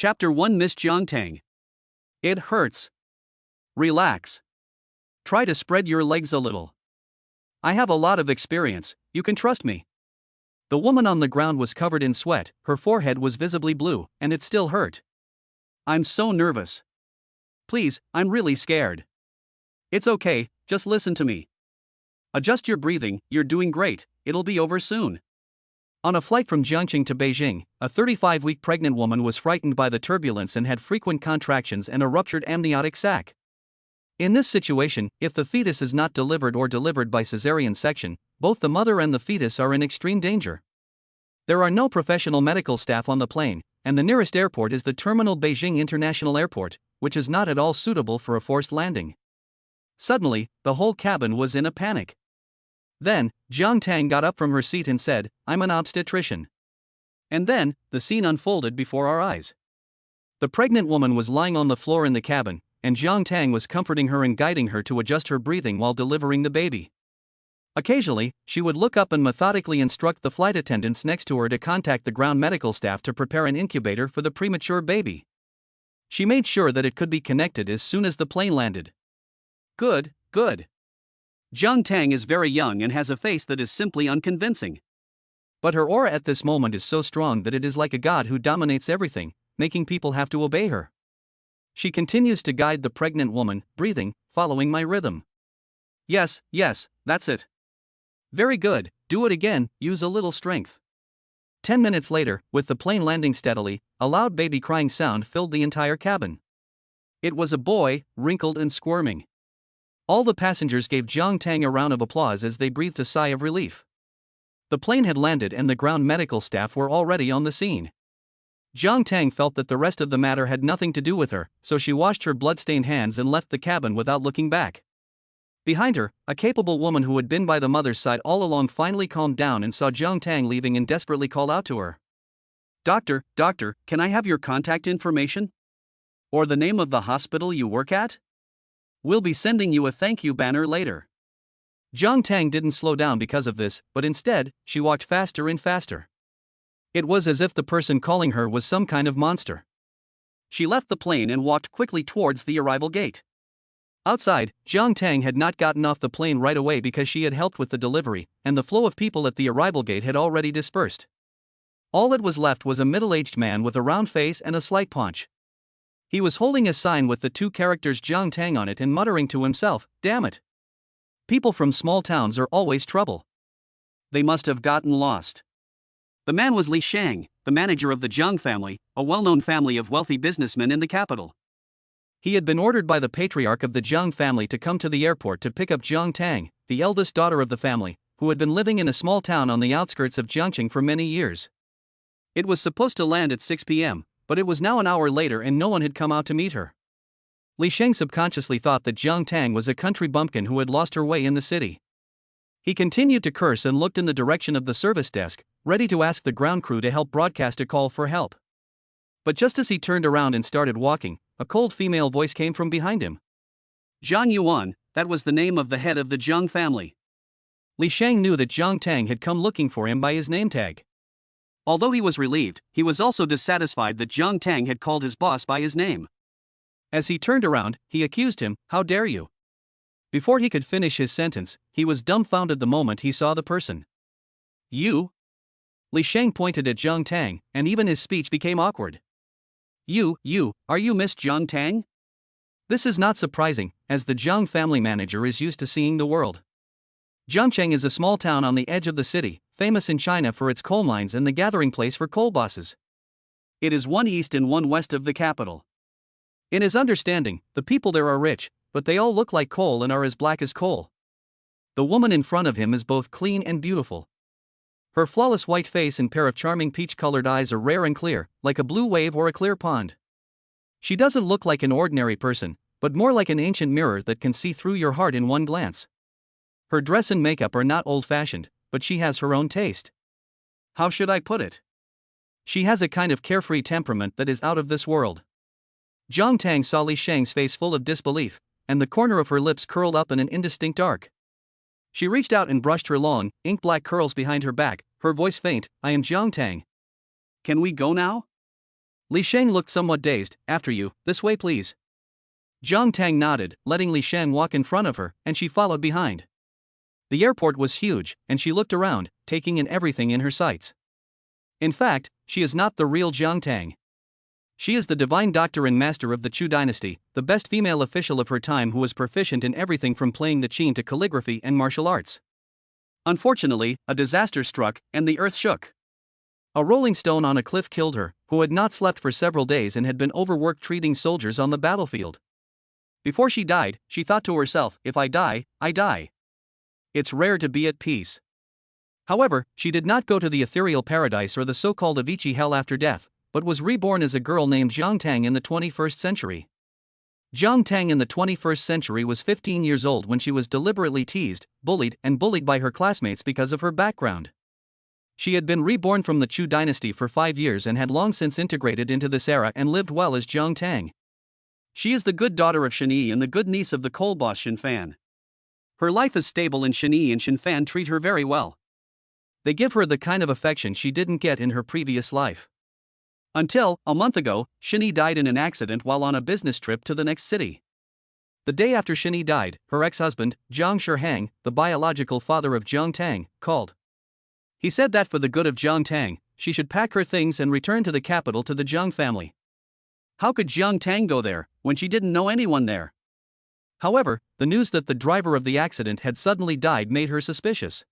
Chapter 1 Miss Jiangtang. It hurts. Relax. Try to spread your legs a little. I have a lot of experience, you can trust me. The woman on the ground was covered in sweat, her forehead was visibly blue, and it still hurt. I'm so nervous. Please, I'm really scared. It's okay, just listen to me. Adjust your breathing, you're doing great, it'll be over soon. On a flight from Jiangxing to Beijing, a 35-week pregnant woman was frightened by the turbulence and had frequent contractions and a ruptured amniotic sac. In this situation, if the fetus is not delivered or delivered by cesarean section, both the mother and the fetus are in extreme danger. There are no professional medical staff on the plane, and the nearest airport is the Terminal Beijing International Airport, which is not at all suitable for a forced landing. Suddenly, the whole cabin was in a panic. Then, Jiangtang got up from her seat and said, "I'm an obstetrician." And then, the scene unfolded before our eyes. The pregnant woman was lying on the floor in the cabin, and Jiangtang was comforting her and guiding her to adjust her breathing while delivering the baby. Occasionally, she would look up and methodically instruct the flight attendants next to her to contact the ground medical staff to prepare an incubator for the premature baby. She made sure that it could be connected as soon as the plane landed. Good, good. Jiangtang is very young and has a face that is simply unconvincing. But her aura at this moment is so strong that it is like a god who dominates everything, making people have to obey her. She continues to guide the pregnant woman, breathing, following my rhythm. Yes, that's it. Very good, do it again, use a little strength. 10 minutes later, with the plane landing steadily, a loud baby crying sound filled the entire cabin. It was a boy, wrinkled and squirming. All the passengers gave Jiangtang a round of applause as they breathed a sigh of relief. The plane had landed and the ground medical staff were already on the scene. Jiangtang felt that the rest of the matter had nothing to do with her, so she washed her blood-stained hands and left the cabin without looking back. Behind her, a capable woman who had been by the mother's side all along finally calmed down and saw Jiangtang leaving and desperately called out to her. Doctor, can I have your contact information? Or the name of the hospital you work at? We'll be sending you a thank you banner later. Jiangtang didn't slow down because of this, but instead, she walked faster and faster. It was as if the person calling her was some kind of monster. She left the plane and walked quickly towards the arrival gate. Outside, Jiangtang had not gotten off the plane right away because she had helped with the delivery, and the flow of people at the arrival gate had already dispersed. All that was left was a middle-aged man with a round face and a slight paunch. He was holding a sign with the two characters Jiangtang on it and muttering to himself, "Damn it. People from small towns are always trouble. They must have gotten lost." The man was Li Shang, the manager of the Jiang family, a well-known family of wealthy businessmen in the capital. He had been ordered by the patriarch of the Jiang family to come to the airport to pick up Jiangtang, the eldest daughter of the family, who had been living in a small town on the outskirts of Jiangxing for many years. It was supposed to land at 6 p.m., but it was now an hour later and no one had come out to meet her. Li Sheng subconsciously thought that Jiangtang was a country bumpkin who had lost her way in the city. He continued to curse and looked in the direction of the service desk, ready to ask the ground crew to help broadcast a call for help. But just as he turned around and started walking, a cold female voice came from behind him. Zhang Yuan, that was the name of the head of the Jiang family. Li Sheng knew that Jiangtang had come looking for him by his name tag. Although he was relieved, he was also dissatisfied that Jiangtang had called his boss by his name. As he turned around, he accused him, "How dare you?" Before he could finish his sentence, he was dumbfounded the moment he saw the person. "You?" Li Sheng pointed at Jiangtang, and even his speech became awkward. Are you Miss Jiangtang?" This is not surprising, as the Jiang family manager is used to seeing the world. Jiangxing is a small town on the edge of the city, famous in China for its coal mines and the gathering place for coal bosses. It is one east and one west of the capital. In his understanding, the people there are rich, but they all look like coal and are as black as coal. The woman in front of him is both clean and beautiful. Her flawless white face and pair of charming peach-colored eyes are rare and clear, like a blue wave or a clear pond. She doesn't look like an ordinary person, but more like an ancient mirror that can see through your heart in one glance. Her dress and makeup are not old-fashioned, but she has her own taste. How should I put it? She has a kind of carefree temperament that is out of this world. Jiangtang saw Li Sheng's face full of disbelief, and the corner of her lips curled up in an indistinct arc. She reached out and brushed her long, ink-black curls behind her back, her voice faint, "I am Jiangtang. Can we go now?" Li Sheng looked somewhat dazed. After you, this way please. Jiang Tang nodded, letting Li Sheng walk in front of her, and she followed behind. The airport was huge, and she looked around, taking in everything in her sights. In fact, she is not the real Jiang Tang. She is the divine doctor and master of the Chu dynasty, the best female official of her time who was proficient in everything from playing the qin to calligraphy and martial arts. Unfortunately, a disaster struck, and the earth shook. A rolling stone on a cliff killed her, who had not slept for several days and had been overworked treating soldiers on the battlefield. Before she died, she thought to herself, if I die, I die. It's rare to be at peace. However, she did not go to the ethereal paradise or the so-called Avicii hell after death, but was reborn as a girl named Jiang Tang in the 21st century. Jiang Tang in the 21st century was 15 years old when she was deliberately teased, bullied by her classmates because of her background. She had been reborn from the Chu dynasty for 5 years and had long since integrated into this era and lived well as Jiang Tang. She is the good daughter of Shen Yi and the good niece of the coal boss Shen Fan. Her life is stable and Shen Yi and Shen Fan treat her very well. They give her the kind of affection she didn't get in her previous life. Until, a month ago, Shen Yi died in an accident while on a business trip to the next city. The day after Shen Yi died, her ex-husband, Jiang Shihang, the biological father of Jiang Tang, called. He said that for the good of Jiang Tang, she should pack her things and return to the capital to the Jiang family. How could Jiang Tang go there, when she didn't know anyone there? However, the news that the driver of the accident had suddenly died made her suspicious.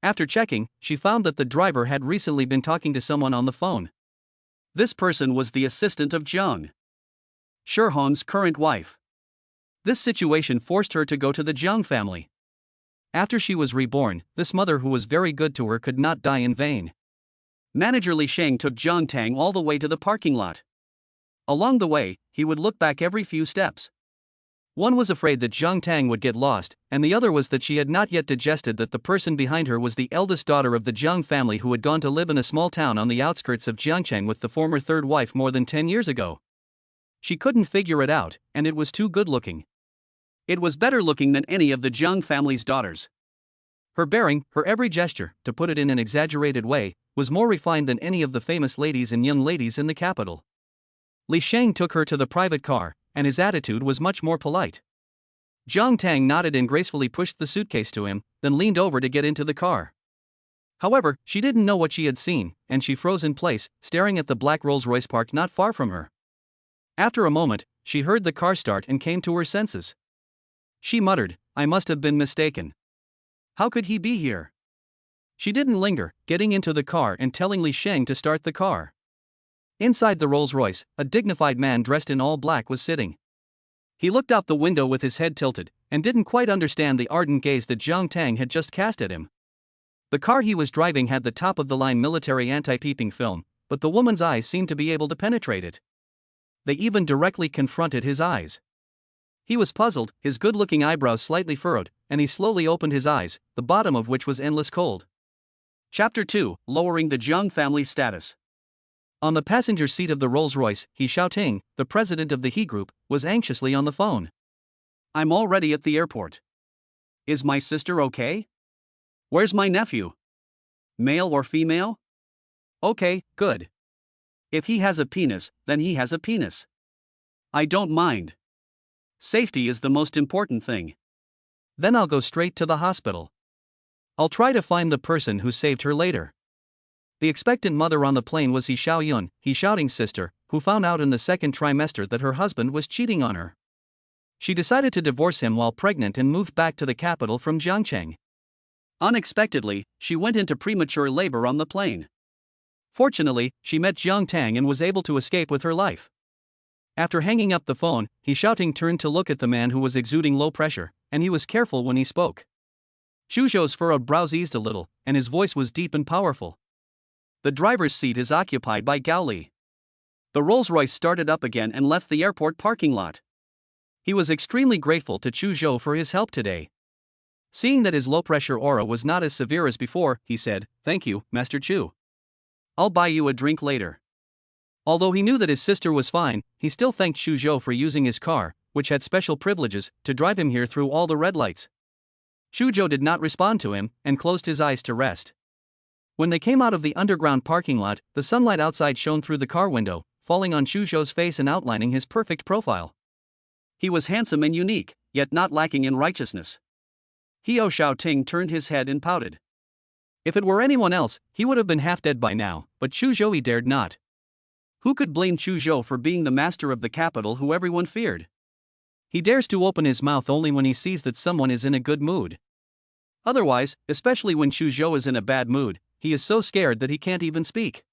After checking, she found that the driver had recently been talking to someone on the phone. This person was the assistant of Jiang Shihang's current wife. This situation forced her to go to the Jiang family. After she was reborn, this mother who was very good to her could not die in vain. Manager Li Sheng took Jiang Tang all the way to the parking lot. Along the way, he would look back every few steps. One was afraid that Jiang Tang would get lost, and the other was that she had not yet digested that the person behind her was the eldest daughter of the Jiang family who had gone to live in a small town on the outskirts of Jiangcheng with the former third wife more than 10 years ago. She couldn't figure it out, and it was too good looking. It was better looking than any of the Jiang family's daughters. Her bearing, her every gesture, to put it in an exaggerated way, was more refined than any of the famous ladies and young ladies in the capital. Li Sheng took her to the private car, and his attitude was much more polite. Jiang Tang nodded and gracefully pushed the suitcase to him, then leaned over to get into the car. However, she didn't know what she had seen, and she froze in place, staring at the black Rolls-Royce parked not far from her. After a moment, she heard the car start and came to her senses. She muttered, I must have been mistaken. How could he be here? She didn't linger, getting into the car and telling Li Sheng to start the car. Inside the Rolls-Royce, a dignified man dressed in all black was sitting. He looked out the window with his head tilted, and didn't quite understand the ardent gaze that Jiang Tang had just cast at him. The car he was driving had the top-of-the-line military anti-peeping film, but the woman's eyes seemed to be able to penetrate it. They even directly confronted his eyes. He was puzzled, his good-looking eyebrows slightly furrowed, and he slowly opened his eyes, the bottom of which was endless cold. Chapter 2, Lowering the Jiang Family's Status. On the passenger seat of the Rolls-Royce, He Xiaoting, the president of the He Group, was anxiously on the phone. I'm already at the airport. Is my sister okay? Where's my nephew? Male or female? Okay, good. If he has a penis, then he has a penis. I don't mind. Safety is the most important thing. Then I'll go straight to the hospital. I'll try to find the person who saved her later. The expectant mother on the plane was He Xiaoyun, He Xiaoting's sister, who found out in the second trimester that her husband was cheating on her. She decided to divorce him while pregnant and moved back to the capital from Jiangcheng. Unexpectedly, she went into premature labor on the plane. Fortunately, she met Jiang Tang and was able to escape with her life. After hanging up the phone, He Xiaoting turned to look at the man who was exuding low pressure, and he was careful when he spoke. Xu Zhou's furrowed brows eased a little, and his voice was deep and powerful. The driver's seat is occupied by Gao Li. The Rolls-Royce started up again and left the airport parking lot. He was extremely grateful to Xu Zhou for his help today. Seeing that his low-pressure aura was not as severe as before, he said, "Thank you, Master Chu. I'll buy you a drink later." Although he knew that his sister was fine, he still thanked Xu Zhou for using his car, which had special privileges, to drive him here through all the red lights. Xu Zhou did not respond to him, and closed his eyes to rest. When they came out of the underground parking lot, the sunlight outside shone through the car window, falling on Chuzhou's face and outlining his perfect profile. He was handsome and unique, yet not lacking in righteousness. Heo Xiaoting turned his head and pouted. If it were anyone else, he would have been half dead by now, but Chuzhou he dared not. Who could blame Chuzhou for being the master of the capital who everyone feared? He dares to open his mouth only when he sees that someone is in a good mood. Otherwise, especially when Chuzhou is in a bad mood, he is so scared that he can't even speak.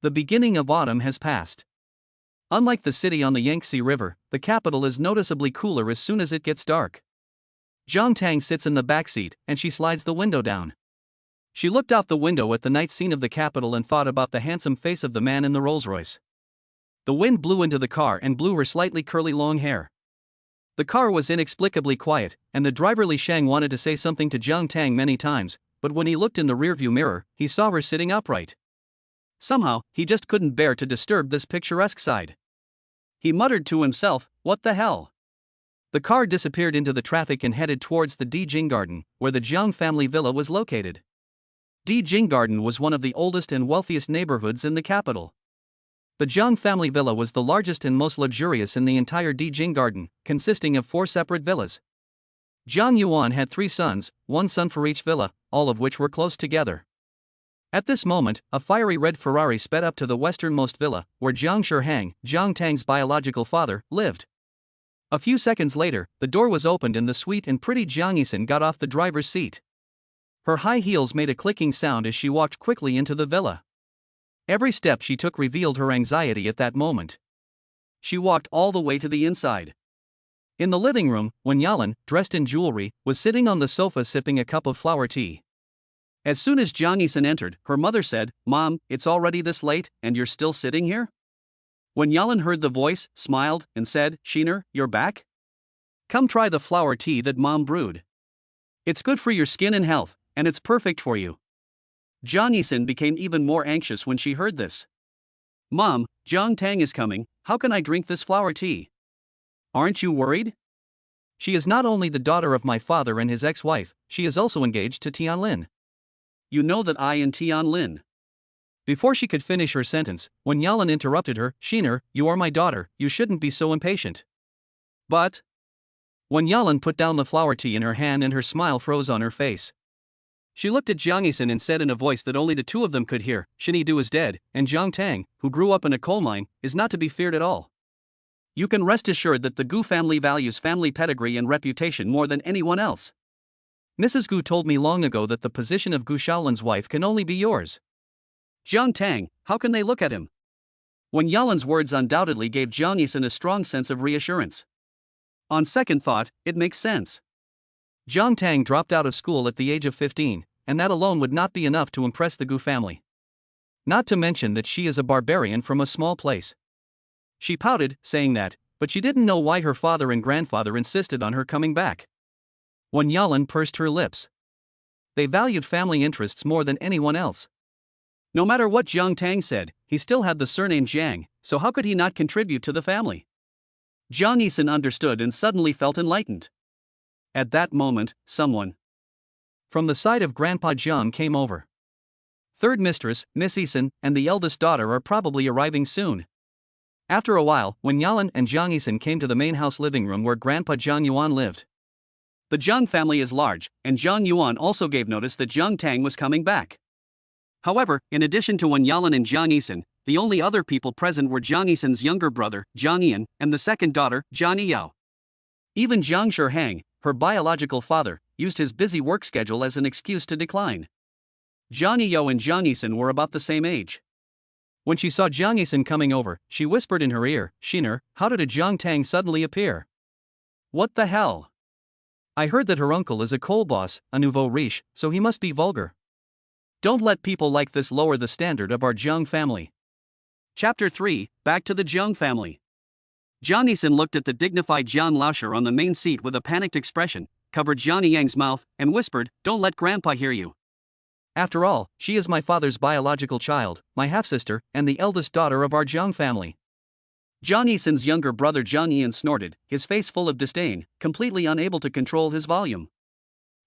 The beginning of autumn has passed. Unlike the city on the Yangtze River, the capital is noticeably cooler as soon as it gets dark. Zhang Tang sits in the back seat, and she slides the window down. She looked out the window at the night scene of the capital and thought about the handsome face of the man in the Rolls-Royce. The wind blew into the car and blew her slightly curly long hair. The car was inexplicably quiet, and the driver Li Shang wanted to say something to Zhang Tang many times, but when he looked in the rearview mirror, he saw her sitting upright. Somehow, he just couldn't bear to disturb this picturesque side. He muttered to himself, "What the hell?" The car disappeared into the traffic and headed towards the Dijing Garden, where the Jiang family villa was located. Dijing Garden was one of the oldest and wealthiest neighborhoods in the capital. The Jiang family villa was the largest and most luxurious in the entire Dijing Garden, consisting of 4 separate villas. Jiang Yuan had 3 sons, 1 son for each villa, all of which were close together. At this moment, a fiery red Ferrari sped up to the westernmost villa, where Jiang Shihang, Zhang Tang's biological father, lived. A few seconds later, the door was opened and the sweet and pretty Jiang Yisan got off the driver's seat. Her high heels made a clicking sound as she walked quickly into the villa. Every step she took revealed her anxiety at that moment. She walked all the way to the inside. In the living room, Wen Yalan, dressed in jewelry, was sitting on the sofa sipping a cup of flower tea. As soon as Jiang Yisan entered, her mother said, "Mom, it's already this late, and you're still sitting here?" Wen Yalan heard the voice, smiled, and said, "Shiner, you're back? Come try the flower tea that Mom brewed. It's good for your skin and health, and it's perfect for you." Jiang Yisan became even more anxious when she heard this. "Mom, Zhang Tang is coming, how can I drink this flower tea? Aren't you worried? She is not only the daughter of my father and his ex-wife, she is also engaged to Tianlin. You know that I and Tianlin." Before she could finish her sentence, Wen Yalan interrupted her, "Shiner, you are my daughter, you shouldn't be so impatient." "But..." Wen Yalan put down the flower tea in her hand and her smile froze on her face. She looked at Jiang Yisan and said in a voice that only the two of them could hear, "Shin Du is dead, and Zhang Tang, who grew up in a coal mine, is not to be feared at all. You can rest assured that the Gu family values family pedigree and reputation more than anyone else. Mrs. Gu told me long ago that the position of Gu Shaolin's wife can only be yours. Zhang Tang, how can they look at him?" Wen Yalan's words undoubtedly gave Jiang Yisan a strong sense of reassurance. On second thought, it makes sense. Zhang Tang dropped out of school at the age of 15, and that alone would not be enough to impress the Gu family. Not to mention that she is a barbarian from a small place. She pouted, saying that, but she didn't know why her father and grandfather insisted on her coming back. Wen Yalan pursed her lips. They valued family interests more than anyone else. No matter what Zhang Tang said, he still had the surname Jiang, so how could he not contribute to the family? Jiang Yisan understood and suddenly felt enlightened. At that moment, someone from the side of Grandpa Jiang came over. Third mistress, Miss Yisan, and the eldest daughter are probably arriving soon. After a while, Wen Yalan and Jiang Yisan came to the main house living room where Grandpa Zhang Yuan lived. The Zhang family is large, and Zhang Yuan also gave notice that Zhang Tang was coming back. However, in addition to Wen Yalan and Jiang Yisan, the only other people present were Jiang Yisan's younger brother, Jiang Yian, and the second daughter, Jiang Yiyao. Even Jiang Shihang, her biological father, used his busy work schedule as an excuse to decline. Jiang Yiyao and Jiang Yisan were about the same age. When she saw Jiang Yisan coming over, she whispered in her ear, "Shiner, how did a Zhang Tang suddenly appear? What the hell? I heard that her uncle is a coal boss, a nouveau riche, so he must be vulgar. Don't let people like this lower the standard of our Jiang family." Chapter 3, Back to the Jiang family. Jiang Yisan looked at the dignified Jiang Laosher on the main seat with a panicked expression, covered Jiang Yang's mouth, and whispered, "Don't let Grandpa hear you. After all, she is my father's biological child, my half-sister, and the eldest daughter of our Jiang family." Jiang Yisan's younger brother Jiang Yian snorted, his face full of disdain, completely unable to control his volume.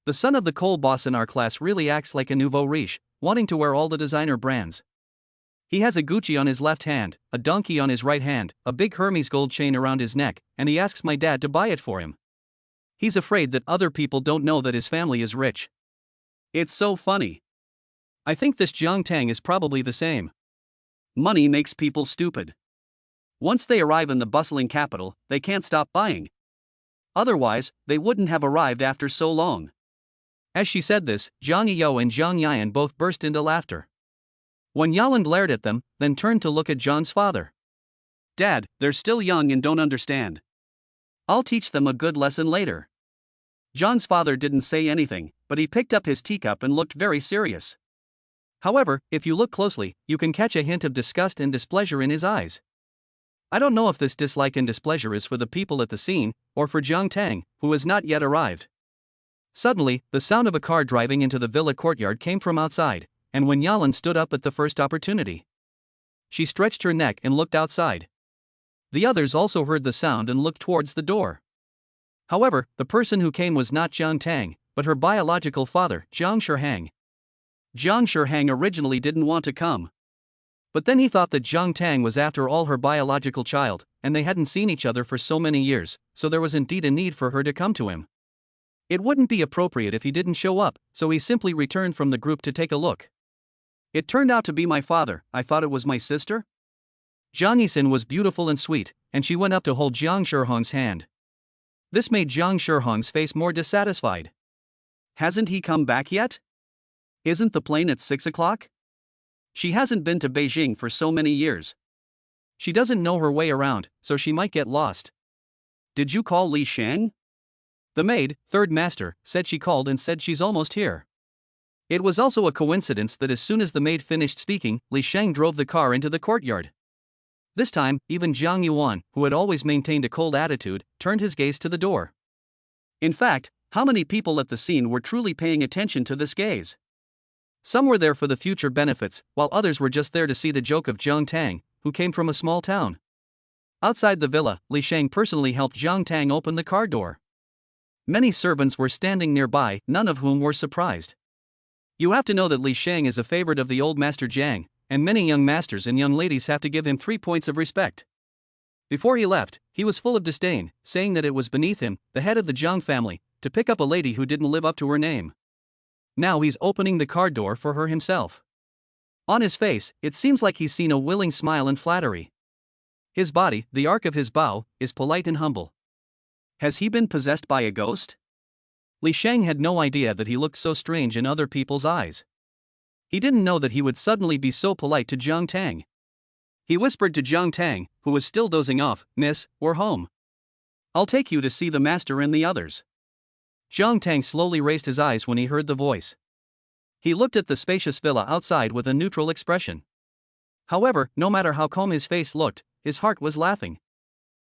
The son of the coal boss in our class really acts like a nouveau riche, wanting to wear all the designer brands. He has a Gucci on his left hand, a donkey on his right hand, a big Hermes gold chain around his neck, and he asks my dad to buy it for him. He's afraid that other people don't know that his family is rich. It's so funny. I think this Jiang Tang is probably the same. Money makes people stupid. Once they arrive in the bustling capital, they can't stop buying. Otherwise, they wouldn't have arrived after so long. As she said this, Zhang Yiyou and Zhang Yan both burst into laughter. When Yalan glared at them, then turned to look at John's father. Dad, they're still young and don't understand. I'll teach them a good lesson later. John's father didn't say anything, but he picked up his teacup and looked very serious. However, if you look closely, you can catch a hint of disgust and displeasure in his eyes. I don't know if this dislike and displeasure is for the people at the scene, or for Jiang Tang, who has not yet arrived. Suddenly, the sound of a car driving into the villa courtyard came from outside, and when Yalan stood up at the first opportunity, she stretched her neck and looked outside. The others also heard the sound and looked towards the door. However, the person who came was not Jiang Tang, but her biological father, Jiang Shihang. Jiang Shihang originally didn't want to come. But then he thought that Jiang Tang was after all her biological child, and they hadn't seen each other for so many years, so there was indeed a need for her to come to him. It wouldn't be appropriate if he didn't show up, so he simply returned from the group to take a look. It turned out to be my father. I thought it was my sister? Jiang Yisin was beautiful and sweet, and she went up to hold Jiang Shihang's hand. This made Jiang Shihang's face more dissatisfied. Hasn't he come back yet? Isn't the plane at 6 o'clock? She hasn't been to Beijing for so many years. She doesn't know her way around, so she might get lost. Did you call Li Shang? The maid, third master, said she called and said she's almost here. It was also a coincidence that as soon as the maid finished speaking, Li Shang drove the car into the courtyard. This time, even Jiang Yuan, who had always maintained a cold attitude, turned his gaze to the door. In fact, how many people at the scene were truly paying attention to this gaze? Some were there for the future benefits, while others were just there to see the joke of Jiang Tang, who came from a small town. Outside the villa, Li Shang personally helped Jiang Tang open the car door. Many servants were standing nearby, none of whom were surprised. You have to know that Li Shang is a favorite of the old master Jiang, and many young masters and young ladies have to give him 3 points of respect. Before he left, he was full of disdain, saying that it was beneath him, the head of the Jiang family, to pick up a lady who didn't live up to her name. Now he's opening the car door for her himself. On his face, it seems like he's seen a willing smile and flattery. His body, the arc of his bow, is polite and humble. Has he been possessed by a ghost? Li Shang had no idea that he looked so strange in other people's eyes. He didn't know that he would suddenly be so polite to Jiang Tang. He whispered to Jiang Tang, who was still dozing off, "Miss, we're home. I'll take you to see the master and the others." Jiang Tang slowly raised his eyes when he heard the voice. He looked at the spacious villa outside with a neutral expression. However, no matter how calm his face looked, his heart was laughing.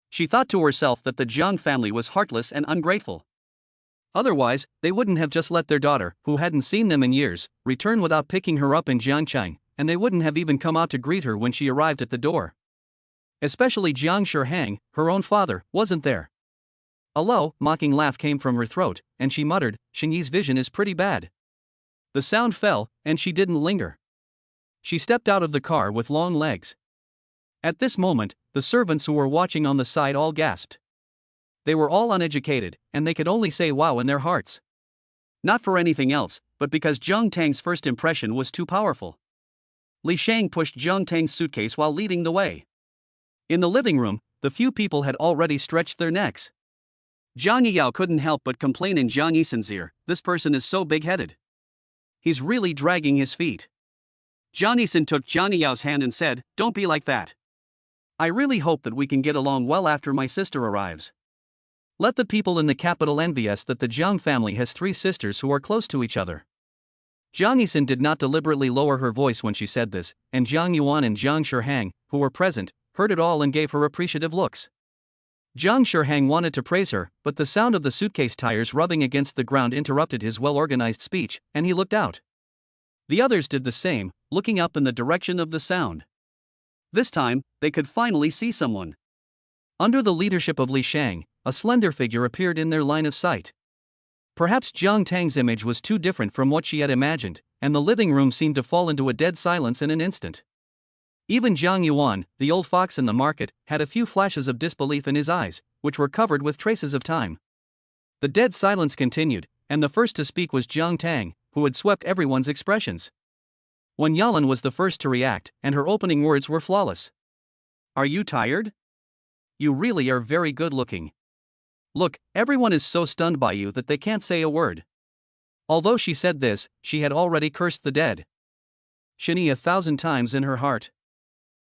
She thought to herself that the Jiang family was heartless and ungrateful. Otherwise, they wouldn't have just let their daughter, who hadn't seen them in years, return without picking her up in Jiangchang, and they wouldn't have even come out to greet her when she arrived at the door. Especially Jiang Shihang, her own father, wasn't there. A low, mocking laugh came from her throat, and she muttered, "Xingyi's vision is pretty bad." The sound fell, and she didn't linger. She stepped out of the car with long legs. At this moment, the servants who were watching on the side all gasped. They were all uneducated, and they could only say wow in their hearts. Not for anything else, but because Jiang Tang's first impression was too powerful. Li Shang pushed Jiang Tang's suitcase while leading the way. In the living room, the few people had already stretched their necks. Zhang Yiyao couldn't help but complain in Jiang Yisin's ear, "This person is so big-headed. He's really dragging his feet." Jiang Yisin took Zhang Yiyao's hand and said, "Don't be like that. I really hope that we can get along well after my sister arrives. Let the people in the capital envy us that the Jiang family has 3 sisters who are close to each other." Jiang Yisin did not deliberately lower her voice when she said this, and Jiang Yuan and Jiang Shihang, who were present, heard it all and gave her appreciative looks. Jiang Shihang wanted to praise her, but the sound of the suitcase tires rubbing against the ground interrupted his well-organized speech, and he looked out. The others did the same, looking up in the direction of the sound. This time, they could finally see someone. Under the leadership of Li Shang, a slender figure appeared in their line of sight. Perhaps Jiang Tang's image was too different from what she had imagined, and the living room seemed to fall into a dead silence in an instant. Even Zhang Yuan, the old fox in the market, had a few flashes of disbelief in his eyes, which were covered with traces of time. The dead silence continued, and the first to speak was Jiang Tang, who had swept everyone's expressions. Wen Yalan was the first to react, and her opening words were flawless. "Are you tired? You really are very good looking. Look, everyone is so stunned by you that they can't say a word." Although she said this, she had already cursed the dead Shani 1,000 times in her heart.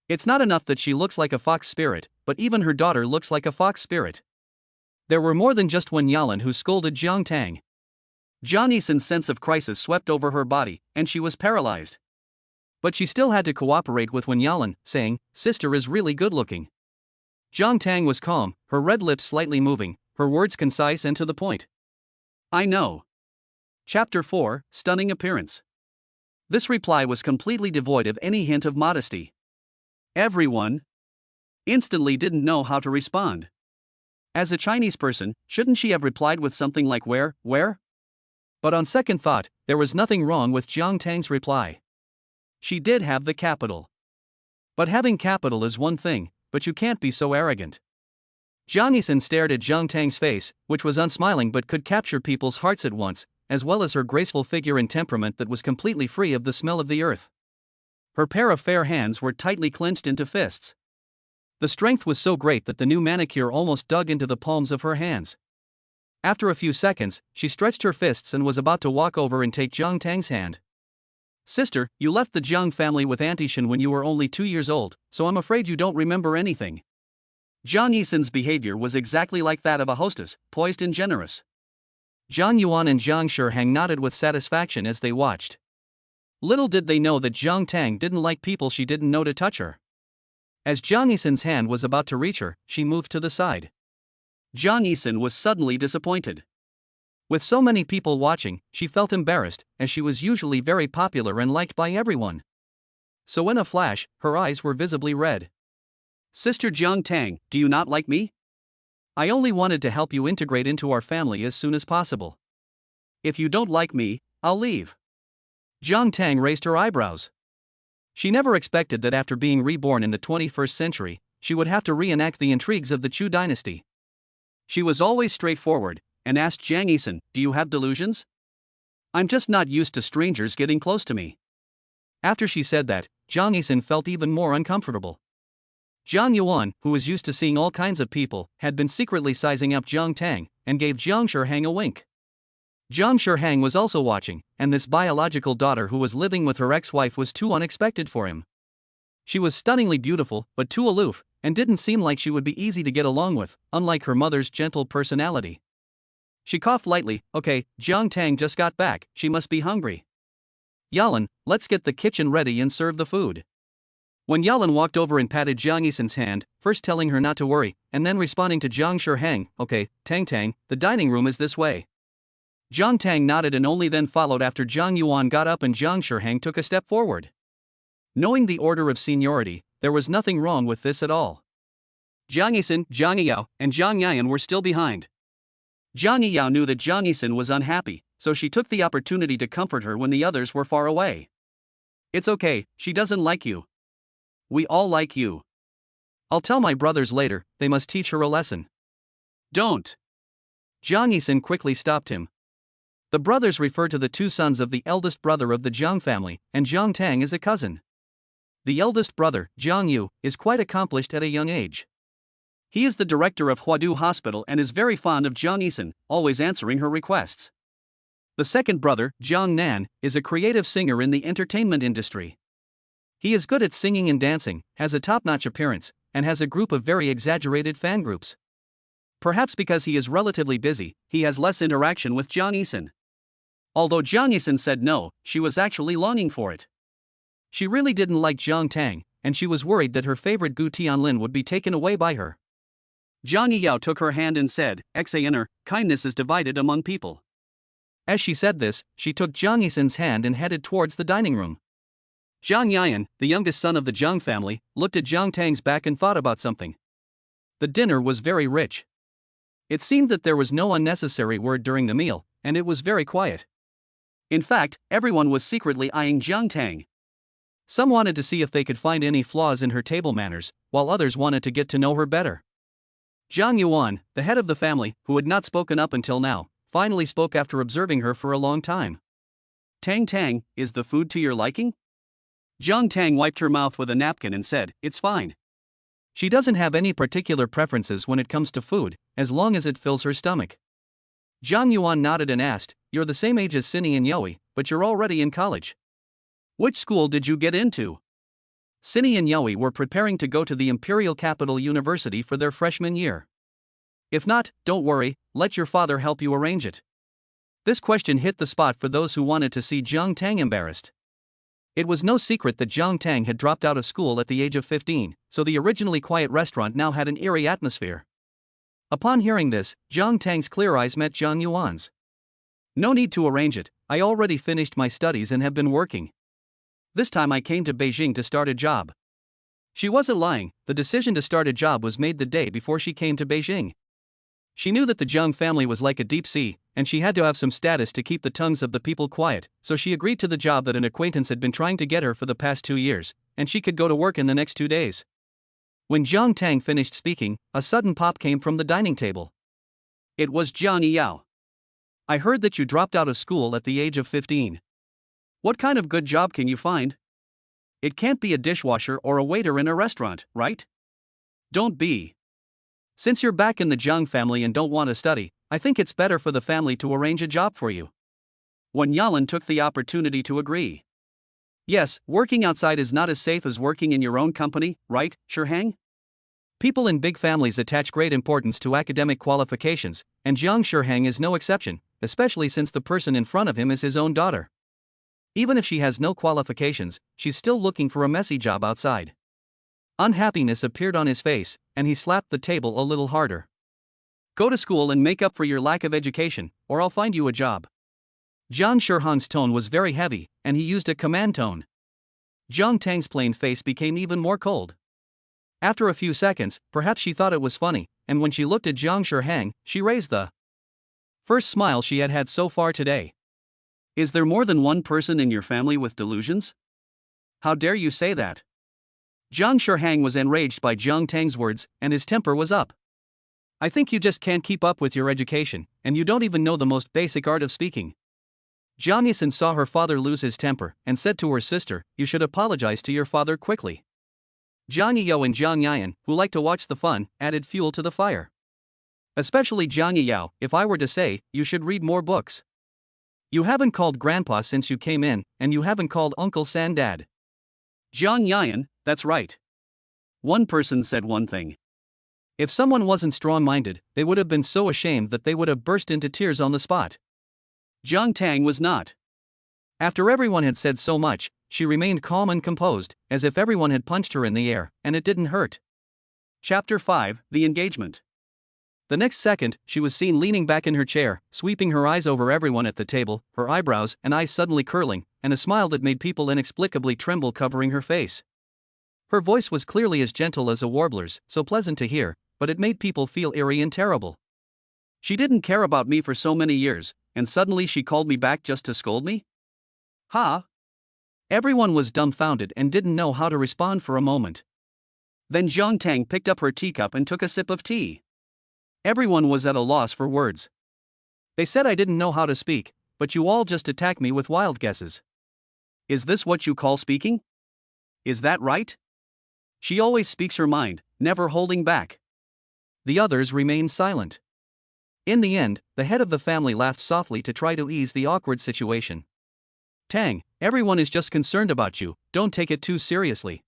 It's not enough that she looks like a fox spirit, but even her daughter looks like a fox spirit. There were more than just Wen Yalan who scolded Jiang Tang. Jiang Yisan's sense of crisis swept over her body, and she was paralyzed. But she still had to cooperate with Wen Yalan, saying, "Sister is really good looking." Jiang Tang was calm, her red lips slightly moving, her words concise and to the point. "I know." Chapter 4, Stunning Appearance. This reply was completely devoid of any hint of modesty. Everyone instantly didn't know how to respond. As a Chinese person, shouldn't she have replied with something like where? But on second thought, there was nothing wrong with Jiang Tang's reply. She did have the capital. But having capital is one thing, but you can't be so arrogant. Jiang Yisan stared at Jiang Tang's face, which was unsmiling but could capture people's hearts at once, as well as her graceful figure and temperament that was completely free of the smell of the earth. Her pair of fair hands were tightly clenched into fists. The strength was so great that the new manicure almost dug into the palms of her hands. After a few seconds, she stretched her fists and was about to walk over and take Jiang Tang's hand. "Sister, you left the Jiang family with Auntie Shen when you were only 2 years old, so I'm afraid you don't remember anything." Jiang Yisan's behavior was exactly like that of a hostess, poised and generous. Zhang Yuan and Zhang Shiheng nodded with satisfaction as they watched. Little did they know that Jiang Tang didn't like people she didn't know to touch her. As Jiang Yisan's hand was about to reach her, she moved to the side. Jiang Yisan was suddenly disappointed. With so many people watching, she felt embarrassed, as she was usually very popular and liked by everyone. So in a flash, her eyes were visibly red. "Sister Jiang Tang, do you not like me? I only wanted to help you integrate into our family as soon as possible. If you don't like me, I'll leave." Jiang Tang raised her eyebrows. She never expected that after being reborn in the 21st century, she would have to reenact the intrigues of the Chu dynasty. She was always straightforward, and asked Jiang Yisan, "Do you have delusions? I'm just not used to strangers getting close to me." After she said that, Jiang Yisan felt even more uncomfortable. Zhang Yuan, who was used to seeing all kinds of people, had been secretly sizing up Jiang Tang, and gave Jiang Shiheng a wink. Jiang Shiheng was also watching, and this biological daughter who was living with her ex-wife was too unexpected for him. She was stunningly beautiful, but too aloof, and didn't seem like she would be easy to get along with, unlike her mother's gentle personality. She coughed lightly. "Okay, Jiang Tang just got back, she must be hungry. Yalan, let's get the kitchen ready and serve the food." When Yalan walked over and patted Jiang Yisan's hand, first telling her not to worry, and then responding to Jiang Shiheng, "Okay, Tang, the dining room is this way." Jiang Tang nodded and only then followed after Zhang Yuan got up and Jiang Shiheng took a step forward. Knowing the order of seniority, there was nothing wrong with this at all. Jiang Yisan, Jiang Yao, and Jiang Yayan were still behind. Jiang Yao knew that Jiang Yisan was unhappy, so she took the opportunity to comfort her when the others were far away. "It's okay, she doesn't like you. We all like you. I'll tell my brothers later, they must teach her a lesson." "Don't." Jiang Yisan quickly stopped him. The brothers refer to the 2 sons of the eldest brother of the Jiang family, and Jiang Tang is a cousin. The eldest brother, Jiang Yu, is quite accomplished at a young age. He is the director of Huadu Hospital and is very fond of Jiang Yisan, always answering her requests. The second brother, Jiang Nan, is a creative singer in the entertainment industry. He is good at singing and dancing, has a top-notch appearance, and has a group of very exaggerated fan groups. Perhaps because he is relatively busy, he has less interaction with Jiang Yisan. Although Jiang Yisan said no, she was actually longing for it. She really didn't like Jiang Tang, and she was worried that her favorite Gu Tianlin would be taken away by her. Jiang Yao took her hand and said, "Xaner, kindness is divided among people." As she said this, she took Jiang Yisan's hand and headed towards the dining room. Jiang Yayan, the youngest son of the Jiang family, looked at Jiang Tang's back and thought about something. The dinner was very rich. It seemed that there was no unnecessary word during the meal, and it was very quiet. In fact, everyone was secretly eyeing Jiang Tang. Some wanted to see if they could find any flaws in her table manners, while others wanted to get to know her better. Zhang Yuan, the head of the family, who had not spoken up until now, finally spoke after observing her for a long time. Tang Tang, is the food to your liking? Zhang Tang wiped her mouth with a napkin and said, it's fine. She doesn't have any particular preferences when it comes to food, as long as it fills her stomach. Zhang Yuan nodded and asked, you're the same age as Cindy and Yoi, but you're already in college. Which school did you get into? Cindy and Yoi were preparing to go to the Imperial Capital University for their freshman year. If not, don't worry, let your father help you arrange it. This question hit the spot for those who wanted to see Zhang Tang embarrassed. It was no secret that Zhang Tang had dropped out of school at the age of 15, so the originally quiet restaurant now had an eerie atmosphere. Upon hearing this, Zhang Tang's clear eyes met Zhang Yuan's. No need to arrange it, I already finished my studies and have been working. This time I came to Beijing to start a job. She wasn't lying, the decision to start a job was made the day before she came to Beijing. She knew that the Zhang family was like a deep sea, and she had to have some status to keep the tongues of the people quiet, so she agreed to the job that an acquaintance had been trying to get her for the past 2 years, and she could go to work in the next 2 days. When Zhang Tang finished speaking, a sudden pop came from the dining table. It was Jiang Yao. I heard that you dropped out of school at the age of 15. What kind of good job can you find? It can't be a dishwasher or a waiter in a restaurant, right? Don't be. Since you're back in the Zhang family and don't want to study, I think it's better for the family to arrange a job for you. Wen Yalan took the opportunity to agree. Yes, working outside is not as safe as working in your own company, right, Shihang? People in big families attach great importance to academic qualifications, and Jiang Shihang is no exception, especially since the person in front of him is his own daughter. Even if she has no qualifications, she's still looking for a messy job outside. Unhappiness appeared on his face, and he slapped the table a little harder. Go to school and make up for your lack of education, or I'll find you a job. Zhang Shihang's tone was very heavy, and he used a command tone. Zhang Tang's plain face became even more cold. After a few seconds, perhaps she thought it was funny, and when she looked at Zhang Shihang, she raised the first smile she had had so far today. Is there more than one person in your family with delusions? How dare you say that? Zhang Shihang was enraged by Zhang Tang's words, and his temper was up. I think you just can't keep up with your education, and you don't even know the most basic art of speaking. Zhang Yisan saw her father lose his temper, and said to her sister, you should apologize to your father quickly. Zhang Yiyao and Zhang Yayan, who liked to watch the fun, added fuel to the fire. Especially Zhang Yiyao, if I were to say, you should read more books. You haven't called Grandpa since you came in, and you haven't called Uncle San Dad. Zhang Yayan, that's right. One person said one thing. If someone wasn't strong-minded, they would have been so ashamed that they would have burst into tears on the spot. Zhang Tang was not. After everyone had said so much, she remained calm and composed, as if everyone had punched her in the air, and it didn't hurt. Chapter 5, The Engagement. The next second, she was seen leaning back in her chair, sweeping her eyes over everyone at the table, her eyebrows and eyes suddenly curling, and a smile that made people inexplicably tremble covering her face. Her voice was clearly as gentle as a warbler's, so pleasant to hear, but it made people feel eerie and terrible. She didn't care about me for so many years, and suddenly she called me back just to scold me? Ha! Everyone was dumbfounded and didn't know how to respond for a moment. Then Zhang Tang picked up her teacup and took a sip of tea. Everyone was at a loss for words. They said I didn't know how to speak, but you all just attacked me with wild guesses. Is this what you call speaking? Is that right? She always speaks her mind, never holding back. The others remained silent. In the end, the head of the family laughed softly to try to ease the awkward situation. Tang, everyone is just concerned about you, don't take it too seriously.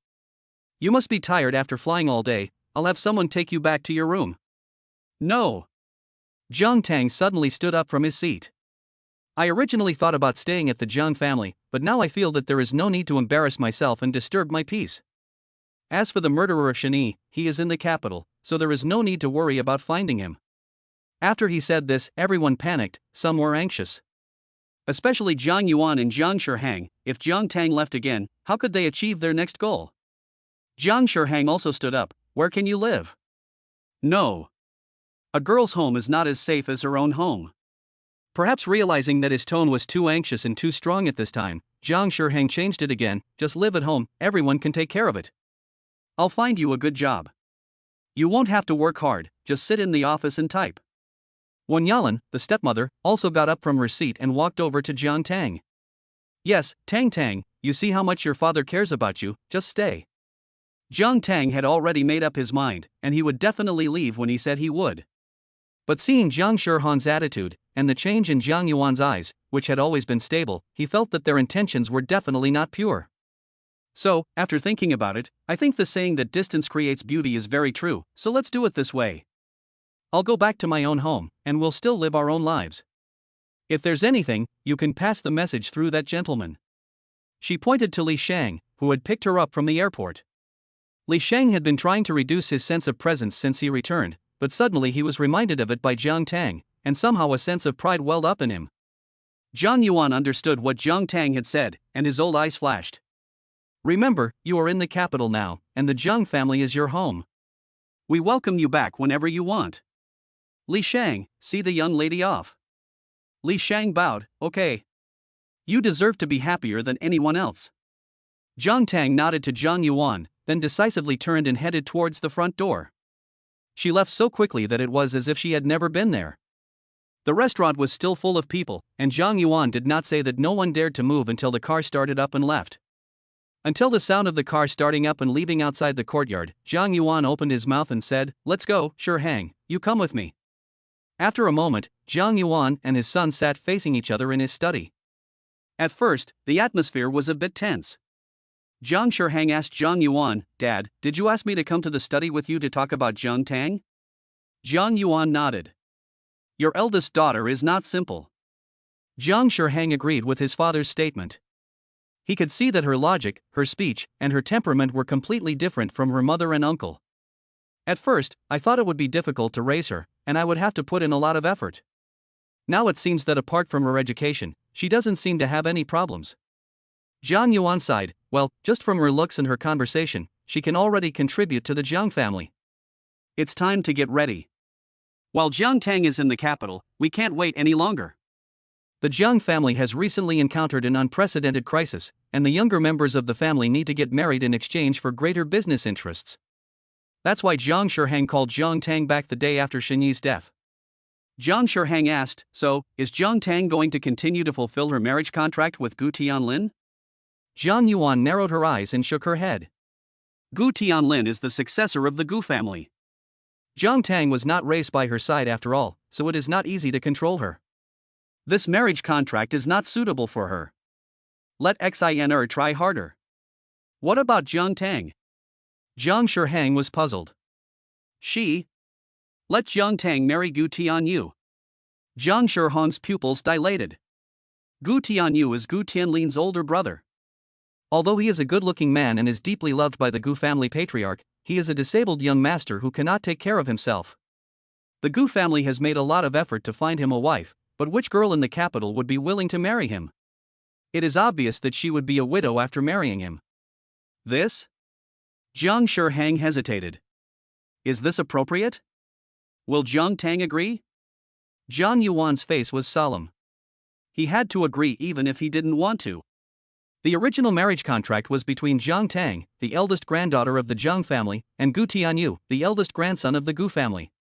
You must be tired after flying all day, I'll have someone take you back to your room. No. Zhang Tang suddenly stood up from his seat. I originally thought about staying at the Zhang family, but now I feel that there is no need to embarrass myself and disturb my peace. As for the murderer of Shani, he is in the capital, so there is no need to worry about finding him. After he said this, everyone panicked, some were anxious. Especially Zhang Yuan and Zhang Shihang, if Zhang Tang left again, how could they achieve their next goal? Zhang Shihang also stood up, where can you live? No. A girl's home is not as safe as her own home. Perhaps realizing that his tone was too anxious and too strong at this time, Jiang Shiheng changed it again, just live at home, everyone can take care of it. I'll find you a good job. You won't have to work hard, just sit in the office and type. Wen Yalan, the stepmother, also got up from her seat and walked over to Jiang Tang. Yes, Tang Tang, you see how much your father cares about you, just stay. Jiang Tang had already made up his mind, and he would definitely leave when he said he would. But seeing Jiang Shihan's attitude, and the change in Jiang Yuan's eyes, which had always been stable, he felt that their intentions were definitely not pure. So, after thinking about it, I think the saying that distance creates beauty is very true, so let's do it this way. I'll go back to my own home, and we'll still live our own lives. If there's anything, you can pass the message through that gentleman. She pointed to Li Shang, who had picked her up from the airport. Li Shang had been trying to reduce his sense of presence since he returned, but suddenly he was reminded of it by Jiang Tang, and somehow a sense of pride welled up in him. Jiang Yuan understood what Jiang Tang had said, and his old eyes flashed. Remember, you are in the capital now, and the Jiang family is your home. We welcome you back whenever you want. Li Shang, see the young lady off. Li Shang bowed, okay. You deserve to be happier than anyone else. Jiang Tang nodded to Jiang Yuan, then decisively turned and headed towards the front door. She left so quickly that it was as if she had never been there. The restaurant was still full of people, and Jiang Yuan did not say that no one dared to move until the car started up and left. Until the sound of the car starting up and leaving outside the courtyard, Jiang Yuan opened his mouth and said, "Let's go, Shiheng, you come with me." After a moment, Jiang Yuan and his son sat facing each other in his study. At first, the atmosphere was a bit tense. Jiang Shiheng asked Jiang Yuan, "Dad, did you ask me to come to the study with you to talk about Jiang Tang?" Jiang Yuan nodded. "Your eldest daughter is not simple." Jiang Shiheng agreed with his father's statement. He could see that her logic, her speech, and her temperament were completely different from her mother and uncle. At first, I thought it would be difficult to raise her, and I would have to put in a lot of effort. Now it seems that apart from her education, she doesn't seem to have any problems. Jiang Yuan sighed, well, just from her looks and her conversation, she can already contribute to the Jiang family. It's time to get ready. While Jiang Tang is in the capital, we can't wait any longer. The Jiang family has recently encountered an unprecedented crisis, and the younger members of the family need to get married in exchange for greater business interests. That's why Jiang Shiheng called Jiang Tang back the day after Shenyi's death. Jiang Shiheng asked, "So, is Jiang Tang going to continue to fulfill her marriage contract with Gu Tianlin?" Jiang Yuan narrowed her eyes and shook her head. Gu Tianlin is the successor of the Gu family. Jiang Tang was not raised by her side after all, so it is not easy to control her. This marriage contract is not suitable for her. Let Xinr try harder. What about Jiang Tang? Jiang Shiheng was puzzled. Let Jiang Tang marry Gu Tianyu. Jiang Shiheng's pupils dilated. Gu Tianyu is Gu Tianlin's older brother. Although he is a good-looking man and is deeply loved by the Gu family patriarch, he is a disabled young master who cannot take care of himself. The Gu family has made a lot of effort to find him a wife, but which girl in the capital would be willing to marry him? It is obvious that she would be a widow after marrying him. This? Jiang Shiheng hesitated. Is this appropriate? Will Jiang Tang agree? Jiang Yuan's face was solemn. He had to agree even if he didn't want to. The original marriage contract was between Jiang Tang, the eldest granddaughter of the Jiang family, and Gu Tianyu, the eldest grandson of the Gu family.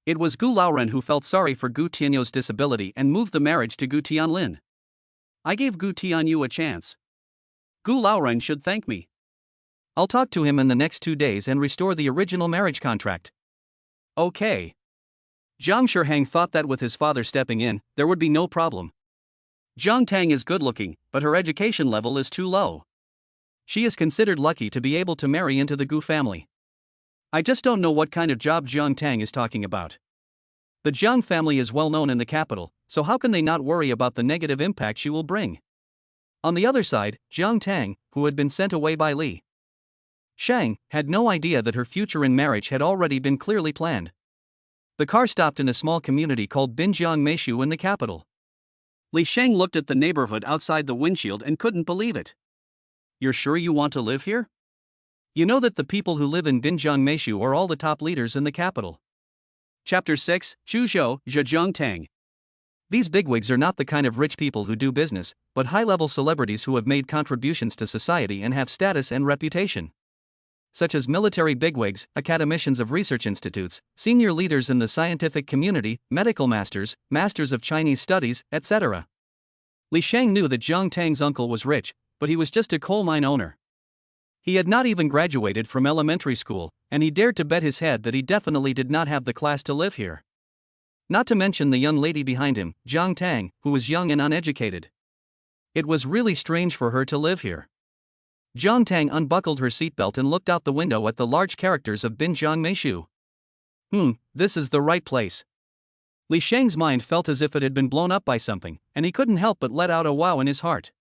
It was Gu Laoren who felt sorry for Gu Tianyu's disability and moved the marriage to Gu Tianlin. I gave Gu Tianyu a chance. Gu Laoren should thank me. I'll talk to him in the next 2 days and restore the original marriage contract. Okay. Jiang Shiheng thought that with his father stepping in, there would be no problem. Jiang Tang is good-looking, but her education level is too low. She is considered lucky to be able to marry into the Gu family. I just don't know what kind of job Jiang Tang is talking about. The Jiang family is well known in the capital, so how can they not worry about the negative impact she will bring? On the other side, Jiang Tang, who had been sent away by Li Shang, had no idea that her future in marriage had already been clearly planned. The car stopped in a small community called Binjiang Meishu in the capital. Li Shang looked at the neighborhood outside the windshield and couldn't believe it. You're sure you want to live here? You know that the people who live in Binjiang Meishu are all the top leaders in the capital. Chapter 6, Chuzhou, Zhejiang Tang. These bigwigs are not the kind of rich people who do business, but high-level celebrities who have made contributions to society and have status and reputation. Such as military bigwigs, academicians of research institutes, senior leaders in the scientific community, medical masters, masters of Chinese studies, etc. Li Shang knew that Jiang Tang's uncle was rich, but he was just a coal mine owner. He had not even graduated from elementary school, and he dared to bet his head that he definitely did not have the class to live here. Not to mention the young lady behind him, Jiang Tang, who was young and uneducated. It was really strange for her to live here. Jiang Tang unbuckled her seatbelt and looked out the window at the large characters of Binjiang Meishu. This is the right place. Li Shang's mind felt as if it had been blown up by something, and he couldn't help but let out a wow in his heart.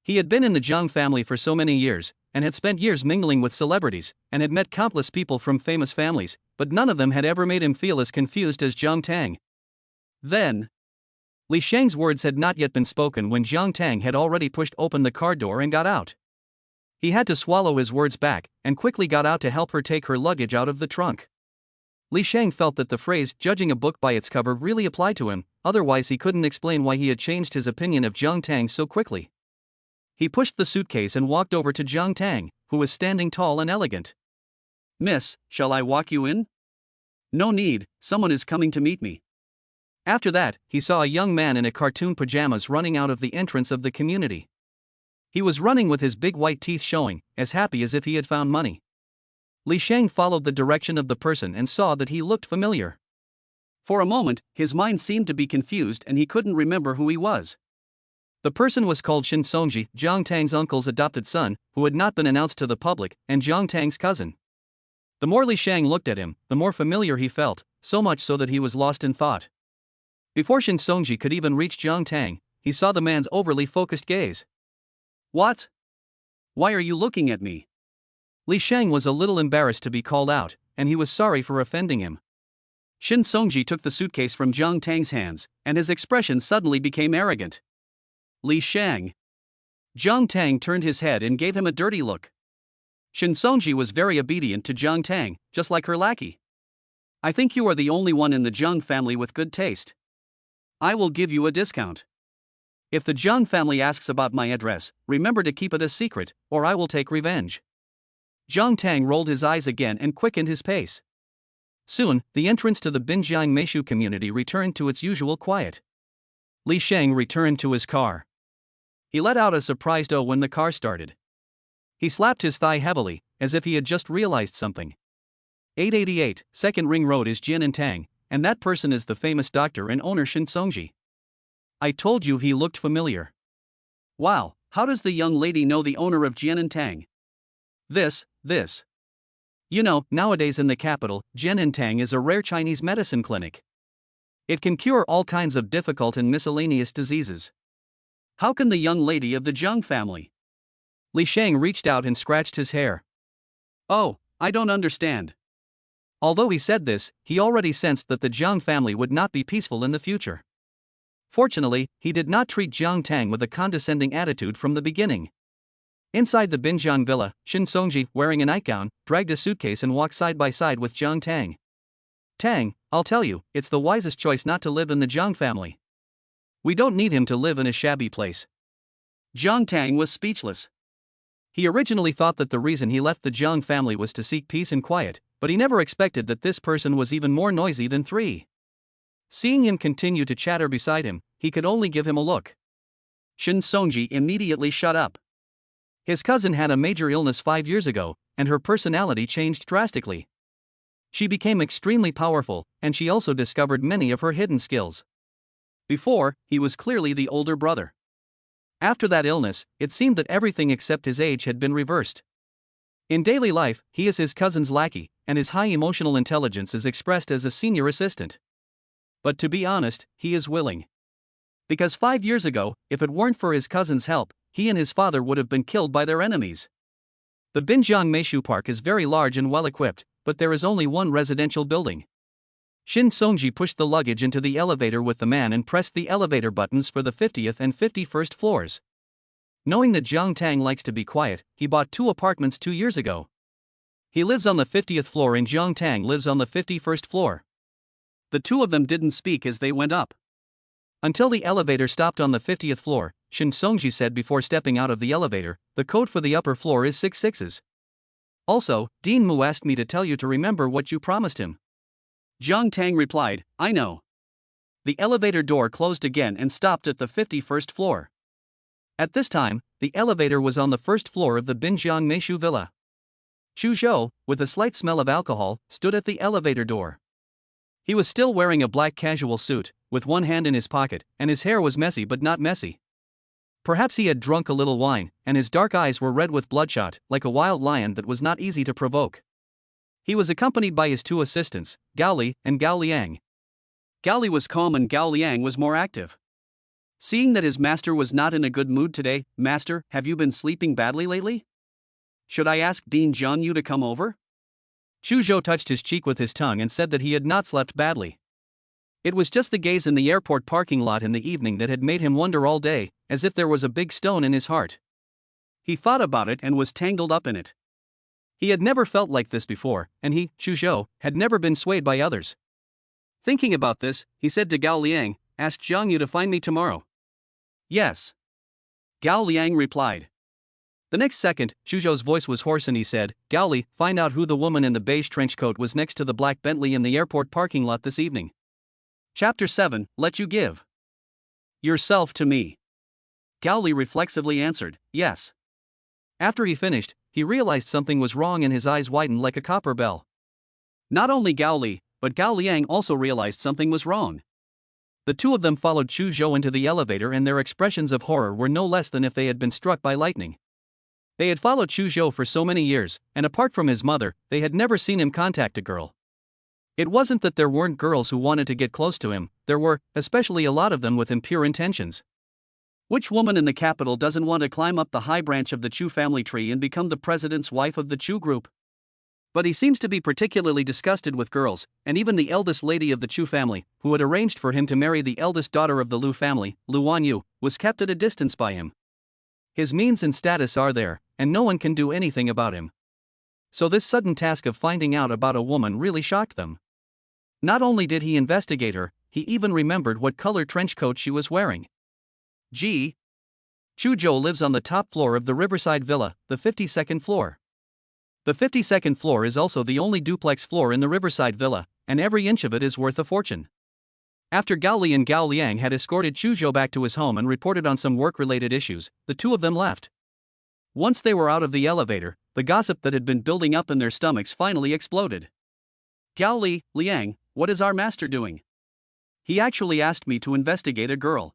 He had been in the Jiang family for so many years, and had spent years mingling with celebrities, and had met countless people from famous families, but none of them had ever made him feel as confused as Jiang Tang. Then, Li Shang's words had not yet been spoken when Jiang Tang had already pushed open the car door and got out. He had to swallow his words back, and quickly got out to help her take her luggage out of the trunk. Li Shang felt that the phrase, judging a book by its cover, really applied to him, otherwise he couldn't explain why he had changed his opinion of Jiang Tang so quickly. He pushed the suitcase and walked over to Jiang Tang, who was standing tall and elegant. "Miss, shall I walk you in?" "No need, someone is coming to meet me." After that, he saw a young man in a cartoon pajamas running out of the entrance of the community. He was running with his big white teeth showing, as happy as if he had found money. Li Shang followed the direction of the person and saw that he looked familiar. For a moment, his mind seemed to be confused and he couldn't remember who he was. The person was called Shin Songji, Jiang Tang's uncle's adopted son, who had not been announced to the public, and Jiang Tang's cousin. The more Li Shang looked at him, the more familiar he felt, so much so that he was lost in thought. Before Shin Songji could even reach Jiang Tang, he saw the man's overly focused gaze. "What? Why are you looking at me?" Li Shang was a little embarrassed to be called out, and he was sorry for offending him. Shin Songji took the suitcase from Jiang Tang's hands, and his expression suddenly became arrogant. "Li Shang." Jiang Tang turned his head and gave him a dirty look. Shin Songji was very obedient to Jiang Tang, just like her lackey. "I think you are the only one in the Jiang family with good taste. I will give you a discount. If the Jiang family asks about my address, remember to keep it a secret, or I will take revenge." Jiang Tang rolled his eyes again and quickened his pace. Soon, the entrance to the Binjiang Meishu community returned to its usual quiet. Li Shang returned to his car. He let out a surprised "oh" when the car started. He slapped his thigh heavily, as if he had just realized something. 888, Second Ring Road is Jian and Tang, and that person is the famous doctor and owner Shin Songji. I told you he looked familiar. Wow, how does the young lady know the owner of Jian and Tang? This. You know, nowadays in the capital, Jian and Tang is a rare Chinese medicine clinic. It can cure all kinds of difficult and miscellaneous diseases. How can the young lady of the Jiang family? Li Shang reached out and scratched his hair. "Oh, I don't understand." Although he said this, he already sensed that the Jiang family would not be peaceful in the future. Fortunately, he did not treat Jiang Tang with a condescending attitude from the beginning. Inside the Binjiang villa, Shin Songji, wearing a nightgown, dragged a suitcase and walked side by side with Jiang Tang. "Tang, I'll tell you, it's the wisest choice not to live in the Jiang family. We don't need him to live in a shabby place." Jiang Tang was speechless. He originally thought that the reason he left the Jiang family was to seek peace and quiet, but he never expected that this person was even more noisy than three. Seeing him continue to chatter beside him, he could only give him a look. Shin Songji immediately shut up. His cousin had a major illness 5 years ago, and her personality changed drastically. She became extremely powerful, and she also discovered many of her hidden skills. Before, he was clearly the older brother. After that illness, it seemed that everything except his age had been reversed. In daily life, he is his cousin's lackey, and his high emotional intelligence is expressed as a senior assistant. But to be honest, he is willing. Because 5 years ago, if it weren't for his cousin's help, he and his father would have been killed by their enemies. The Binjiang Meishu Park is very large and well equipped, but there is only one residential building. Shin Songji pushed the luggage into the elevator with the man and pressed the elevator buttons for the 50th and 51st floors. Knowing that Jiang Tang likes to be quiet, he bought 2 apartments 2 years ago. He lives on the 50th floor and Jiang Tang lives on the 51st floor. The two of them didn't speak as they went up. Until the elevator stopped on the 50th floor, Shin Songji said before stepping out of the elevator. The code for the upper floor is 66s. Also, Dean Mu asked me to tell you to remember what you promised him. Jiang Tang replied, I know. The elevator door closed again and stopped at the 51st floor. At this time, the elevator was on the first floor of the Binjiang Meishu villa. Chu Zhou, with a slight smell of alcohol, stood at the elevator door. He was still wearing a black casual suit, with one hand in his pocket, and his hair was messy but not messy. Perhaps he had drunk a little wine, and his dark eyes were red with bloodshot, like a wild lion that was not easy to provoke. He was accompanied by his two assistants, Gao Li and Gao Liang. Gao Li was calm and Gao Liang was more active. Seeing that his master was not in a good mood today, Master, have you been sleeping badly lately? Should I ask Dean Jiang Yu to come over? Chu Zhou touched his cheek with his tongue and said that he had not slept badly. It was just the gaze in the airport parking lot in the evening that had made him wonder all day, as if there was a big stone in his heart. He thought about it and was tangled up in it. He had never felt like this before, and he, Chu Zhou, had never been swayed by others. Thinking about this, he said to Gao Liang, ask Jiang Yu to find me tomorrow. Yes. Gao Liang replied. The next second, Chu Zhou's voice was hoarse and he said, Gao Li, find out who the woman in the beige trench coat was next to the black Bentley in the airport parking lot this evening. Chapter 7, Let You Give. Yourself to me. Gao Li reflexively answered, yes. After he finished, he realized something was wrong and his eyes widened like a copper bell. Not only Gao Li, but Gao Liang also realized something was wrong. The two of them followed Chu Zhou into the elevator and their expressions of horror were no less than if they had been struck by lightning. They had followed Chu Zhou for so many years, and apart from his mother, they had never seen him contact a girl. It wasn't that there weren't girls who wanted to get close to him, there were, especially a lot of them with impure intentions. Which woman in the capital doesn't want to climb up the high branch of the Chu family tree and become the president's wife of the Chu group? But he seems to be particularly disgusted with girls, and even the eldest lady of the Chu family, who had arranged for him to marry the eldest daughter of the Lu family, Lu Wanyu, was kept at a distance by him. His means and status are there, and no one can do anything about him. So this sudden task of finding out about a woman really shocked them. Not only did he investigate her, he even remembered what color trench coat she was wearing. Chu Zhou lives on the top floor of the Riverside Villa, the 52nd floor. The 52nd floor is also the only duplex floor in the Riverside Villa, and every inch of it is worth a fortune. After Gao Li and Gao Liang had escorted Chu Zhou back to his home and reported on some work-related issues, the two of them left. Once they were out of the elevator, the gossip that had been building up in their stomachs finally exploded. Gao Li, Liang, what is our master doing? He actually asked me to investigate a girl.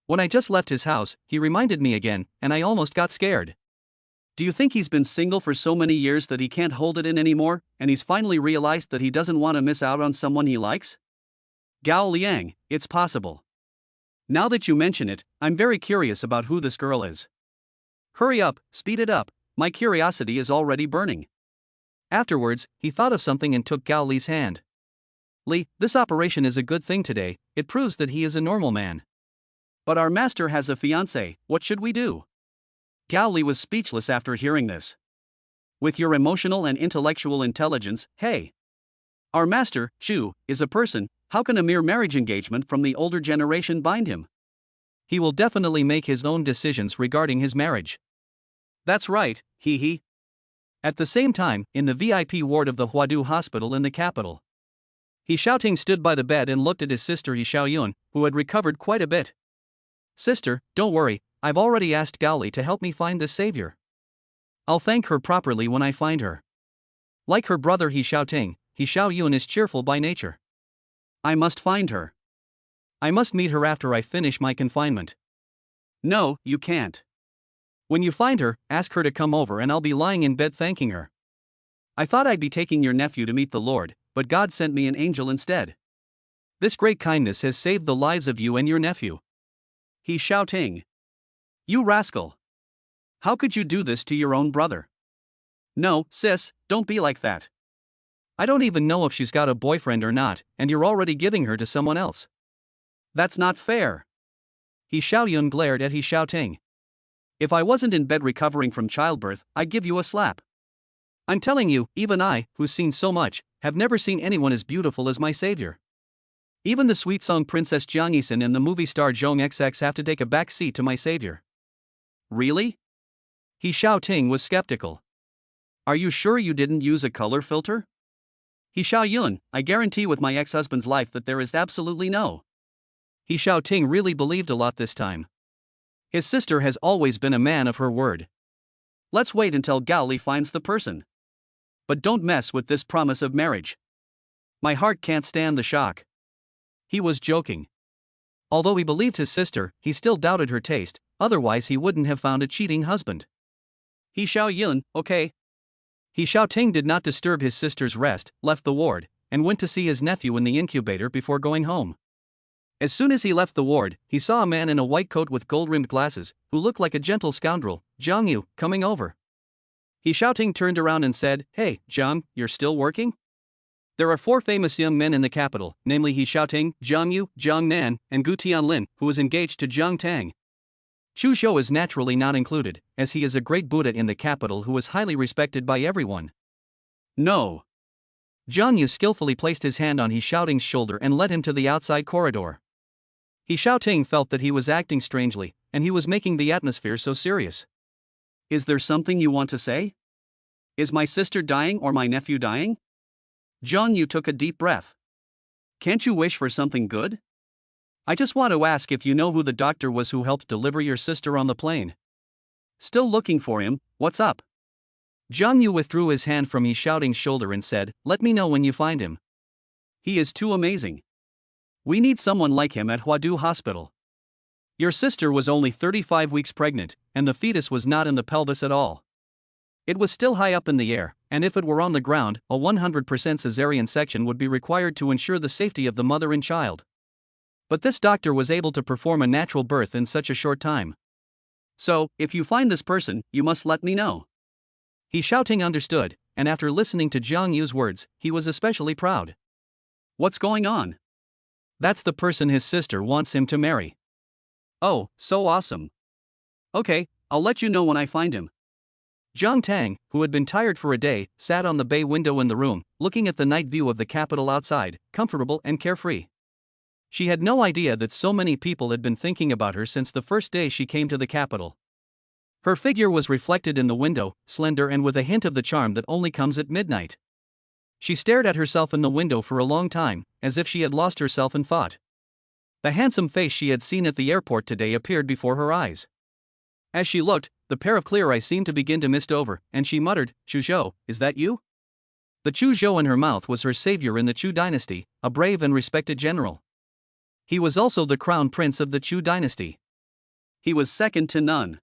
When I just left his house, he reminded me again, and I almost got scared. Do you think he's been single for so many years that he can't hold it in anymore, and he's finally realized that he doesn't want to miss out on someone he likes? Gao Liang, it's possible. Now that you mention it, I'm very curious about who this girl is. Hurry up, speed it up, my curiosity is already burning. Afterwards, he thought of something and took Gao Li's hand. Li, this operation is a good thing today, it proves that he is a normal man. But our master has a fiancée, what should we do? Gao Li was speechless after hearing this. With your emotional and intellectual intelligence, hey! Our master, Chu, is a person, how can a mere marriage engagement from the older generation bind him? He will definitely make his own decisions regarding his marriage. That's right, hee hee. At the same time, in the VIP ward of the Huadu Hospital in the capital, He Xiaoting stood by the bed and looked at his sister He Xiaoyun, who had recovered quite a bit. Sister, don't worry, I've already asked Gao Li to help me find this savior. I'll thank her properly when I find her. Like her brother He Xiaoting, He Xiaoyun is cheerful by nature. I must find her. I must meet her after I finish my confinement. No, you can't. When you find her, ask her to come over and I'll be lying in bed thanking her. I thought I'd be taking your nephew to meet the Lord, but God sent me an angel instead. This great kindness has saved the lives of you and your nephew. He Xiaoting. You rascal. How could you do this to your own brother? No, sis, don't be like that. I don't even know if she's got a boyfriend or not, and you're already giving her to someone else. That's not fair. He Xiaoyun glared at He Xiaoting. If I wasn't in bed recovering from childbirth, I'd give you a slap. I'm telling you, even I, who's seen so much, have never seen anyone as beautiful as my savior. Even the sweet song Princess Jiang Yisan and the movie star Zhong XX have to take a back seat to my savior. Really? He Xiaoting was skeptical. Are you sure you didn't use a color filter? He Xiaoyun, I guarantee with my ex-husband's life that there is absolutely no. He Xiaoting really believed a lot this time. His sister has always been a man of her word. Let's wait until Gao Li finds the person. But don't mess with this promise of marriage. My heart can't stand the shock. He was joking. Although he believed his sister, he still doubted her taste, otherwise he wouldn't have found a cheating husband. He Xiaoyun, okay. He Xiaoting did not disturb his sister's rest, left the ward, and went to see his nephew in the incubator before going home. As soon as he left the ward, he saw a man in a white coat with gold-rimmed glasses, who looked like a gentle scoundrel, Zhang Yu, coming over. He Xiaoting turned around and said, "Hey, Zhang, you're still working?" There are 4 famous young men in the capital, namely He Xiaoting, Zhang Yu, Zhang Nan, and Gu Tianlin, who is engaged to Zhang Tang. Chu Zhou is naturally not included, as he is a great Buddha in the capital who is highly respected by everyone. No. Zhang Yu skillfully placed his hand on He Xiaoting's shoulder and led him to the outside corridor. He Xiaoting felt that he was acting strangely, and he was making the atmosphere so serious. Is there something you want to say? Is my sister dying or my nephew dying? Zhang Yu took a deep breath. Can't you wish for something good? I just want to ask if you know who the doctor was who helped deliver your sister on the plane. Still looking for him, what's up? Zhang Yu withdrew his hand from He Xiaoting's shoulder and said, "Let me know when you find him. He is too amazing. We need someone like him at Huadu Hospital. Your sister was only 35 weeks pregnant, and the fetus was not in the pelvis at all. It was still high up in the air, and if it were on the ground, a 100% cesarean section would be required to ensure the safety of the mother and child. But this doctor was able to perform a natural birth in such a short time. So, if you find this person, you must let me know." He Xiaoting understood, and after listening to Zhang Yu's words, he was especially proud. What's going on? That's the person his sister wants him to marry. Oh, so awesome. Okay, I'll let you know when I find him. Zhang Tang, who had been tired for a day, sat on the bay window in the room, looking at the night view of the capital outside, comfortable and carefree. She had no idea that so many people had been thinking about her since the first day she came to the capital. Her figure was reflected in the window, slender and with a hint of the charm that only comes at midnight. She stared at herself in the window for a long time, as if she had lost herself in thought. The handsome face she had seen at the airport today appeared before her eyes. As she looked, the pair of clear eyes seemed to begin to mist over, and she muttered, "Chu Zhou, is that you?" The Chu Zhou in her mouth was her savior in the Chu dynasty, a brave and respected general. He was also the crown prince of the Chu dynasty. He was second to none.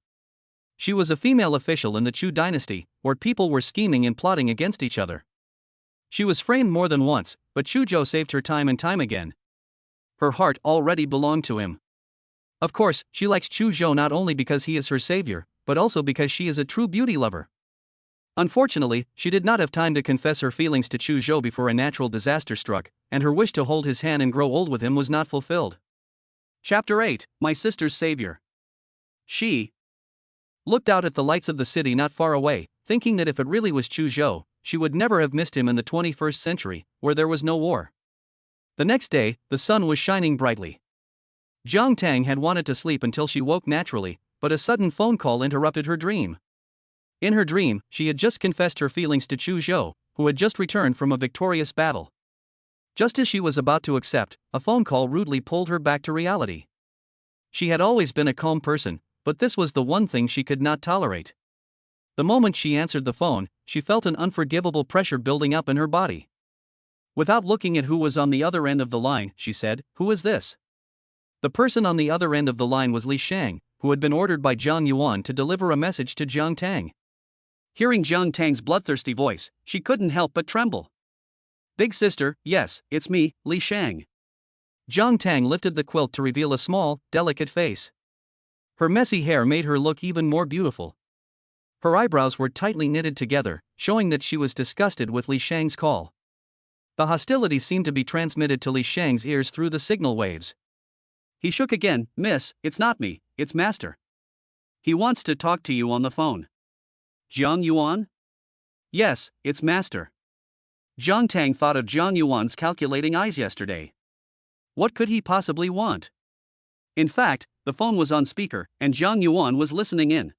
She was a female official in the Chu dynasty, where people were scheming and plotting against each other. She was framed more than once, but Chu Zhou saved her time and time again. Her heart already belonged to him. Of course, she likes Chu Zhou not only because he is her savior, but also because she is a true beauty lover. Unfortunately, she did not have time to confess her feelings to Chu Zhou before a natural disaster struck, and her wish to hold his hand and grow old with him was not fulfilled. Chapter 8, My Sister's Savior. She looked out at the lights of the city not far away, thinking that if it really was Chu Zhou, she would never have missed him in the 21st century, where there was no war. The next day, the sun was shining brightly. Zhang Tang had wanted to sleep until she woke naturally, but a sudden phone call interrupted her dream. In her dream, she had just confessed her feelings to Chu Zhou, who had just returned from a victorious battle. Just as she was about to accept, a phone call rudely pulled her back to reality. She had always been a calm person, but this was the one thing she could not tolerate. The moment she answered the phone, she felt an unforgivable pressure building up in her body. Without looking at who was on the other end of the line, she said, "Who is this?" The person on the other end of the line was Li Shang, who had been ordered by Zhang Yuan to deliver a message to Zhang Tang. Hearing Zhang Tang's bloodthirsty voice, she couldn't help but tremble. "Big sister, yes, it's me, Li Shang." Zhang Tang lifted the quilt to reveal a small, delicate face. Her messy hair made her look even more beautiful. Her eyebrows were tightly knitted together, showing that she was disgusted with Li Shang's call. The hostility seemed to be transmitted to Li Shang's ears through the signal waves. He shook again. "Miss, it's not me, it's Master. He wants to talk to you on the phone." "Jiang Yuan?" "Yes, it's Master." Zhang Tang thought of Jiang Yuan's calculating eyes yesterday. What could he possibly want? In fact, the phone was on speaker, and Zhang Yuan was listening in.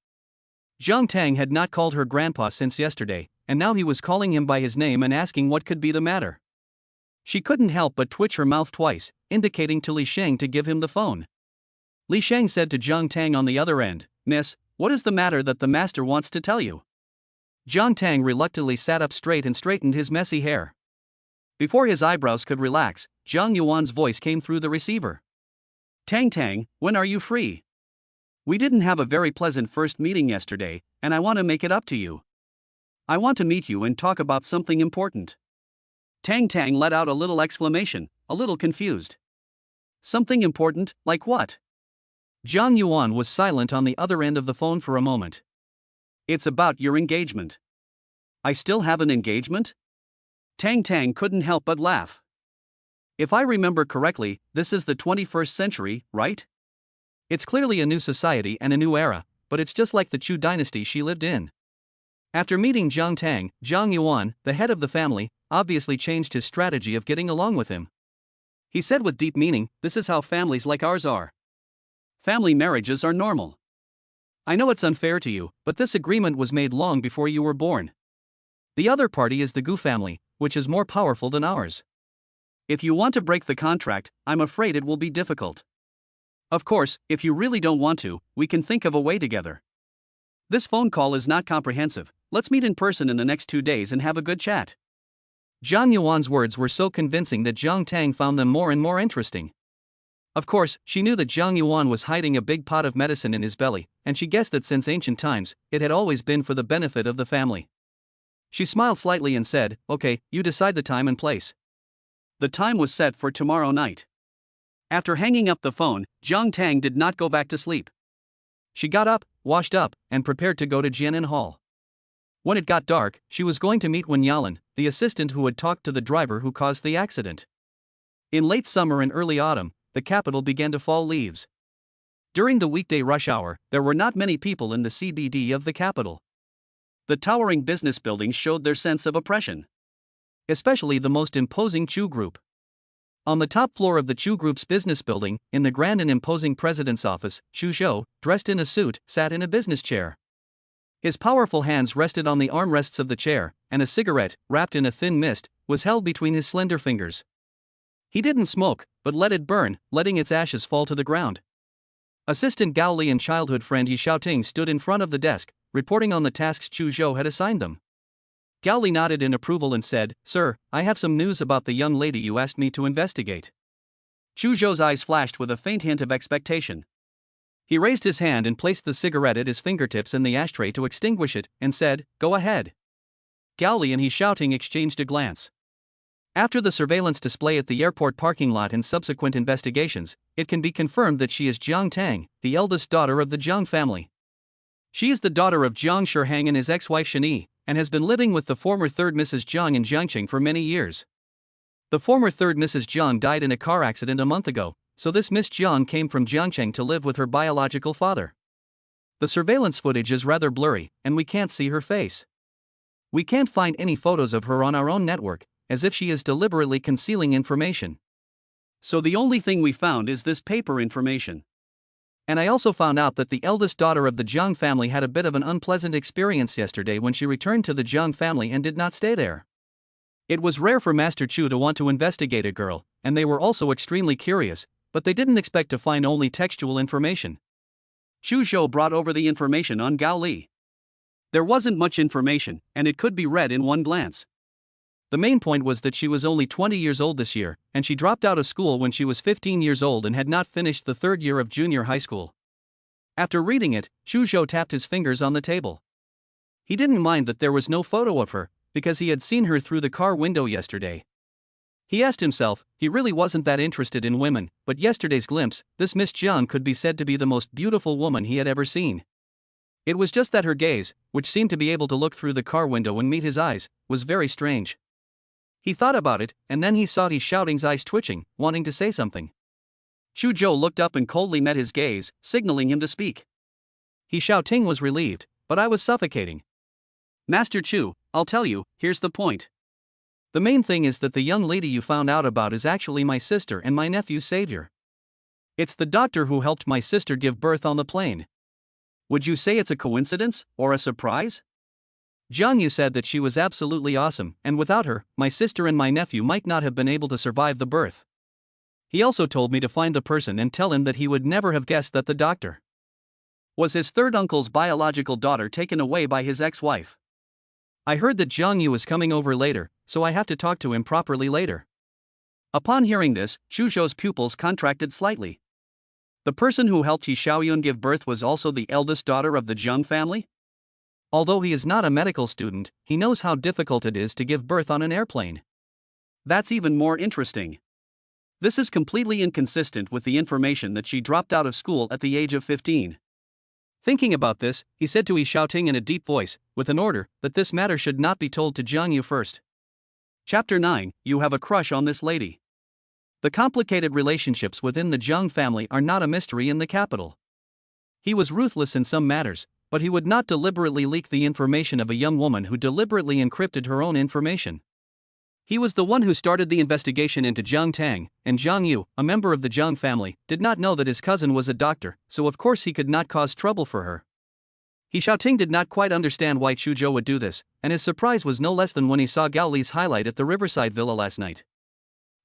Zhang Tang had not called her grandpa since yesterday, and now he was calling him by his name and asking what could be the matter. She couldn't help but twitch her mouth twice, indicating to Li Sheng to give him the phone. Li Sheng said to Zhang Tang on the other end, "Miss, what is the matter that the master wants to tell you?" Zhang Tang reluctantly sat up straight and straightened his messy hair. Before his eyebrows could relax, Zhang Yuan's voice came through the receiver. "Tang Tang, when are you free? We didn't have a very pleasant first meeting yesterday, and I want to make it up to you. I want to meet you and talk about something important." Tang Tang let out a little exclamation, a little confused. Something important, like what? Zhang Yuan was silent on the other end of the phone for a moment. "It's about your engagement." "I still have an engagement?" Tang Tang couldn't help but laugh. "If I remember correctly, this is the 21st century, right? It's clearly a new society and a new era, but it's just like the Chu dynasty she lived in." After meeting Zhang Tang, Zhang Yuan, the head of the family, obviously changed his strategy of getting along with him. He said with deep meaning, "This is how families like ours are. Family marriages are normal. I know it's unfair to you, but this agreement was made long before you were born. The other party is the Gu family, which is more powerful than ours. If you want to break the contract, I'm afraid it will be difficult. Of course, if you really don't want to, we can think of a way together. This phone call is not comprehensive. Let's meet in person in the next 2 days and have a good chat." Zhang Yuan's words were so convincing that Zhang Tang found them more and more interesting. Of course, she knew that Zhang Yuan was hiding a big pot of medicine in his belly, and she guessed that since ancient times, it had always been for the benefit of the family. She smiled slightly and said, "Okay, you decide the time and place." The time was set for tomorrow night. After hanging up the phone, Zhang Tang did not go back to sleep. She got up, washed up, and prepared to go to Jianan Hall. When it got dark, she was going to meet Wen Yalan, the assistant who had talked to the driver who caused the accident. In late summer and early autumn, the capital began to fall leaves. During the weekday rush hour, there were not many people in the CBD of the capital. The towering business buildings showed their sense of oppression. Especially the most imposing Chu Group. On the top floor of the Chu Group's business building, in the grand and imposing president's office, Chu Zhou, dressed in a suit, sat in a business chair. His powerful hands rested on the armrests of the chair, and a cigarette, wrapped in a thin mist, was held between his slender fingers. He didn't smoke, but let it burn, letting its ashes fall to the ground. Assistant Gao Li and childhood friend Yi Xiaoting stood in front of the desk, reporting on the tasks Chu Zhou had assigned them. Gao Li nodded in approval and said, "Sir, I have some news about the young lady you asked me to investigate." Chu Zhou's eyes flashed with a faint hint of expectation. He raised his hand and placed the cigarette at his fingertips in the ashtray to extinguish it, and said, "Go ahead." Gao Li and Yi Xiaoting exchanged a glance. After the surveillance display at the airport parking lot and subsequent investigations, it can be confirmed that she is Zhang Tang, the eldest daughter of the Zhang family. She is the daughter of Zhang Shihang and his ex-wife Shani, and has been living with the former 3rd Mrs. Zhang in Jiangqing for many years. The former 3rd Mrs. Zhang died in a car accident a month ago, so this Miss Zhang came from Jiangqing to live with her biological father. The surveillance footage is rather blurry, and we can't see her face. We can't find any photos of her on our own network, as if she is deliberately concealing information. So the only thing we found is this paper information. And I also found out that the eldest daughter of the Zhang family had a bit of an unpleasant experience yesterday when she returned to the Zhang family and did not stay there. It was rare for Master Chu to want to investigate a girl, and they were also extremely curious, but they didn't expect to find only textual information. Chu Zhou brought over the information on Gao Li. There wasn't much information, and it could be read in one glance. The main point was that she was only 20 years old this year, and she dropped out of school when she was 15 years old and had not finished the 3rd year of junior high school. After reading it, Chu Zhou tapped his fingers on the table. He didn't mind that there was no photo of her, because he had seen her through the car window yesterday. He asked himself, he really wasn't that interested in women, but yesterday's glimpse, this Miss Zhang could be said to be the most beautiful woman he had ever seen. It was just that her gaze, which seemed to be able to look through the car window and meet his eyes, was very strange. He thought about it, and then he saw Yi Xiaoting's eyes twitching, wanting to say something. Chu Zhou looked up and coldly met his gaze, signaling him to speak. Yi Xiaoting was relieved, but I was suffocating. "Master Chu, I'll tell you, here's the point. The main thing is that the young lady you found out about is actually my sister and my nephew's savior. It's the doctor who helped my sister give birth on the plane. Would you say it's a coincidence, or a surprise? Jiang Yu said that she was absolutely awesome, and without her, my sister and my nephew might not have been able to survive the birth. He also told me to find the person and tell him that he would never have guessed that the doctor was his third uncle's biological daughter taken away by his ex-wife. I heard that Jiang Yu is coming over later, so I have to talk to him properly later. Upon hearing this, Chu Zhou's pupils contracted slightly. The person who helped He Xiaoyun give birth was also the eldest daughter of the Zheng family? Although he is not a medical student, he knows how difficult it is to give birth on an airplane. That's even more interesting. This is completely inconsistent with the information that she dropped out of school at the age of 15. Thinking about this, he said to He Xiaoting in a deep voice, with an order, that this matter should not be told to Jiang Yu first. Chapter 9, You have a crush on this lady. The complicated relationships within the Zheng family are not a mystery in the capital. He was ruthless in some matters, but he would not deliberately leak the information of a young woman who deliberately encrypted her own information. He was the one who started the investigation into Zhang Tang, and Jiang Yu, a member of the Zheng family, did not know that his cousin was a doctor, so of course he could not cause trouble for her. He Xiaoting did not quite understand why Chu Zhou would do this, and his surprise was no less than when he saw Gao Li's highlight at the Riverside Villa last night.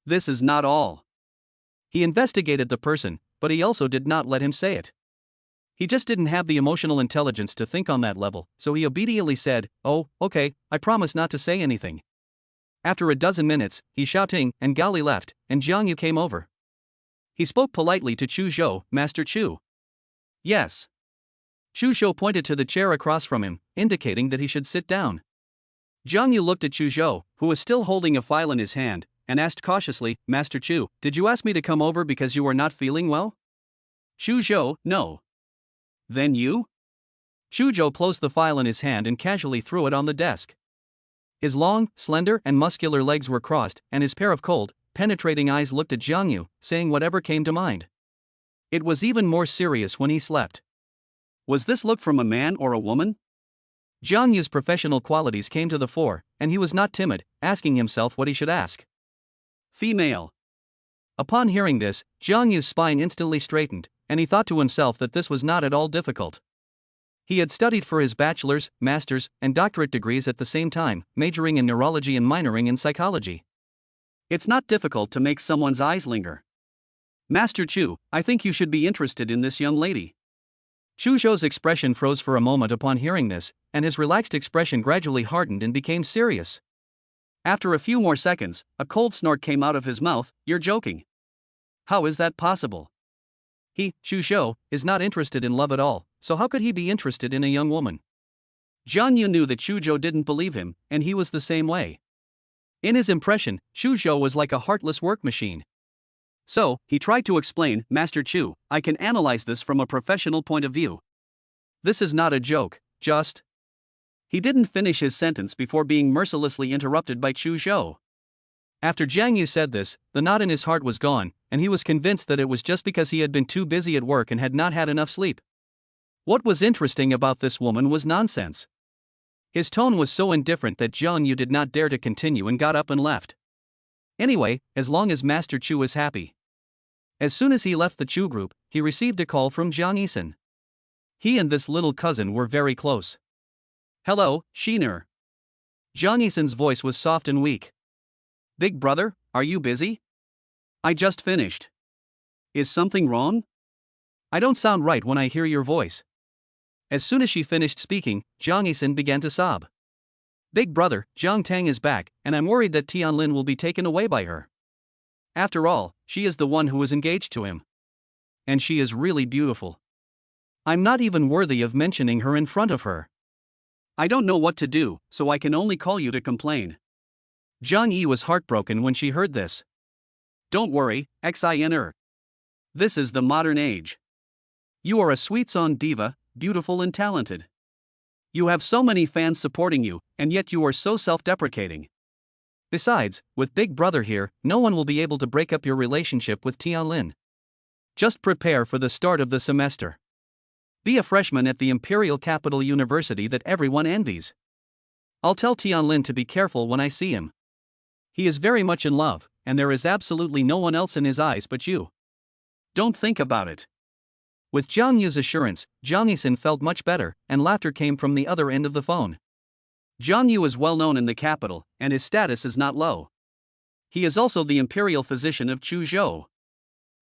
This is not all. He investigated the person, but he also did not let him say it. He just didn't have the emotional intelligence to think on that level, so he obediently said, "Oh, okay, I promise not to say anything." After a dozen minutes, He Xiaoting and Gao Li left, and Jiang Yu came over. He spoke politely to Chu Zhou, "Master Chu." "Yes." Chu Zhou pointed to the chair across from him, indicating that he should sit down. Jiang Yu looked at Chu Zhou, who was still holding a file in his hand, and asked cautiously, "Master Chu, did you ask me to come over because you are not feeling well?" Chu Zhou, "No." "Then you?" Chu Zhou closed the file in his hand and casually threw it on the desk. His long, slender, and muscular legs were crossed, and his pair of cold, penetrating eyes looked at Jiang Yu, saying whatever came to mind. It was even more serious when he slept. Was this look from a man or a woman? Jiang Yu's professional qualities came to the fore, and he was not timid, asking himself what he should ask. Female. Upon hearing this, Jiang Yu's spine instantly straightened, and he thought to himself that this was not at all difficult. He had studied for his bachelor's, master's, and doctorate degrees at the same time, majoring in neurology and minoring in psychology. It's not difficult to make someone's eyes linger. "Master Chu, I think you should be interested in this young lady." Chu Zhou's expression froze for a moment upon hearing this, and his relaxed expression gradually hardened and became serious. After a few more seconds, a cold snort came out of his mouth. "You're joking. How is that possible? He, Chu Zhou, is not interested in love at all, so how could he be interested in a young woman?" Jiang Yu knew that Chu Zhou didn't believe him, and he was the same way. In his impression, Chu Zhou was like a heartless work machine. So, he tried to explain, "Master Chu, I can analyze this from a professional point of view. This is not a joke, just..." He didn't finish his sentence before being mercilessly interrupted by Chu Zhou. After Jiang Yu said this, the knot in his heart was gone, and he was convinced that it was just because he had been too busy at work and had not had enough sleep. What was interesting about this woman was nonsense. His tone was so indifferent that Jiang Yu did not dare to continue and got up and left. Anyway, as long as Master Chu is happy. As soon as he left the Chu group, he received a call from Jiang Yisan. He and this little cousin were very close. "Hello, Shiner." Jiang Yisan's voice was soft and weak. "Big brother, are you busy? I just finished. Is something wrong? I don't sound right when I hear your voice." As soon as she finished speaking, Jiang Yisan began to sob. "Big brother, Zhang Tang is back, and I'm worried that Tianlin will be taken away by her. After all, she is the one who was engaged to him. And she is really beautiful. I'm not even worthy of mentioning her in front of her. I don't know what to do, so I can only call you to complain." Jiang Yi was heartbroken when she heard this. "Don't worry, Xiner. This is the modern age. You are a sweet song diva, beautiful and talented. You have so many fans supporting you, and yet you are so self-deprecating. Besides, with Big Brother here, no one will be able to break up your relationship with Tianlin. Just prepare for the start of the semester. Be a freshman at the Imperial Capital University that everyone envies. I'll tell Tianlin to be careful when I see him. He is very much in love, and there is absolutely no one else in his eyes but you. Don't think about it. With Jiang Yu's assurance, Jiang Yisun felt much better, and laughter came from the other end of the phone. Jiang Yu is well known in the capital, and his status is not low. He is also the imperial physician of Chuzhou.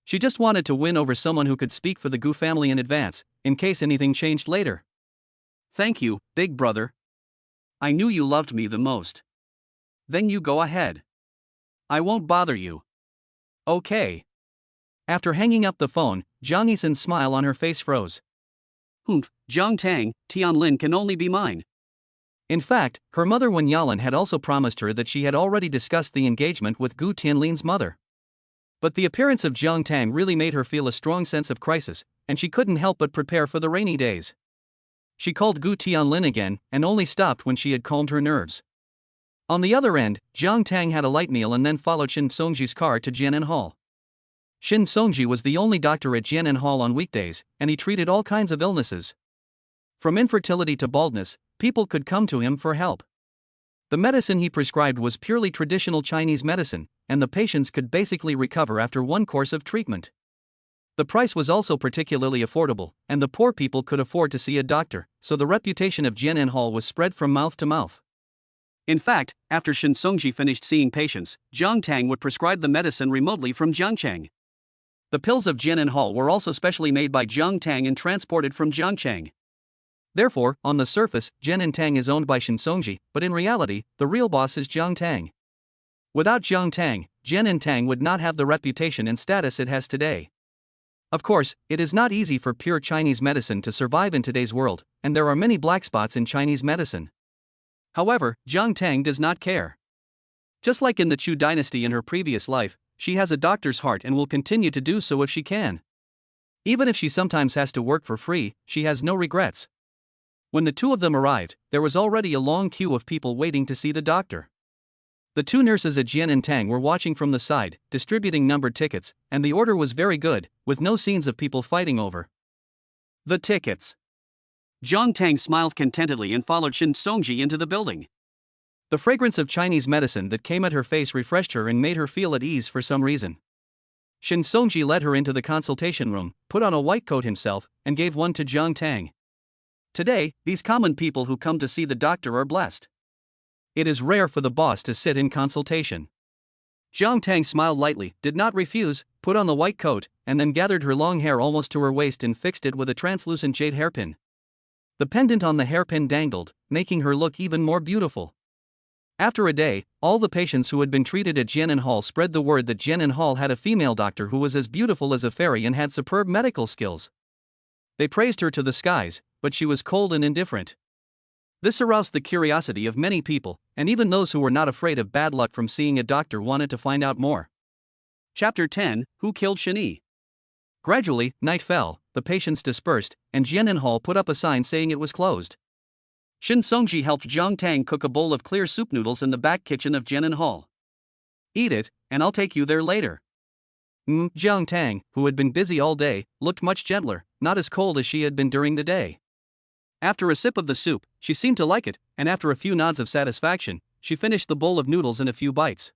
She just wanted to win over someone who could speak for the Gu family in advance, in case anything changed later. Thank you, big brother. I knew you loved me the most. Then you go ahead. I won't bother you. Okay. After hanging up the phone, Jiang Yisun's smile on her face froze. Humph, Jiang Tang, Tianlin can only be mine. In fact, her mother Wen Yalan had also promised her that she had already discussed the engagement with Gu Tianlin's mother. But the appearance of Jiang Tang really made her feel a strong sense of crisis, and she couldn't help but prepare for the rainy days. She called Gu Tianlin again, and only stopped when she had calmed her nerves. On the other end, Jiang Tang had a light meal and then followed Shin Songji's car to Jianan Hall. Shin Songji was the only doctor at Jianan Hall on weekdays, and he treated all kinds of illnesses. From infertility to baldness, people could come to him for help. The medicine he prescribed was purely traditional Chinese medicine, and the patients could basically recover after one course of treatment. The price was also particularly affordable, and the poor people could afford to see a doctor, so the reputation of Jianan Hall was spread from mouth to mouth. In fact, after Shin Songji finished seeing patients, Jiang Tang would prescribe the medicine remotely from Jiangcheng. The pills of Jianan Hall were also specially made by Jiang Tang and transported from Jiangcheng. Therefore, on the surface, Jianan Tang is owned by Shin Songji, but in reality, the real boss is Jiang Tang. Without Jiang Tang, Jianan Tang would not have the reputation and status it has today. Of course, it is not easy for pure Chinese medicine to survive in today's world, and there are many black spots in Chinese medicine. However, Jiang Tang does not care. Just like in the Chu dynasty in her previous life, she has a doctor's heart and will continue to do so if she can. Even if she sometimes has to work for free, she has no regrets. When the two of them arrived, there was already a long queue of people waiting to see the doctor. The two nurses at Jianan Tang were watching from the side, distributing numbered tickets, and the order was very good, with no scenes of people fighting over the tickets. Jiang Tang smiled contentedly and followed Shin Songji into the building. The fragrance of Chinese medicine that came at her face refreshed her and made her feel at ease for some reason. Shin Songji led her into the consultation room, put on a white coat himself, and gave one to Jiang Tang. Today, these common people who come to see the doctor are blessed. It is rare for the boss to sit in consultation. Jiang Tang smiled lightly, did not refuse, put on the white coat, and then gathered her long hair almost to her waist and fixed it with a translucent jade hairpin. The pendant on the hairpin dangled, making her look even more beautiful. After a day, all the patients who had been treated at Jianan Hall spread the word that Jianan Hall had a female doctor who was as beautiful as a fairy and had superb medical skills. They praised her to the skies, but she was cold and indifferent. This aroused the curiosity of many people, and even those who were not afraid of bad luck from seeing a doctor wanted to find out more. Chapter 10: Who Killed Shani? Gradually, night fell, the patients dispersed, and Jianan Hall put up a sign saying it was closed. Shin Songji helped Jiang Tang cook a bowl of clear soup noodles in the back kitchen of Jianan Hall. Eat it, and I'll take you there later. Jiang Tang, who had been busy all day, looked much gentler, not as cold as she had been during the day. After a sip of the soup, she seemed to like it, and after a few nods of satisfaction, she finished the bowl of noodles in a few bites.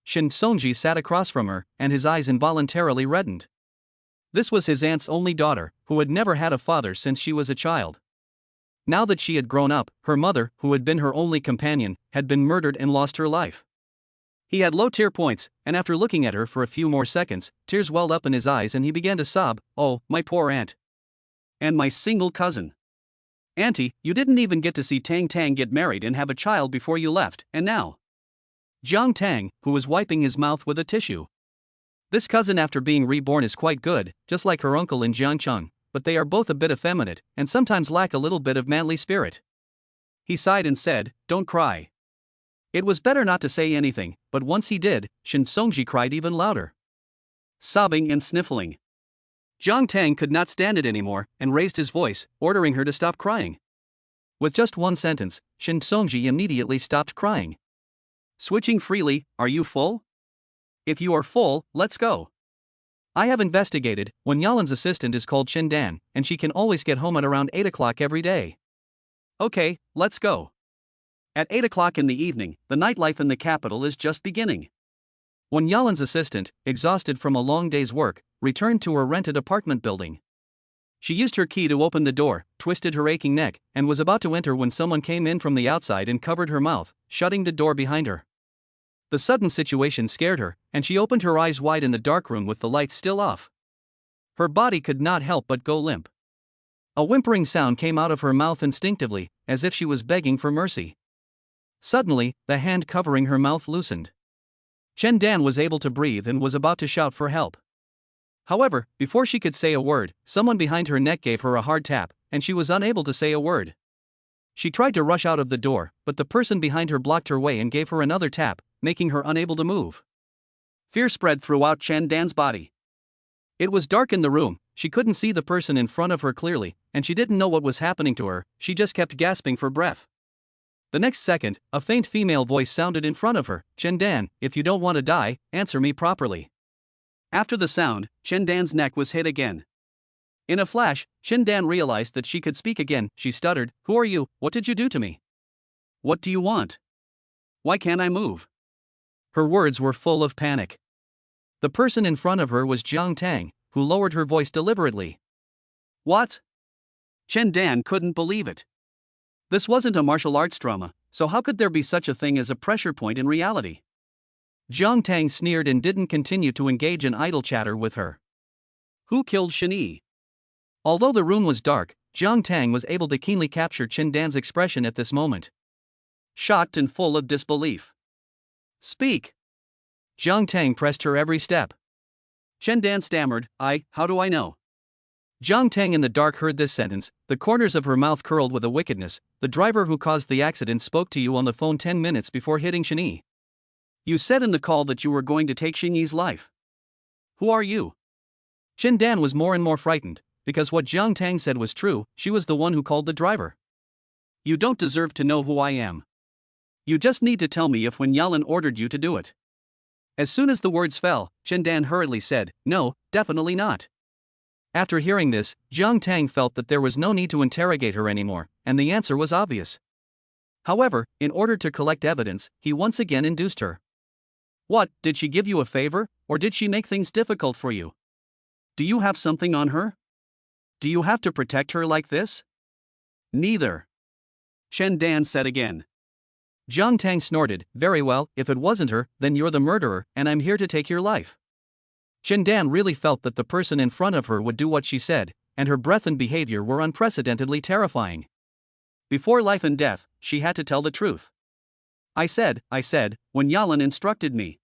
Shin Songji sat across from her, and his eyes involuntarily reddened. This was his aunt's only daughter, who had never had a father since she was a child. Now that she had grown up, her mother, who had been her only companion, had been murdered and lost her life. He had low tear points, and after looking at her for a few more seconds, tears welled up in his eyes and he began to sob. Oh, my poor aunt. And my single cousin. Auntie, you didn't even get to see Tang Tang get married and have a child before you left, and now. Jiang Tang, who was wiping his mouth with a tissue. This cousin after being reborn is quite good, just like her uncle in Jiangcheng, but they are both a bit effeminate, and sometimes lack a little bit of manly spirit. He sighed and said, don't cry. It was better not to say anything, but once he did, Shin Songji cried even louder. Sobbing and sniffling. Jiang Tang could not stand it anymore, and raised his voice, ordering her to stop crying. With just one sentence, Shin Songji immediately stopped crying. Switching freely, are you full? If you are full, let's go. I have investigated, Wen Yalan's assistant is called Chin Dan, and she can always get home at around 8 o'clock every day. Okay, let's go. At 8 o'clock in the evening, the nightlife in the capital is just beginning. When Yalin's assistant, exhausted from a long day's work, returned to her rented apartment building. She used her key to open the door, twisted her aching neck, and was about to enter when someone came in from the outside and covered her mouth, shutting the door behind her. The sudden situation scared her, and she opened her eyes wide in the dark room with the lights still off. Her body could not help but go limp. A whimpering sound came out of her mouth instinctively, as if she was begging for mercy. Suddenly, the hand covering her mouth loosened. Chen Dan was able to breathe and was about to shout for help. However, before she could say a word, someone behind her neck gave her a hard tap, and she was unable to say a word. She tried to rush out of the door, but the person behind her blocked her way and gave her another tap, making her unable to move. Fear spread throughout Chen Dan's body. It was dark in the room, she couldn't see the person in front of her clearly, and she didn't know what was happening to her, she just kept gasping for breath. The next second, a faint female voice sounded in front of her, "Chen Dan, if you don't want to die, answer me properly." After the sound, Chen Dan's neck was hit again. In a flash, Chen Dan realized that she could speak again. She stuttered, "Who are you? What did you do to me? What do you want? Why can't I move?" Her words were full of panic. The person in front of her was Jiang Tang, who lowered her voice deliberately. "What?" Chen Dan couldn't believe it. This wasn't a martial arts drama, so how could there be such a thing as a pressure point in reality? Jiang Tang sneered and didn't continue to engage in idle chatter with her. Who killed Shen Yi? Although the room was dark, Jiang Tang was able to keenly capture Chen Dan's expression at this moment. Shocked and full of disbelief. "Speak." Jiang Tang pressed her every step. Chen Dan stammered, how do I know?" Jiang Tang in the dark heard this sentence, the corners of her mouth curled with a wickedness. "The driver who caused the accident spoke to you on the phone 10 minutes before hitting Shen Yi. You said in the call that you were going to take Shen Yi's life. Who are you?" Chen Dan was more and more frightened, because what Jiang Tang said was true, she was the one who called the driver. "You don't deserve to know who I am. You just need to tell me if when Yalin ordered you to do it." As soon as the words fell, Chen Dan hurriedly said, "No, definitely not." After hearing this, Jiang Tang felt that there was no need to interrogate her anymore, and the answer was obvious. However, in order to collect evidence, he once again induced her. "What, did she give you a favor, or did she make things difficult for you? Do you have something on her? Do you have to protect her like this?" "Neither," Chen Dan said again. Jiang Tang snorted, "Very well, if it wasn't her, then you're the murderer, and I'm here to take your life." Chen Dan really felt that the person in front of her would do what she said, and her breath and behavior were unprecedentedly terrifying. Before life and death, she had to tell the truth. I said, when Yalin instructed me."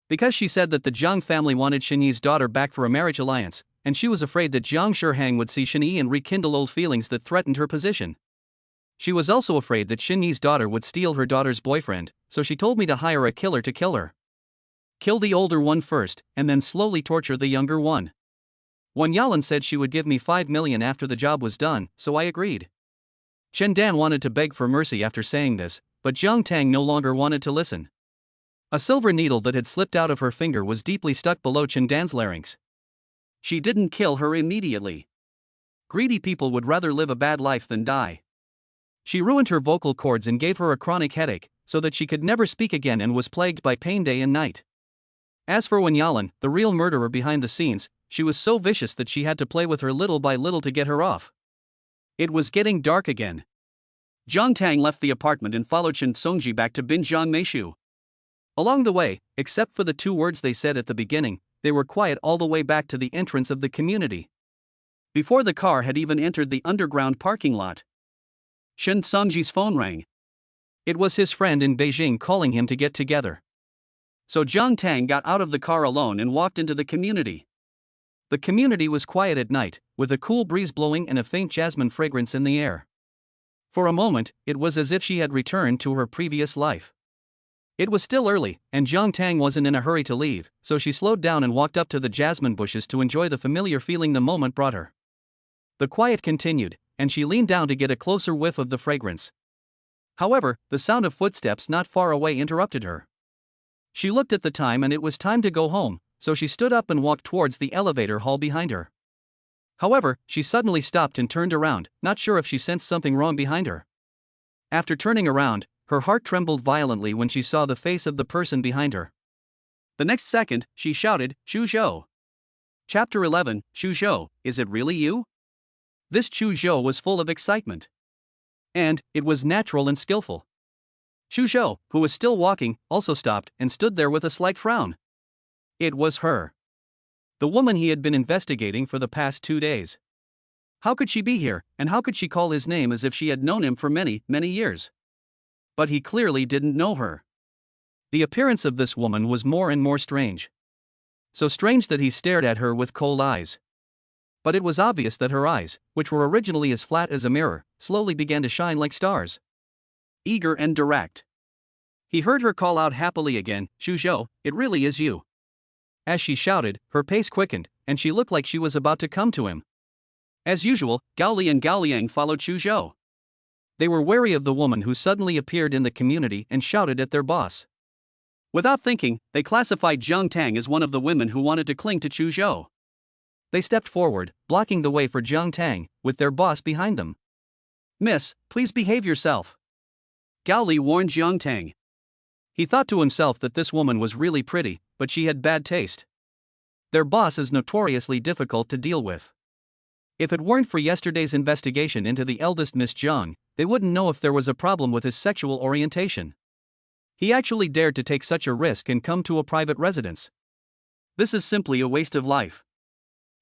Because she said that the Jiang family wanted Shen Yi's daughter back for a marriage alliance, and she was afraid that Jiang Shihang would see Shen Yi and rekindle old feelings that threatened her position. She was also afraid that Shen Yi's daughter would steal her daughter's boyfriend, so she told me to hire a killer to kill her. Kill the older one first, and then slowly torture the younger one. When Yalin said she would give me 5 million after the job was done, so I agreed. Chen Dan wanted to beg for mercy after saying this, but Jiang Tang no longer wanted to listen. A silver needle that had slipped out of her finger was deeply stuck below Chen Dan's larynx. She didn't kill her immediately. Greedy people would rather live a bad life than die. She ruined her vocal cords and gave her a chronic headache, so that she could never speak again and was plagued by pain day and night. As for Wen Yalin, the real murderer behind the scenes, she was so vicious that she had to play with her little by little to get her off. It was getting dark again. Jiang Tang left the apartment and followed Chen Songji back to Binjiang Meishu. Along the way, except for the 2 words they said at the beginning, they were quiet all the way back to the entrance of the community. Before the car had even entered the underground parking lot, Chen Songji's phone rang. It was his friend in Beijing calling him to get together. So Jiang Tang got out of the car alone and walked into the community. The community was quiet at night, with a cool breeze blowing and a faint jasmine fragrance in the air. For a moment, it was as if she had returned to her previous life. It was still early, and Jiang Tang wasn't in a hurry to leave, so she slowed down and walked up to the jasmine bushes to enjoy the familiar feeling the moment brought her. The quiet continued, and she leaned down to get a closer whiff of the fragrance. However, the sound of footsteps not far away interrupted her. She looked at the time and it was time to go home, so she stood up and walked towards the elevator hall behind her. However, she suddenly stopped and turned around, not sure if she sensed something wrong behind her. After turning around, Her heart trembled violently when she saw the face of the person behind her. The next second, she shouted, "Chu Zhou." Chapter 11, Chu Zhou, is it really you? This Chu Zhou was full of excitement. And it was natural and skillful. Chu Zhou, who was still walking, also stopped and stood there with a slight frown. It was her. The woman he had been investigating for the past 2 days. How could she be here, and how could she call his name as if she had known him for many, many years? But he clearly didn't know her. The appearance of this woman was more and more strange. So strange that he stared at her with cold eyes. But it was obvious that her eyes, which were originally as flat as a mirror, slowly began to shine like stars. Eager and direct. He heard her call out happily again, "Chu Zhou, it really is you." As she shouted, her pace quickened, and she looked like she was about to come to him. As usual, Gao Li and Gao Liang followed Chu Zhou. They were wary of the woman who suddenly appeared in the community and shouted at their boss. Without thinking, they classified Zhang Tang as one of the women who wanted to cling to Chu Zhou. They stepped forward, blocking the way for Zhang Tang, with their boss behind them. "Miss, please behave yourself," Gao Li warned Zhang Tang. He thought to himself that this woman was really pretty, but she had bad taste. Their boss is notoriously difficult to deal with. If it weren't for yesterday's investigation into the eldest Miss Zhang, they wouldn't know if there was a problem with his sexual orientation. He actually dared to take such a risk and come to a private residence. This is simply a waste of life.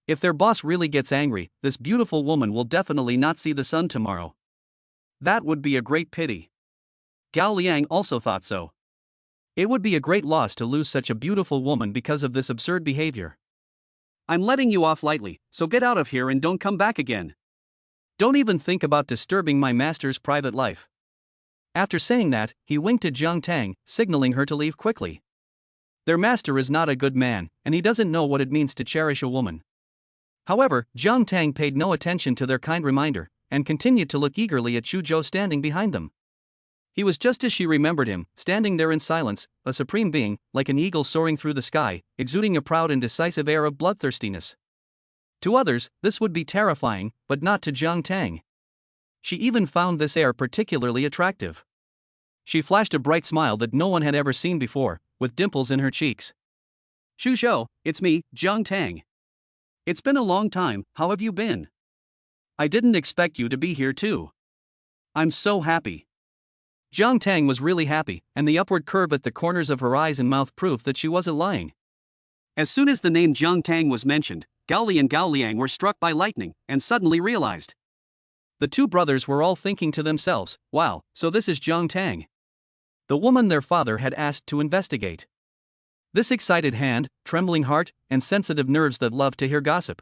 If their boss really gets angry, this beautiful woman will definitely not see the sun tomorrow. That would be a great pity. Gao Liang also thought so. It would be a great loss to lose such a beautiful woman because of this absurd behavior. "I'm letting you off lightly, so get out of here and don't come back again. Don't even think about disturbing my master's private life." After saying that, he winked at Zhang Tang, signaling her to leave quickly. Their master is not a good man, and he doesn't know what it means to cherish a woman. However, Zhang Tang paid no attention to their kind reminder, and continued to look eagerly at Chu Zhou standing behind them. He was just as she remembered him, standing there in silence, a supreme being, like an eagle soaring through the sky, exuding a proud and decisive air of bloodthirstiness. To others, this would be terrifying, but not to Zhang Tang. She even found this air particularly attractive. She flashed a bright smile that no one had ever seen before, with dimples in her cheeks. "Chu Zhou, it's me, Zhang Tang. It's been a long time, how have you been? I didn't expect you to be here too. I'm so happy." Zhang Tang was really happy, and the upward curve at the corners of her eyes and mouth proved that she wasn't lying. As soon as the name Zhang Tang was mentioned, Gao Li and Gao Liang were struck by lightning, and suddenly realized. The two brothers were all thinking to themselves, "Wow, so this is Zhang Tang, the woman their father had asked to investigate." This excited hand, trembling heart, and sensitive nerves that loved to hear gossip.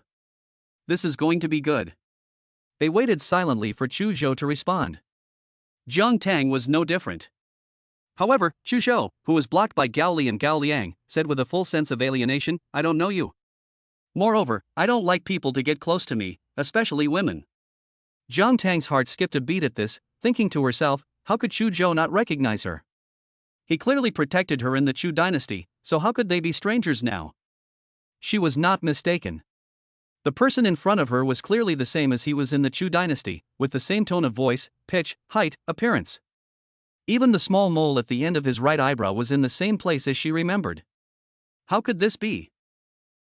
This is going to be good. They waited silently for Chu Zhou to respond. Zhang Tang was no different. However, Chu Zhou, who was blocked by Gao Li and Gao Liang, said with a full sense of alienation, "I don't know you. Moreover, I don't like people to get close to me, especially women." Zhang Tang's heart skipped a beat at this, thinking to herself, how could Chu Zhou not recognize her? He clearly protected her in the Chu dynasty, so how could they be strangers now? She was not mistaken. The person in front of her was clearly the same as he was in the Chu dynasty, with the same tone of voice, pitch, height, appearance. Even the small mole at the end of his right eyebrow was in the same place as she remembered. How could this be?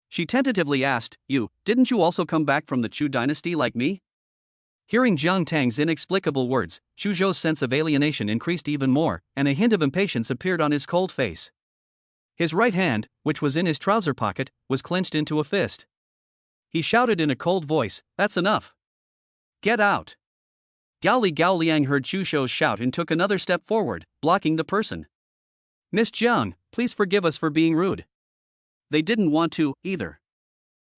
She tentatively asked, didn't you also come back from the Chu dynasty like me?" Hearing Zhang Tang's inexplicable words, Chu Zhou's sense of alienation increased even more, and a hint of impatience appeared on his cold face. His right hand, which was in his trouser pocket, was clenched into a fist. He shouted in a cold voice, "That's enough. Get out." Gao Liang heard Chu Zhou's shout and took another step forward, blocking the person. "Miss Zhang, please forgive us for being rude." They didn't want to, either.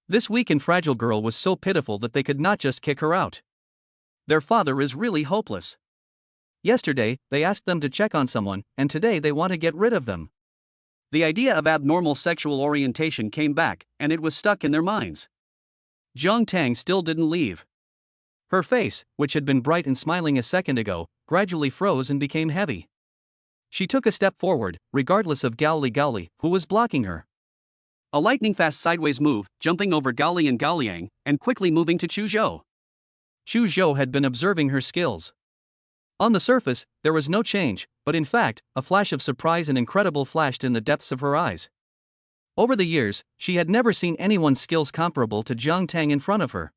This weak and fragile girl was so pitiful that they could not just kick her out. Their father is really hopeless. Yesterday, they asked them to check on someone, and today they want to get rid of them. The idea of abnormal sexual orientation came back, and it was stuck in their minds. Zhang Tang still didn't leave. Her face, which had been bright and smiling a second ago, gradually froze and became heavy. She took a step forward, regardless of Gao Li, who was blocking her. A lightning-fast sideways move, jumping over Gao Li and Gao Liang, and quickly moving to Chu Zhou. Chu Zhou had been observing her skills. On the surface, there was no change, but in fact, a flash of surprise and incredible flashed in the depths of her eyes. Over the years, she had never seen anyone's skills comparable to Jiang Tang in front of her.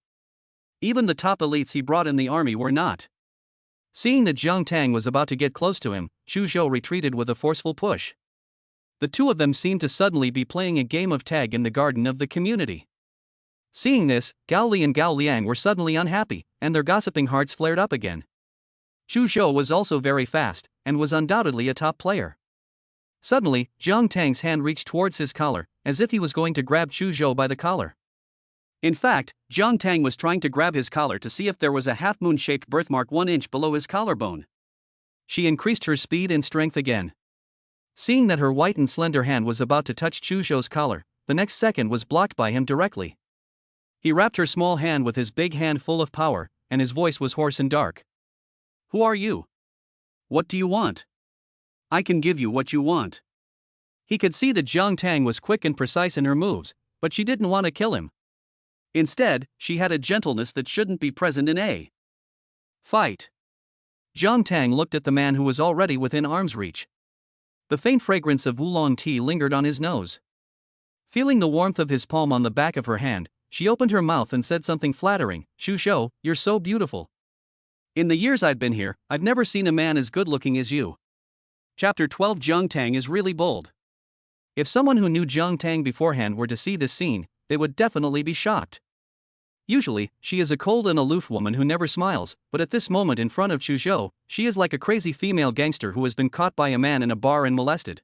Even the top elites he brought in the army were not. Seeing that Jiang Tang was about to get close to him, Chu Zhou retreated with a forceful push. The two of them seemed to suddenly be playing a game of tag in the garden of the community. Seeing this, Gao Li and Gao Liang were suddenly unhappy, and their gossiping hearts flared up again. Chu Zhou was also very fast, and was undoubtedly a top player. Suddenly, Jiang Tang's hand reached towards his collar, as if he was going to grab Chu Zhou by the collar. In fact, Jiang Tang was trying to grab his collar to see if there was a half-moon-shaped birthmark 1 inch below his collarbone. She increased her speed and strength again. Seeing that her white and slender hand was about to touch Chu Zhou's collar, the next second was blocked by him directly. He wrapped her small hand with his big hand full of power, and his voice was hoarse and dark. "Who are you? What do you want? I can give you what you want." He could see that Jiang Tang was quick and precise in her moves, but she didn't want to kill him. Instead, she had a gentleness that shouldn't be present in a fight. Jiang Tang looked at the man who was already within arm's reach. The faint fragrance of oolong tea lingered on his nose. Feeling the warmth of his palm on the back of her hand, she opened her mouth and said something flattering. "Chu Zhou, you're so beautiful. In the years I've been here, I've never seen a man as good-looking as you." Chapter 12. Jiang Tang is really bold. If someone who knew Jiang Tang beforehand were to see this scene, they would definitely be shocked. Usually, she is a cold and aloof woman who never smiles, but at this moment in front of Chu Zhou, she is like a crazy female gangster who has been caught by a man in a bar and molested.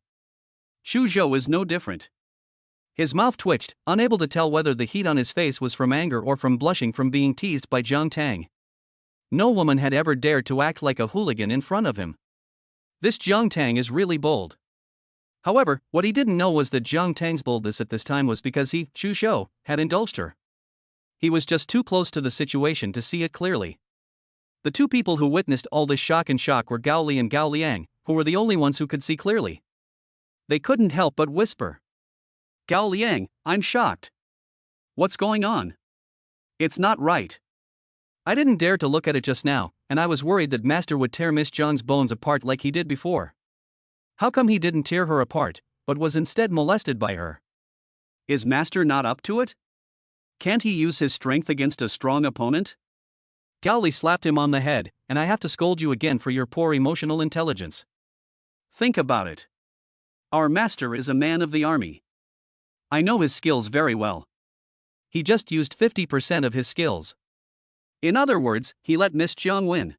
Chu Zhou is no different. His mouth twitched, unable to tell whether the heat on his face was from anger or from blushing from being teased by Jiang Tang. No woman had ever dared to act like a hooligan in front of him. This Jiang Tang is really bold. However, what he didn't know was that Jiang Tang's boldness at this time was because he, Chu Zhou, had indulged her. He was just too close to the situation to see it clearly. The two people who witnessed all this shock were Gao Li and Gao Liang, who were the only ones who could see clearly. They couldn't help but whisper. "Gao Liang, I'm shocked. What's going on? It's not right. I didn't dare to look at it just now, and I was worried that Master would tear Miss Zhang's bones apart like he did before. How come he didn't tear her apart, but was instead molested by her? Is Master not up to it? Can't he use his strength against a strong opponent?" Gao Li slapped him on the head. "And I have to scold you again for your poor emotional intelligence. Think about it. Our master is a man of the army. I know his skills very well. He just used 50% of his skills. In other words, he let Miss Zhang win.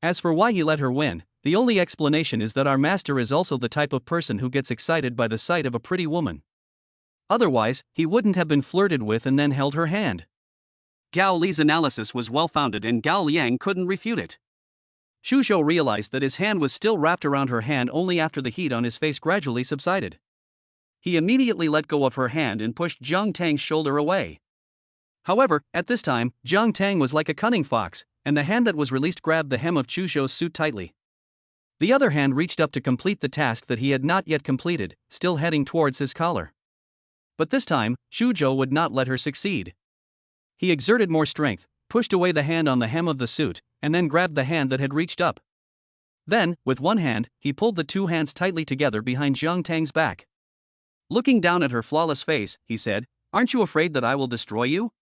As for why he let her win, the only explanation is that our master is also the type of person who gets excited by the sight of a pretty woman. Otherwise, he wouldn't have been flirted with and then held her hand." Gao Li's analysis was well-founded and Gao Liang couldn't refute it. Chu Zhou realized that his hand was still wrapped around her hand only after the heat on his face gradually subsided. He immediately let go of her hand and pushed Jiang Tang's shoulder away. However, at this time, Jiang Tang was like a cunning fox, and the hand that was released grabbed the hem of Chu Zhou's suit tightly. The other hand reached up to complete the task that he had not yet completed, still heading towards his collar. But this time, Chu Zhou would not let her succeed. He exerted more strength, pushed away the hand on the hem of the suit, and then grabbed the hand that had reached up. Then, with one hand, he pulled the two hands tightly together behind Jiang Tang's back. Looking down at her flawless face, he said, "Aren't you afraid that I will destroy you?"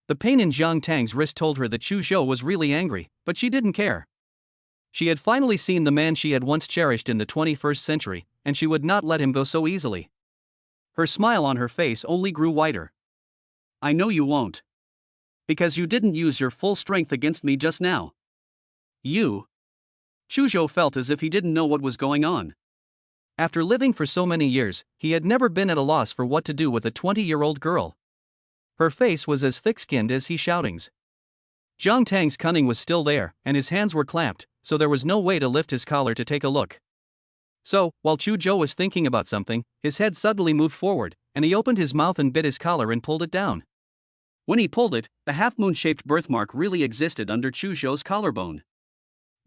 The pain in Jiang Tang's wrist told her that Chu Zhou was really angry, but she didn't care. She had finally seen the man she had once cherished in the 21st century, and she would not let him go so easily. Her smile on her face only grew wider. "I know you won't. Because you didn't use your full strength against me just now. You." Chu Zhou felt as if he didn't know what was going on. After living for so many years, he had never been at a loss for what to do with a 20-year-old girl. Her face was as thick-skinned as his shoutings. Jiang Tang's cunning was still there, and his hands were clamped, so there was no way to lift his collar to take a look. So, while Chu Zhou was thinking about something, his head suddenly moved forward, and he opened his mouth and bit his collar and pulled it down. When he pulled it, the half-moon-shaped birthmark really existed under Chu Zhou's collarbone.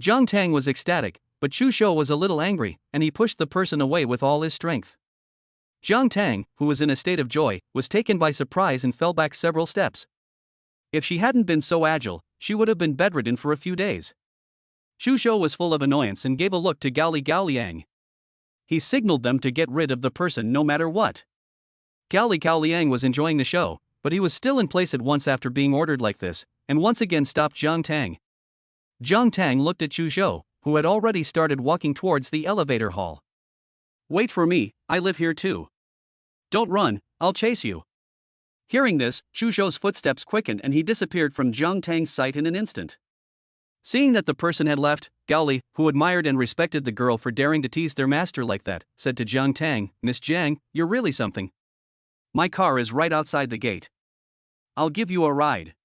Jiang Tang was ecstatic, but Chu Zhou was a little angry, and he pushed the person away with all his strength. Jiang Tang, who was in a state of joy, was taken by surprise and fell back several steps. If she hadn't been so agile, she would have been bedridden for a few days. Xu Zhou was full of annoyance and gave a look to Gao Liang. He signaled them to get rid of the person no matter what. Gao Liang was enjoying the show, but he was still in place at once after being ordered like this, and once again stopped Jiang Tang. Jiang Tang looked at Xu Zhou, who had already started walking towards the elevator hall. Wait for me, I live here too. Don't run, I'll chase you. Hearing this, Xu Zhou's footsteps quickened and he disappeared from Jiang Tang's sight in an instant. Seeing that the person had left, Gao Li, who admired and respected the girl for daring to tease their master like that, said to Jiang Tang, Miss Jiang, you're really something. My car is right outside the gate. I'll give you a ride.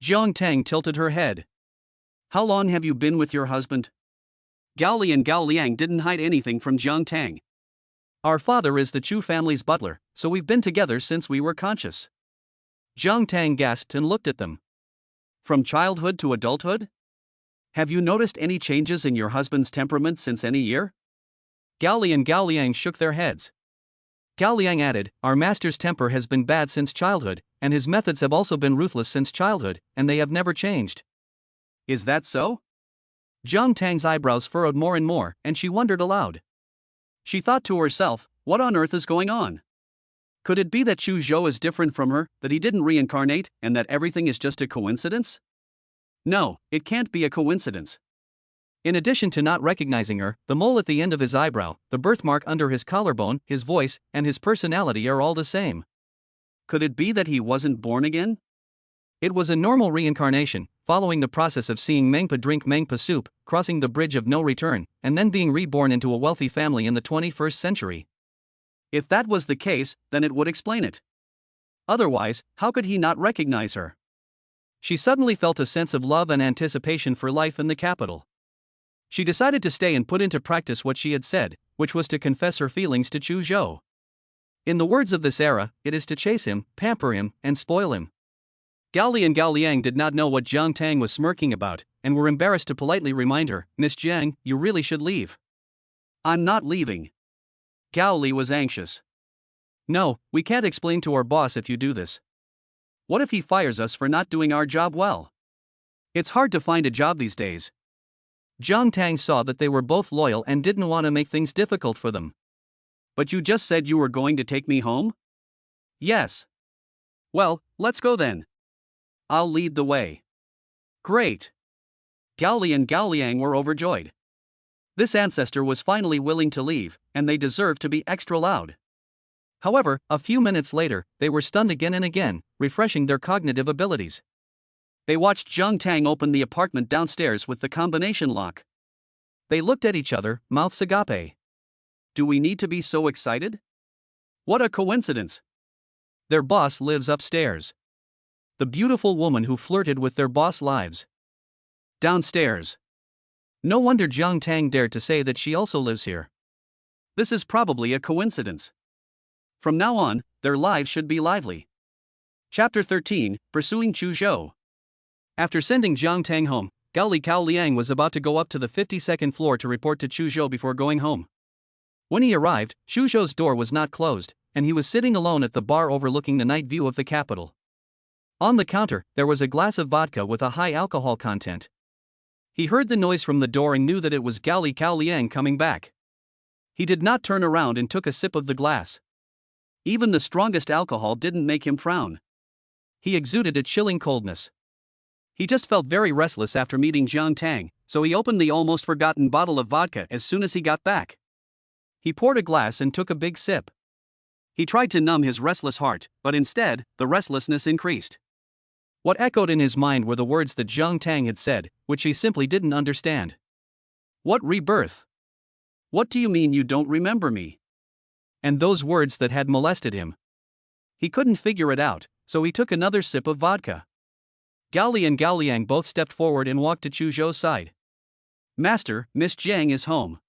Jiang Tang tilted her head. How long have you been with your husband? Gao Li and Gao Liang didn't hide anything from Jiang Tang. Our father is the Chu family's butler, so we've been together since we were conscious. Jiang Tang gasped and looked at them. From childhood to adulthood? Have you noticed any changes in your husband's temperament since any year? Gao Li and Gao Liang shook their heads. Gao Liang added, Our master's temper has been bad since childhood, and his methods have also been ruthless since childhood, and they have never changed. Is that so? Jiang Tang's eyebrows furrowed more and more, and she wondered aloud. She thought to herself, what on earth is going on? Could it be that Xu Zhou is different from her, that he didn't reincarnate, and that everything is just a coincidence? No, it can't be a coincidence. In addition to not recognizing her, the mole at the end of his eyebrow, the birthmark under his collarbone, his voice, and his personality are all the same. Could it be that he wasn't born again? It was a normal reincarnation, following the process of seeing Mengpa drink Mengpa soup, crossing the bridge of no return, and then being reborn into a wealthy family in the 21st century. If that was the case, then it would explain it. Otherwise, how could he not recognize her? She suddenly felt a sense of love and anticipation for life in the capital. She decided to stay and put into practice what she had said, which was to confess her feelings to Xu Zhou. In the words of this era, it is to chase him, pamper him, and spoil him. Gao Li and Gao Liang did not know what Jiang Tang was smirking about, and were embarrassed to politely remind her, Miss Jiang, you really should leave. I'm not leaving. Gao Li was anxious. No, we can't explain to our boss if you do this. What if he fires us for not doing our job well? It's hard to find a job these days. Jiang Tang saw that they were both loyal and didn't want to make things difficult for them. But you just said you were going to take me home? Yes. Well, let's go then. I'll lead the way. Great. Gao Li and Gao Liang were overjoyed. This ancestor was finally willing to leave, and they deserved to be extra loud. However, a few minutes later, they were stunned again and again, refreshing their cognitive abilities. They watched Jiang Tang open the apartment downstairs with the combination lock. They looked at each other, mouths agape. Do we need to be so excited? What a coincidence! Their boss lives upstairs. The beautiful woman who flirted with their boss lives downstairs. No wonder Jiang Tang dared to say that she also lives here. This is probably a coincidence. From now on, their lives should be lively. Chapter 13, Pursuing Xu Zhou. After sending Jiang Tang home, Gao Liang was about to go up to the 52nd floor to report to Xu Zhou before going home. When he arrived, Xu Zhou's door was not closed, and he was sitting alone at the bar overlooking the night view of the capital. On the counter, there was a glass of vodka with a high alcohol content. He heard the noise from the door and knew that it was Gao Liang coming back. He did not turn around and took a sip of the glass. Even the strongest alcohol didn't make him frown. He exuded a chilling coldness. He just felt very restless after meeting Jiang Tang, so he opened the almost forgotten bottle of vodka as soon as he got back. He poured a glass and took a big sip. He tried to numb his restless heart, but instead, the restlessness increased. What echoed in his mind were the words that Jiang Tang had said, which he simply didn't understand. What rebirth? What do you mean you don't remember me? And those words that had molested him. He couldn't figure it out, so he took another sip of vodka. Gao Li and Gao Liang both stepped forward and walked to Xu Zhou's side. Master, Miss Jiang is home.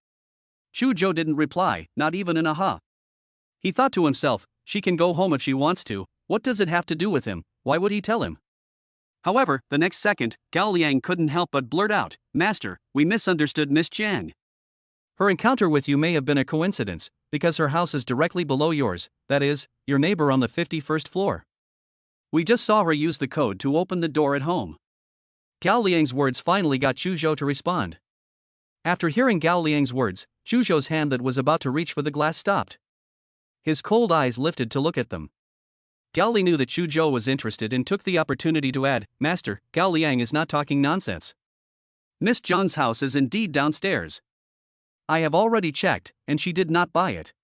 Xu Zhou didn't reply, not even an aha. He thought to himself, she can go home if she wants to, what does it have to do with him, why would he tell him? However, the next second, Gao Liang couldn't help but blurt out, Master, we misunderstood Miss Jiang. Her encounter with you may have been a coincidence, because her house is directly below yours, that is, your neighbor on the 51st floor. We just saw her use the code to open the door at home. Gao Liang's words finally got Chu Zhou to respond. After hearing Gao Liang's words, Chu Zhou's hand that was about to reach for the glass stopped. His cold eyes lifted to look at them. Gao Li knew that Chu Zhou was interested and took the opportunity to add, "Master, Gao Liang is not talking nonsense. Miss Zhang's house is indeed downstairs. I have already checked, and she did not buy it.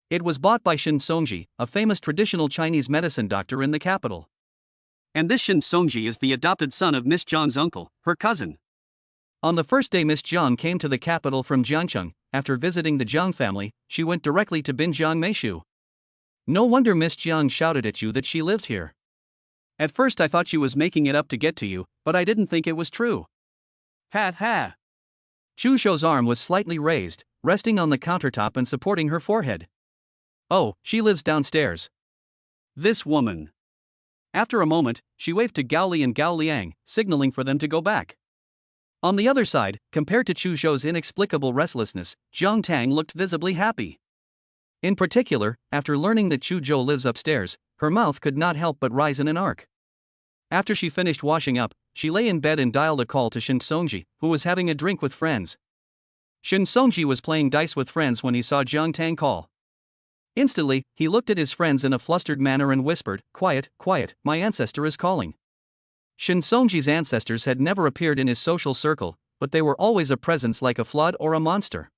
It was bought by Shin Songji, a famous traditional Chinese medicine doctor in the capital. And this Shin Songji is the adopted son of Miss Zhang's uncle, her cousin." On the first day Miss Zhang came to the capital from Jiangcheng, after visiting the Zhang family, she went directly to Binjiang Meishu. "No wonder Miss Zhang shouted at you that she lived here. At first I thought she was making it up to get to you, but I didn't think it was true." Ha ha! Chu Zhou's arm was slightly raised, resting on the countertop and supporting her forehead. "Oh, she lives downstairs. This woman." After a moment, she waved to Gao Li and Gao Liang, signaling for them to go back. On the other side, compared to Chu Zhou's inexplicable restlessness, Jiang Tang looked visibly happy. In particular, after learning that Chu Zhou lives upstairs, her mouth could not help but rise in an arc. After she finished washing up, she lay in bed and dialed a call to Shin Songji, who was having a drink with friends. Shin Songji was playing dice with friends when he saw Jiang Tang call. Instantly, he looked at his friends in a flustered manner and whispered, "Quiet, quiet, my ancestor is calling." Shin Songji's ancestors had never appeared in his social circle, but they were always a presence like a flood or a monster.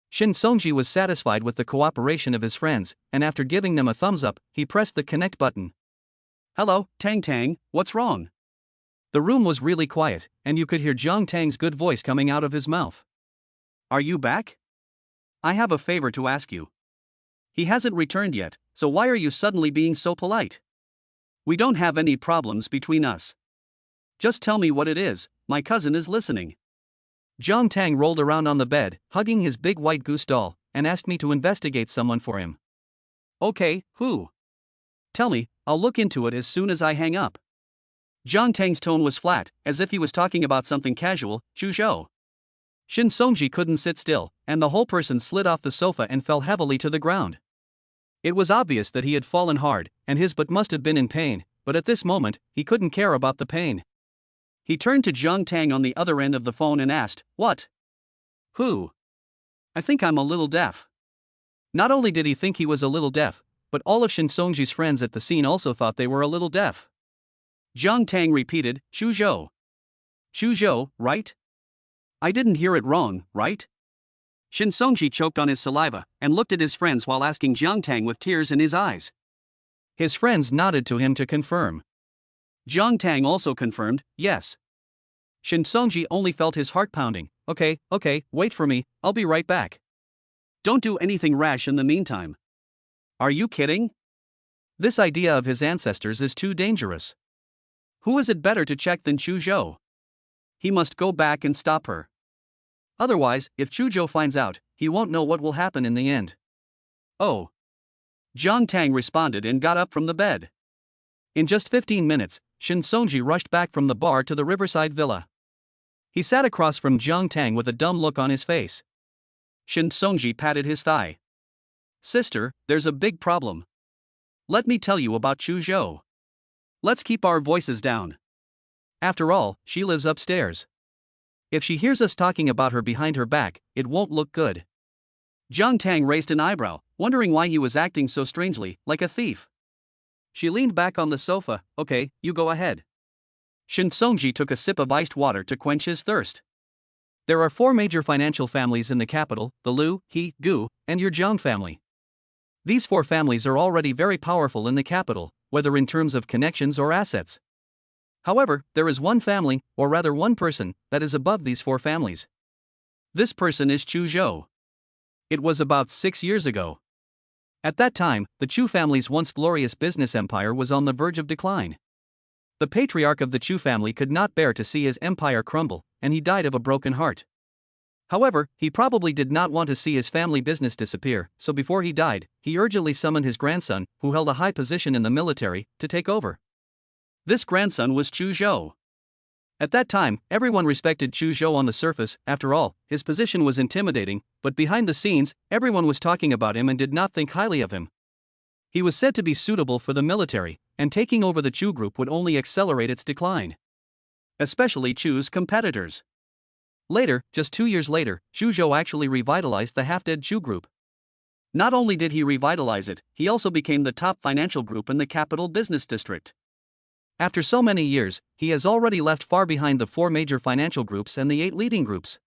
Shin Songji was satisfied with the cooperation of his friends, and after giving them a thumbs up, he pressed the connect button. "Hello, Tang Tang, what's wrong?" The room was really quiet, and you could hear Jiang Tang's good voice coming out of his mouth. "Are you back? I have a favor to ask you. He hasn't returned yet, so why are you suddenly being so polite? We don't have any problems between us. Just tell me what it is, my cousin is listening." Jiang Tang rolled around on the bed, hugging his big white goose doll, and asked me to investigate someone for him. "Okay, who? Tell me, I'll look into it as soon as I hang up." Jiang Tang's tone was flat, as if he was talking about something casual. "Chu Zhou." Shin Songji couldn't sit still, and the whole person slid off the sofa and fell heavily to the ground. It was obvious that he had fallen hard, and his butt must have been in pain, but at this moment, he couldn't care about the pain. He turned to Jiang Tang on the other end of the phone and asked, "What? Who? I think I'm a little deaf." Not only did he think he was a little deaf, but all of Shin Songji's friends at the scene also thought they were a little deaf. Jiang Tang repeated, "Chu Zhou. Chu Zhou, right? I didn't hear it wrong, right?" Shin Songji choked on his saliva and looked at his friends while asking Jiang Tang with tears in his eyes. His friends nodded to him to confirm. Jiang Tang also confirmed, "Yes." Shin Songji only felt his heart pounding. Okay, wait for me, I'll be right back. Don't do anything rash in the meantime." Are you kidding? This idea of his ancestors is too dangerous. Who is it better to check than Chu Zhou? He must go back and stop her. Otherwise, if Chu Zhou finds out, he won't know what will happen in the end. "Oh." Jiang Tang responded and got up from the bed. In just 15 minutes, Shin Songji rushed back from the bar to the riverside villa. He sat across from Jiang Tang with a dumb look on his face. Shin Songji patted his thigh. "Sister, there's a big problem. Let me tell you about Chu Zhou. Let's keep our voices down. After all, she lives upstairs. If she hears us talking about her behind her back, it won't look good." Jiang Tang raised an eyebrow, wondering why he was acting so strangely, like a thief. She leaned back on the sofa. "Okay, you go ahead." Shin Songji took a sip of iced water to quench his thirst. There are 4 major financial families in the capital: the Lu, He, Gu, and your Jiang family. These 4 families are already very powerful in the capital, whether in terms of connections or assets. However, there is one family, or rather one person, that is above these 4 families. This person is Chu Zhou. It was about 6 years ago. At that time, the Chu family's once glorious business empire was on the verge of decline. The patriarch of the Chu family could not bear to see his empire crumble, and he died of a broken heart. However, he probably did not want to see his family business disappear, so before he died, he urgently summoned his grandson, who held a high position in the military, to take over. This grandson was Chu Zhou. At that time, everyone respected Chu Zhou on the surface. After all, his position was intimidating, but behind the scenes, everyone was talking about him and did not think highly of him. He was said to be suitable for the military, and taking over the Chu group would only accelerate its decline. especially Chu's competitors. Later, just 2 years later, Xu Zhou actually revitalized the half-dead Chu group. Not only did he revitalize it, he also became the top financial group in the capital business district. After so many years, he has already left far behind the 4 major financial groups and the 8 leading groups.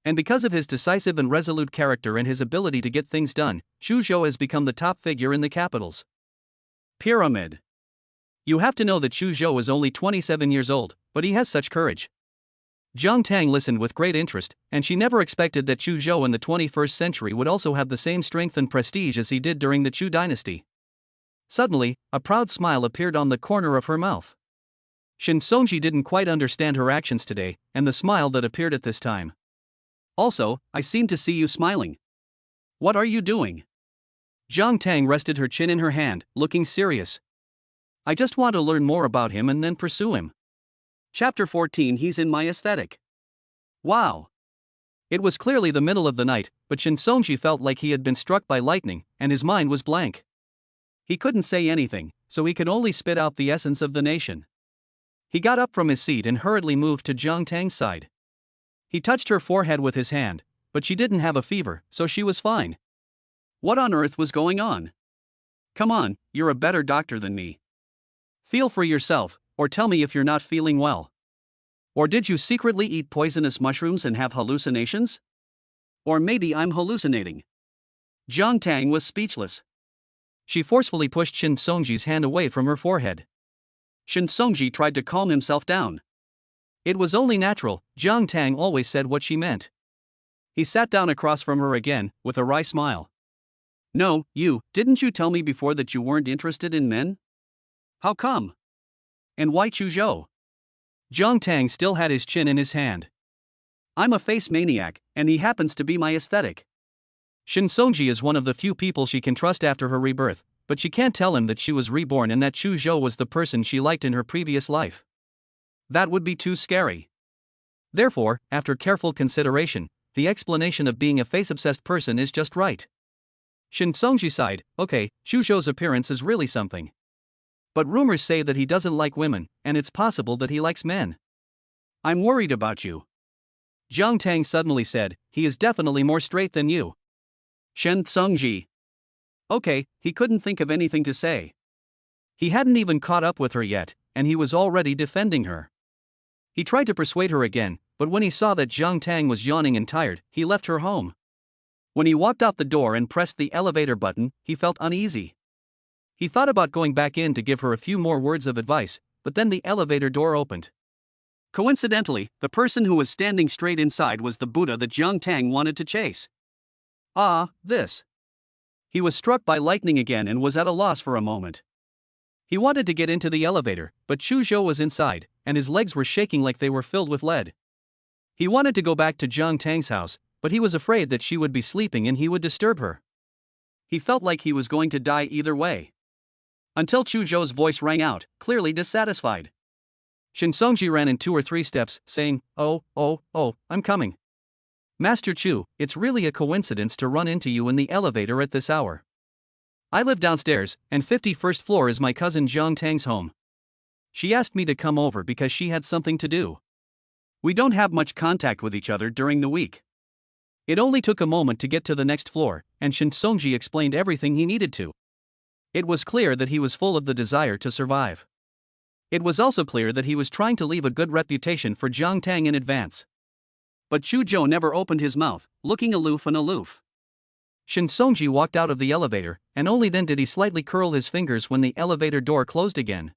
And because of his decisive and resolute character and his ability to get things done, Xu Zhou has become the top figure in the capitals. Pyramid. You have to know that Xu Zhou is only 27 years old, but he has such courage. Jiang Tang listened with great interest, and she never expected that Xu Zhou in the 21st century would also have the same strength and prestige as he did during the Chu dynasty. Suddenly, a proud smile appeared on the corner of her mouth. Shin Songji didn't quite understand her actions today, and the smile that appeared at this time. Also, I seem to see you smiling. What are you doing? Jiang Tang rested her chin in her hand, looking serious. I just want to learn more about him and then pursue him. Chapter 14. He's in my aesthetic. Wow. It was clearly the middle of the night, but Shin Songji felt like he had been struck by lightning, and his mind was blank. He couldn't say anything, so he could only spit out the essence of the nation. He got up from his seat and hurriedly moved to Jiang Tang's side. He touched her forehead with his hand, but she didn't have a fever, so she was fine. What on earth was going on? Come on, you're a better doctor than me. Feel for yourself, or tell me if you're not feeling well. Or did you secretly eat poisonous mushrooms and have hallucinations? Or maybe I'm hallucinating. Jiang Tang was speechless. She forcefully pushed Shin Songji's hand away from her forehead. Shin Songji tried to calm himself down. It was only natural, Jiang Tang always said what she meant. He sat down across from her again, with a wry smile. No, didn't you tell me before that you weren't interested in men? How come? And why Xu Zhou? Jiang Tang still had his chin in his hand. I'm a face maniac, and he happens to be my aesthetic. Shin Songji is one of the few people she can trust after her rebirth, but she can't tell him that she was reborn and that Xu Zhou was the person she liked in her previous life. That would be too scary. Therefore, after careful consideration, the explanation of being a face-obsessed person is just right. Shin Songji sighed, okay, Xu Zhou's appearance is really something. But rumors say that he doesn't like women, and it's possible that he likes men. I'm worried about you. Jiang Tang suddenly said, he is definitely more straight than you. Shen Songji. Okay, he couldn't think of anything to say. He hadn't even caught up with her yet, and he was already defending her. He tried to persuade her again, but when he saw that Jiang Tang was yawning and tired, he left her home. When he walked out the door and pressed the elevator button, he felt uneasy. He thought about going back in to give her a few more words of advice, but then the elevator door opened. Coincidentally, the person who was standing straight inside was the Buddha that Jiang Tang wanted to chase. This. He was struck by lightning again and was at a loss for a moment. He wanted to get into the elevator, but Xu Zhou was inside, and his legs were shaking like they were filled with lead. He wanted to go back to Jiang Tang's house, but he was afraid that she would be sleeping and he would disturb her. He felt like he was going to die either way. Until Xu Zhou's voice rang out, clearly dissatisfied. Shin Songji ran in 2 or 3 steps, saying, Oh, I'm coming. Master Chu, it's really a coincidence to run into you in the elevator at this hour. I live downstairs, and 51st floor is my cousin Jiang Tang's home. She asked me to come over because she had something to do. We don't have much contact with each other during the week. It only took a moment to get to the next floor, and Shin Songji explained everything he needed to. It was clear that he was full of the desire to survive. It was also clear that he was trying to leave a good reputation for Jiang Tang in advance. But Xu Zhou never opened his mouth, looking aloof. Shin Songji walked out of the elevator, and only then did he slightly curl his fingers when the elevator door closed again.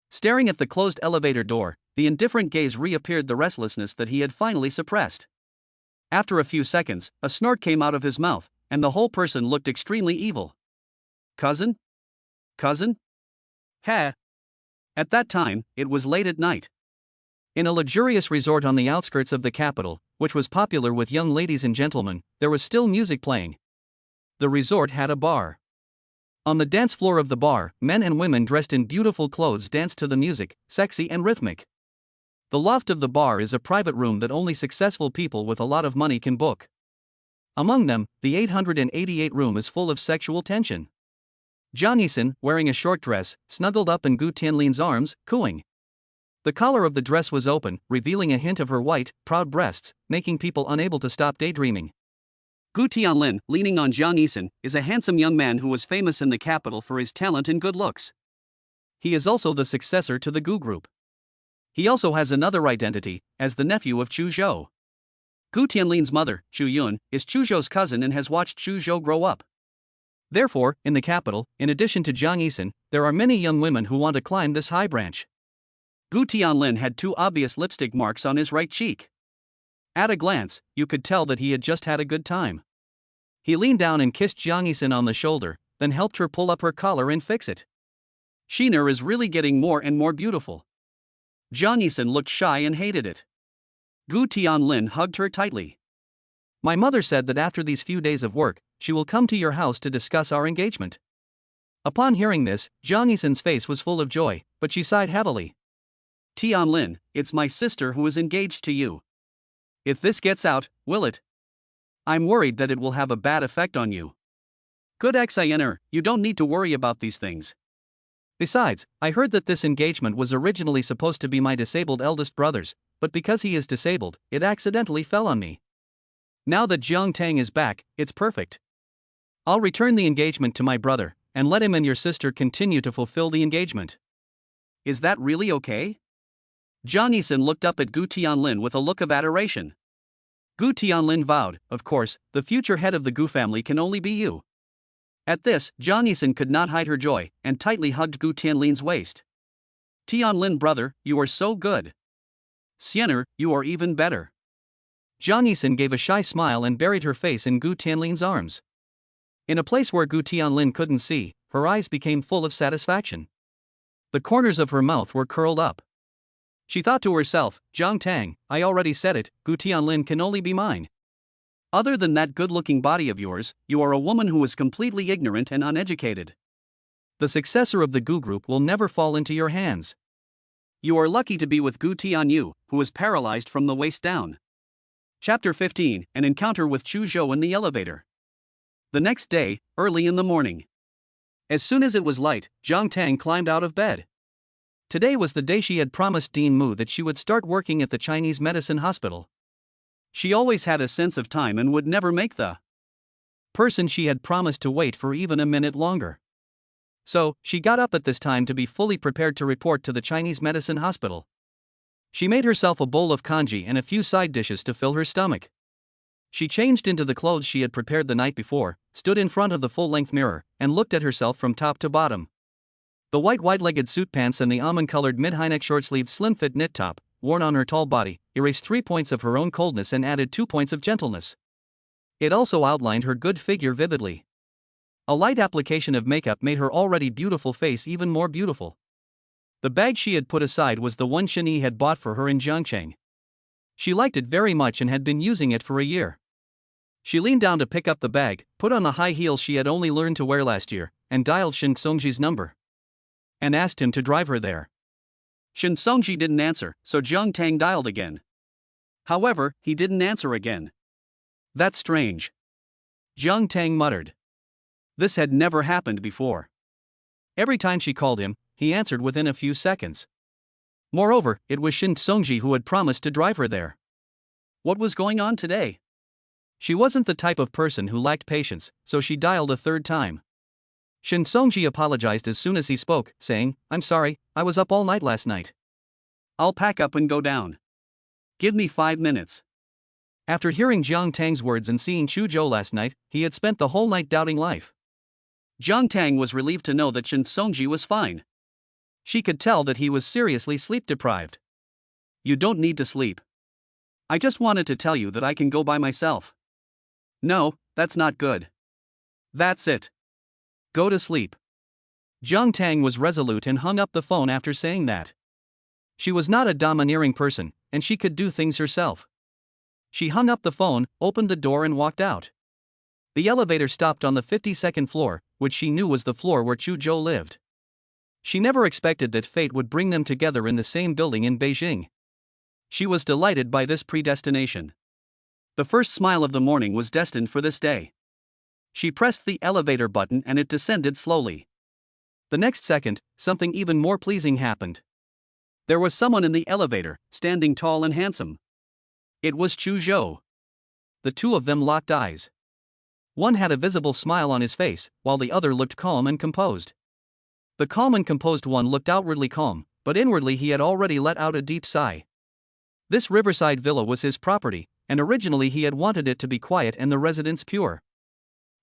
Staring at the closed elevator door, the indifferent gaze reappeared the restlessness that he had finally suppressed. After a few seconds, a snort came out of his mouth, and the whole person looked extremely evil. Cousin? At that time, it was late at night. In a luxurious resort on the outskirts of the capital, which was popular with young ladies and gentlemen, there was still music playing. The resort had a bar. On the dance floor of the bar, men and women dressed in beautiful clothes danced to the music, sexy and rhythmic. The loft of the bar is a private room that only successful people with a lot of money can book. Among them, the 888 room is full of sexual tension. Jiang Yisan, wearing a short dress, snuggled up in Gu Tianlin's arms, cooing. The collar of the dress was open, revealing a hint of her white, proud breasts, making people unable to stop daydreaming. Gu Tianlin, leaning on Jiang Yisun, is a handsome young man who was famous in the capital for his talent and good looks. He is also the successor to the Gu group. He also has another identity, as the nephew of Chu Zhou. Gu Tianlin's mother, Chu Yun, is Chu Zhou's cousin and has watched Chu Zhou grow up. Therefore, in the capital, in addition to Jiang Yisun, there are many young women who want to climb this high branch. Gu Tianlin had 2 obvious lipstick marks on his right cheek. At a glance, you could tell that he had just had a good time. He leaned down and kissed Jiang Yisun on the shoulder, then helped her pull up her collar and fix it. Shener is really getting more and more beautiful. Jiang Yisun looked shy and hated it. Gu Tianlin hugged her tightly. My mother said that after these few days of work, she will come to your house to discuss our engagement. Upon hearing this, Jiang Yisun's face was full of joy, but she sighed heavily. Tianlin, it's my sister who is engaged to you. If this gets out, will it? I'm worried that it will have a bad effect on you. Good Xiner, you don't need to worry about these things. Besides, I heard that this engagement was originally supposed to be my disabled eldest brother's, but because he is disabled, it accidentally fell on me. Now that Jiang Tang is back, it's perfect. I'll return the engagement to my brother, and let him and your sister continue to fulfill the engagement. Is that really okay? Jiang Yisun looked up at Gu Tianlin with a look of adoration. Gu Tianlin vowed, of course, the future head of the Gu family can only be you. At this, Jiang Yisun could not hide her joy, and tightly hugged Gu Tianlin's waist. Tianlin brother, you are so good. Xiener, you are even better. Jiang Yisun gave a shy smile and buried her face in Gu Tianlin's arms. In a place where Gu Tianlin couldn't see, her eyes became full of satisfaction. The corners of her mouth were curled up. She thought to herself, Jiang Tang, I already said it, Gu Tianlin can only be mine. Other than that good-looking body of yours, you are a woman who is completely ignorant and uneducated. The successor of the Gu group will never fall into your hands. You are lucky to be with Gu Tianyu, who is paralyzed from the waist down. Chapter 15, An Encounter with Chu Zhou in the Elevator. The next day, early in the morning. As soon as it was light, Jiang Tang climbed out of bed. Today was the day she had promised Dean Mu that she would start working at the Chinese medicine hospital. She always had a sense of time and would never make the person she had promised to wait for even a minute longer. So, she got up at this time to be fully prepared to report to the Chinese medicine hospital. She made herself a bowl of congee and a few side dishes to fill her stomach. She changed into the clothes she had prepared the night before, stood in front of the full-length mirror, and looked at herself from top to bottom. The white wide-legged suit pants and the almond-colored mid-high-neck short-sleeved slim-fit knit top, worn on her tall body, erased 3 points of her own coldness and added 2 points of gentleness. It also outlined her good figure vividly. A light application of makeup made her already beautiful face even more beautiful. The bag she had put aside was the one Shen Yi had bought for her in Jiangcheng. She liked it very much and had been using it for a year. She leaned down to pick up the bag, put on the high heels she had only learned to wear last year, and dialed Shen Songji's number. And asked him to drive her there. Shen Songji didn't answer, so Jiang Tang dialed again. However, he didn't answer again. That's strange. Jiang Tang muttered. This had never happened before. Every time she called him, he answered within a few seconds. Moreover, it was Shen Songji who had promised to drive her there. What was going on today? She wasn't the type of person who lacked patience, so she dialed a third time. Shen Songji apologized as soon as he spoke, saying, I'm sorry, I was up all night last night. I'll pack up and go down. Give me 5 minutes. After hearing Jiang Tang's words and seeing Chu Zhou last night, he had spent the whole night doubting life. Jiang Tang was relieved to know that Shen Songji was fine. She could tell that he was seriously sleep-deprived. You don't need to sleep. I just wanted to tell you that I can go by myself. No, that's not good. That's it. Go to sleep. Jiang Tang was resolute and hung up the phone after saying that. She was not a domineering person, and she could do things herself. She hung up the phone, opened the door and walked out. The elevator stopped on the 52nd floor, which she knew was the floor where Chu Zhou lived. She never expected that fate would bring them together in the same building in Beijing. She was delighted by this predestination. The first smile of the morning was destined for this day. She pressed the elevator button and it descended slowly. The next second, something even more pleasing happened. There was someone in the elevator, standing tall and handsome. It was Chu Zhou. The two of them locked eyes. One had a visible smile on his face, while the other looked calm and composed. The calm and composed one looked outwardly calm, but inwardly he had already let out a deep sigh. This riverside villa was his property, and originally he had wanted it to be quiet and the residents pure.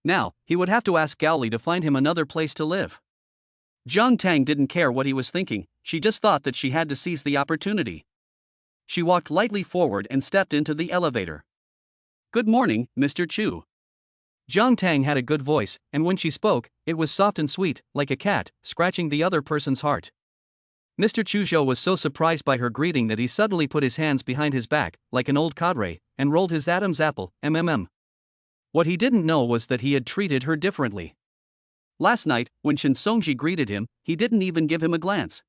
Now, he would have to ask Gao Li to find him another place to live. Jiang Tang didn't care what he was thinking, she just thought that she had to seize the opportunity. She walked lightly forward and stepped into the elevator. "Good morning, Mr. Chu." Jiang Tang had a good voice, and when she spoke, it was soft and sweet, like a cat, scratching the other person's heart. Mr. Chu Zhou was so surprised by her greeting that he suddenly put his hands behind his back, like an old cadre, and rolled his Adam's apple, What he didn't know was that he had treated her differently. Last night, when Shen Songji greeted him, he didn't even give him a glance.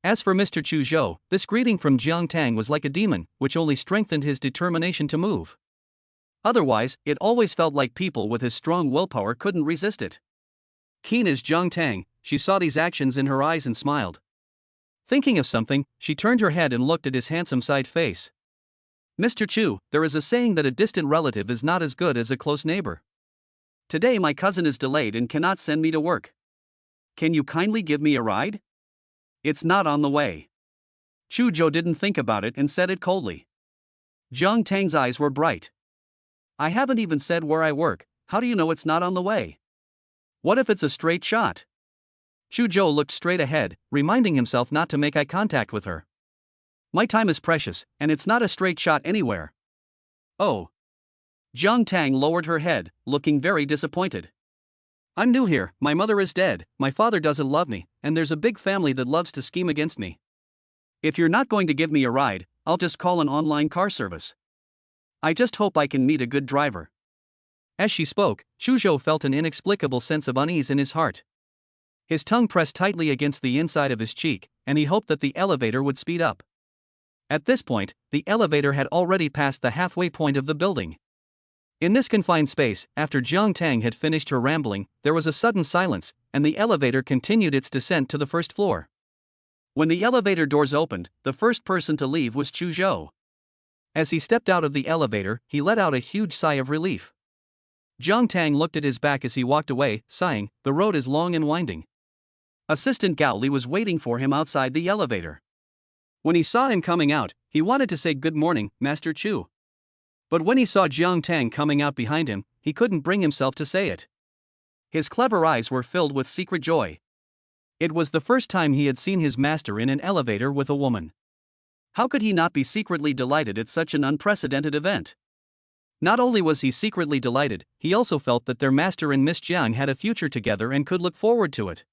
As for Mr. Chu Zhou, this greeting from Jiang Tang was like a demon, which only strengthened his determination to move. Otherwise, it always felt like people with his strong willpower couldn't resist it. Keen as Jiang Tang, she saw these actions in her eyes and smiled. Thinking of something, she turned her head and looked at his handsome side face. "Mr. Chu, there is a saying that a distant relative is not as good as a close neighbor. Today my cousin is delayed and cannot send me to work. Can you kindly give me a ride? It's not on the way." Chu Zhou didn't think about it and said it coldly. Jiang Tang's eyes were bright. "I haven't even said where I work, how do you know it's not on the way? What if it's a straight shot?" Chu Zhou looked straight ahead, reminding himself not to make eye contact with her. "My time is precious, and it's not a straight shot anywhere." "Oh." Jiang Tang lowered her head, looking very disappointed. "I'm new here, my mother is dead, my father doesn't love me, and there's a big family that loves to scheme against me. If you're not going to give me a ride, I'll just call an online car service. I just hope I can meet a good driver." As she spoke, Chu Zhou felt an inexplicable sense of unease in his heart. His tongue pressed tightly against the inside of his cheek, and he hoped that the elevator would speed up. At this point, the elevator had already passed the halfway point of the building. In this confined space, after Jiang Tang had finished her rambling, there was a sudden silence, and the elevator continued its descent to the first floor. When the elevator doors opened, the first person to leave was Chu Zhou. As he stepped out of the elevator, he let out a huge sigh of relief. Jiang Tang looked at his back as he walked away, sighing, "The road is long and winding." Assistant Gao Li was waiting for him outside the elevator. When he saw him coming out, he wanted to say "Good morning, Master Chu." But when he saw Jiang Tang coming out behind him, he couldn't bring himself to say it. His clever eyes were filled with secret joy. It was the first time he had seen his master in an elevator with a woman. How could he not be secretly delighted at such an unprecedented event? Not only was he secretly delighted, he also felt that their master and Miss Jiang had a future together and could look forward to it.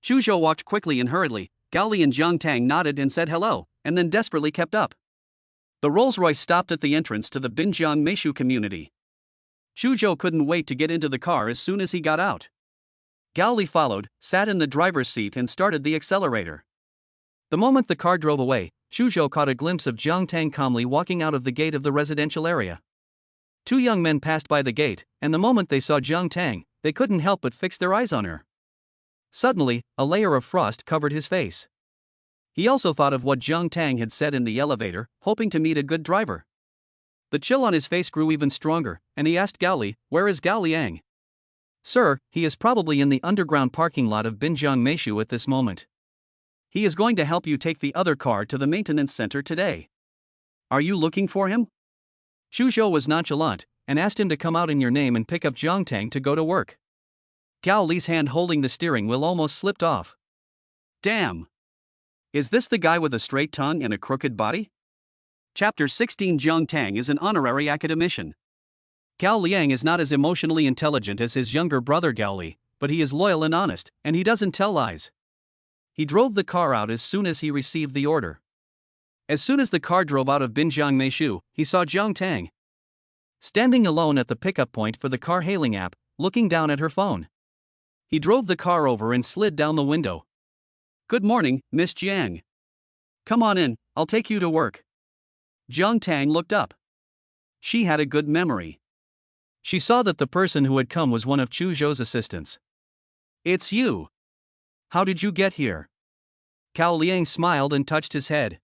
Chu Zhou walked quickly and hurriedly. Gao Li and Jiang Tang nodded and said hello, and then desperately kept up. The Rolls-Royce stopped at the entrance to the Binjiang Meishu community. Chu Zhou couldn't wait to get into the car as soon as he got out. Gao Li followed, sat in the driver's seat and started the accelerator. The moment the car drove away, Chu Zhou caught a glimpse of Jiang Tang calmly walking out of the gate of the residential area. Two young men passed by the gate, and the moment they saw Jiang Tang, they couldn't help but fix their eyes on her. Suddenly, a layer of frost covered his face. He also thought of what Jiang Tang had said in the elevator, hoping to meet a good driver. The chill on his face grew even stronger, and he asked Gao Li, "Where is Gao Liang?" "Sir, he is probably in the underground parking lot of Binjiang Meishu at this moment. He is going to help you take the other car to the maintenance center today. Are you looking for him?" Chu Zhou was nonchalant, and asked him to come out in your name and pick up Jiang Tang to go to work. Gao Li's hand holding the steering wheel almost slipped off. Damn! Is this the guy with a straight tongue and a crooked body? Chapter 16. Jiang Tang is an honorary academician. Gao Liang is not as emotionally intelligent as his younger brother Gao Li, but he is loyal and honest, and he doesn't tell lies. He drove the car out as soon as he received the order. As soon as the car drove out of Binjiang Meishu, he saw Jiang Tang standing alone at the pickup point for the car hailing app, looking down at her phone. He drove the car over and slid down the window. "Good morning, Miss Jiang. Come on in, I'll take you to work." Jiang Tang looked up. She had a good memory. She saw that the person who had come was one of Chu Zhou's assistants. "It's you. How did you get here?" Cao Liang smiled and touched his head.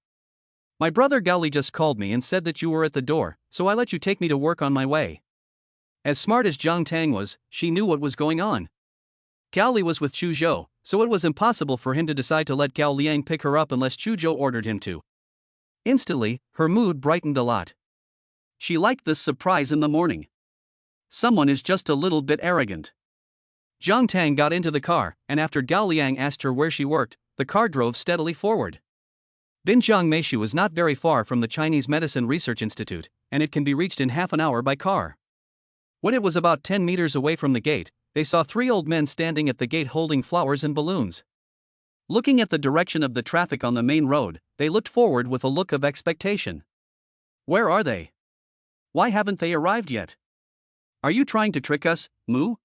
My brother Gao Li just called me and said that you were at the door, so I let you take me to work on my way. As smart as Jiang Tang was, she knew what was going on. Gao Li was with Chu Zhou, so it was impossible for him to decide to let Gao Liang pick her up unless Chu Zhou ordered him to. Instantly, her mood brightened a lot. She liked this surprise in the morning. Someone is just a little bit arrogant. Jiang Tang got into the car, and after Gao Liang asked her where she worked, the car drove steadily forward. Binjiang Meishu is not very far from the Chinese Medicine Research Institute, and it can be reached in half an hour by car. When it was about 10 meters away from the gate, they saw 3 old men standing at the gate holding flowers and balloons. Looking at the direction of the traffic on the main road, they looked forward with a look of expectation. Where are they? Why haven't they arrived yet? Are you trying to trick us, Mu?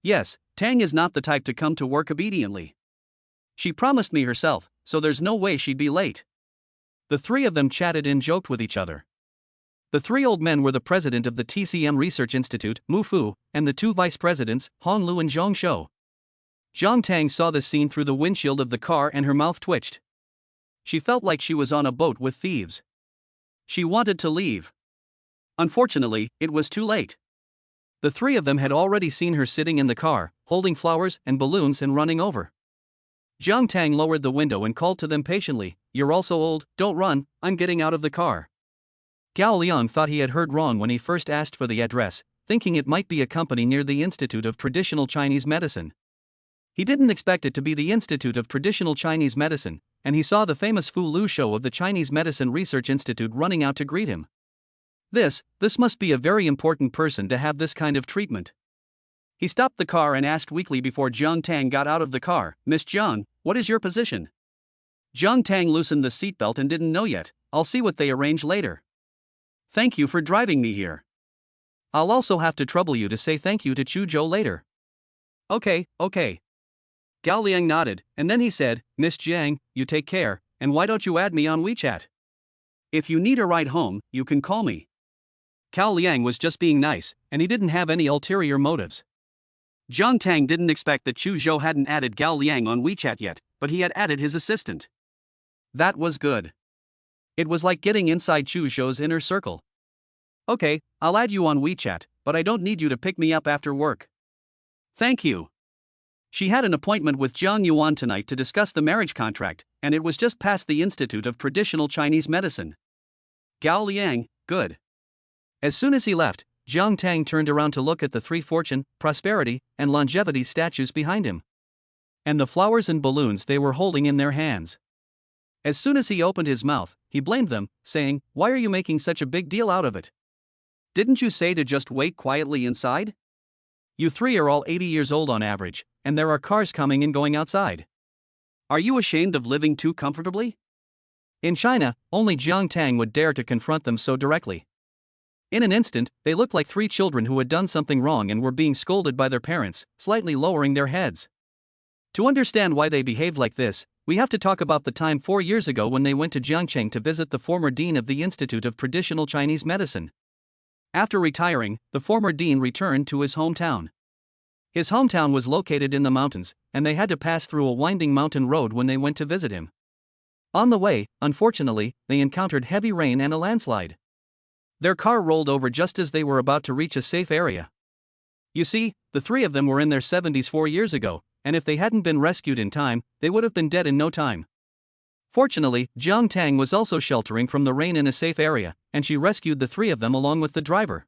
Yes, Tang is not the type to come to work obediently. She promised me herself, so there's no way she'd be late. The 3 of them chatted and joked with each other. The 3 old men were the president of the TCM Research Institute, Mu Fu, and the 2 vice presidents, Hong Lu and Zhong Shou. Jiang Tang saw this scene through the windshield of the car and her mouth twitched. She felt like she was on a boat with thieves. She wanted to leave. Unfortunately, it was too late. The 3 of them had already seen her sitting in the car, holding flowers and balloons and running over. Jiang Tang lowered the window and called to them patiently, "You're all so old, don't run, I'm getting out of the car." Gao Liang thought he had heard wrong when he first asked for the address, thinking it might be a company near the Institute of Traditional Chinese Medicine. He didn't expect it to be the Institute of Traditional Chinese Medicine, and he saw the famous Fu Lu Shou of the Chinese Medicine Research Institute running out to greet him. This must be a very important person to have this kind of treatment. He stopped the car and asked weakly before Jiang Tang got out of the car, "Miss Jiang, what is your position?" Jiang Tang loosened the seatbelt and didn't know yet. "I'll see what they arrange later. Thank you for driving me here. I'll also have to trouble you to say thank you to Chu Zhou later." Okay. Gao Liang nodded, and then he said, "Miss Jiang, you take care, and why don't you add me on WeChat? If you need a ride home, you can call me." Gao Liang was just being nice, and he didn't have any ulterior motives. Jiang Tang didn't expect that Chu Zhou hadn't added Gao Liang on WeChat yet, but he had added his assistant. That was good. It was like getting inside Chu Zhou's inner circle. "Okay, I'll add you on WeChat, but I don't need you to pick me up after work." "Thank you." She had an appointment with Jiang Yuan tonight to discuss the marriage contract, and it was just past the Institute of Traditional Chinese Medicine. Gao Liang, good. As soon as he left, Jiang Tang turned around to look at the 3 fortune, prosperity, and longevity statues behind him. And the flowers and balloons they were holding in their hands. As soon as he opened his mouth, he blamed them, saying, "Why are you making such a big deal out of it? Didn't you say to just wait quietly inside? You 3 are all 80 years old on average, and there are cars coming and going outside. Are you ashamed of living too comfortably?" In China, only Jiang Tang would dare to confront them so directly. In an instant, they looked like 3 children who had done something wrong and were being scolded by their parents, slightly lowering their heads. To understand why they behaved like this, we have to talk about the time 4 years ago when they went to Jiangcheng to visit the former dean of the Institute of Traditional Chinese Medicine. After retiring, the former dean returned to his hometown. His hometown was located in the mountains, and they had to pass through a winding mountain road when they went to visit him. On the way, unfortunately, they encountered heavy rain and a landslide. Their car rolled over just as they were about to reach a safe area. You see, the 3 of them were in their 70s 4 years ago, and if they hadn't been rescued in time, they would have been dead in no time. Fortunately, Jiang Tang was also sheltering from the rain in a safe area, and she rescued the 3 of them along with the driver.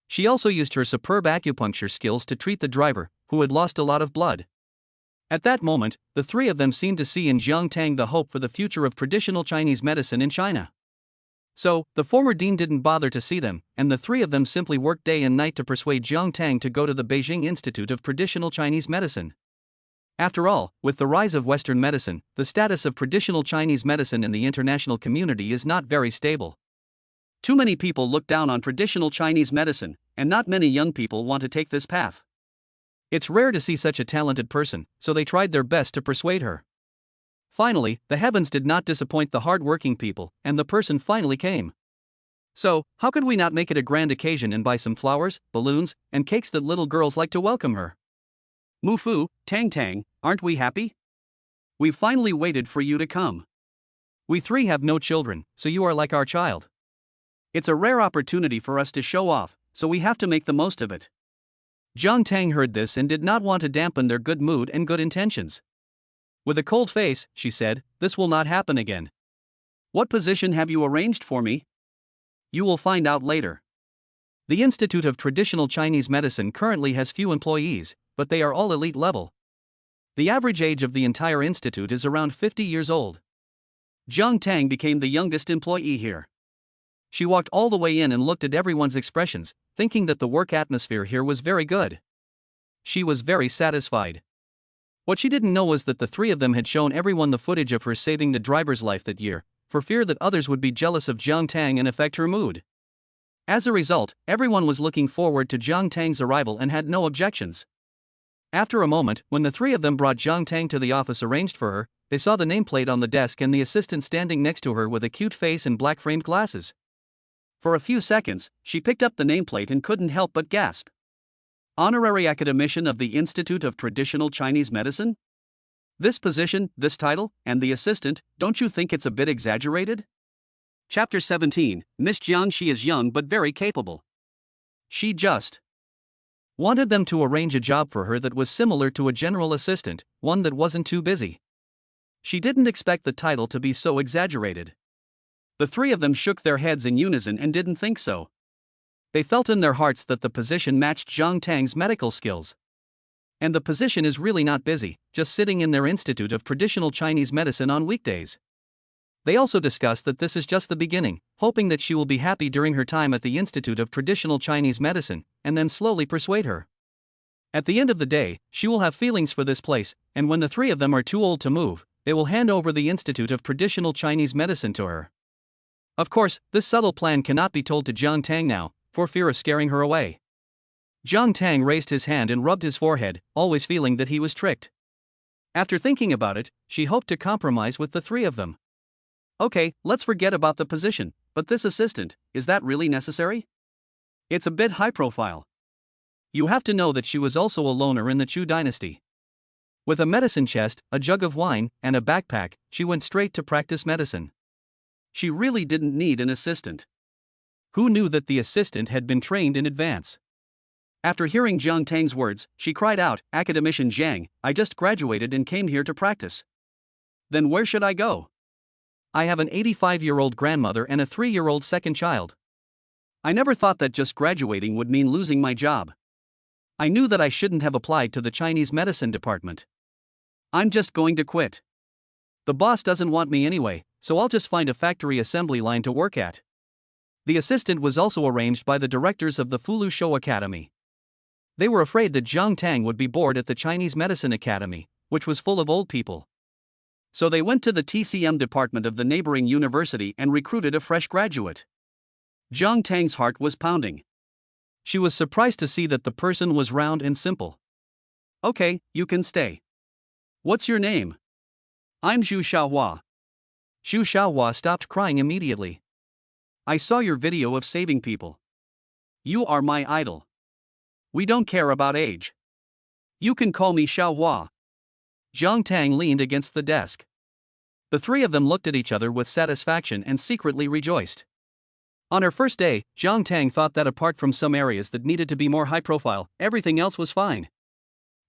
She also used her superb acupuncture skills to treat the driver, who had lost a lot of blood. At that moment, the 3 of them seemed to see in Jiang Tang the hope for the future of traditional Chinese medicine in China. So, the former dean didn't bother to see them, and the 3 of them simply worked day and night to persuade Jiang Tang to go to the Beijing Institute of Traditional Chinese Medicine. After all, with the rise of Western medicine, the status of traditional Chinese medicine in the international community is not very stable. Too many people look down on traditional Chinese medicine, and not many young people want to take this path. It's rare to see such a talented person, so they tried their best to persuade her. Finally, the heavens did not disappoint the hard-working people, and the person finally came. So, how could we not make it a grand occasion and buy some flowers, balloons, and cakes that little girls like to welcome her? Mu Fu, Tang Tang, aren't we happy? We finally waited for you to come. We three have no children, so you are like our child. It's a rare opportunity for us to show off, so we have to make the most of it. Jiang Tang heard this and did not want to dampen their good mood and good intentions. With a cold face, she said, "This will not happen again. What position have you arranged for me? You will find out later." The Institute of Traditional Chinese Medicine currently has few employees, but they are all elite level. The average age of the entire institute is around 50 years old. Jiang Tang became the youngest employee here. She walked all the way in and looked at everyone's expressions, thinking that the work atmosphere here was very good. She was very satisfied. What she didn't know was that the three of them had shown everyone the footage of her saving the driver's life that year, for fear that others would be jealous of Jiang Tang and affect her mood. As a result, everyone was looking forward to Jiang Tang's arrival and had no objections. After a moment, when the three of them brought Jiang Tang to the office arranged for her, they saw the nameplate on the desk and the assistant standing next to her with a cute face and black-framed glasses. For a few seconds, she picked up the nameplate and couldn't help but gasp. Honorary Academician of the Institute of Traditional Chinese Medicine? This position, this title, and the assistant, don't you think it's a bit exaggerated? Chapter 17, Miss Jiang. She is young but very capable. She just wanted them to arrange a job for her that was similar to a general assistant, one that wasn't too busy. She didn't expect the title to be so exaggerated. The three of them shook their heads in unison and didn't think so. They felt in their hearts that the position matched Jiang Tang's medical skills. And the position is really not busy, just sitting in their Institute of Traditional Chinese Medicine on weekdays. They also discussed that this is just the beginning, hoping that she will be happy during her time at the Institute of Traditional Chinese Medicine, and then slowly persuade her. At the end of the day, she will have feelings for this place, and when the three of them are too old to move, they will hand over the Institute of Traditional Chinese Medicine to her. Of course, this subtle plan cannot be told to Jiang Tang now, for fear of scaring her away. Jiang Tang raised his hand and rubbed his forehead, always feeling that he was tricked. After thinking about it, she hoped to compromise with the three of them. Okay, let's forget about the position, but this assistant, is that really necessary? It's a bit high profile. You have to know that she was also a loner in the Chu dynasty. With a medicine chest, a jug of wine, and a backpack, she went straight to practice medicine. She really didn't need an assistant. Who knew that the assistant had been trained in advance? After hearing Jiang Tang's words, she cried out, "Academician Jiang, I just graduated and came here to practice. Then where should I go? I have an 85-year-old grandmother and a 3-year-old second child. I never thought that just graduating would mean losing my job. I knew that I shouldn't have applied to the Chinese medicine department. I'm just going to quit. The boss doesn't want me anyway, so I'll just find a factory assembly line to work at." The assistant was also arranged by the directors of the Fulu Show Academy. They were afraid that Jiang Tang would be bored at the Chinese Medicine Academy, which was full of old people. So they went to the TCM department of the neighboring university and recruited a fresh graduate. Jiang Tang's heart was pounding. She was surprised to see that the person was round and simple. "Okay, you can stay. What's your name?" "I'm Zhu Xiaohua." Zhu Xiaohua stopped crying immediately. "I saw your video of saving people. You are my idol. We don't care about age. You can call me Xiaohua." Jiang Tang leaned against the desk. The three of them looked at each other with satisfaction and secretly rejoiced. On her first day, Jiang Tang thought that apart from some areas that needed to be more high profile, everything else was fine.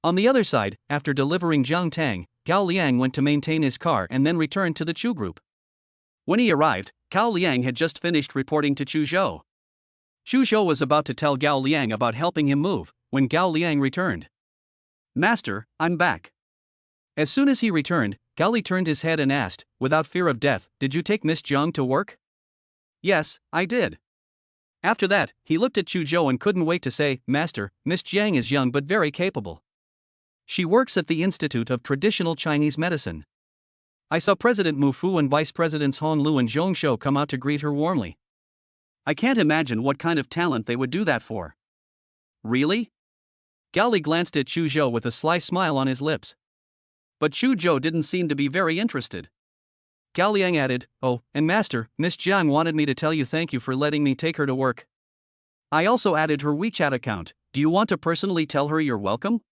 On the other side, after delivering Jiang Tang, Gao Liang went to maintain his car and then returned to the Chu group. When he arrived, Gao Liang had just finished reporting to Chu Zhou. Chu Zhou was about to tell Gao Liang about helping him move, when Gao Liang returned. "Master, I'm back." As soon as he returned, Gao Li turned his head and asked, without fear of death, "Did you take Miss Jiang to work?" "Yes, I did." After that, he looked at Chu Zhou and couldn't wait to say, "Master, Miss Jiang is young but very capable. She works at the Institute of Traditional Chinese Medicine. I saw President Mu Fu and Vice Presidents Hong Lu and Zhong Shou come out to greet her warmly. I can't imagine what kind of talent they would do that for." "Really?" Gao Li glanced at Chu Zhou with a sly smile on his lips. But Chu Zhou didn't seem to be very interested. Gao Liang added, "Oh, and Master, Miss Jiang wanted me to tell you thank you for letting me take her to work. I also added her WeChat account. Do you want to personally tell her you're welcome?"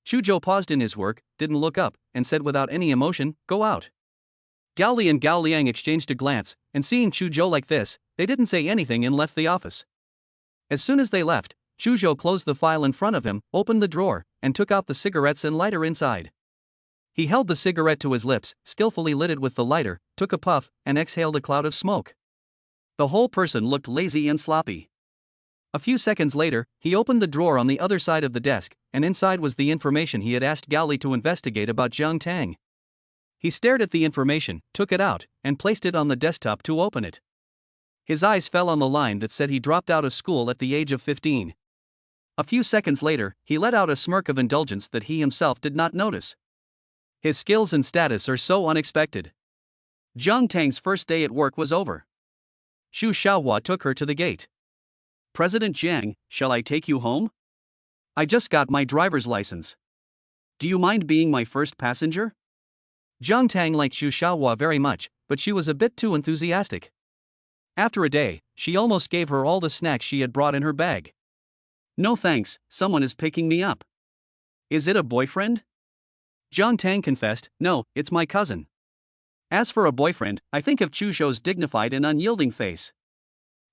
Zhou paused in his work, didn't look up, and said without any emotion, "Go out." Gao Li and Gao Liang exchanged a glance, and seeing Zhou like this, they didn't say anything and left the office. As soon as they left, Zhou closed the file in front of him, opened the drawer, and took out the cigarettes and lighter inside. He held the cigarette to his lips, skillfully lit it with the lighter, took a puff, and exhaled a cloud of smoke. The whole person looked lazy and sloppy. A few seconds later, he opened the drawer on the other side of the desk, and inside was the information he had asked Gao Li to investigate about Jiang Tang. He stared at the information, took it out, and placed it on the desktop to open it. His eyes fell on the line that said he dropped out of school at the age of 15. A few seconds later, he let out a smirk of indulgence that he himself did not notice. His skills and status are so unexpected. Jiang Tang's first day at work was over. Xu Xiaohua took her to the gate. "President Jiang, shall I take you home? I just got my driver's license. Do you mind being my first passenger?" Jiang Tang liked Xu Xiaohua very much, but she was a bit too enthusiastic. After a day, she almost gave her all the snacks she had brought in her bag. "No thanks, someone is picking me up." "Is it a boyfriend?" Jiang Tang confessed, "No, it's my cousin." As for a boyfriend, I think of Zhou's dignified and unyielding face.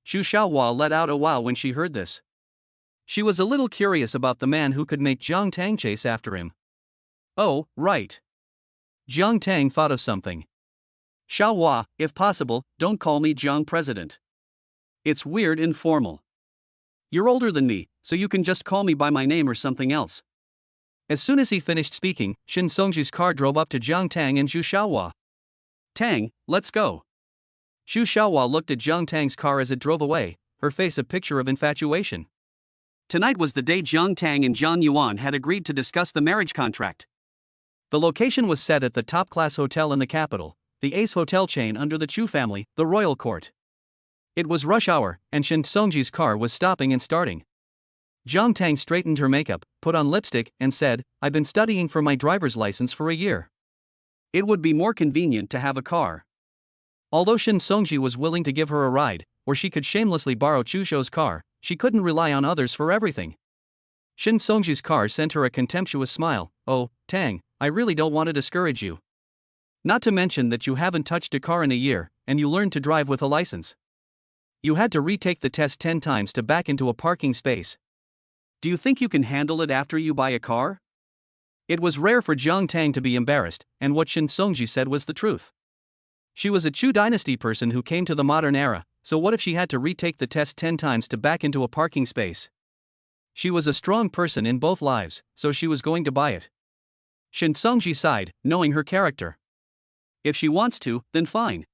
Xu Xiaohua let out a wow when she heard this. She was a little curious about the man who could make Jiang Tang chase after him. "Oh, right." Jiang Tang thought of something. "Xiaohua, if possible, don't call me Jiang President. It's weird and formal. You're older than me, so you can just call me by my name or something else." As soon as he finished speaking, Shin Songji's car drove up to Jiang Tang and Xu Xiaohua. "Tang, let's go." Xu Xiaohua looked at Jiang Tang's car as it drove away, her face a picture of infatuation. Tonight was the day Jiang Tang and Jiang Yuan had agreed to discuss the marriage contract. The location was set at the top-class hotel in the capital, the Ace Hotel chain under the Chu family, the Royal Court. It was rush hour, and Shin Songji's car was stopping and starting. Jiang Tang straightened her makeup, put on lipstick, and said, "I've been studying for my driver's license for a year. It would be more convenient to have a car." Although Shin Songji was willing to give her a ride, or she could shamelessly borrow Chuzhou's car, she couldn't rely on others for everything. Shin Songji's car sent her a contemptuous smile. "Oh, Tang, I really don't want to discourage you. Not to mention that you haven't touched a car in a year, and you learned to drive with a license. You had to retake the test 10 times to back into a parking space. Do you think you can handle it after you buy a car?" It was rare for Jiang Tang to be embarrassed, and what Shin Songji said was the truth. She was a Chu dynasty person who came to the modern era, so what if she had to retake the test 10 times to back into a parking space? She was a strong person in both lives, so she was going to buy it. Shin Songji sighed, knowing her character. "If she wants to, then fine.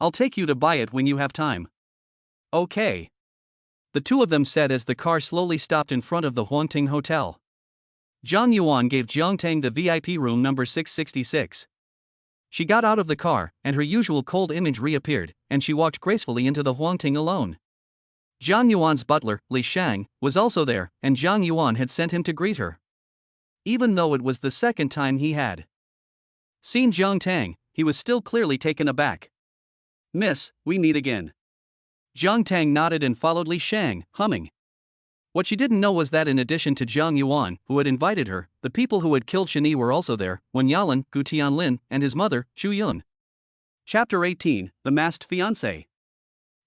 I'll take you to buy it when you have time." "Okay." The two of them said as the car slowly stopped in front of the Huangting Hotel. Jiang Yuan gave Jiang Tang the VIP room number 666. She got out of the car, and her usual cold image reappeared, and she walked gracefully into the Huangting alone. Jiang Yuan's butler, Li Shang, was also there, and Jiang Yuan had sent him to greet her. Even though it was the second time he had seen Jiang Tang, he was still clearly taken aback. "Miss, we meet again." Jiang Tang nodded and followed Li Shang, humming. What she didn't know was that in addition to Jiang Yuan, who had invited her, the people who had killed Shen Yi were also there, Wen Yalan, Gu Tianlin, and his mother, Chu Yun. Chapter 18, The Masked Fiancé.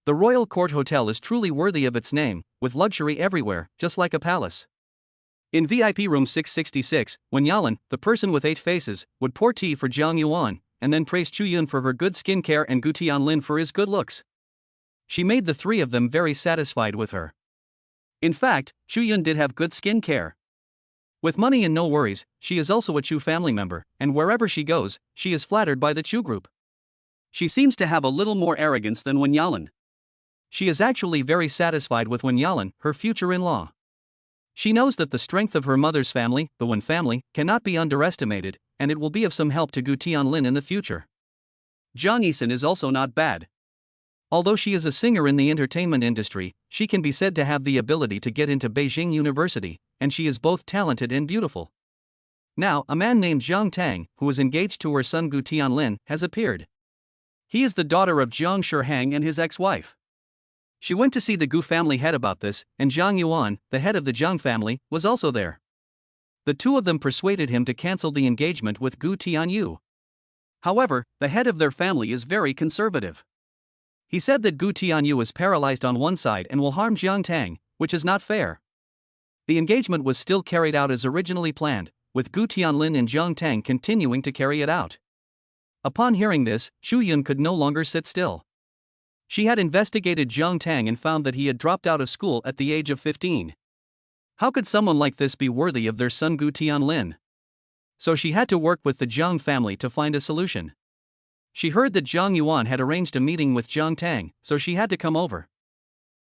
The Royal Court Hotel is truly worthy of its name, with luxury everywhere, just like a palace. In VIP room 666, Wen Yalan, the person with 8 faces, would pour tea for Jiang Yuan, and then praise Chu Yun for her good skin care and Gu Tianlin for his good looks. She made the three of them very satisfied with her. In fact, Chu Yun did have good skin care. With money and no worries, she is also a Chu family member, and wherever she goes, she is flattered by the Chu group. She seems to have a little more arrogance than Wen Yalan. She is actually very satisfied with Wen Yalan, her future in-law. She knows that the strength of her mother's family, the Wen family, cannot be underestimated, and it will be of some help to Gu Tianlin in the future. Zhang Yisan is also not bad. Although she is a singer in the entertainment industry, she can be said to have the ability to get into Beijing University, and she is both talented and beautiful. Now, a man named Jiang Tang, who is engaged to her son Gu Tianlin, has appeared. He is the daughter of Jiang Shihang and his ex-wife. She went to see the Gu family head about this, and Jiang Yuan, the head of the Jiang family, was also there. The two of them persuaded him to cancel the engagement with Gu Tianyu. However, the head of their family is very conservative. He said that Gu Tianyu is paralyzed on one side and will harm Jiang Tang, which is not fair. The engagement was still carried out as originally planned, with Gu Tianlin and Jiang Tang continuing to carry it out. Upon hearing this, Shu Yun could no longer sit still. She had investigated Jiang Tang and found that he had dropped out of school at the age of 15. How could someone like this be worthy of their son Gu Tianlin? So she had to work with the Jiang family to find a solution. She heard that Jiang Yuan had arranged a meeting with Jiang Tang, so she had to come over.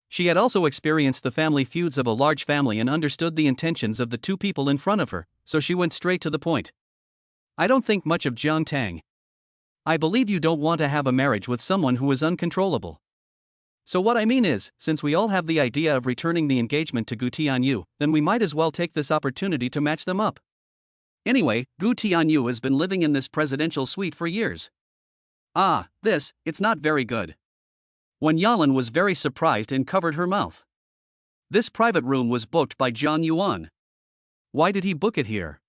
She had also experienced the family feuds of a large family and understood the intentions of the two people in front of her, so she went straight to the point. I don't think much of Jiang Tang. I believe you don't want to have a marriage with someone who is uncontrollable. So what I mean is, since we all have the idea of returning the engagement to Gu Tianyu, then we might as well take this opportunity to match them up. Anyway, Gu Tianyu has been living in this presidential suite for years. It's not very good. Wen Yalan was very surprised and covered her mouth. This private room was booked by Jiang Yuan. Why did he book it here?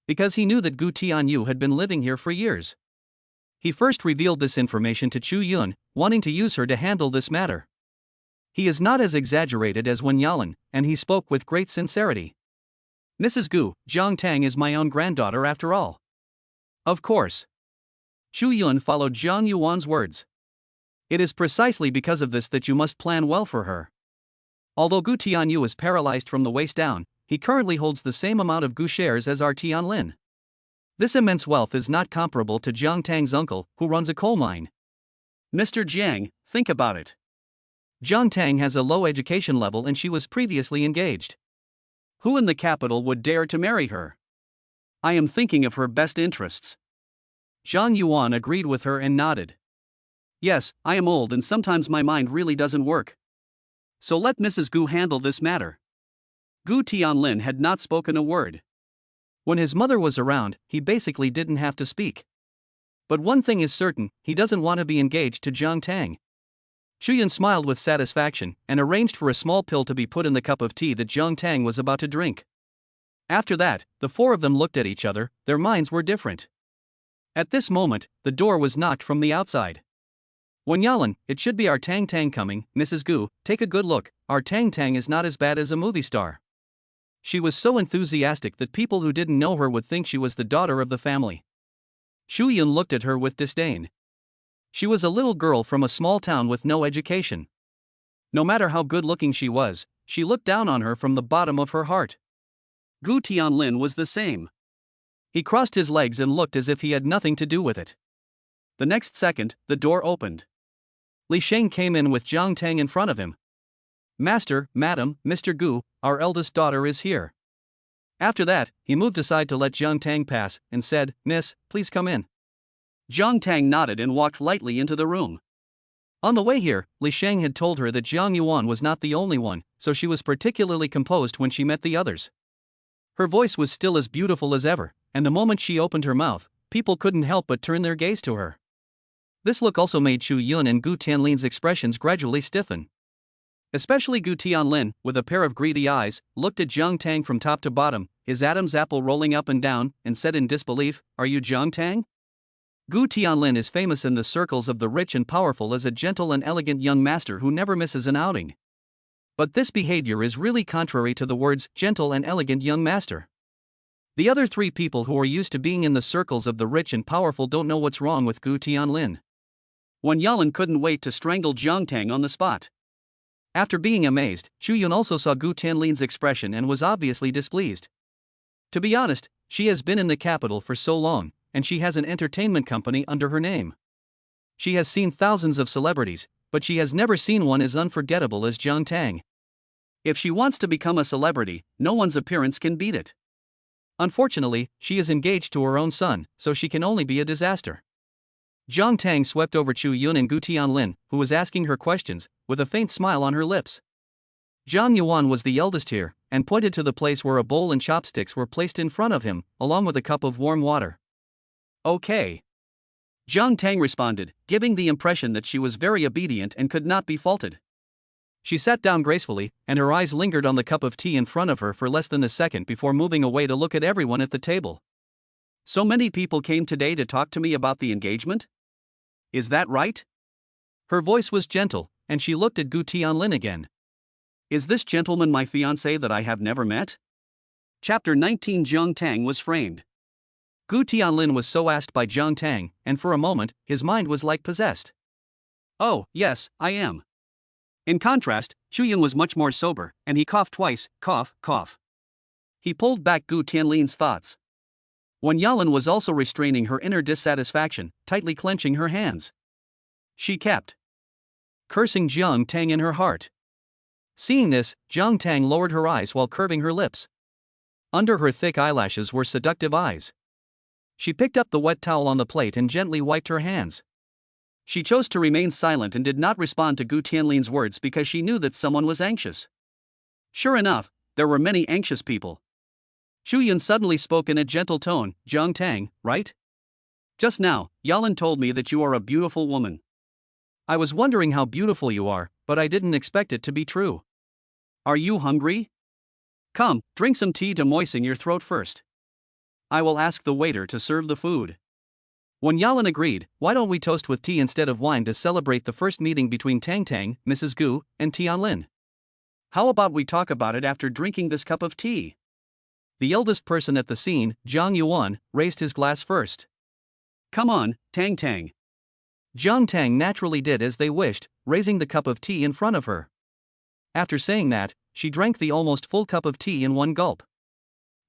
Because he knew that Gu Tianyu had been living here for years. He first revealed this information to Chu Yun, wanting to use her to handle this matter. He is not as exaggerated as Wen Yalan, and he spoke with great sincerity. Mrs. Gu, Jiang Tang is my own granddaughter after all. Of course. Chu Yun followed Jiang Yuan's words. It is precisely because of this that you must plan well for her. Although Gu Tianyu is paralyzed from the waist down, he currently holds the same amount of Gu shares as our Tianlin. This immense wealth is not comparable to Jiang Tang's uncle, who runs a coal mine. Mr. Jiang, think about it. Jiang Tang has a low education level and she was previously engaged. Who in the capital would dare to marry her? I am thinking of her best interests. Jiang Yuan agreed with her and nodded. Yes, I am old and sometimes my mind really doesn't work. So let Mrs. Gu handle this matter. Gu Tianlin had not spoken a word. When his mother was around, he basically didn't have to speak. But one thing is certain, he doesn't want to be engaged to Jiang Tang. Shuyan smiled with satisfaction and arranged for a small pill to be put in the cup of tea that Jiang Tang was about to drink. After that, the four of them looked at each other, their minds were different. At this moment, the door was knocked from the outside. Wen Yalan, it should be our Tang Tang coming. Mrs. Gu, take a good look, our Tang Tang is not as bad as a movie star. She was so enthusiastic that people who didn't know her would think she was the daughter of the family. Shu Yun looked at her with disdain. She was a little girl from a small town with no education. No matter how good-looking she was, she looked down on her from the bottom of her heart. Gu Tianlin was the same. He crossed his legs and looked as if he had nothing to do with it. The next second, the door opened. Li Sheng came in with Jiang Tang in front of him. Master, Madam, Mr. Gu, our eldest daughter is here. After that, he moved aside to let Jiang Tang pass, and said, Miss, please come in. Jiang Tang nodded and walked lightly into the room. On the way here, Li Sheng had told her that Jiang Yuan was not the only one, so she was particularly composed when she met the others. Her voice was still as beautiful as ever, and the moment she opened her mouth, people couldn't help but turn their gaze to her. This look also made Chu Yun and Gu Tianlin's expressions gradually stiffen. Especially Gu Tianlin, with a pair of greedy eyes, looked at Jiang Tang from top to bottom, his Adam's apple rolling up and down, and said in disbelief, Are you Jiang Tang? Gu Tianlin is famous in the circles of the rich and powerful as a gentle and elegant young master who never misses an outing. But this behavior is really contrary to the words gentle and elegant young master. The other three people who are used to being in the circles of the rich and powerful don't know what's wrong with Gu Tianlin. Wen Yalan couldn't wait to strangle Jiang Tang on the spot. After being amazed, Chu Yun also saw Gu Tianlin's expression and was obviously displeased. To be honest, she has been in the capital for so long, and she has an entertainment company under her name. She has seen thousands of celebrities, but she has never seen one as unforgettable as Jiang Tang. If she wants to become a celebrity, no one's appearance can beat it. Unfortunately, she is engaged to her own son, so she can only be a disaster. Jiang Tang swept over Chu Yun and Gu Tianlin, who was asking her questions, with a faint smile on her lips. Jiang Yuan was the eldest here, and pointed to the place where a bowl and chopsticks were placed in front of him, along with a cup of warm water. Okay. Jiang Tang responded, giving the impression that she was very obedient and could not be faulted. She sat down gracefully, and her eyes lingered on the cup of tea in front of her for less than a second before moving away to look at everyone at the table. So many people came today to talk to me about the engagement? Is that right? Her voice was gentle, and she looked at Gu Tianlin again. Is this gentleman my fiancé that I have never met? Chapter 19. Jiang Tang was framed. Gu Tianlin was so asked by Jiang Tang, and for a moment, his mind was like possessed. Oh, yes, I am. In contrast, Chu Yun was much more sober, and he coughed twice, cough, cough. He pulled back Gu Tianlin's thoughts. Wen Yalan was also restraining her inner dissatisfaction, tightly clenching her hands. She kept cursing Jiang Tang in her heart. Seeing this, Jiang Tang lowered her eyes while curving her lips. Under her thick eyelashes were seductive eyes. She picked up the wet towel on the plate and gently wiped her hands. She chose to remain silent and did not respond to Gu Tianlin's words because she knew that someone was anxious. Sure enough, there were many anxious people. Chu Yun suddenly spoke in a gentle tone, Jiang Tang, right? Just now, Yalan told me that you are a beautiful woman. I was wondering how beautiful you are, but I didn't expect it to be true. Are you hungry? Come, drink some tea to moisten your throat first. I will ask the waiter to serve the food. When Yalan agreed, why don't we toast with tea instead of wine to celebrate the first meeting between Tang Tang, Mrs. Gu, and Tianlin? How about we talk about it after drinking this cup of tea? The eldest person at the scene, Zhang Yuan, raised his glass first. Come on, Tang Tang. Jiang Tang naturally did as they wished, raising the cup of tea in front of her. After saying that, she drank the almost full cup of tea in one gulp.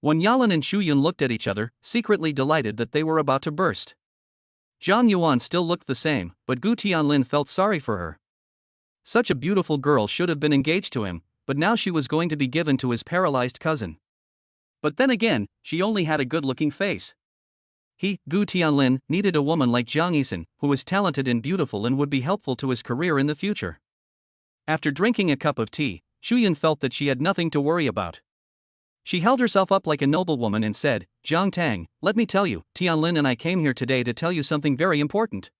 When Yalan and Chu Yun looked at each other, secretly delighted that they were about to burst. Zhang Yuan still looked the same, but Gu Tianlin felt sorry for her. Such a beautiful girl should have been engaged to him, but now she was going to be given to his paralyzed cousin. But then again, she only had a good-looking face. He, Gu Tianlin, needed a woman like Jiang Yisan, who was talented and beautiful and would be helpful to his career in the future. After drinking a cup of tea, Chu Yun felt that she had nothing to worry about. She held herself up like a noblewoman and said, Jiang Tang, let me tell you, Tianlin and I came here today to tell you something very important.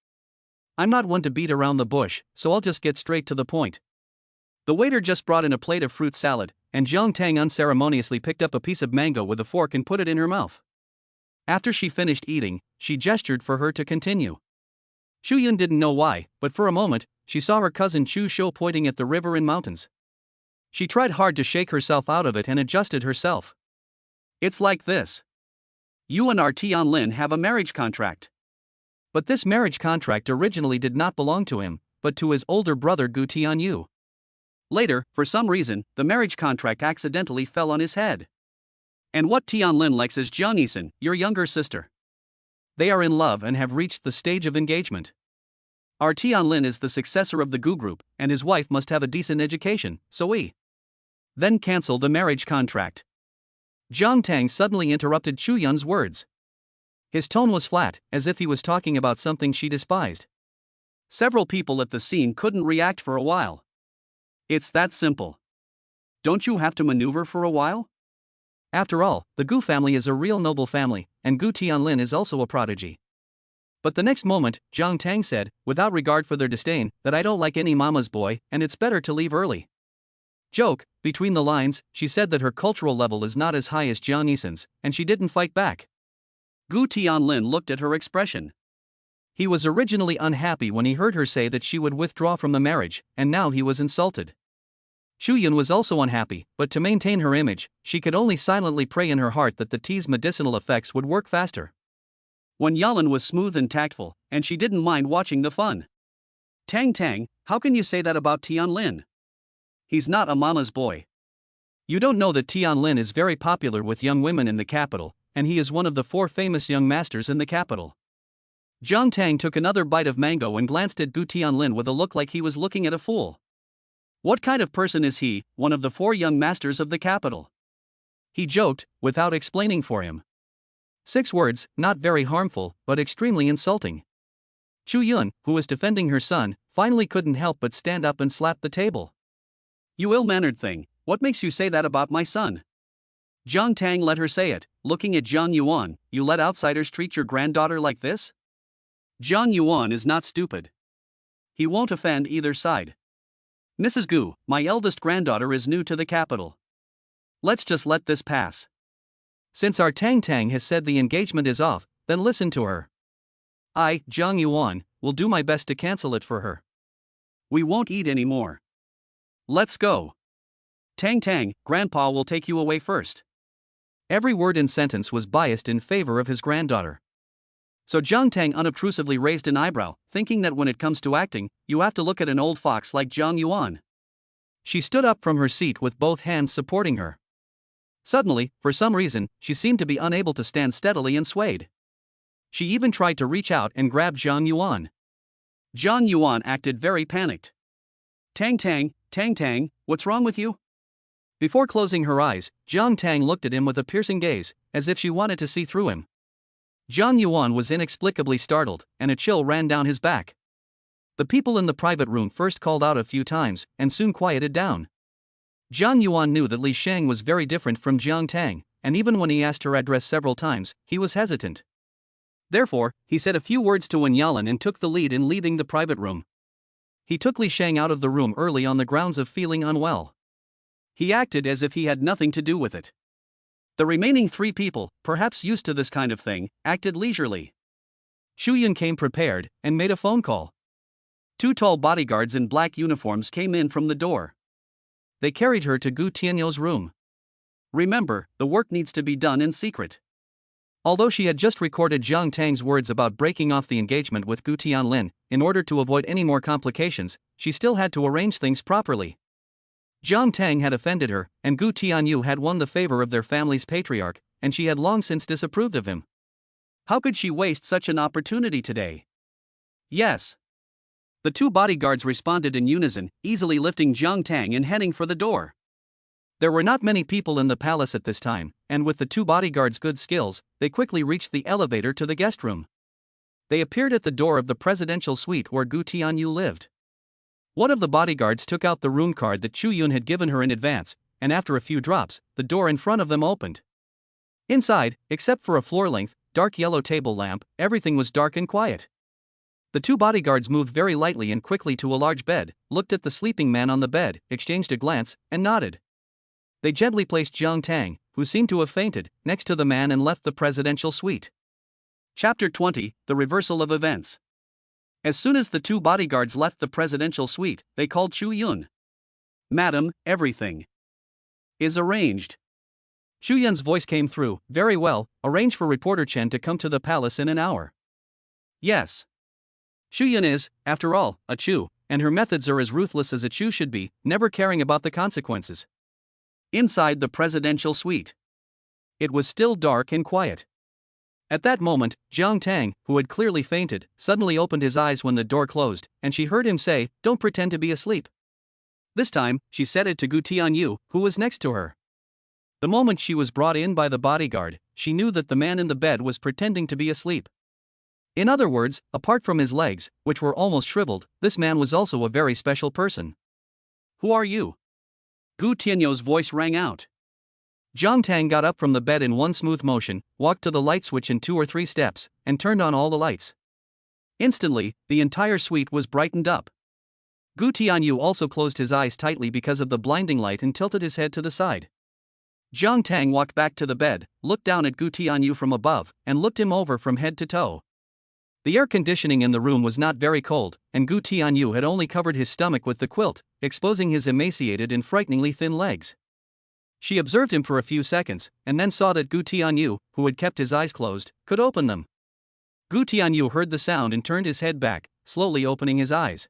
I'm not one to beat around the bush, so I'll just get straight to the point. The waiter just brought in a plate of fruit salad, and Jiang Tang unceremoniously picked up a piece of mango with a fork and put it in her mouth. After she finished eating, she gestured for her to continue. Chu Yun didn't know why, but for a moment, she saw her cousin Chu Shou pointing at the river and mountains. She tried hard to shake herself out of it and adjusted herself. It's like this. You and our Tianlin have a marriage contract. But this marriage contract originally did not belong to him, but to his older brother Gu Tianyu. Later, for some reason, the marriage contract accidentally fell on his head. And what Tianlin likes is Jiang Yisan, your younger sister. They are in love and have reached the stage of engagement. Our Tianlin is the successor of the Gu group, and his wife must have a decent education, so we then cancel the marriage contract. Jiang Tang suddenly interrupted Chu Yun's words. His tone was flat, as if he was talking about something she despised. Several people at the scene couldn't react for a while. It's that simple. Don't you have to maneuver for a while? After all, the Gu family is a real noble family, and Gu Tianlin is also a prodigy. But the next moment, Jiang Tang said, without regard for their disdain, that I don't like any mama's boy, and it's better to leave early. Joke, between the lines, she said that her cultural level is not as high as Jiang Yisan's, and she didn't fight back. Gu Tianlin looked at her expression. He was originally unhappy when he heard her say that she would withdraw from the marriage, and now he was insulted. Chu Yun was also unhappy, but to maintain her image, she could only silently pray in her heart that the tea's medicinal effects would work faster. Wen Yalan was smooth and tactful, and she didn't mind watching the fun. Tang Tang, how can you say that about Tianlin? He's not a mama's boy. You don't know that Tianlin is very popular with young women in the capital, and he is one of the 4 famous young masters in the capital. Jiang Tang took another bite of mango and glanced at Gu Tianlin with a look like he was looking at a fool. What kind of person is he, one of the 4 young masters of the capital? He joked, without explaining for him. 6 words, not very harmful, but extremely insulting. Chu Yun, who was defending her son, finally couldn't help but stand up and slap the table. You ill-mannered thing, what makes you say that about my son? Jiang Tang let her say it, looking at Zhang Yuan, you let outsiders treat your granddaughter like this? Zhang Yuan is not stupid. He won't offend either side. Mrs. Gu, my eldest granddaughter is new to the capital. Let's just let this pass. Since our Tang Tang has said the engagement is off, then listen to her. I, Zhang Yuan, will do my best to cancel it for her. We won't eat anymore. Let's go. Tang Tang, Grandpa will take you away first. Every word and sentence was biased in favor of his granddaughter. So Zhang Tang unobtrusively raised an eyebrow, thinking that when it comes to acting, you have to look at an old fox like Zhang Yuan. She stood up from her seat with both hands supporting her. Suddenly, for some reason, she seemed to be unable to stand steadily and swayed. She even tried to reach out and grab Zhang Yuan. Zhang Yuan acted very panicked. Tang Tang, what's wrong with you? Before closing her eyes, Zhang Tang looked at him with a piercing gaze, as if she wanted to see through him. Zhang Yuan was inexplicably startled, and a chill ran down his back. The people in the private room first called out a few times, and soon quieted down. Zhang Yuan knew that Li Shang was very different from Zhang Tang, and even when he asked her address several times, he was hesitant. Therefore, he said a few words to Wen Yalan and took the lead in leaving the private room. He took Li Shang out of the room early on the grounds of feeling unwell. He acted as if he had nothing to do with it. The remaining 3 people, perhaps used to this kind of thing, acted leisurely. Xu Yun came prepared and made a phone call. 2 tall bodyguards in black uniforms came in from the door. They carried her to Gu Tianyou's room. Remember, the work needs to be done in secret. Although she had just recorded Zhang Tang's words about breaking off the engagement with Gu Tianlin, in order to avoid any more complications, she still had to arrange things properly. Zhang Tang had offended her, and Gu Tianyu had won the favor of their family's patriarch, and she had long since disapproved of him. How could she waste such an opportunity today? Yes. The 2 bodyguards responded in unison, easily lifting Zhang Tang and heading for the door. There were not many people in the palace at this time, and with the 2 bodyguards' good skills, they quickly reached the elevator to the guest room. They appeared at the door of the presidential suite where Gu Tianyu lived. One of the bodyguards took out the room card that Chu Yun had given her in advance, and after a few drops, the door in front of them opened. Inside, except for a floor-length, dark yellow table lamp, everything was dark and quiet. The 2 bodyguards moved very lightly and quickly to a large bed, looked at the sleeping man on the bed, exchanged a glance, and nodded. They gently placed Zhang Tang, who seemed to have fainted, next to the man and left the presidential suite. Chapter 20, The Reversal of Events. As soon as the 2 bodyguards left the presidential suite, they called Chu Yun. Madam, everything is arranged. Chu Yun's voice came through. Very well, arrange for reporter Chen to come to the palace in an hour. Yes. Xu Yun is, after all, a Chu, and her methods are as ruthless as a Chu should be, never caring about the consequences. Inside the presidential suite, it was still dark and quiet. At that moment, Zhang Tang, who had clearly fainted, suddenly opened his eyes when the door closed, and she heard him say, "Don't pretend to be asleep." This time, she said it to Gu Tianyu, who was next to her. The moment she was brought in by the bodyguard, she knew that the man in the bed was pretending to be asleep. In other words, apart from his legs, which were almost shriveled, this man was also a very special person. Who are you? Gu Tianyou's voice rang out. Zhang Tang got up from the bed in one smooth motion, walked to the light switch in 2 or 3 steps, and turned on all the lights. Instantly, the entire suite was brightened up. Gu Tianyu also closed his eyes tightly because of the blinding light and tilted his head to the side. Zhang Tang walked back to the bed, looked down at Gu Tianyu from above, and looked him over from head to toe. The air conditioning in the room was not very cold, and Gu Tianyu had only covered his stomach with the quilt, exposing his emaciated and frighteningly thin legs. She observed him for a few seconds, and then saw that Gu Tianyu, who had kept his eyes closed, could open them. Gu Tianyu heard the sound and turned his head back, slowly opening his eyes.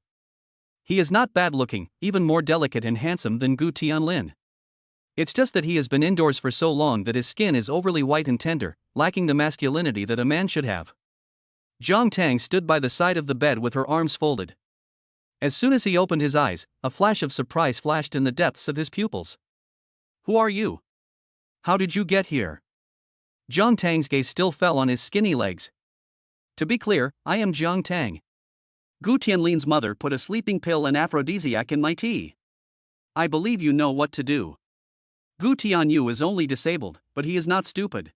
He is not bad-looking, even more delicate and handsome than Gu Tianlin. It's just that he has been indoors for so long that his skin is overly white and tender, lacking the masculinity that a man should have. Zhang Tang stood by the side of the bed with her arms folded. As soon as he opened his eyes, a flash of surprise flashed in the depths of his pupils. Who are you? How did you get here? Zhang Tang's gaze still fell on his skinny legs. To be clear, I am Zhang Tang. Gu Tianlin's mother put a sleeping pill and aphrodisiac in my tea. I believe you know what to do. Gu Tianyu is only disabled, but he is not stupid.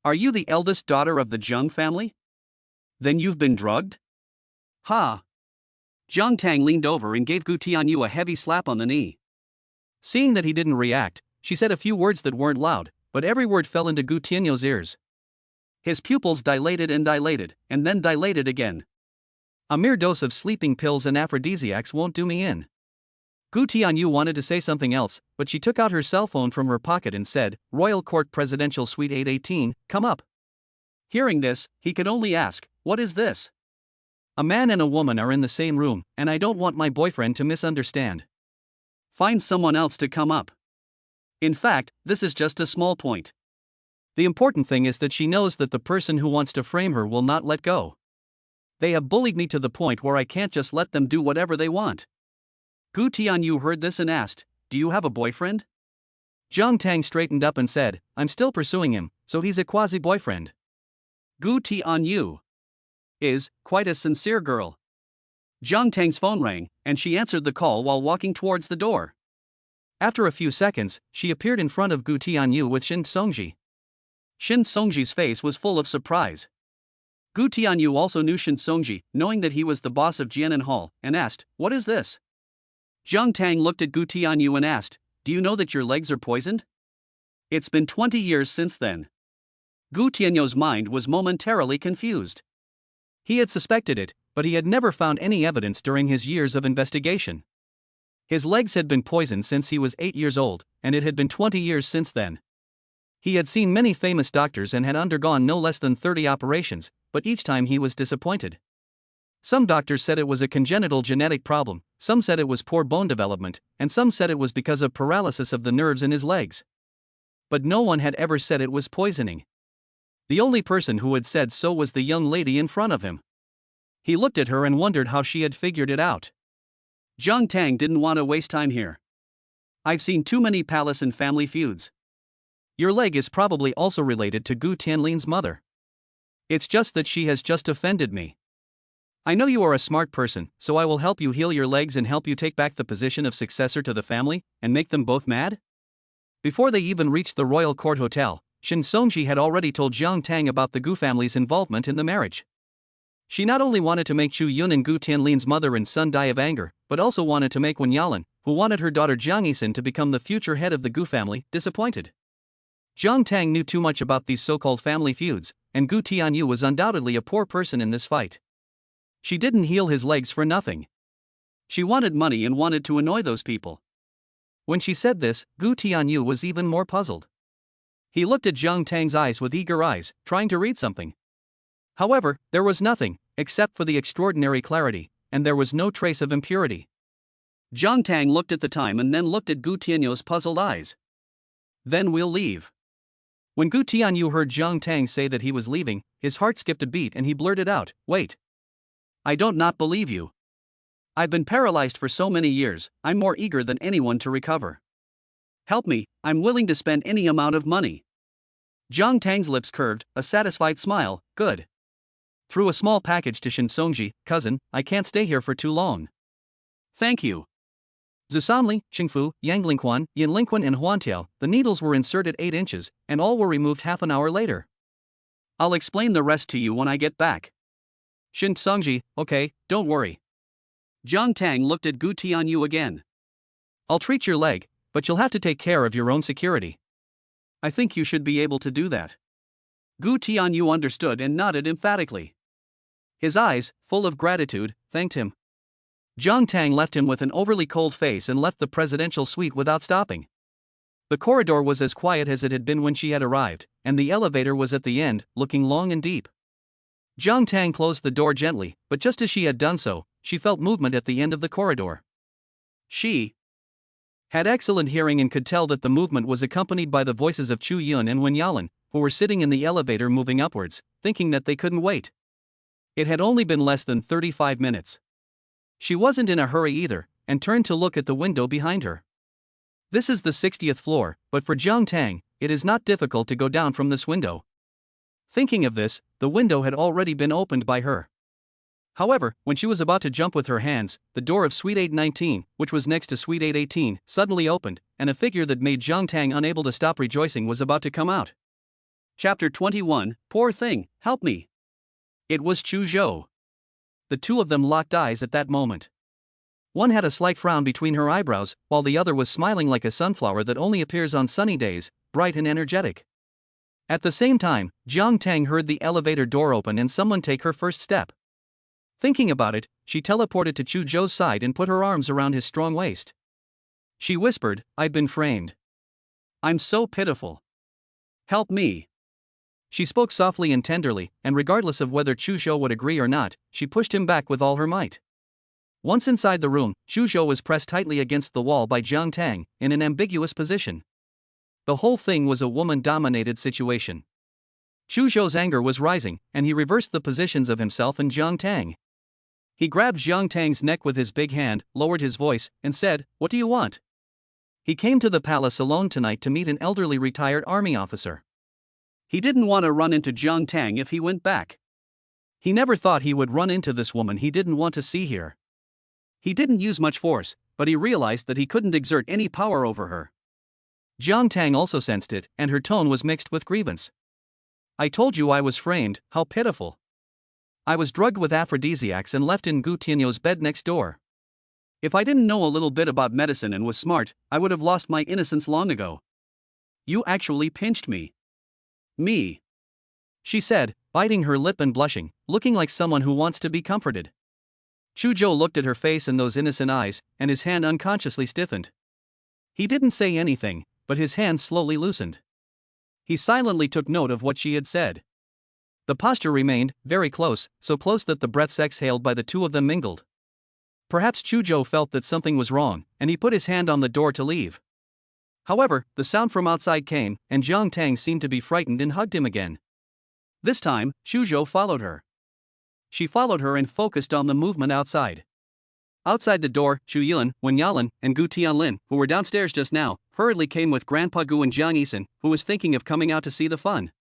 Are you the eldest daughter of the Zheng family? Then you've been drugged? Ha! Jiang Tang leaned over and gave Gu Tianyu a heavy slap on the knee. Seeing that he didn't react, she said a few words that weren't loud, but every word fell into Gu Tianyu's ears. His pupils dilated, and then dilated again. A mere dose of sleeping pills and aphrodisiacs won't do me in. Gu Tianyu wanted to say something else, but she took out her cell phone from her pocket and said, "Royal Court Presidential Suite 818, come up." Hearing this, he could only ask, "What is this?" A man and a woman are in the same room, and I don't want my boyfriend to misunderstand. Find someone else to come up. In fact, this is just a small point. The important thing is that she knows that the person who wants to frame her will not let go. They have bullied me to the point where I can't just let them do whatever they want. Gu Tianyu heard this and asked, "Do you have a boyfriend?" Jiang Tang straightened up and said, "I'm still pursuing him, so he's a quasi-boyfriend." Gu Tianyu is quite a sincere girl. Jiang Tang's phone rang, and she answered the call while walking towards the door. After a few seconds, she appeared in front of Gu Tianyu with Shin Songji. Shin Songji's face was full of surprise. Gu Tianyu also knew Shin Songji, knowing that he was the boss of Jianan Hall, and asked, "What is this?" Jiang Tang looked at Gu Tianyu and asked, "Do you know that your legs are poisoned?" It's been 20 years since then. Gu Tianyu's mind was momentarily confused. He had suspected it, but he had never found any evidence during his years of investigation. His legs had been poisoned since he was 8 years old, and it had been 20 years since then. He had seen many famous doctors and had undergone no less than 30 operations, but each time he was disappointed. Some doctors said it was a congenital genetic problem, some said it was poor bone development, and some said it was because of paralysis of the nerves in his legs. But no one had ever said it was poisoning. The only person who had said so was the young lady in front of him. He looked at her and wondered how she had figured it out. Jiang Tang didn't want to waste time here. I've seen too many palace and family feuds. Your leg is probably also related to Gu Tianlin's mother. It's just that she has just offended me. I know you are a smart person, so I will help you heal your legs and help you take back the position of successor to the family, and make them both mad? Before they even reached the Royal Court Hotel, Shin Songji had already told Jiang Tang about the Gu family's involvement in the marriage. She not only wanted to make Chu Yun and Gu Tianlin's mother and son die of anger, but also wanted to make Wen Yalan, who wanted her daughter Jiang Yisin to become the future head of the Gu family, disappointed. Jiang Tang knew too much about these so-called family feuds, and Gu Tianyu was undoubtedly a poor person in this fight. She didn't heal his legs for nothing. She wanted money and wanted to annoy those people. When she said this, Gu Tianyu was even more puzzled. He looked at Jiang Tang's eyes with eager eyes, trying to read something. However, there was nothing, except for the extraordinary clarity, and there was no trace of impurity. Jiang Tang looked at the time and then looked at Gu Tianyu's puzzled eyes. "Then we'll leave." When Gu Tianyu heard Jiang Tang say that he was leaving, his heart skipped a beat and he blurted out, "Wait. I don't not believe you. I've been paralyzed for so many years, I'm more eager than anyone to recover. Help me, I'm willing to spend any amount of money." Jiang Tang's lips curved, a satisfied smile, "Good." Threw a small package to Shin Songji, "Cousin, I can't stay here for too long." "Thank you." Zusanli, Qingfu, Yanglingquan, Yinlingquan and Huantiao, the needles were inserted 8 inches, and all were removed half an hour later. "I'll explain the rest to you when I get back." Shin Songji, "Okay, don't worry." Jiang Tang looked at Gu Tianyu again. "I'll treat your leg, but you'll have to take care of your own security. I think you should be able to do that." Gu Tianyu understood and nodded emphatically. His eyes, full of gratitude, thanked him. Jiang Tang left him with an overly cold face and left the presidential suite without stopping. The corridor was as quiet as it had been when she had arrived, and the elevator was at the end, looking long and deep. Jiang Tang closed the door gently, but just as she had done so, she felt movement at the end of the corridor. She had excellent hearing and could tell that the movement was accompanied by the voices of Chu Yun and Wen Yalan, who were sitting in the elevator moving upwards, thinking that they couldn't wait. It had only been less than 35 minutes. She wasn't in a hurry either, and turned to look at the window behind her. This is the 60th floor, but for Jiang Tang, it is not difficult to go down from this window. Thinking of this, the window had already been opened by her. However, when she was about to jump with her hands, the door of Suite 819, which was next to Suite 818, suddenly opened, and a figure that made Jiang Tang unable to stop rejoicing was about to come out. Chapter 21, Poor Thing, Help Me. It was Chu Zhou. The two of them locked eyes at that moment. One had a slight frown between her eyebrows, while the other was smiling like a sunflower that only appears on sunny days, bright and energetic. At the same time, Jiang Tang heard the elevator door open and someone take her first step. Thinking about it, she teleported to Chu Zhou's side and put her arms around his strong waist. She whispered, "I've been framed. I'm so pitiful. Help me." She spoke softly and tenderly, and regardless of whether Chu Zhou would agree or not, she pushed him back with all her might. Once inside the room, Chu Zhou was pressed tightly against the wall by Jiang Tang, in an ambiguous position. The whole thing was a woman-dominated situation. Chu Zhou's anger was rising, and he reversed the positions of himself and Jiang Tang. He grabbed Jiang Tang's neck with his big hand, lowered his voice, and said, "What do you want?" He came to the palace alone tonight to meet an elderly retired army officer. He didn't want to run into Jiang Tang if he went back. He never thought he would run into this woman he didn't want to see here. He didn't use much force, but he realized that he couldn't exert any power over her. Jiang Tang also sensed it, and her tone was mixed with grievance. "I told you I was framed, how pitiful. I was drugged with aphrodisiacs and left in Gu Tianyou's bed next door. If I didn't know a little bit about medicine and was smart, I would have lost my innocence long ago. You actually pinched me." "Me?" she said, biting her lip and blushing, looking like someone who wants to be comforted. Chu Zhou looked at her face and those innocent eyes, and his hand unconsciously stiffened. He didn't say anything, but his hand slowly loosened. He silently took note of what she had said. The posture remained very close, so close that the breaths exhaled by the two of them mingled. Perhaps Chu Zhou felt that something was wrong, and he put his hand on the door to leave. However, the sound from outside came, and Jiang Tang seemed to be frightened and hugged him again. This time, Chu Zhou followed her. She followed her and focused on the movement outside. Outside the door, Chu Yilin, Wen Yalan, and Gu Tianlin, who were downstairs just now, hurriedly came with Grandpa Gu and Jiang Yisan, who was thinking of coming out to see the fun.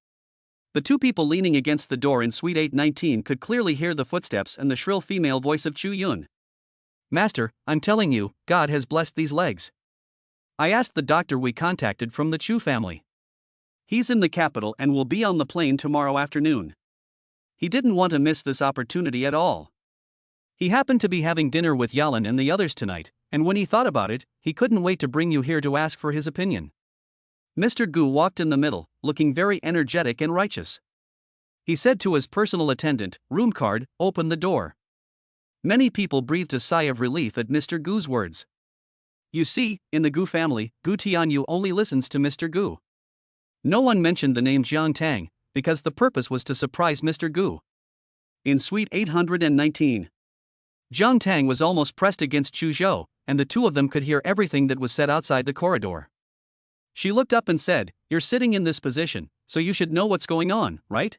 The two people leaning against the door in Suite 819 could clearly hear the footsteps and the shrill female voice of Chu Yun. "Master, I'm telling you, God has blessed these legs. I asked the doctor we contacted from the Chu family. He's in the capital and will be on the plane tomorrow afternoon. He didn't want to miss this opportunity at all. He happened to be having dinner with Yalan and the others tonight, and when he thought about it, he couldn't wait to bring you here to ask for his opinion." Mr. Gu walked in the middle, looking very energetic and righteous. He said to his personal attendant, "Room card, open the door." Many people breathed a sigh of relief at Mr. Gu's words. You see, in the Gu family, Gu Tianyu only listens to Mr. Gu. No one mentioned the name Jiang Tang, because the purpose was to surprise Mr. Gu. In Suite 819, Jiang Tang was almost pressed against Chu Zhou, and the two of them could hear everything that was said outside the corridor. She looked up and said, "You're sitting in this position, so you should know what's going on, right?"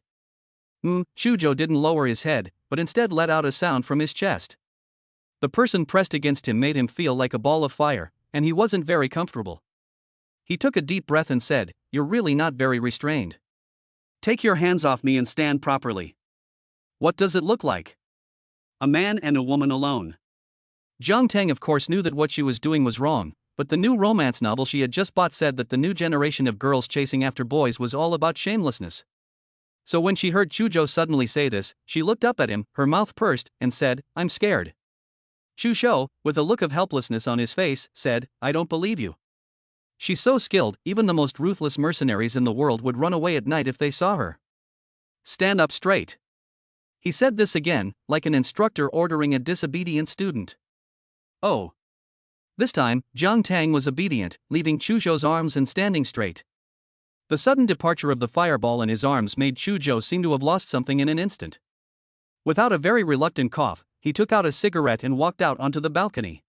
Chu Zhou didn't lower his head, but instead let out a sound from his chest. The person pressed against him made him feel like a ball of fire, and he wasn't very comfortable. He took a deep breath and said, "You're really not very restrained. Take your hands off me and stand properly." "What does it look like?" "A man and a woman alone." Jiang Tang of course knew that what she was doing was wrong, but the new romance novel she had just bought said that the new generation of girls chasing after boys was all about shamelessness. So when she heard Chu Zhou suddenly say this, she looked up at him, her mouth pursed, and said, "I'm scared." Chu Zhou, with a look of helplessness on his face, said, "I don't believe you. She's so skilled, even the most ruthless mercenaries in the world would run away at night if they saw her. Stand up straight." He said this again, like an instructor ordering a disobedient student. Oh. This time, Jiang Tang was obedient, leaving Chu Zhou's arms and standing straight. The sudden departure of the fireball in his arms made Chu Zhou seem to have lost something in an instant. Without a very reluctant cough, he took out a cigarette and walked out onto the balcony.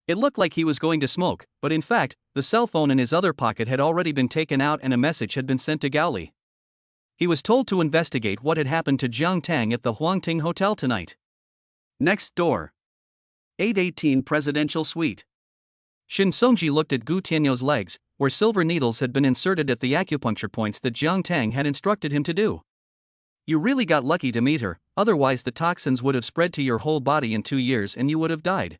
It looked like he was going to smoke, but in fact, the cell phone in his other pocket had already been taken out and a message had been sent to Gao Li. He was told to investigate what had happened to Jiang Tang at the Huangting Hotel tonight. Next door. 818 Presidential Suite. Shin Songji looked at Gu Tianyou's legs, where silver needles had been inserted at the acupuncture points that Jiang Tang had instructed him to do. "You really got lucky to meet her, otherwise the toxins would have spread to your whole body in 2 years and you would have died.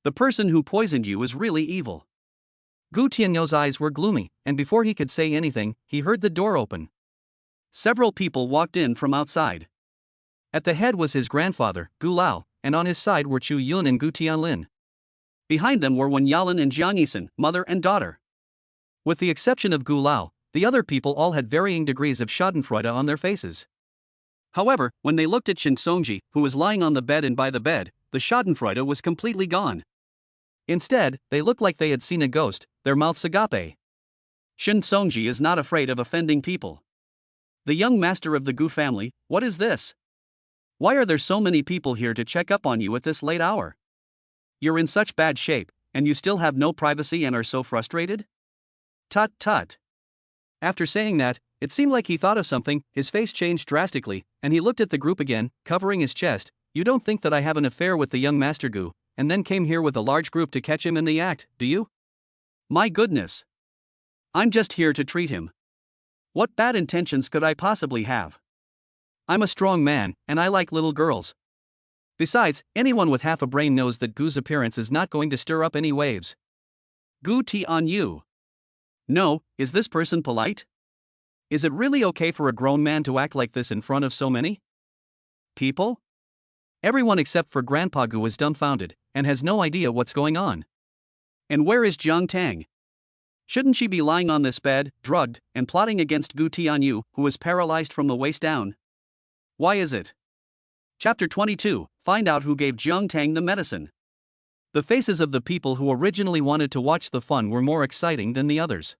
The person who poisoned you is really evil." Gu Tianyou's eyes were gloomy, and before he could say anything, he heard the door open. Several people walked in from outside. At the head was his grandfather, Gu Lao, and on his side were Chu Yun and Gu Tianlin. Behind them were Wen Yalan and Jiang Yisan, mother and daughter. With the exception of Gu Lao, the other people all had varying degrees of schadenfreude on their faces. However, when they looked at Shin Songji, who was lying on the bed and by the bed, the schadenfreude was completely gone. Instead, they looked like they had seen a ghost, their mouths agape. Shin Songji is not afraid of offending people. The young master of the Gu family, what is this? Why are there so many people here to check up on you at this late hour? You're in such bad shape, and you still have no privacy and are so frustrated? Tut tut. After saying that, it seemed like he thought of something, his face changed drastically, and he looked at the group again, covering his chest. You don't think that I have an affair with the young Master Gu, and then came here with a large group to catch him in the act, do you? My goodness. I'm just here to treat him. What bad intentions could I possibly have? I'm a strong man, and I like little girls. Besides, anyone with half a brain knows that Gu's appearance is not going to stir up any waves. Gu Tianyu. No, is this person polite? Is it really okay for a grown man to act like this in front of so many people? Everyone except for Grandpa Gu is dumbfounded, and has no idea what's going on. And where is Jiang Tang? Shouldn't she be lying on this bed, drugged, and plotting against Gu Tianyu, who is paralyzed from the waist down? Why is it? Chapter 22, Find out who gave Jiang Tang the medicine. The faces of the people who originally wanted to watch the fun were more exciting than the others.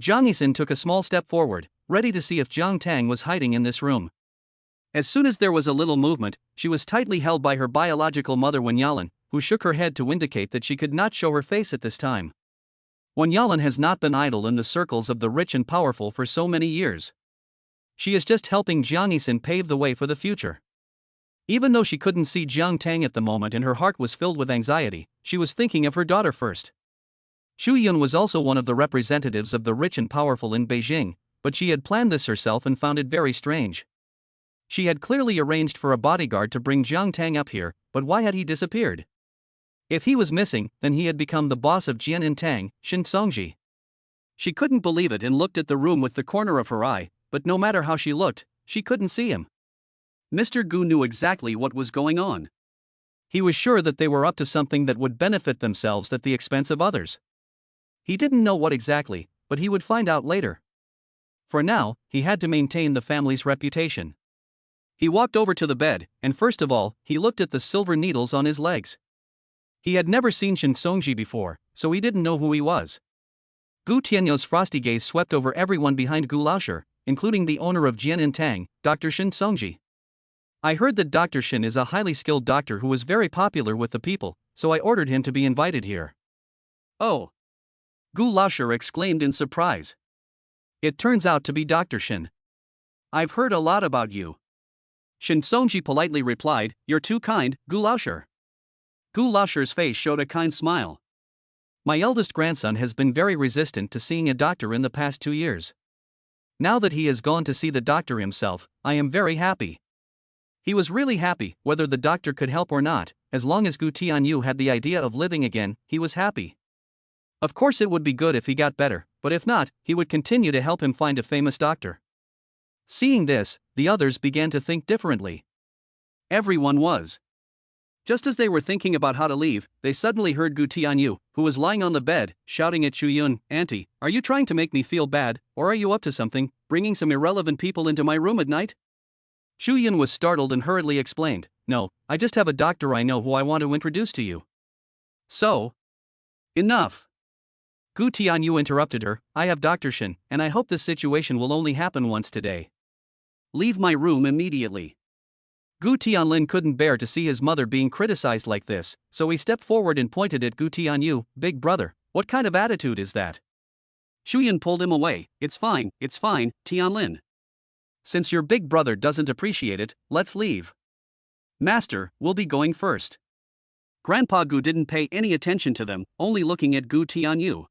Jiang Yisan took a small step forward, ready to see if Jiang Tang was hiding in this room. As soon as there was a little movement, she was tightly held by her biological mother Wen Yalan, who shook her head to indicate that she could not show her face at this time. Wen Yalan has not been idle in the circles of the rich and powerful for so many years. She is just helping Jiang Yisan pave the way for the future. Even though she couldn't see Jiang Tang at the moment and her heart was filled with anxiety, she was thinking of her daughter first. Xu Yun was also one of the representatives of the rich and powerful in Beijing, but she had planned this herself and found it very strange. She had clearly arranged for a bodyguard to bring Jiang Tang up here, but why had he disappeared? If he was missing, then he had become the boss of Jian and Tang, Shin Songji. She couldn't believe it and looked at the room with the corner of her eye, but no matter how she looked, she couldn't see him. Mr. Gu knew exactly what was going on. He was sure that they were up to something that would benefit themselves at the expense of others. He didn't know what exactly, but he would find out later. For now, he had to maintain the family's reputation. He walked over to the bed, and first of all, he looked at the silver needles on his legs. He had never seen Shin Songji before, so he didn't know who he was. Gu Tianyu's frosty gaze swept over everyone behind Gu Laoshi, including the owner of Jian and Tang, Dr. Shin Songji. I heard that Dr. Shin is a highly skilled doctor who is very popular with the people, so I ordered him to be invited here. Oh! Gu Laoshi exclaimed in surprise. It turns out to be Dr. Shin. I've heard a lot about you. Shin Songji politely replied, You're too kind, Gu Laoshi. Gu Laoshi's face showed a kind smile. My eldest grandson has been very resistant to seeing a doctor in the past 2 years. Now that he has gone to see the doctor himself, I am very happy. He was really happy, whether the doctor could help or not, as long as Gu Tianyu had the idea of living again, he was happy. Of course it would be good if he got better, but if not, he would continue to help him find a famous doctor. Seeing this, the others began to think differently. Everyone was. Just as they were thinking about how to leave, they suddenly heard Gu Tianyu, who was lying on the bed, shouting at Chu Yun, Auntie, are you trying to make me feel bad, or are you up to something, bringing some irrelevant people into my room at night? Chu Yun was startled and hurriedly explained, No, I just have a doctor I know who I want to introduce to you. So? Enough. Gu Tianyu interrupted her, I have Dr. Shin, and I hope this situation will only happen once today. Leave my room immediately. Gu Tianlin couldn't bear to see his mother being criticized like this, so he stepped forward and pointed at Gu Tianyu, Big brother, what kind of attitude is that? Xu Yun pulled him away, It's fine, Tianlin. Since your big brother doesn't appreciate it, let's leave. Master, we'll be going first. Grandpa Gu didn't pay any attention to them, only looking at Gu Tianyu.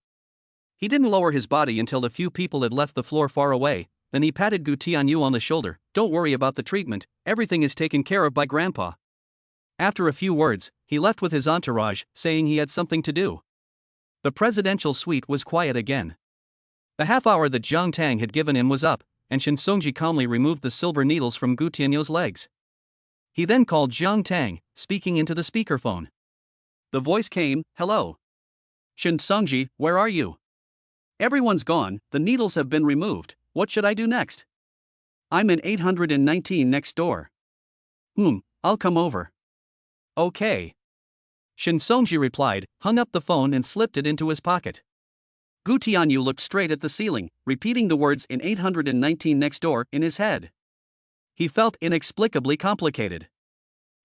He didn't lower his body until the few people had left the floor far away, then he patted Gu Tianyu on the shoulder, Don't worry about the treatment, everything is taken care of by Grandpa. After a few words, he left with his entourage, saying he had something to do. The presidential suite was quiet again. The half hour that Jiang Tang had given him was up, and Shin Songji calmly removed the silver needles from Gu Tianyu's legs. He then called Jiang Tang, speaking into the speakerphone. The voice came, "Hello. Shin Songji, where are you? Everyone's gone, the needles have been removed, what should I do next? I'm in 819 next door. I'll come over. Okay. Shin Songji replied, hung up the phone and slipped it into his pocket. Gu Tianyu looked straight at the ceiling, repeating the words in 819 next door in his head. He felt inexplicably complicated.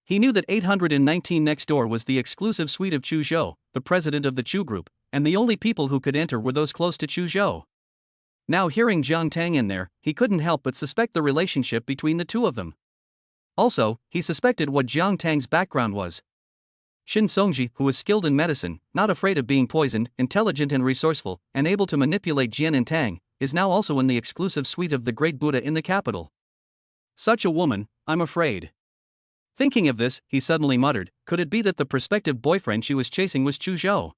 He knew that 819 next door was the exclusive suite of Chu Zhou, the president of the Chu group, and the only people who could enter were those close to Chu Zhou. Now hearing Jiang Tang in there, he couldn't help but suspect the relationship between the two of them. Also, he suspected what Jiang Tang's background was. Shin Songji, who was skilled in medicine, not afraid of being poisoned, intelligent and resourceful, and able to manipulate Jian and Tang, is now also in the exclusive suite of the great Buddha in the capital. Such a woman, I'm afraid. Thinking of this, he suddenly muttered, could it be that the prospective boyfriend she was chasing was Chu Zhou?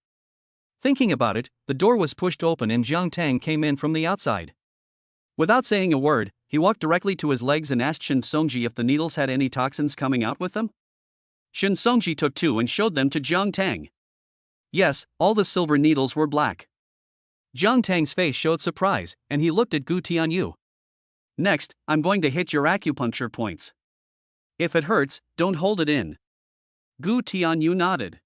Thinking about it, the door was pushed open and Jiang Tang came in from the outside. Without saying a word, he walked directly to his legs and asked Shin Songji if the needles had any toxins coming out with them. Shin Songji took two and showed them to Jiang Tang. Yes, all the silver needles were black. Jiang Tang's face showed surprise, and he looked at Gu Tianyu. Next, I'm going to hit your acupuncture points. If it hurts, don't hold it in. Gu Tianyu nodded.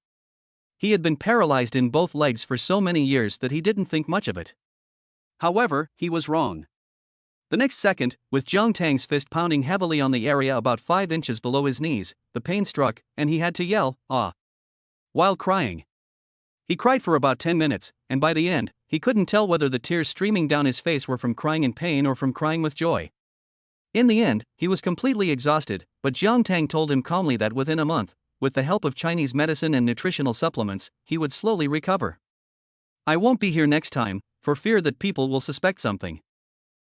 He had been paralyzed in both legs for so many years that he didn't think much of it. However, he was wrong. The next second, with Jiang Tang's fist pounding heavily on the area about 5 inches below his knees, the pain struck, and he had to yell, "Ah!" while crying. He cried for about 10 minutes, and by the end, he couldn't tell whether the tears streaming down his face were from crying in pain or from crying with joy. In the end, he was completely exhausted, but Jiang Tang told him calmly that within a month, with the help of Chinese medicine and nutritional supplements, he would slowly recover. I won't be here next time, for fear that people will suspect something.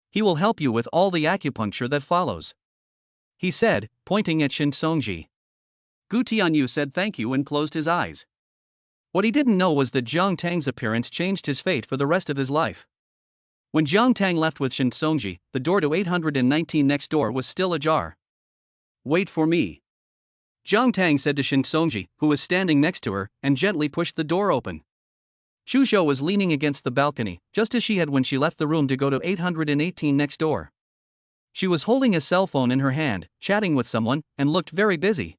He will help you with all the acupuncture that follows, he said, pointing at Shin Songji. Gu Tianyu said thank you and closed his eyes. What he didn't know was that Jiang Tang's appearance changed his fate for the rest of his life. When Jiang Tang left with Shin Songji, the door to 819 next door was still ajar. Wait for me. Jiang Tang said to Shin Songji, who was standing next to her, and gently pushed the door open. Chu Zhou was leaning against the balcony, just as she had when she left the room to go to 818 next door. She was holding a cell phone in her hand, chatting with someone, and looked very busy.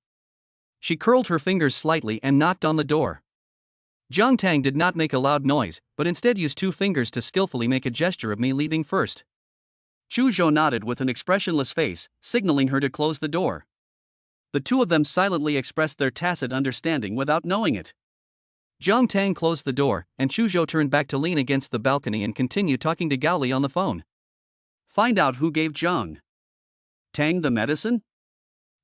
She curled her fingers slightly and knocked on the door. Jiang Tang did not make a loud noise, but instead used 2 fingers to skillfully make a gesture of me leaving first. Chu Zhou nodded with an expressionless face, signaling her to close the door. The two of them silently expressed their tacit understanding without knowing it. Jiang Tang closed the door, and Chu Zhou turned back to lean against the balcony and continue talking to Gao Li on the phone. Find out who gave Jiang Tang the medicine?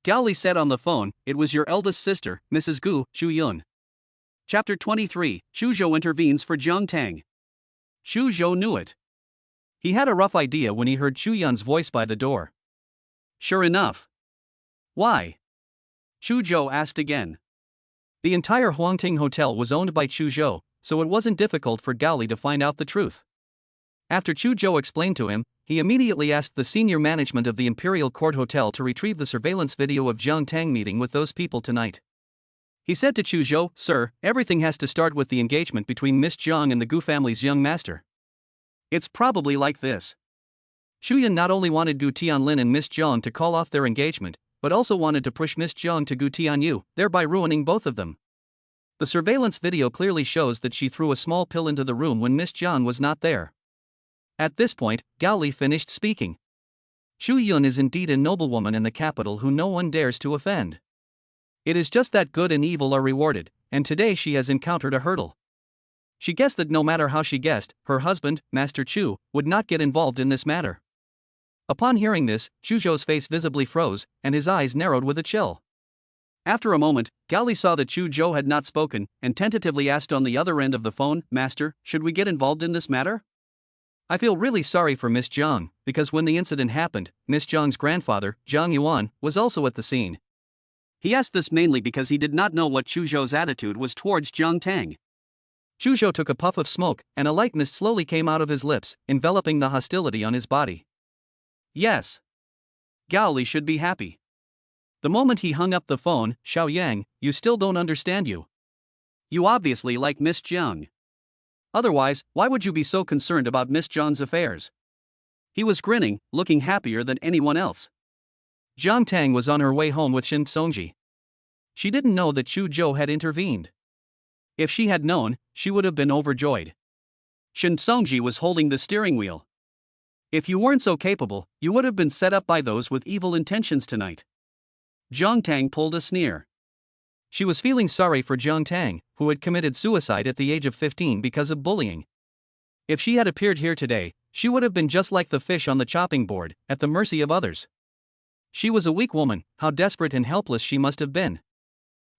Gao Li said on the phone, it was your eldest sister, Mrs. Gu Shuyun. Chapter 23, Chu Zhou intervenes for Jiang Tang. Chu Zhou knew it. He had a rough idea when he heard Chu Yun's voice by the door. Sure enough. Why? Chu Zhou asked again. The entire Huangting Hotel was owned by Chu Zhou, so it wasn't difficult for Gao Li to find out the truth. After Chu Zhou explained to him, he immediately asked the senior management of the Imperial Court Hotel to retrieve the surveillance video of Jiang Tang meeting with those people tonight. He said to Chu Zhou, Sir, everything has to start with the engagement between Miss Jiang and the Gu family's young master. It's probably like this. Xu Yun not only wanted Gu Tianlin and Miss Jiang to call off their engagement, but also wanted to push Miss Jiang to Gu Tianyu, thereby ruining both of them. The surveillance video clearly shows that she threw a small pill into the room when Miss Jiang was not there. At this point, Gao Li finished speaking. Xu Yun is indeed a noblewoman in the capital who no one dares to offend. It is just that good and evil are rewarded, and today she has encountered a hurdle. She guessed that no matter how she guessed, her husband, Master Chu, would not get involved in this matter. Upon hearing this, Chu Zhou's face visibly froze, and his eyes narrowed with a chill. After a moment, Gao Li saw that Chu Zhou had not spoken, and tentatively asked on the other end of the phone, Master, should we get involved in this matter? I feel really sorry for Miss Jiang, because when the incident happened, Miss Jiang's grandfather, Jiang Yuan, was also at the scene. He asked this mainly because he did not know what Chu Zhou's attitude was towards Jiang Tang. Chu Zhou took a puff of smoke, and a light mist slowly came out of his lips, enveloping the hostility on his body. Yes. Gao Li should be happy. The moment he hung up the phone, Xiao Yang, you still don't understand you. You obviously like Miss Jiang. Otherwise, why would you be so concerned about Miss Jiang's affairs? He was grinning, looking happier than anyone else. Jiang Tang was on her way home with Shin Songji. She didn't know that Chu Zhou had intervened. If she had known, she would have been overjoyed. Shin Songji was holding the steering wheel. If you weren't so capable, you would have been set up by those with evil intentions tonight. Jiang Tang pulled a sneer. She was feeling sorry for Jiang Tang, who had committed suicide at the age of 15 because of bullying. If she had appeared here today, she would have been just like the fish on the chopping board, at the mercy of others. She was a weak woman, how desperate and helpless she must have been.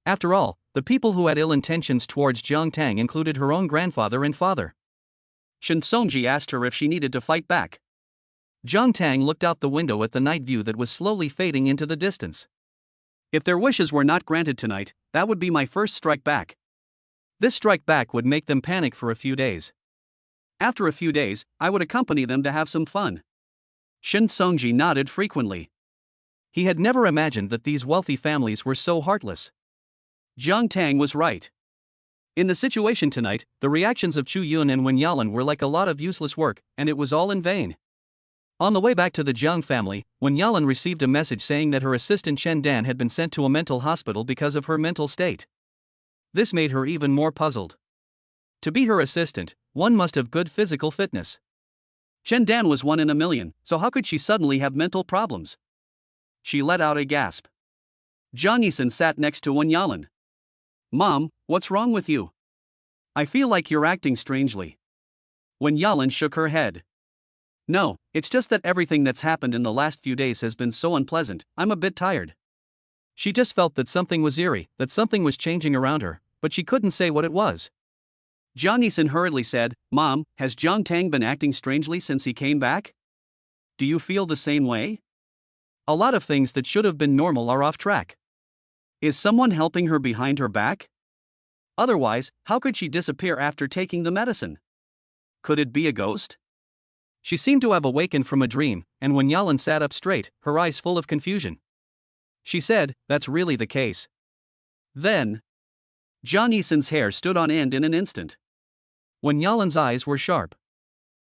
After all, the people who had ill intentions towards Jiang Tang included her own grandfather and father. Shin Songji asked her if she needed to fight back. Jiang Tang looked out the window at the night view that was slowly fading into the distance. If their wishes were not granted tonight, that would be my first strike back. This strike back would make them panic for a few days. After a few days, I would accompany them to have some fun. Shin Songji nodded frequently. He had never imagined that these wealthy families were so heartless. Jiang Tang was right. In the situation tonight, the reactions of Chu Yun and Wen Yalan were like a lot of useless work, and it was all in vain. On the way back to the Jiang family, Wen Yalan received a message saying that her assistant Chen Dan had been sent to a mental hospital because of her mental state. This made her even more puzzled. To be her assistant, one must have good physical fitness. Chen Dan was 1 in a million, so how could she suddenly have mental problems? She let out a gasp. Zhang Yixin sat next to Wen Yalan. Mom, what's wrong with you? I feel like you're acting strangely. Wen Yalan shook her head. No, it's just that everything that's happened in the last few days has been so unpleasant, I'm a bit tired. She just felt that something was eerie, that something was changing around her, but she couldn't say what it was. Zhang Yixin hurriedly said, Mom, has Jiang Tang been acting strangely since he came back? Do you feel the same way? A lot of things that should have been normal are off track. Is someone helping her behind her back? Otherwise, how could she disappear after taking the medicine? Could it be a ghost? She seemed to have awakened from a dream, and when Yalan sat up straight, her eyes full of confusion. She said, that's really the case. Then, Zhang Yixin's hair stood on end in an instant. When Yalan's eyes were sharp.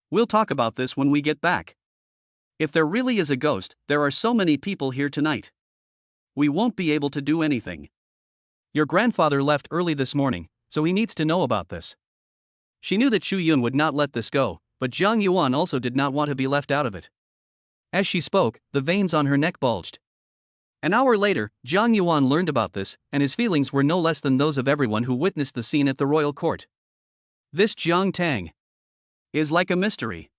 We'll talk about this when we get back. If there really is a ghost, there are so many people here tonight. We won't be able to do anything. Your grandfather left early this morning, so he needs to know about this. She knew that Chu Yun would not let this go, but Zhang Yuan also did not want to be left out of it. As she spoke, the veins on her neck bulged. An hour later, Zhang Yuan learned about this, and his feelings were no less than those of everyone who witnessed the scene at the royal court. This Jiang Tang is like a mystery.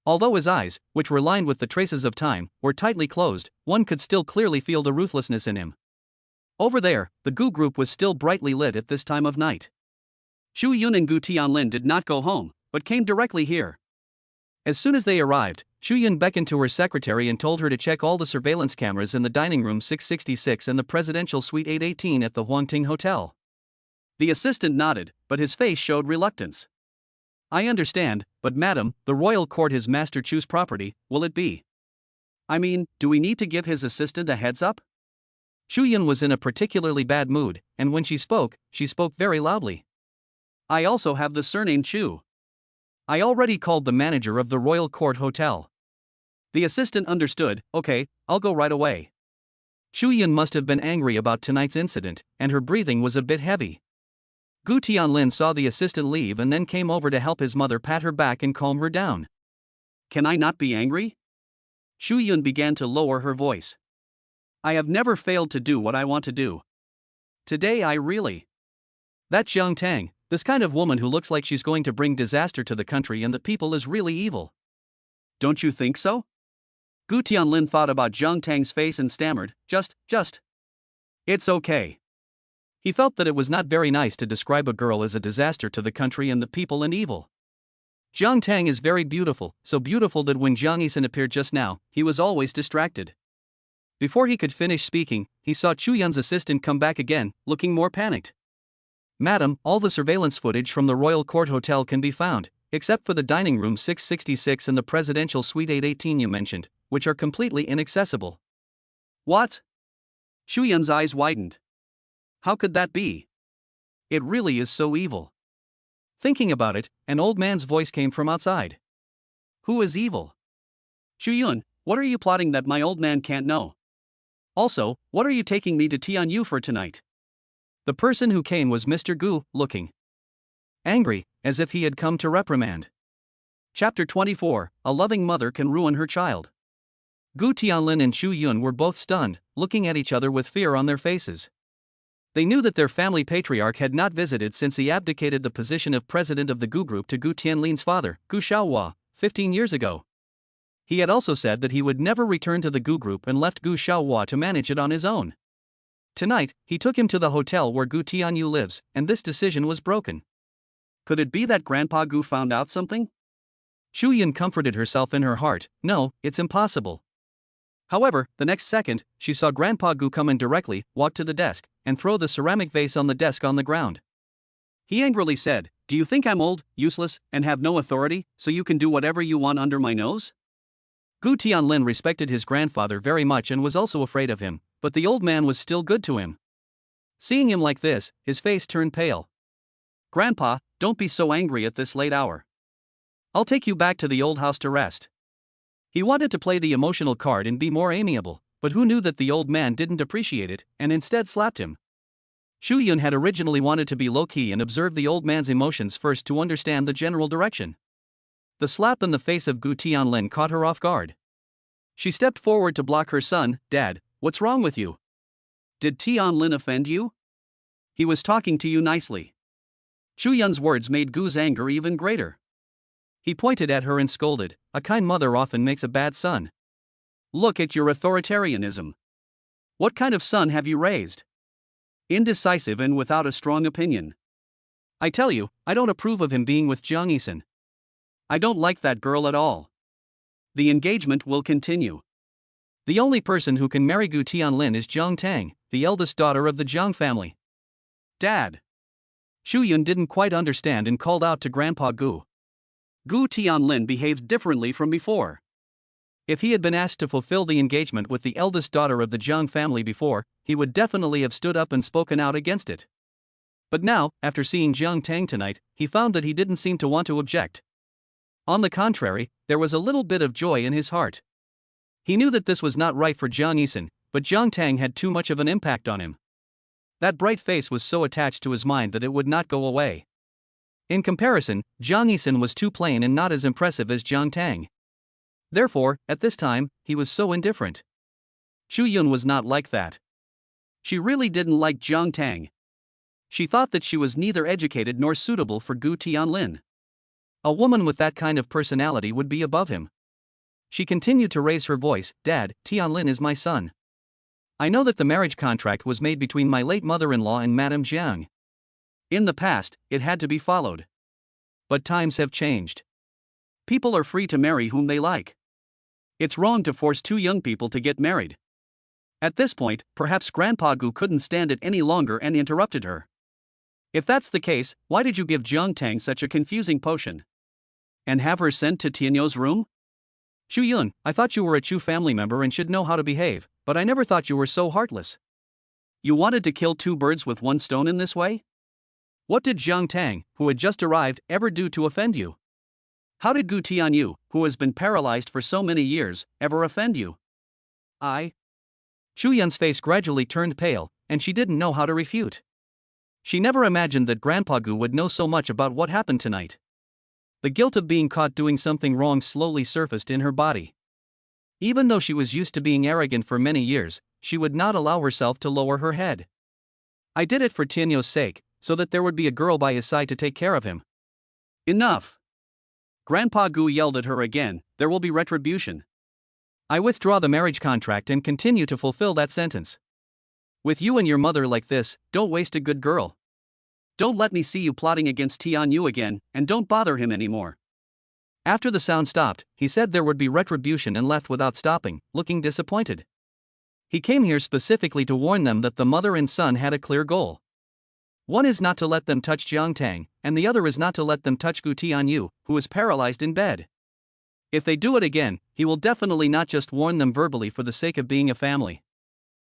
Although his eyes, which were lined with the traces of time, were tightly closed, one could still clearly feel the ruthlessness in him. Over there, the Gu group was still brightly lit at this time of night. Chu Yun and Gu Tianlin did not go home, but came directly here. As soon as they arrived, Chu Yun beckoned to her secretary and told her to check all the surveillance cameras in the dining room 666 and the presidential suite 818 at the Huangting Hotel. The assistant nodded, but his face showed reluctance. I understand, but madam, the royal court is Master Chu's property, will it be? I mean, do we need to give his assistant a heads up? Chu Yun was in a particularly bad mood, and when she spoke very loudly. I also have the surname Chu. I already called the manager of the Royal Court Hotel. The assistant understood, okay, I'll go right away. Chu Yun must have been angry about tonight's incident, and her breathing was a bit heavy. Gu Tianlin saw the assistant leave and then came over to help his mother pat her back and calm her down. Can I not be angry? Chu Yun began to lower her voice. I have never failed to do what I want to do. Today I really. That Jiang Tang, this kind of woman who looks like she's going to bring disaster to the country and the people is really evil. Don't you think so? Gu Tianlin thought about Jiang Tang's face and stammered, just. It's okay. He felt that it was not very nice to describe a girl as a disaster to the country and the people and evil. Jiang Tang is very beautiful, so beautiful that when Zhang Yixin appeared just now, he was always distracted. Before he could finish speaking, he saw Chu Yun's assistant come back again, looking more panicked. Madam, all the surveillance footage from the Royal Court Hotel can be found, except for the dining room 666 and the presidential suite 818 you mentioned, which are completely inaccessible. What? Shu Yun's eyes widened. How could that be? It really is so evil. Thinking about it, an old man's voice came from outside. Who is evil? Shu Yun, what are you plotting that my old man can't know? Also, what are you taking me to Tianyu for tonight? The person who came was Mr. Gu, looking angry, as if he had come to reprimand. Chapter 24, A Loving Mother Can Ruin Her Child. Gu Tianlin and Shu Yun were both stunned, looking at each other with fear on their faces. They knew that their family patriarch had not visited since he abdicated the position of president of the Gu group to Gu Tianlin's father, Gu Xiaohua, 15 years ago. He had also said that he would never return to the Gu group and left Gu Xiaohua to manage it on his own. Tonight, he took him to the hotel where Gu Tianyu lives, and this decision was broken. Could it be that Grandpa Gu found out something? Shu Yun comforted herself in her heart. No, it's impossible. However, the next second, she saw Grandpa Gu come in directly, walk to the desk, and throw the ceramic vase on the desk on the ground. He angrily said, "Do you think I'm old, useless, and have no authority, so you can do whatever you want under my nose?" Gu Tianlin respected his grandfather very much and was also afraid of him, but the old man was still good to him. Seeing him like this, his face turned pale. "Grandpa, don't be so angry at this late hour. I'll take you back to the old house to rest." He wanted to play the emotional card and be more amiable, but who knew that the old man didn't appreciate it, and instead slapped him. Shu Yun had originally wanted to be low-key and observe the old man's emotions first to understand the general direction. The slap in the face of Gu Tianlin caught her off guard. She stepped forward to block her son. "Dad, what's wrong with you? Did Tianlin offend you? He was talking to you nicely." Shu Yun's words made Gu's anger even greater. He pointed at her and scolded, "A kind mother often makes a bad son. Look at your authoritarianism. What kind of son have you raised? Indecisive and without a strong opinion. I tell you, I don't approve of him being with Jiang Yisan. I don't like that girl at all. The engagement will continue. The only person who can marry Gu Tianlin is Jiang Tang, the eldest daughter of the Jiang family." "Dad." Shu Yun didn't quite understand and called out to Grandpa Gu. Gu Tianlin behaved differently from before. If he had been asked to fulfill the engagement with the eldest daughter of the Jiang family before, he would definitely have stood up and spoken out against it. But now, after seeing Jiang Tang tonight, he found that he didn't seem to want to object. On the contrary, there was a little bit of joy in his heart. He knew that this was not right for Jiang Yisan, but Jiang Tang had too much of an impact on him. That bright face was so attached to his mind that it would not go away. In comparison, Jiang Yisan was too plain and not as impressive as Jiang Tang. Therefore, at this time, he was so indifferent. Shu Yun was not like that. She really didn't like Jiang Tang. She thought that she was neither educated nor suitable for Gu Tianlin. A woman with that kind of personality would be above him. She continued to raise her voice. "Dad, Tianlin is my son. I know that the marriage contract was made between my late mother-in-law and Madame Jiang. In the past, it had to be followed. But times have changed. People are free to marry whom they like. It's wrong to force two young people to get married." At this point, perhaps Grandpa Gu couldn't stand it any longer and interrupted her. "If that's the case, why did you give Jiang Tang such a confusing potion? And have her sent to Tianyo's room? Shu Yun, I thought you were a Chu family member and should know how to behave, but I never thought you were so heartless. You wanted to kill two birds with one stone in this way? What did Jiang Tang, who had just arrived, ever do to offend you? How did Gu Tianyu, who has been paralyzed for so many years, ever offend you?" Shu Yun's face gradually turned pale, and she didn't know how to refute. She never imagined that Grandpa Gu would know so much about what happened tonight. The guilt of being caught doing something wrong slowly surfaced in her body. Even though she was used to being arrogant for many years, she would not allow herself to lower her head. "I did it for Tianyo's sake, so that there would be a girl by his side to take care of him." "Enough!" Grandpa Gu yelled at her again. "There will be retribution. I withdraw the marriage contract and continue to fulfill that sentence. With you and your mother like this, don't waste a good girl. Don't let me see you plotting against Tianyu again, and don't bother him anymore." After the sound stopped, he said there would be retribution and left without stopping, looking disappointed. He came here specifically to warn them that the mother and son had a clear goal. One is not to let them touch Jiang Tang, and the other is not to let them touch Gu Tianyu, who is paralyzed in bed. If they do it again, he will definitely not just warn them verbally for the sake of being a family.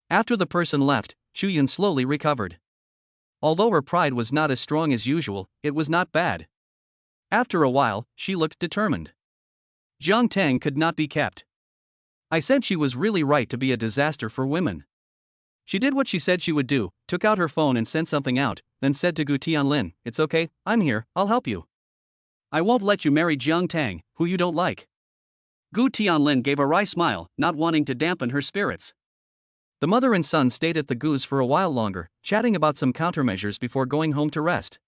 After the person left, Chuyun slowly recovered. Although her pride was not as strong as usual, it was not bad. After a while, she looked determined. Jiang Tang could not be kept. I said she was really right to be a disaster for women. She did what she said she would do, took out her phone and sent something out, then said to Gu Tianlin, "It's okay, I'm here, I'll help you. I won't let you marry Jiang Tang, who you don't like." Gu Tianlin gave a wry smile, not wanting to dampen her spirits. The mother and son stayed at the Gu's for a while longer, chatting about some countermeasures before going home to rest.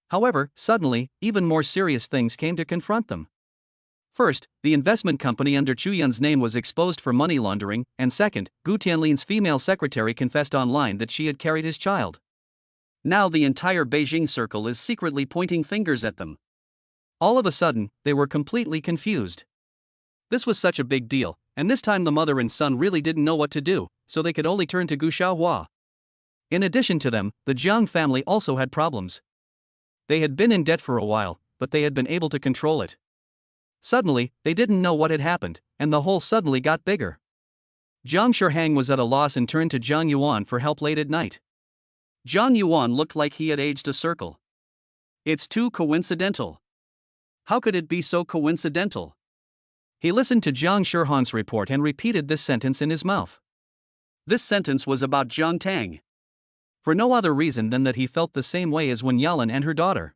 However, suddenly, even more serious things came to confront them. First, the investment company under Chuyun's name was exposed for money laundering, and second, Gu Tianlin's female secretary confessed online that she had carried his child. Now the entire Beijing circle is secretly pointing fingers at them. All of a sudden, they were completely confused. This was such a big deal, and this time the mother and son really didn't know what to do, so they could only turn to Gu Xiaohua. In addition to them, the Jiang family also had problems. They had been in debt for a while, but they had been able to control it. Suddenly, they didn't know what had happened, and the hole suddenly got bigger. Jiang Shihang was at a loss and turned to Jiang Yuan for help late at night. Jiang Yuan looked like he had aged a circle. It's too coincidental. How could it be so coincidental? He listened to Jiang Shihang's report and repeated this sentence in his mouth. This sentence was about Jiang Tang. For no other reason than that he felt the same way as Wen Yalan and her daughter.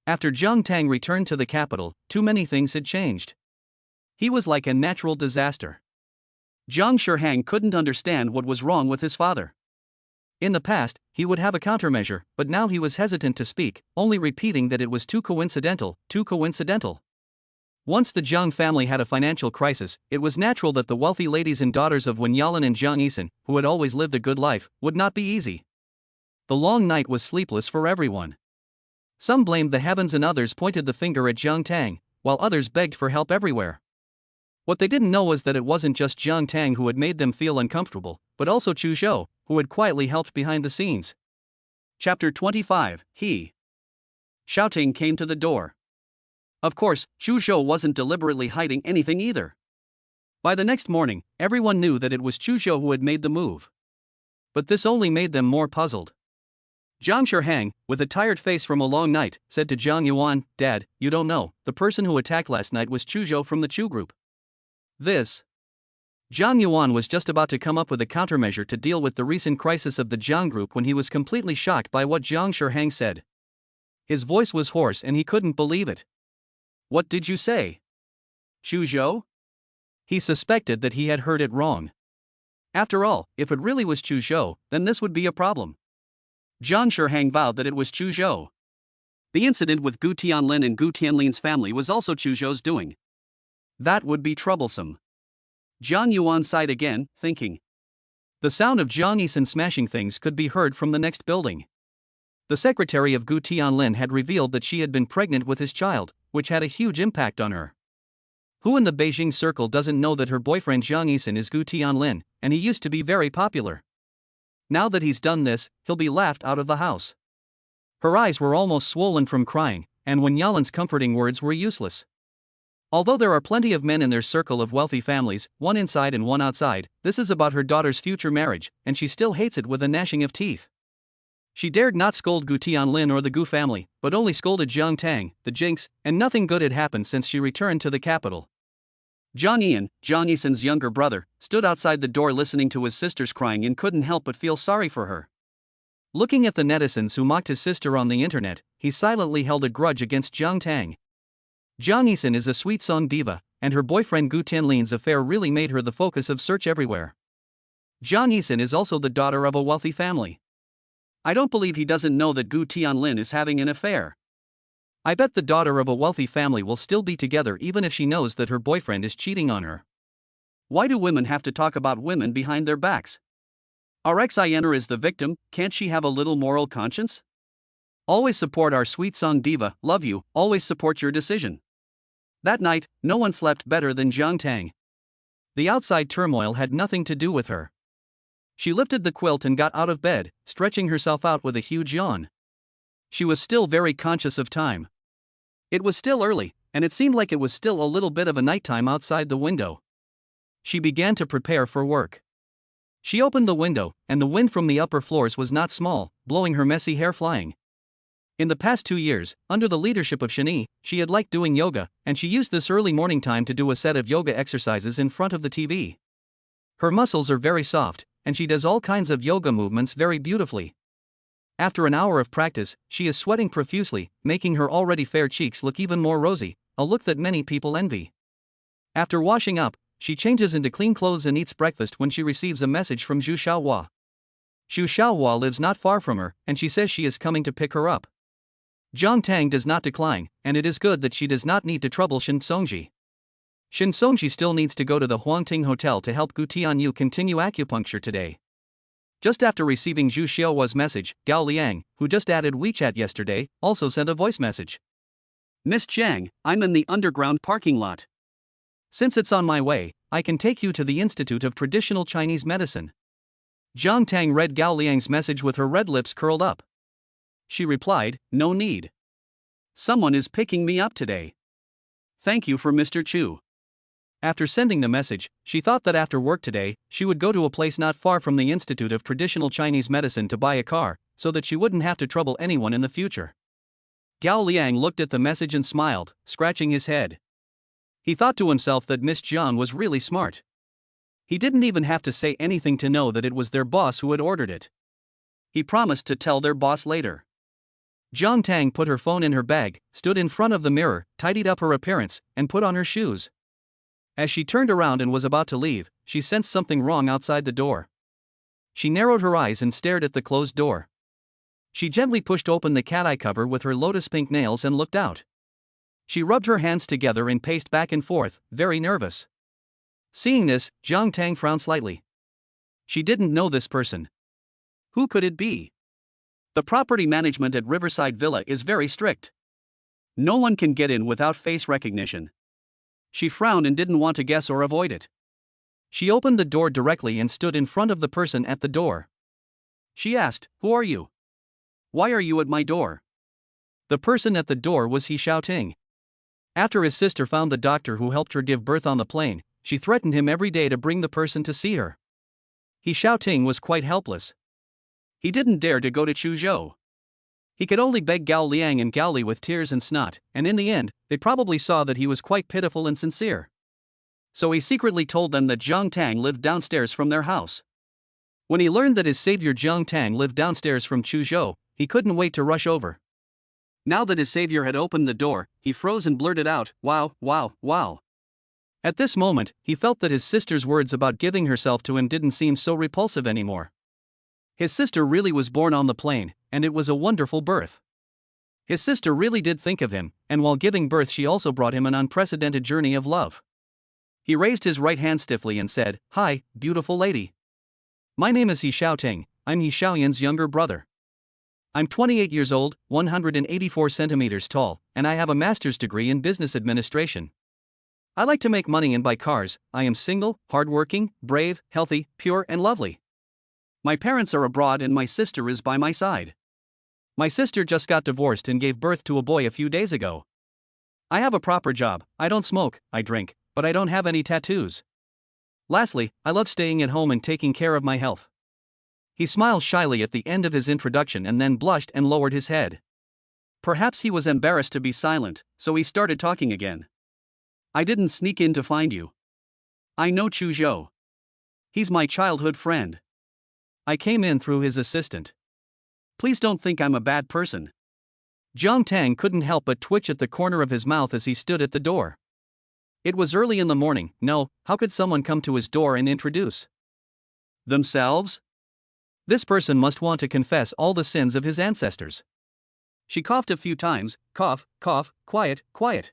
After Jiang Tang returned to the capital, too many things had changed. He was like a natural disaster. Jiang Shihang couldn't understand what was wrong with his father. In the past, he would have a countermeasure, but now he was hesitant to speak, only repeating that it was too coincidental, too coincidental. Once the Jiang family had a financial crisis, it was natural that the wealthy ladies and daughters of Wen Yalan and Jiang Yisan, who had always lived a good life, would not be easy. The long night was sleepless for everyone. Some blamed the heavens and others pointed the finger at Jiang Tang, while others begged for help everywhere. What they didn't know was that it wasn't just Jiang Tang who had made them feel uncomfortable, but also Chu Zhou, who had quietly helped behind the scenes. Chapter 25, He. Shouting came to the door. Of course, Chu Zhou wasn't deliberately hiding anything either. By the next morning, everyone knew that it was Chu Zhou who had made the move. But this only made them more puzzled. Jiang Shihang, with a tired face from a long night, said to Jiang Yuan, "Dad, you don't know, the person who attacked last night was Chu Zhou from the Chu group." This. Jiang Yuan was just about to come up with a countermeasure to deal with the recent crisis of the Jiang group when he was completely shocked by what Jiang Shihang said. His voice was hoarse and he couldn't believe it. "What did you say? Chu Zhou?" He suspected that he had heard it wrong. After all, if it really was Chu Zhou, then this would be a problem. Jiang Shihang vowed that it was Chu Zhou. The incident with Gu Tianlin and Gu Tianlin's family was also Chu Zhou's doing. That would be troublesome. Jiang Yuan sighed again, thinking. The sound of Jiang Yisan smashing things could be heard from the next building. The secretary of Gu Tianlin had revealed that she had been pregnant with his child, which had a huge impact on her. Who in the Beijing circle doesn't know that her boyfriend Jiang Yisan is Gu Tianlin, and he used to be very popular? Now that he's done this, he'll be laughed out of the house. Her eyes were almost swollen from crying, and Wen Yalan's comforting words were useless. Although there are plenty of men in their circle of wealthy families, one inside and one outside, this is about her daughter's future marriage, and she still hates it with a gnashing of teeth. She dared not scold Gu Tianlin or the Gu family, but only scolded Jiang Tang, the jinx, and nothing good had happened since she returned to the capital. Jiang Yian, Jiang Yisan's younger brother, stood outside the door listening to his sisters crying and couldn't help but feel sorry for her. Looking at the netizens who mocked his sister on the internet, he silently held a grudge against Jiang Tang. Jiang Yisan is a sweet song diva, and her boyfriend Gu Tianlin's affair really made her the focus of search everywhere. Jiang Yisan is also the daughter of a wealthy family. I don't believe he doesn't know that Gu Tianlin is having an affair. I bet the daughter of a wealthy family will still be together even if she knows that her boyfriend is cheating on her. Why do women have to talk about women behind their backs? Our ex-Iner is the victim, can't she have a little moral conscience? Always support our sweet song diva, love you, always support your decision. That night, no one slept better than Jiang Tang. The outside turmoil had nothing to do with her. She lifted the quilt and got out of bed, stretching herself out with a huge yawn. She was still very conscious of time. It was still early, and it seemed like it was still a little bit of a nighttime outside the window. She began to prepare for work. She opened the window, and the wind from the upper floors was not small, blowing her messy hair flying. In the past 2 years, under the leadership of Shani, she had liked doing yoga, and she used this early morning time to do a set of yoga exercises in front of the TV. Her muscles are very soft, and she does all kinds of yoga movements very beautifully. After an hour of practice, she is sweating profusely, making her already fair cheeks look even more rosy, a look that many people envy. After washing up, she changes into clean clothes and eats breakfast when she receives a message from Zhu Xiaohua. Zhu Xiaohua lives not far from her, and she says she is coming to pick her up. Jiang Tang does not decline, and it is good that she does not need to trouble Shin Songji. Shin Songji still needs to go to the Huangting Hotel to help Gu Tianyu continue acupuncture today. Just after receiving Zhu Xiaohua's message, Gao Liang, who just added WeChat yesterday, also sent a voice message. Miss Jiang, I'm in the underground parking lot. Since it's on my way, I can take you to the Institute of Traditional Chinese Medicine. Jiang Tang read Gao Liang's message with her red lips curled up. She replied, no need. Someone is picking me up today. Thank you for Mr. Chu. After sending the message, she thought that after work today, she would go to a place not far from the Institute of Traditional Chinese Medicine to buy a car, so that she wouldn't have to trouble anyone in the future. Gao Liang looked at the message and smiled, scratching his head. He thought to himself that Miss Jiang was really smart. He didn't even have to say anything to know that it was their boss who had ordered it. He promised to tell their boss later. Jiang Tang put her phone in her bag, stood in front of the mirror, tidied up her appearance, and put on her shoes. As she turned around and was about to leave, she sensed something wrong outside the door. She narrowed her eyes and stared at the closed door. She gently pushed open the cat-eye cover with her lotus-pink nails and looked out. She rubbed her hands together and paced back and forth, very nervous. Seeing this, Jiang Tang frowned slightly. She didn't know this person. Who could it be? The property management at Riverside Villa is very strict. No one can get in without face recognition. She frowned and didn't want to guess or avoid it. She opened the door directly and stood in front of the person at the door. She asked, "Who are you? Why are you at my door?" The person at the door was He Xiaoting. After his sister found the doctor who helped her give birth on the plane, she threatened him every day to bring the person to see her. He Xiaoting was quite helpless. He didn't dare to go to Chuzhou. He could only beg Gao Liang and Gao Li with tears and snot, and in the end, they probably saw that he was quite pitiful and sincere. So he secretly told them that Jiang Tang lived downstairs from their house. When he learned that his savior Jiang Tang lived downstairs from Chuzhou, he couldn't wait to rush over. Now that his savior had opened the door, he froze and blurted out, "Wow, wow, wow." At this moment, he felt that his sister's words about giving herself to him didn't seem so repulsive anymore. His sister really was born on the plane, and it was a wonderful birth. His sister really did think of him, and while giving birth she also brought him an unprecedented journey of love. He raised his right hand stiffly and said, "Hi, beautiful lady. My name is He Xiaoting, I'm He Xiaoyan's younger brother. I'm 28 years old, 184 centimeters tall, and I have a master's degree in business administration. I like to make money and buy cars. I am single, hardworking, brave, healthy, pure and lovely. My parents are abroad and my sister is by my side. My sister just got divorced and gave birth to a boy a few days ago. I have a proper job, I don't smoke, I drink, but I don't have any tattoos. Lastly, I love staying at home and taking care of my health." He smiled shyly at the end of his introduction and then blushed and lowered his head. Perhaps he was embarrassed to be silent, so he started talking again. "I didn't sneak in to find you. I know Chuzhou. He's my childhood friend. I came in through his assistant. Please don't think I'm a bad person." Jiang Tang couldn't help but twitch at the corner of his mouth as he stood at the door. It was early in the morning. No, how could someone come to his door and introduce themselves? This person must want to confess all the sins of his ancestors. She coughed a few times, cough, cough, quiet, quiet.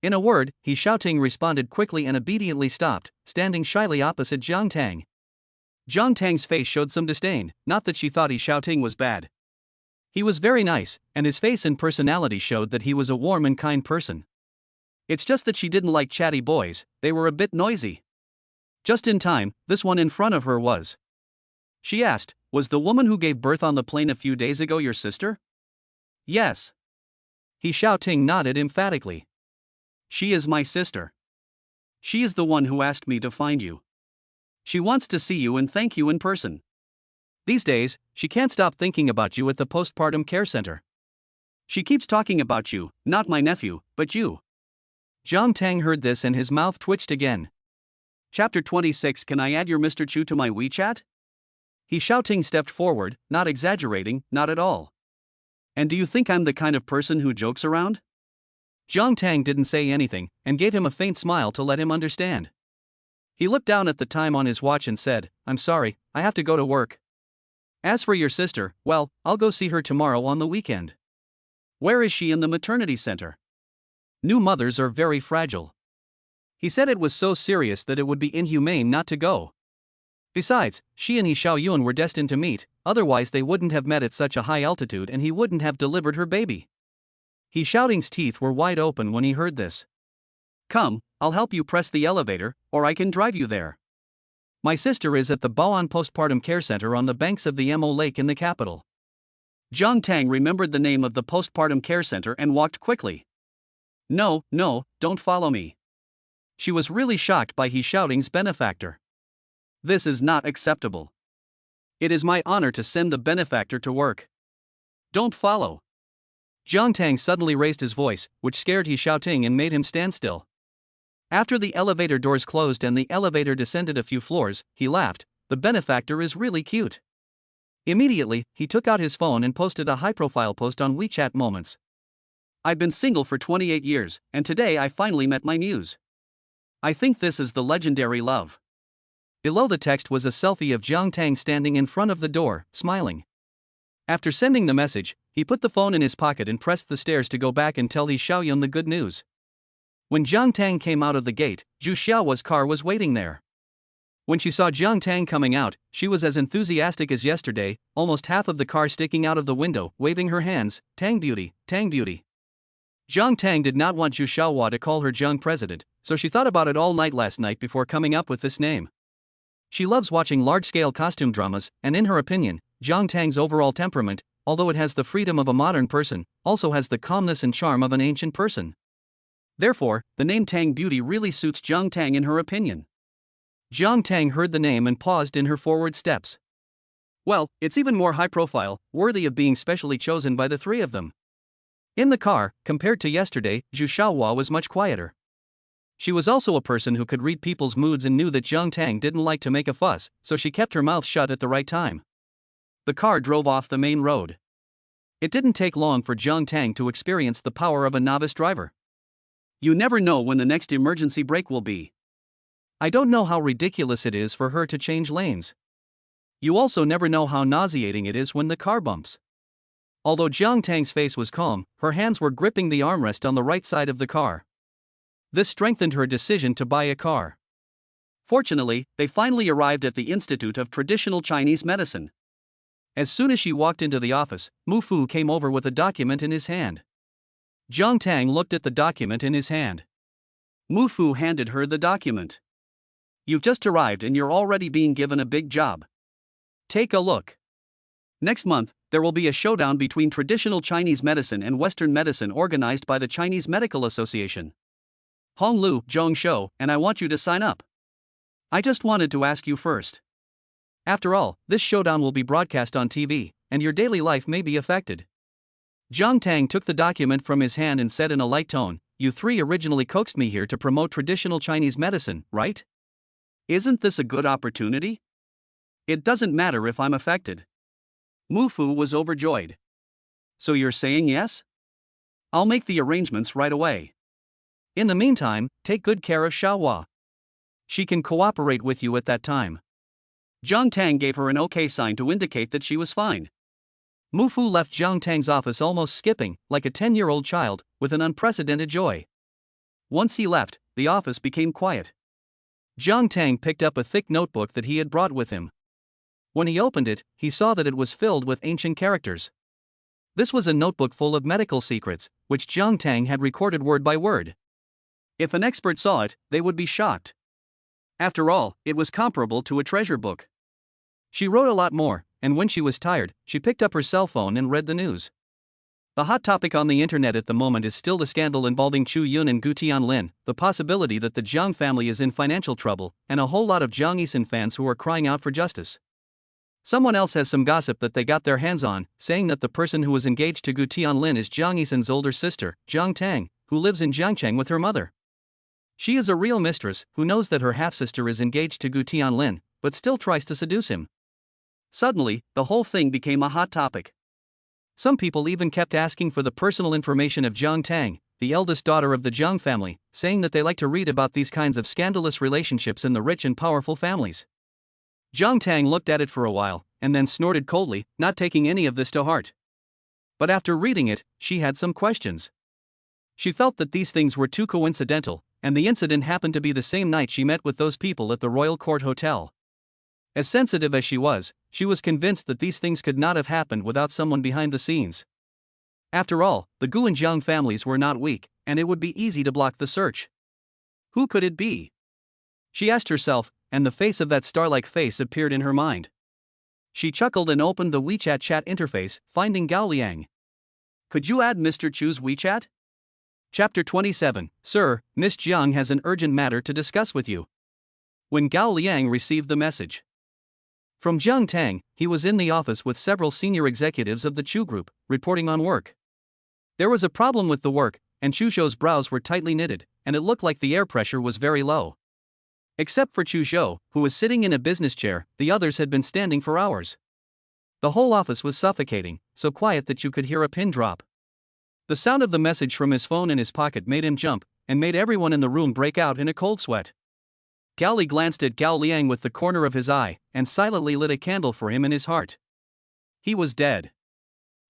In a word, He Xiaoting responded quickly and obediently stopped, standing shyly opposite Jiang Tang. Jiang Tang's face showed some disdain, not that she thought He Xiaoting was bad. He was very nice, and his face and personality showed that he was a warm and kind person. It's just that she didn't like chatty boys, they were a bit noisy. Just in time, this one in front of her was. She asked, "Was the woman who gave birth on the plane a few days ago your sister?" "Yes." He Xiaoting nodded emphatically. "She is my sister. She is the one who asked me to find you." She wants to see you and thank you in person. These days, she can't stop thinking about you at the postpartum care center. She keeps talking about you, not my nephew, but you. Jiang Tang heard this and his mouth twitched again. Chapter 26. Can I add your Mr. Chu to my WeChat? He Xiaoting stepped forward, not exaggerating, not at all. And do you think I'm the kind of person who jokes around? Jiang Tang didn't say anything, and gave him a faint smile to let him understand. He looked down at the time on his watch and said, I'm sorry, I have to go to work. As for your sister, well, I'll go see her tomorrow on the weekend. Where is she? In the maternity center. New mothers are very fragile. He said it was so serious that it would be inhumane not to go. Besides, she and He Xiaoyun were destined to meet, otherwise they wouldn't have met at such a high altitude and he wouldn't have delivered her baby. He Xiaoting's teeth were wide open when he heard this. Come, I'll help you press the elevator, or I can drive you there. My sister is at the Bao'an Postpartum Care Center on the banks of the Mo Lake in the capital. Jiang Tang remembered the name of the postpartum care center and walked quickly. No, don't follow me. She was really shocked by He Xiaoting's benefactor. This is not acceptable. It is my honor to send the benefactor to work. Don't follow. Jiang Tang suddenly raised his voice, which scared He Xiaoting and made him stand still. After the elevator doors closed and the elevator descended a few floors, he laughed. The benefactor is really cute. Immediately, he took out his phone and posted a high-profile post on WeChat Moments. I've been single for 28 years, and today I finally met my muse. I think this is the legendary love. Below the text was a selfie of Jiang Tang standing in front of the door, smiling. After sending the message, he put the phone in his pocket and pressed the stairs to go back and tell He Xiaoyun the good news. When Jiang Tang came out of the gate, Zhu Xiaohua's car was waiting there. When she saw Jiang Tang coming out, she was as enthusiastic as yesterday, almost half of the car sticking out of the window, waving her hands, Tang beauty, Tang beauty. Jiang Tang did not want Zhu Xiaohua to call her Jiang president, so she thought about it all night last night before coming up with this name. She loves watching large-scale costume dramas, and in her opinion, Jiang Tang's overall temperament, although it has the freedom of a modern person, also has the calmness and charm of an ancient person. Therefore, the name Tang Beauty really suits Jiang Tang in her opinion. Jiang Tang heard the name and paused in her forward steps. Well, it's even more high-profile, worthy of being specially chosen by the three of them. In the car, compared to yesterday, Zhu Xiaohua was much quieter. She was also a person who could read people's moods and knew that Jiang Tang didn't like to make a fuss, so she kept her mouth shut at the right time. The car drove off the main road. It didn't take long for Jiang Tang to experience the power of a novice driver. You never know when the next emergency brake will be. I don't know how ridiculous it is for her to change lanes. You also never know how nauseating it is when the car bumps. Although Jiang Tang's face was calm, her hands were gripping the armrest on the right side of the car. This strengthened her decision to buy a car. Fortunately, they finally arrived at the Institute of Traditional Chinese Medicine. As soon as she walked into the office, Mu Fu came over with a document in his hand. Jiang Tang looked at the document in his hand. Mu Fu handed her the document. You've just arrived and you're already being given a big job. Take a look. Next month, there will be a showdown between traditional Chinese medicine and Western medicine organized by the Chinese Medical Association. Honglu, Zhongshou, and I want you to sign up. I just wanted to ask you first. After all, this showdown will be broadcast on TV, and your daily life may be affected. Jiang Tang took the document from his hand and said in a light tone, You three originally coaxed me here to promote traditional Chinese medicine, right? Isn't this a good opportunity? It doesn't matter if I'm affected. Mu Fu was overjoyed. So you're saying yes? I'll make the arrangements right away. In the meantime, take good care of Xiaohua. She can cooperate with you at that time. Jiang Tang gave her an okay sign to indicate that she was fine. Mu Fu left Jiang Tang's office almost skipping, like a 10-year-old child, with an unprecedented joy. Once he left, the office became quiet. Jiang Tang picked up a thick notebook that he had brought with him. When he opened it, he saw that it was filled with ancient characters. This was a notebook full of medical secrets, which Jiang Tang had recorded word by word. If an expert saw it, they would be shocked. After all, it was comparable to a treasure book. She wrote a lot more, and when she was tired, she picked up her cell phone and read the news. The hot topic on the internet at the moment is still the scandal involving Chu Yun and Gu Tianlin, the possibility that the Jiang family is in financial trouble, and a whole lot of Jiang Yisan fans who are crying out for justice. Someone else has some gossip that they got their hands on, saying that the person who was engaged to Gu Tianlin is Jiang Yisan's older sister, Jiang Tang, who lives in Jiangcheng with her mother. She is a real mistress who knows that her half-sister is engaged to Gu Tianlin, but still tries to seduce him. Suddenly, the whole thing became a hot topic. Some people even kept asking for the personal information of Jiang Tang, the eldest daughter of the Jiang family, saying that they like to read about these kinds of scandalous relationships in the rich and powerful families. Jiang Tang looked at it for a while, and then snorted coldly, not taking any of this to heart. But after reading it, she had some questions. She felt that these things were too coincidental, and the incident happened to be the same night she met with those people at the Royal Court Hotel. As sensitive as she was convinced that these things could not have happened without someone behind the scenes. After all, the Gu and Jiang families were not weak, and it would be easy to block the search. Who could it be? She asked herself, and the face of that star-like face appeared in her mind. She chuckled and opened the WeChat chat interface, finding Gao Liang. Could you add Mr. Chu's WeChat? Chapter 27, Sir, Miss Jiang has an urgent matter to discuss with you. When Gao Liang received the message from Jiang Tang, he was in the office with several senior executives of the Chu Group, reporting on work. There was a problem with the work, and Chu Zhou's brows were tightly knitted, and it looked like the air pressure was very low. Except for Chu Zhou, who was sitting in a business chair, the others had been standing for hours. The whole office was suffocating, so quiet that you could hear a pin drop. The sound of the message from his phone in his pocket made him jump, and made everyone in the room break out in a cold sweat. Gao Li glanced at Gao Liang with the corner of his eye, and silently lit a candle for him in his heart. He was dead.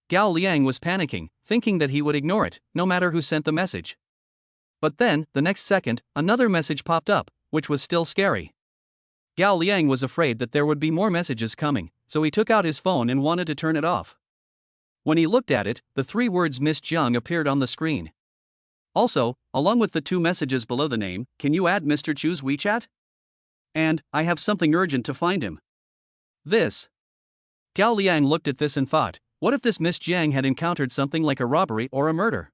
Gao Liang was panicking, thinking that he would ignore it, no matter who sent the message. But then, the next second, another message popped up, which was still scary. Gao Liang was afraid that there would be more messages coming, so he took out his phone and wanted to turn it off. When he looked at it, the 3 words Miss Jiang appeared on the screen. Also, along with the 2 messages below the name, can you add Mr. Chu's WeChat? And, I have something urgent to find him. This. Gao Liang looked at this and thought, what if this Miss Jiang had encountered something like a robbery or a murder?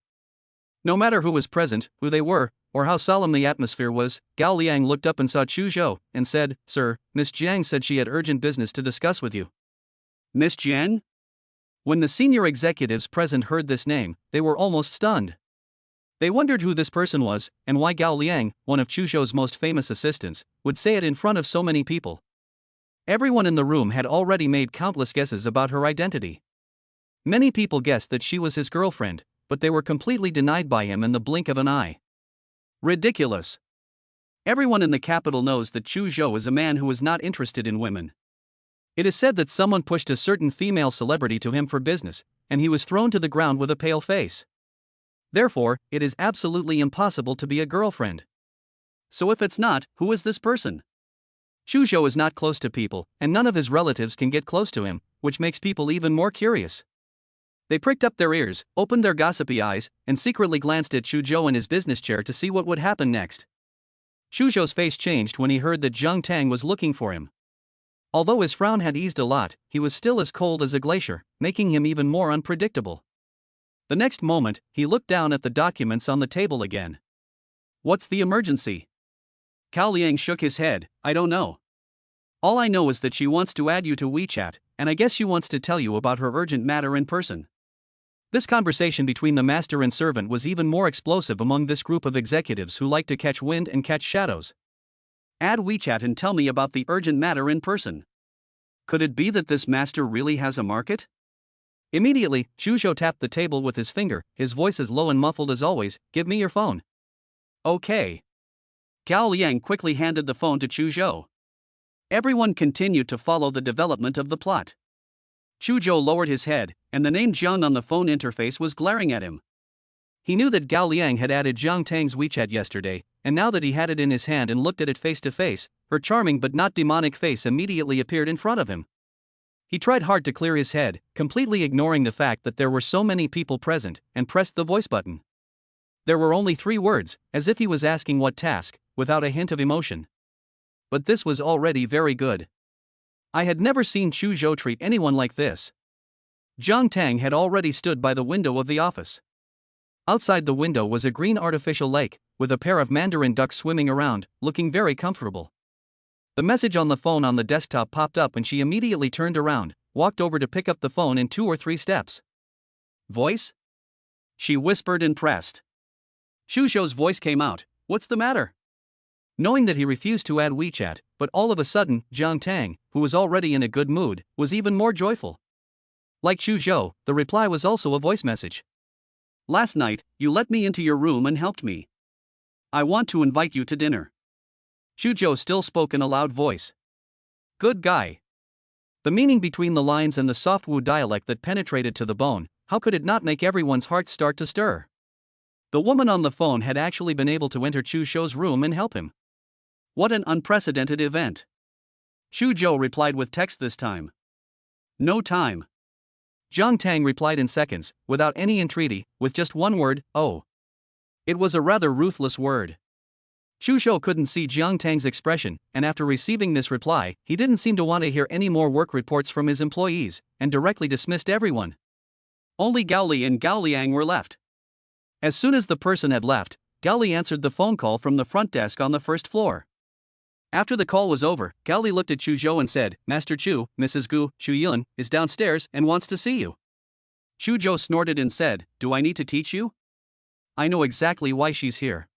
No matter who was present, who they were, or how solemn the atmosphere was, Gao Liang looked up and saw Chu Zhou, and said, Sir, Miss Jiang said she had urgent business to discuss with you. Miss Jiang? When the senior executives present heard this name, they were almost stunned. They wondered who this person was, and why Gao Liang, one of Chu Zhou's most famous assistants, would say it in front of so many people. Everyone in the room had already made countless guesses about her identity. Many people guessed that she was his girlfriend, but they were completely denied by him in the blink of an eye. Ridiculous. Everyone in the capital knows that Chu Zhou is a man who is not interested in women. It is said that someone pushed a certain female celebrity to him for business, and he was thrown to the ground with a pale face. Therefore, it is absolutely impossible to be a girlfriend. So if it's not, who is this person? Chu Zhou is not close to people, and none of his relatives can get close to him, which makes people even more curious. They pricked up their ears, opened their gossipy eyes, and secretly glanced at Chu Zhou in his business chair to see what would happen next. Chu Zhou's face changed when he heard that Jiang Tang was looking for him. Although his frown had eased a lot, he was still as cold as a glacier, making him even more unpredictable. The next moment, he looked down at the documents on the table again. What's the emergency? Gao Liang shook his head, I don't know. All I know is that she wants to add you to WeChat, and I guess she wants to tell you about her urgent matter in person. This conversation between the master and servant was even more explosive among this group of executives who like to catch wind and catch shadows. Add WeChat and tell me about the urgent matter in person. Could it be that this master really has a market? Immediately, Chu Zhou tapped the table with his finger, his voice as low and muffled as always, give me your phone. Okay. Gao Liang quickly handed the phone to Chu Zhou. Everyone continued to follow the development of the plot. Chu Zhou lowered his head, and the name Jiang on the phone interface was glaring at him. He knew that Gao Liang had added Jiang Tang's WeChat yesterday, and now that he had it in his hand and looked at it face to face, her charming but not demonic face immediately appeared in front of him. He tried hard to clear his head, completely ignoring the fact that there were so many people present, and pressed the voice button. There were only 3 words, as if he was asking what task, without a hint of emotion. But this was already very good. I had never seen Chu Zhou treat anyone like this. Jiang Tang had already stood by the window of the office. Outside the window was a green artificial lake, with a pair of mandarin ducks swimming around, looking very comfortable. The message on the phone on the desktop popped up and she immediately turned around, walked over to pick up the phone in 2 or 3 steps. Voice? She whispered and pressed. Xu Shou's voice came out. What's the matter? Knowing that he refused to add WeChat, but all of a sudden, Jiang Tang, who was already in a good mood, was even more joyful. Like Xu Shou, the reply was also a voice message. Last night, you let me into your room and helped me. I want to invite you to dinner. Xu Shou still spoke in a loud voice. Good guy. The meaning between the lines and the soft Wu dialect that penetrated to the bone, how could it not make everyone's heart start to stir? The woman on the phone had actually been able to enter Xu Shou's room and help him. What an unprecedented event. Xu Shou replied with text this time. No time. Jiang Tang replied in seconds, without any entreaty, with just one word, oh. It was a rather ruthless word. Xu Shou couldn't see Jiang Tang's expression, and after receiving this reply, he didn't seem to want to hear any more work reports from his employees, and directly dismissed everyone. Only Gao Li and Gao Liang were left. As soon as the person had left, Gao Li answered the phone call from the front desk on the first floor. After the call was over, Gao Li looked at Xu Shou and said, Master Chu, Mrs. Gu, Xu Yun, is downstairs and wants to see you. Xu Shou snorted and said, Do I need to teach you? I know exactly why she's here.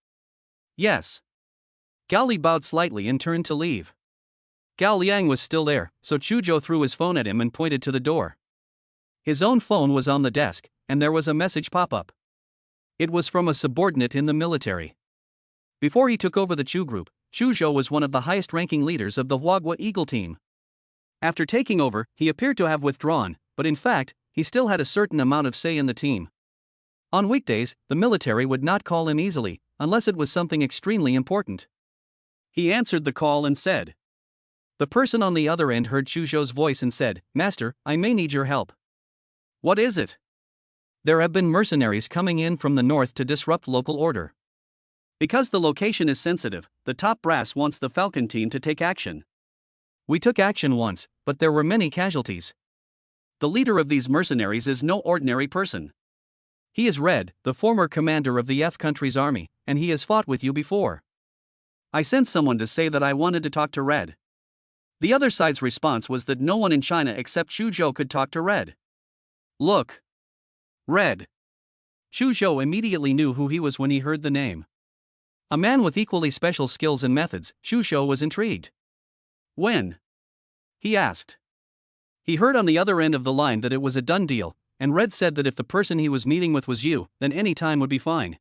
Yes. Gao Li bowed slightly and turned to leave. Gao Liang was still there, so Xu Shou threw his phone at him and pointed to the door. His own phone was on the desk, and there was a message pop up. It was from a subordinate in the military. Before he took over the Chu group, Xu Shou was one of the highest-ranking leaders of the Huagua Eagle team. After taking over, he appeared to have withdrawn, but in fact, he still had a certain amount of say in the team. On weekdays, the military would not call him easily, unless it was something extremely important. He answered the call and said. The person on the other end heard Xu Shou's voice and said, Master, I may need your help. What is it? There have been mercenaries coming in from the north to disrupt local order. Because the location is sensitive, the top brass wants the Falcon team to take action. We took action once, but there were many casualties. The leader of these mercenaries is no ordinary person. He is Red, the former commander of the F country's army, and he has fought with you before. I sent someone to say that I wanted to talk to Red. The other side's response was that no one in China except Xu Shou could talk to Red. Look. Red. Xu Shou immediately knew who he was when he heard the name. A man with equally special skills and methods, Xu Shou was intrigued. When? He asked. He heard on the other end of the line that it was a done deal, and Red said that if the person he was meeting with was you, then any time would be fine.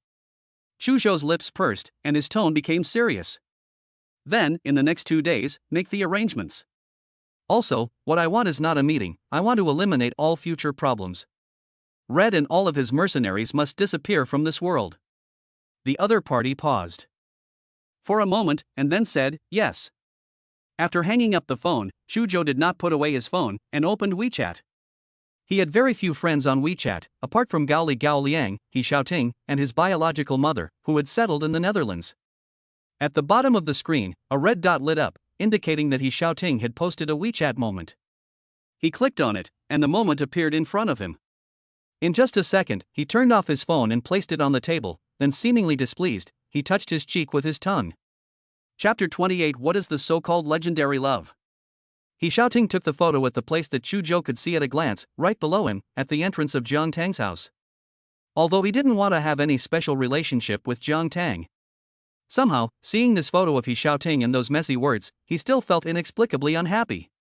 Xu Shou's lips pursed, and his tone became serious. Then, in the next 2 days, make the arrangements. Also, what I want is not a meeting, I want to eliminate all future problems. Red and all of his mercenaries must disappear from this world. The other party paused. For a moment, and then said, yes. After hanging up the phone, Xu Shou did not put away his phone, and opened WeChat. He had very few friends on WeChat, apart from Gao Li Gao Liang, He Xiaoting, and his biological mother, who had settled in the Netherlands. At the bottom of the screen, a red dot lit up, indicating that He Xiaoting had posted a WeChat moment. He clicked on it, and the moment appeared in front of him. In just a second, he turned off his phone and placed it on the table, then seemingly displeased, he touched his cheek with his tongue. Chapter 28 What is the so-called legendary love? He Xiaoting took the photo at the place that Xu Shou could see at a glance, right below him, at the entrance of Jiang Tang's house. Although he didn't want to have any special relationship with Jiang Tang. Somehow, seeing this photo of He Xiaoting and those messy words, he still felt inexplicably unhappy.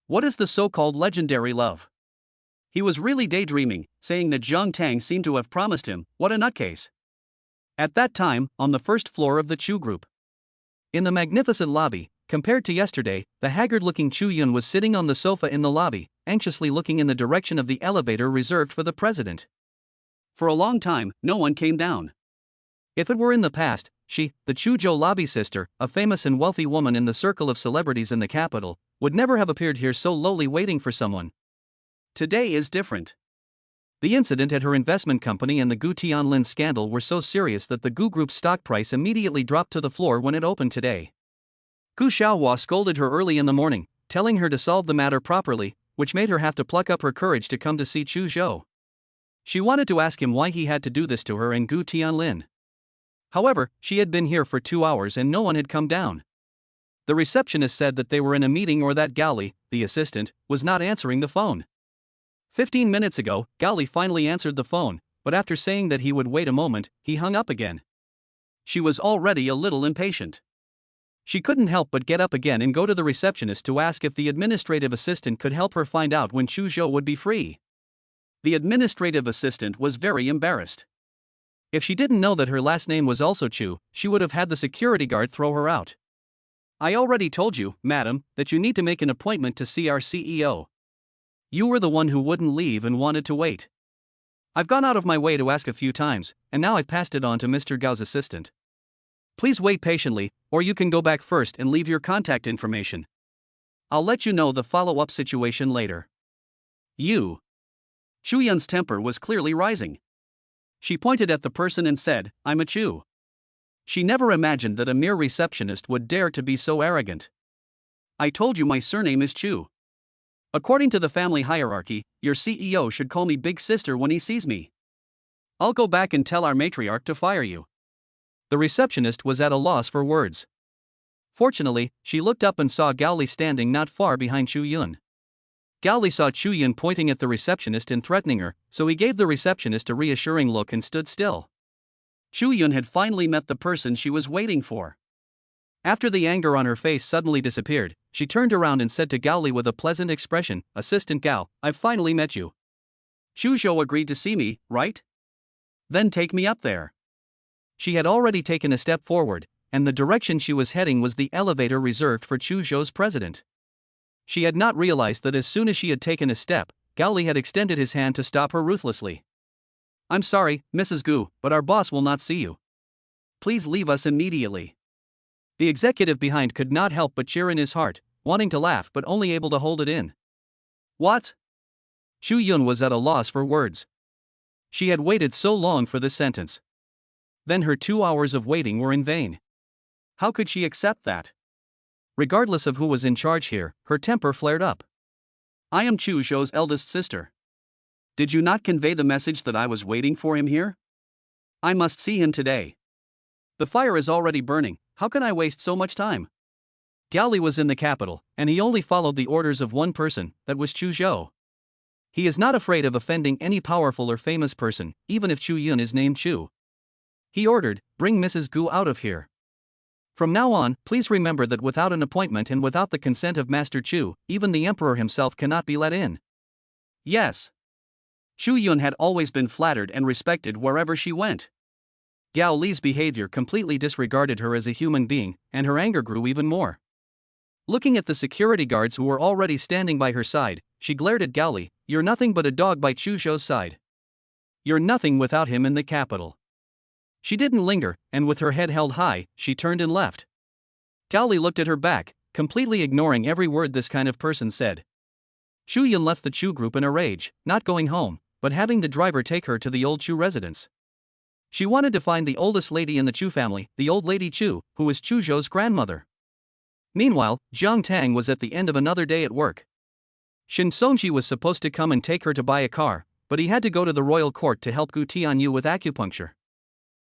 What is the so-called legendary love? He was really daydreaming, saying that Jiang Tang seemed to have promised him, what a nutcase. At that time, on the first floor of the Chu group. In the magnificent lobby, compared to yesterday, the haggard-looking Chu Yun was sitting on the sofa in the lobby, anxiously looking in the direction of the elevator reserved for the president. For a long time, no one came down. If it were in the past, she, the Chuzhou lobby sister, a famous and wealthy woman in the circle of celebrities in the capital, would never have appeared here so lowly waiting for someone. Today is different. The incident at her investment company and the Gu Tianlin scandal were so serious that the Gu Group's stock price immediately dropped to the floor when it opened today. Gu Xiaohua scolded her early in the morning, telling her to solve the matter properly, which made her have to pluck up her courage to come to see Chu Zhou. She wanted to ask him why he had to do this to her and Gu Tianlin. However, she had been here for 2 hours and no one had come down. The receptionist said that they were in a meeting or that Gaoli, the assistant, was not answering the phone. 15 minutes ago, Gaoli finally answered the phone, but after saying that he would wait a moment, he hung up again. She was already a little impatient. She couldn't help but get up again and go to the receptionist to ask if the administrative assistant could help her find out when Chu Zhou would be free. The administrative assistant was very embarrassed. If she didn't know that her last name was also Chu, she would have had the security guard throw her out. I already told you, madam, that you need to make an appointment to see our CEO. You were the one who wouldn't leave and wanted to wait. I've gone out of my way to ask a few times, and now I've passed it on to Mr. Gao's assistant. Please wait patiently, or you can go back first and leave your contact information. I'll let you know the follow-up situation later. You. Chu Yun's temper was clearly rising. She pointed at the person and said, I'm a Chu. She never imagined that a mere receptionist would dare to be so arrogant. I told you my surname is Chu. According to the family hierarchy, your CEO should call me big sister when he sees me. I'll go back and tell our matriarch to fire you. The receptionist was at a loss for words. Fortunately, she looked up and saw Gaoli standing not far behind Chu Yun. Gaoli saw Chu Yun pointing at the receptionist and threatening her, so he gave the receptionist a reassuring look and stood still. Chu Yun had finally met the person she was waiting for. After the anger on her face suddenly disappeared, she turned around and said to Gaoli with a pleasant expression, Assistant Gao, I've finally met you. Chu Zhou agreed to see me, right? Then take me up there. She had already taken a step forward, and the direction she was heading was the elevator reserved for Chu Zhou's president. She had not realized that as soon as she had taken a step, Gaoli had extended his hand to stop her ruthlessly. I'm sorry, Mrs. Gu, but our boss will not see you. Please leave us immediately. The executive behind could not help but cheer in his heart, wanting to laugh but only able to hold it in. What? Chu Yun was at a loss for words. She had waited so long for this sentence. Then her 2 hours of waiting were in vain. How could she accept that? Regardless of who was in charge here, her temper flared up. I am Chu Zhou's eldest sister. Did you not convey the message that I was waiting for him here? I must see him today. The fire is already burning, how can I waste so much time? Gaoli was in the capital, and he only followed the orders of one person, that was Chu Zhou. He is not afraid of offending any powerful or famous person, even if Chu Yun is named Chu. He ordered, bring Mrs. Gu out of here. From now on, please remember that without an appointment and without the consent of Master Chu, even the emperor himself cannot be let in. Yes. Chu Yun had always been flattered and respected wherever she went. Gao Li's behavior completely disregarded her as a human being, and her anger grew even more. Looking at the security guards who were already standing by her side, she glared at Gao Li, you're nothing but a dog by Chu Zhou's side. You're nothing without him in the capital. She didn't linger, and with her head held high, she turned and left. Gao Li looked at her back, completely ignoring every word this kind of person said. Chu Yun left the Chu group in a rage, not going home, but having the driver take her to the old Chu residence. She wanted to find the oldest lady in the Chu family, the old lady Chu, who was Chu Zhou's grandmother. Meanwhile, Jiang Tang was at the end of another day at work. Shin Songji was supposed to come and take her to buy a car, but he had to go to the royal court to help Gu Tianyu with acupuncture.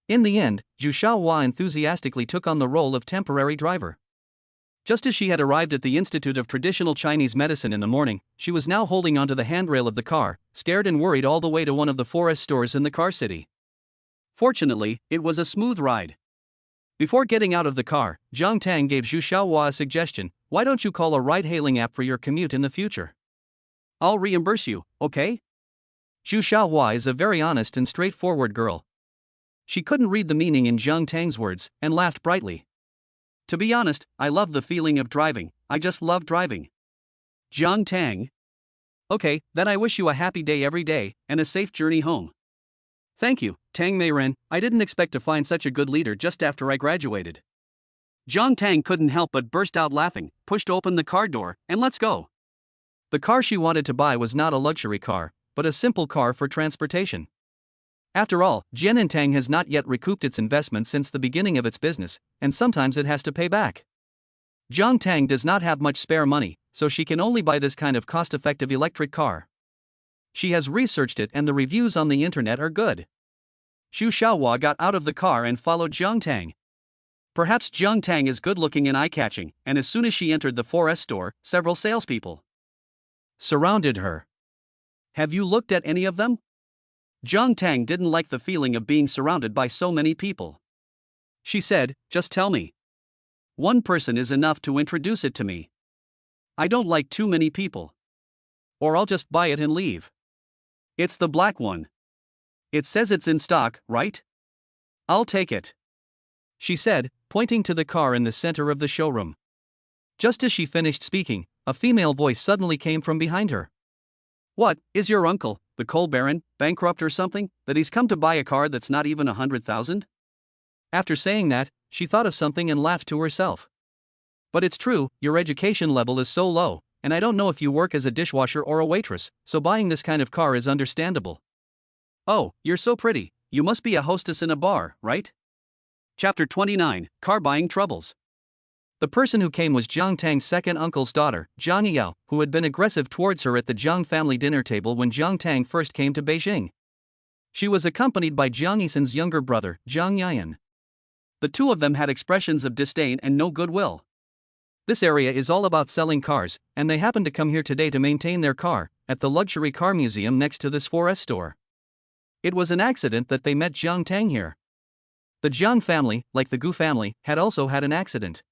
In the end, Zhu Xiaohua enthusiastically took on the role of temporary driver. Just as she had arrived at the Institute of Traditional Chinese Medicine in the morning, she was now holding onto the handrail of the car, scared and worried all the way to one of the forest stores in the car city. Fortunately, it was a smooth ride. Before getting out of the car, Jiang Tang gave Zhu Xiaohua a suggestion, why don't you call a ride-hailing app for your commute in the future? I'll reimburse you, okay? Zhu Xiaohua is a very honest and straightforward girl. She couldn't read the meaning in Jiang Tang's words, and laughed brightly. To be honest, I love the feeling of driving, I just love driving. Jiang Tang? Okay, then I wish you a happy day every day, and a safe journey home. Thank you, Tang Meiren, I didn't expect to find such a good leader just after I graduated. Jiang Tang couldn't help but burst out laughing, pushed open the car door, and let's go. The car she wanted to buy was not a luxury car, but a simple car for transportation. After all, Jianintang has not yet recouped its investment since the beginning of its business, and sometimes it has to pay back. Jiang Tang does not have much spare money, so she can only buy this kind of cost-effective electric car. She has researched it and the reviews on the internet are good. Xu Xiaohua got out of the car and followed Jiang Tang. Perhaps Jiang Tang is good-looking and eye-catching, and as soon as she entered the 4S store, several salespeople surrounded her. Have you looked at any of them? Jiang Tang didn't like the feeling of being surrounded by so many people. She said, just tell me. One person is enough to introduce it to me. I don't like too many people. Or I'll just buy it and leave. It's the black one. It says it's in stock, right? I'll take it. She said, pointing to the car in the center of the showroom. Just as she finished speaking, a female voice suddenly came from behind her. What, is your uncle, the coal baron, bankrupt or something, that he's come to buy a car that's not even 100,000? After saying that, she thought of something and laughed to herself. But it's true, your education level is so low, and I don't know if you work as a dishwasher or a waitress, so buying this kind of car is understandable. Oh, you're so pretty, you must be a hostess in a bar, right? Chapter 29, Car Buying Troubles. The person who came was Jiang Tang's second uncle's daughter, Jiang Yao, who had been aggressive towards her at the Jiang family dinner table when Jiang Tang first came to Beijing. She was accompanied by Jiang Yisan's younger brother, Jiang Yayan. The two of them had expressions of disdain and no goodwill. This area is all about selling cars, and they happened to come here today to maintain their car, at the luxury car museum next to this 4S store. It was an accident that they met Jiang Tang here. The Jiang family, like the Gu family, had also had an accident.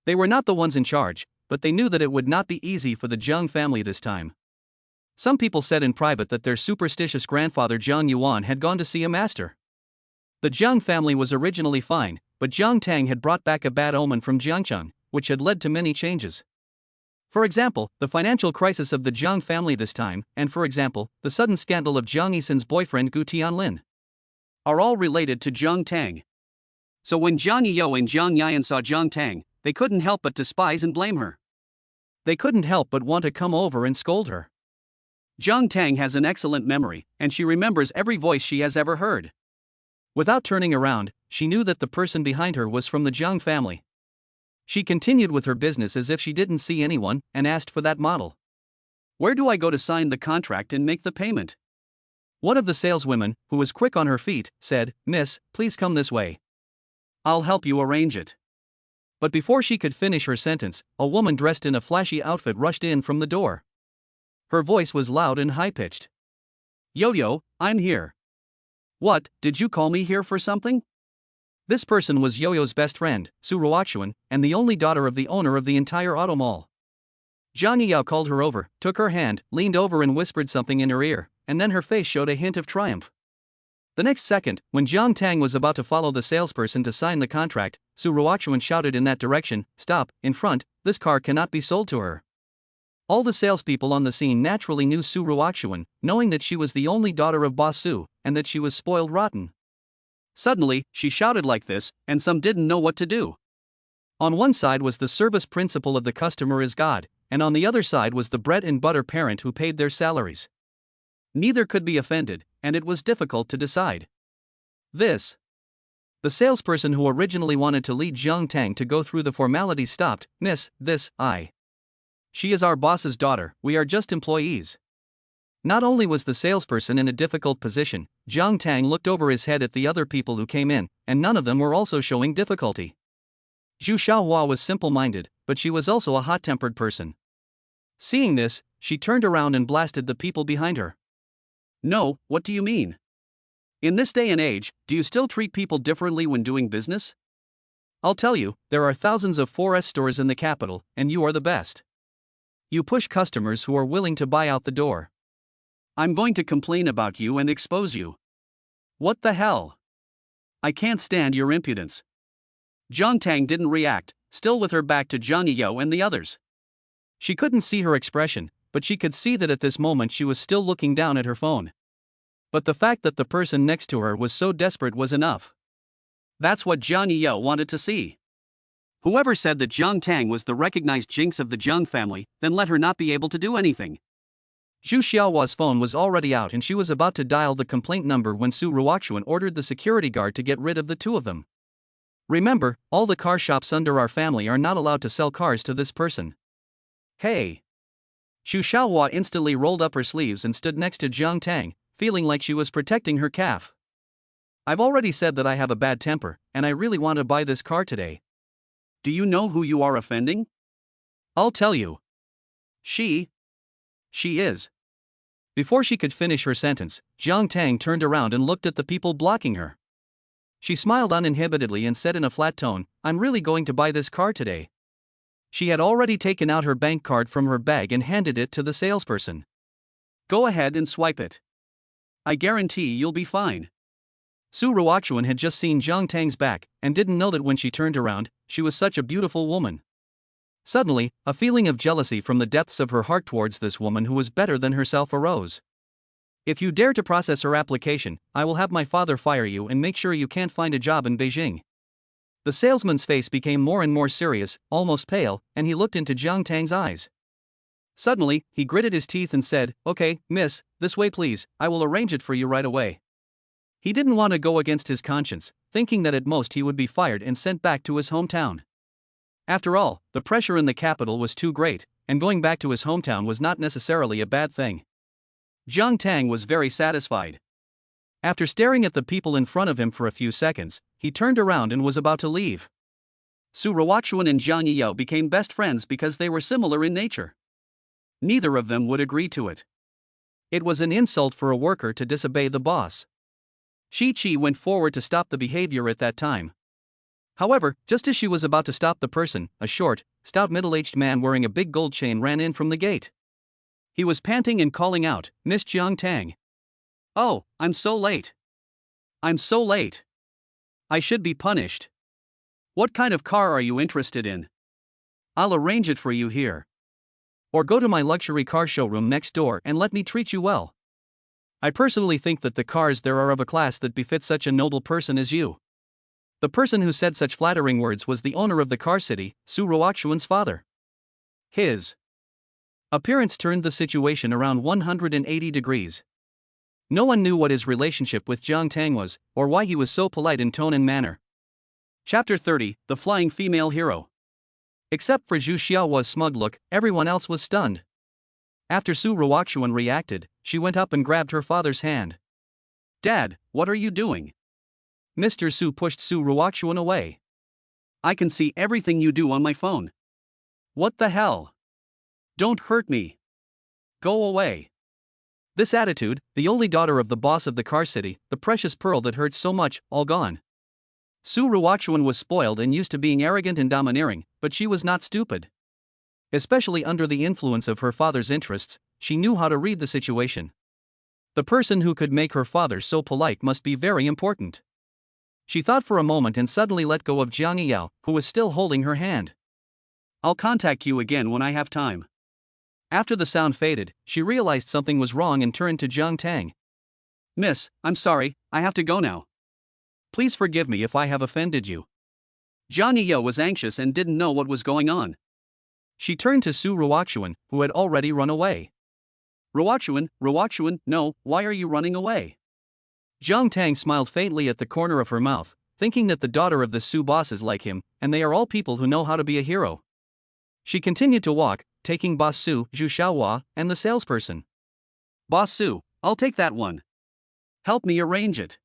They were not the ones in charge, but they knew that it would not be easy for the Jiang family this time. Some people said in private that their superstitious grandfather Jiang Yuan had gone to see a master. The Jiang family was originally fine, but Jiang Tang had brought back a bad omen from Jiangcheng, which had led to many changes. For example, the financial crisis of the Jiang family this time, and for example, the sudden scandal of Jiang Yisan's boyfriend Gu Tianlin, are all related to Jiang Tang. So when Jiang Yao and Jiang Yayan saw Jiang Tang, they couldn't help but despise and blame her. They couldn't help but want to come over and scold her. Jiang Tang has an excellent memory, and she remembers every voice she has ever heard. Without turning around, she knew that the person behind her was from the Jiang family. She continued with her business as if she didn't see anyone, and asked for that model. Where do I go to sign the contract and make the payment? One of the saleswomen, who was quick on her feet, said, Miss, please come this way. I'll help you arrange it. But before she could finish her sentence, a woman dressed in a flashy outfit rushed in from the door. Her voice was loud and high-pitched. Yo-yo, I'm here. What, did you call me here for something? This person was Yo-yo's best friend, Su Ruoxuan, and the only daughter of the owner of the entire auto mall. Jiang Yao called her over, took her hand, leaned over and whispered something in her ear, and then her face showed a hint of triumph. The next second, when Jiang Tang was about to follow the salesperson to sign the contract, Su Ruoxuan shouted in that direction, Stop, in front, this car cannot be sold to her. All the salespeople on the scene naturally knew Su Ruoxuan, knowing that she was the only daughter of Boss Su, and that she was spoiled rotten. Suddenly, she shouted like this, and some didn't know what to do. On one side was the service principle of the customer is God, and on the other side was the bread and butter parent who paid their salaries. Neither could be offended, and it was difficult to decide. The salesperson who originally wanted to lead Jiang Tang to go through the formalities stopped, Miss, she is our boss's daughter, we are just employees. Not only was the salesperson in a difficult position, Jiang Tang looked over his head at the other people who came in, and none of them were also showing difficulty. Xu Xiaohua was simple-minded, but she was also a hot-tempered person. Seeing this, she turned around and blasted the people behind her. No, what do you mean? In this day and age, do you still treat people differently when doing business? I'll tell you, there are thousands of 4S stores in the capital, and you are the best. You push customers who are willing to buy out the door. I'm going to complain about you and expose you. What the hell? I can't stand your impudence. Jiang Tang didn't react, still with her back to Jiang Yao and the others. She couldn't see her expression, but she could see that at this moment she was still looking down at her phone. But the fact that the person next to her was so desperate was enough. That's what Jiang Yao wanted to see. Whoever said that Jiang Tang was the recognized jinx of the Jiang family, then let her not be able to do anything. Xu Xiaohua's phone was already out and she was about to dial the complaint number when Su Ruoxuan ordered the security guard to get rid of the two of them. Remember, all the car shops under our family are not allowed to sell cars to this person. Hey! Xu Xiaohua instantly rolled up her sleeves and stood next to Jiang Tang, feeling like she was protecting her calf. I've already said that I have a bad temper, and I really want to buy this car today. Do you know who you are offending? I'll tell you. She is. Before she could finish her sentence, Jiang Tang turned around and looked at the people blocking her. She smiled uninhibitedly and said in a flat tone, I'm really going to buy this car today. She had already taken out her bank card from her bag and handed it to the salesperson. Go ahead and swipe it. I guarantee you'll be fine. Su Ruoxuan had just seen Jiang Tang's back and didn't know that when she turned around, she was such a beautiful woman. Suddenly, a feeling of jealousy from the depths of her heart towards this woman who was better than herself arose. If you dare to process her application, I will have my father fire you and make sure you can't find a job in Beijing. The salesman's face became more and more serious, almost pale, and he looked into Jiang Tang's eyes. Suddenly, he gritted his teeth and said, Okay, miss, this way please, I will arrange it for you right away. He didn't want to go against his conscience, thinking that at most he would be fired and sent back to his hometown. After all, the pressure in the capital was too great, and going back to his hometown was not necessarily a bad thing. Jiang Tang was very satisfied. After staring at the people in front of him for a few seconds, he turned around and was about to leave. Su Ruoxuan and Zhang Yiyao became best friends because they were similar in nature. Neither of them would agree to it. It was an insult for a worker to disobey the boss. Shi Qi went forward to stop the behavior at that time. However, just as she was about to stop the person, a short, stout middle-aged man wearing a big gold chain ran in from the gate. He was panting and calling out, Miss Jiang Tang. Oh, I'm so late. I'm so late. I should be punished. What kind of car are you interested in? I'll arrange it for you here. Or go to my luxury car showroom next door and let me treat you well. I personally think that the cars there are of a class that befits such a noble person as you. The person who said such flattering words was the owner of the car city, Su Ruoxuan's father. His appearance turned the situation around 180 degrees. No one knew what his relationship with Jiang Tang was, or why he was so polite in tone and manner. Chapter 30, The Flying Female Hero. Except for Zhu Xiaohua's smug look, everyone else was stunned. After Su Ruoxuan reacted, she went up and grabbed her father's hand. Dad, what are you doing? Mr. Su pushed Su Ruoxuan away. I can see everything you do on my phone. What the hell? Don't hurt me. Go away. This attitude, the only daughter of the boss of the car city, the precious pearl that hurts so much, all gone. Su Ruoxuan was spoiled and used to being arrogant and domineering, but she was not stupid. Especially under the influence of her father's interests, she knew how to read the situation. The person who could make her father so polite must be very important. She thought for a moment and suddenly let go of Jiang Yiyao, who was still holding her hand. I'll contact you again when I have time. After the sound faded, she realized something was wrong and turned to Jiang Tang. Miss, I'm sorry, I have to go now. Please forgive me if I have offended you. Jiang Yiyao was anxious and didn't know what was going on. She turned to Su Ruoxuan, who had already run away. Ruoxuan, no, why are you running away? Jiang Tang smiled faintly at the corner of her mouth, thinking that the daughter of the Su boss is like him, and they are all people who know how to be a hero. She continued to walk, taking Boss Su, Zhu Xiaohua, and the salesperson. Boss Su, I'll take that one. Help me arrange it.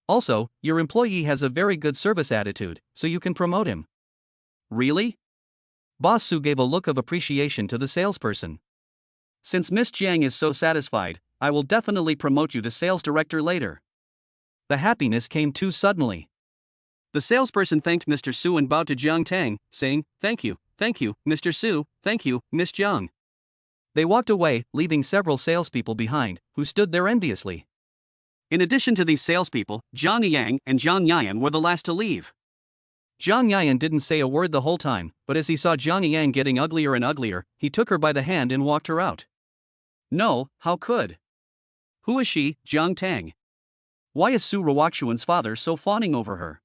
Also, your employee has a very good service attitude, so you can promote him. Really? Boss Su gave a look of appreciation to the salesperson. Since Miss Jiang is so satisfied, I will definitely promote you to sales director later. The happiness came too suddenly. The salesperson thanked Mr. Su and bowed to Jiang Tang, saying, Thank you, Mr. Su, thank you, Miss Jiang. They walked away, leaving several salespeople behind, who stood there enviously. In addition to these salespeople, Zhang Yang and Zhang Yayan were the last to leave. Zhang Yayan didn't say a word the whole time, but as he saw Zhang Yang getting uglier and uglier, he took her by the hand and walked her out. No, how could? Who is she, Jiang Tang? Why is Su Ruoxuan's father so fawning over her?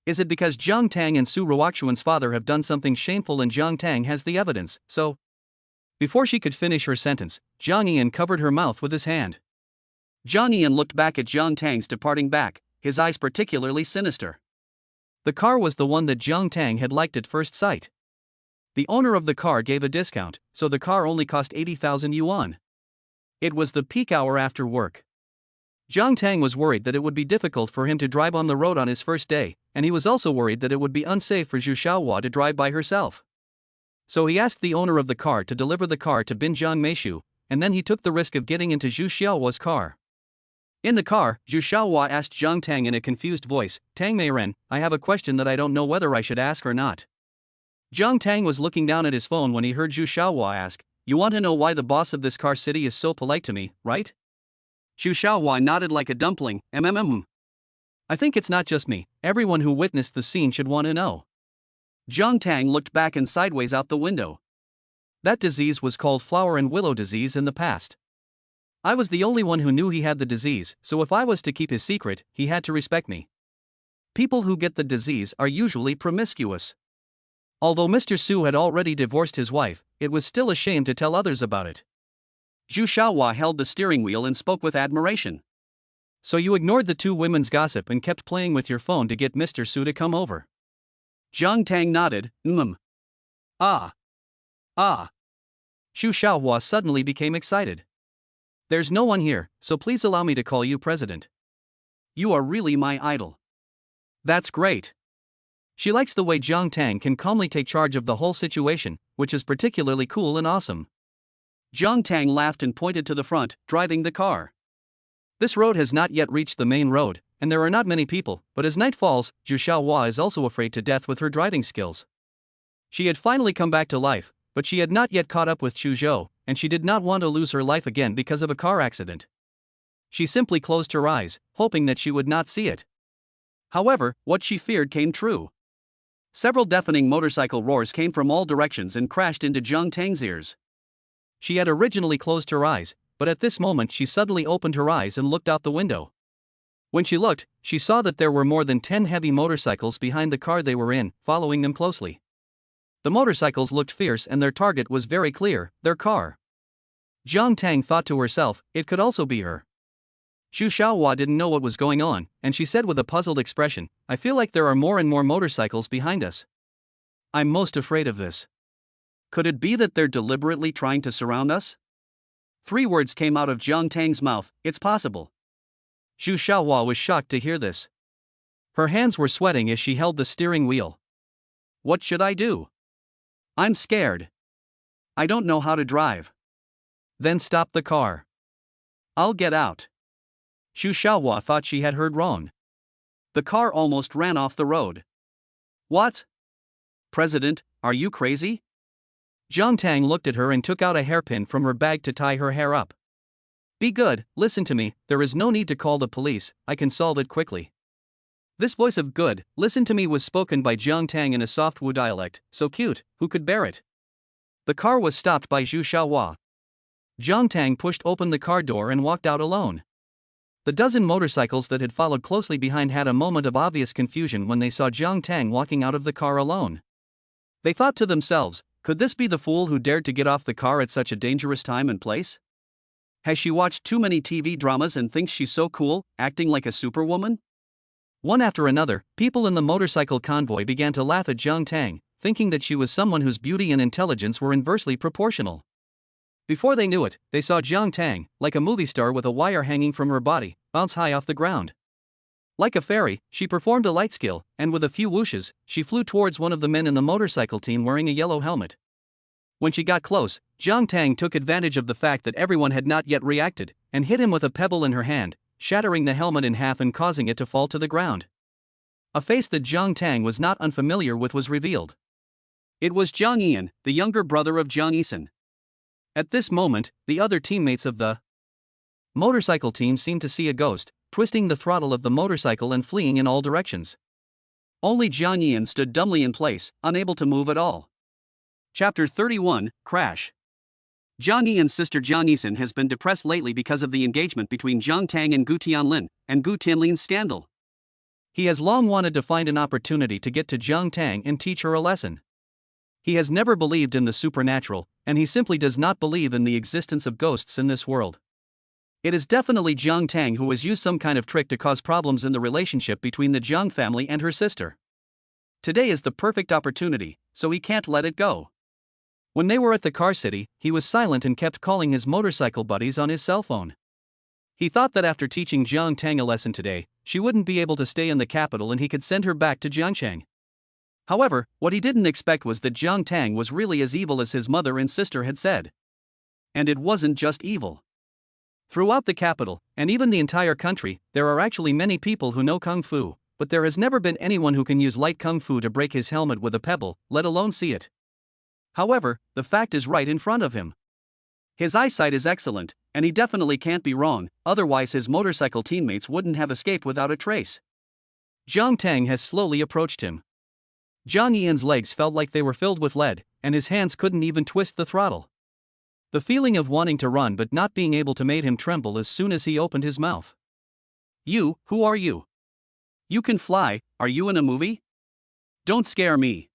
Is it because Jiang Tang and Su Ruoxuan's father have done something shameful and Jiang Tang has the evidence, so? Before she could finish her sentence, Zhang Yian covered her mouth with his hand. Zhang Yian looked back at Jiang Tang's departing back, his eyes particularly sinister. The car was the one that Jiang Tang had liked at first sight. The owner of the car gave a discount, so the car only cost 80,000 yuan. It was the peak hour after work. Jiang Tang was worried that it would be difficult for him to drive on the road on his first day, and he was also worried that it would be unsafe for Zhu Xiaohua to drive by herself. So he asked the owner of the car to deliver the car to Binjiang Meishu, and then he took the risk of getting into Zhu Xiaohua's car. In the car, Zhu Xiaohua asked Jiang Tang in a confused voice, "Tang Meiren, I have a question that I don't know whether I should ask or not." Jiang Tang was looking down at his phone when he heard Zhu Xiaohua ask, "You want to know why the boss of this car city is so polite to me, right?" Zhu Xiaohua nodded like a dumpling, I think it's not just me, everyone who witnessed the scene should want to know. Jiang Tang looked back and sideways out the window. That disease was called flower and willow disease in the past. I was the only one who knew he had the disease, so if I was to keep his secret, he had to respect me. People who get the disease are usually promiscuous. Although Mr. Su had already divorced his wife, it was still a shame to tell others about it. Zhu Xiaohua held the steering wheel and spoke with admiration. So you ignored the two women's gossip and kept playing with your phone to get Mr. Su to come over. Jiang Tang nodded, Ah. Zhu Xiaohua suddenly became excited. There's no one here, so please allow me to call you president. You are really my idol. That's great. She likes the way Jiang Tang can calmly take charge of the whole situation, which is particularly cool and awesome. Jiang Tang laughed and pointed to the front, driving the car. This road has not yet reached the main road, and there are not many people, but as night falls, Zhu Xiaohua is also afraid to death with her driving skills. She had finally come back to life, but she had not yet caught up with Chu Zhou, and she did not want to lose her life again because of a car accident. She simply closed her eyes, hoping that she would not see it. However, what she feared came true. Several deafening motorcycle roars came from all directions and crashed into Jiang Tang's ears. She had originally closed her eyes, but at this moment she suddenly opened her eyes and looked out the window. When she looked, she saw that there were more than 10 heavy motorcycles behind the car they were in, following them closely. The motorcycles looked fierce and their target was very clear, their car. Jiang Tang thought to herself, it could also be her. Zhu Xiaohua didn't know what was going on, and she said with a puzzled expression, I feel like there are more and more motorcycles behind us. I'm most afraid of this. Could it be that they're deliberately trying to surround us? 3 words came out of Jiang Tang's mouth, it's possible. Zhu Xiaohua was shocked to hear this. Her hands were sweating as she held the steering wheel. What should I do? I'm scared. I don't know how to drive. Then stop the car. I'll get out. Zhu Xiaohua thought she had heard wrong. The car almost ran off the road. What? President, are you crazy? Jiang Tang looked at her and took out a hairpin from her bag to tie her hair up. Be good, listen to me, there is no need to call the police, I can solve it quickly. This voice of good, listen to me was spoken by Jiang Tang in a soft Wu dialect, so cute, who could bear it? The car was stopped by Zhu Xiaohua. Jiang Tang pushed open the car door and walked out alone. The dozen motorcycles that had followed closely behind had a moment of obvious confusion when they saw Jiang Tang walking out of the car alone. They thought to themselves, could this be the fool who dared to get off the car at such a dangerous time and place? Has she watched too many TV dramas and thinks she's so cool, acting like a superwoman? One after another, people in the motorcycle convoy began to laugh at Jiang Tang, thinking that she was someone whose beauty and intelligence were inversely proportional. Before they knew it, they saw Jiang Tang, like a movie star with a wire hanging from her body, bounce high off the ground. Like a fairy, she performed a light skill, and with a few whooshes, she flew towards one of the men in the motorcycle team wearing a yellow helmet. When she got close, Jiang Tang took advantage of the fact that everyone had not yet reacted, and hit him with a pebble in her hand, shattering the helmet in half and causing it to fall to the ground. A face that Jiang Tang was not unfamiliar with was revealed. It was Jiang Yian, the younger brother of Jiang Yisan. At this moment, the other teammates of the motorcycle team seemed to see a ghost, twisting the throttle of the motorcycle and fleeing in all directions. Only Jiang Yian stood dumbly in place, unable to move at all. Chapter 31, Crash. Jiang Yian's sister Jiang Yisan has been depressed lately because of the engagement between Jiang Tang and Gu Tianlin, and Gu Tianlin's scandal. He has long wanted to find an opportunity to get to Jiang Tang and teach her a lesson. He has never believed in the supernatural, and he simply does not believe in the existence of ghosts in this world. It is definitely Jiang Tang who has used some kind of trick to cause problems in the relationship between the Jiang family and her sister. Today is the perfect opportunity, so he can't let it go. When they were at the car city, he was silent and kept calling his motorcycle buddies on his cell phone. He thought that after teaching Jiang Tang a lesson today, she wouldn't be able to stay in the capital and he could send her back to Jiangchang. However, what he didn't expect was that Jiang Tang was really as evil as his mother and sister had said. And it wasn't just evil. Throughout the capital, and even the entire country, there are actually many people who know Kung Fu, but there has never been anyone who can use light Kung Fu to break his helmet with a pebble, let alone see it. However, the fact is right in front of him. His eyesight is excellent, and he definitely can't be wrong, otherwise his motorcycle teammates wouldn't have escaped without a trace. Jiang Tang has slowly approached him. Jiang Yian's legs felt like they were filled with lead, and his hands couldn't even twist the throttle. The feeling of wanting to run but not being able to made him tremble as soon as he opened his mouth. "You, who are you? You can fly, are you in a movie? Don't scare me.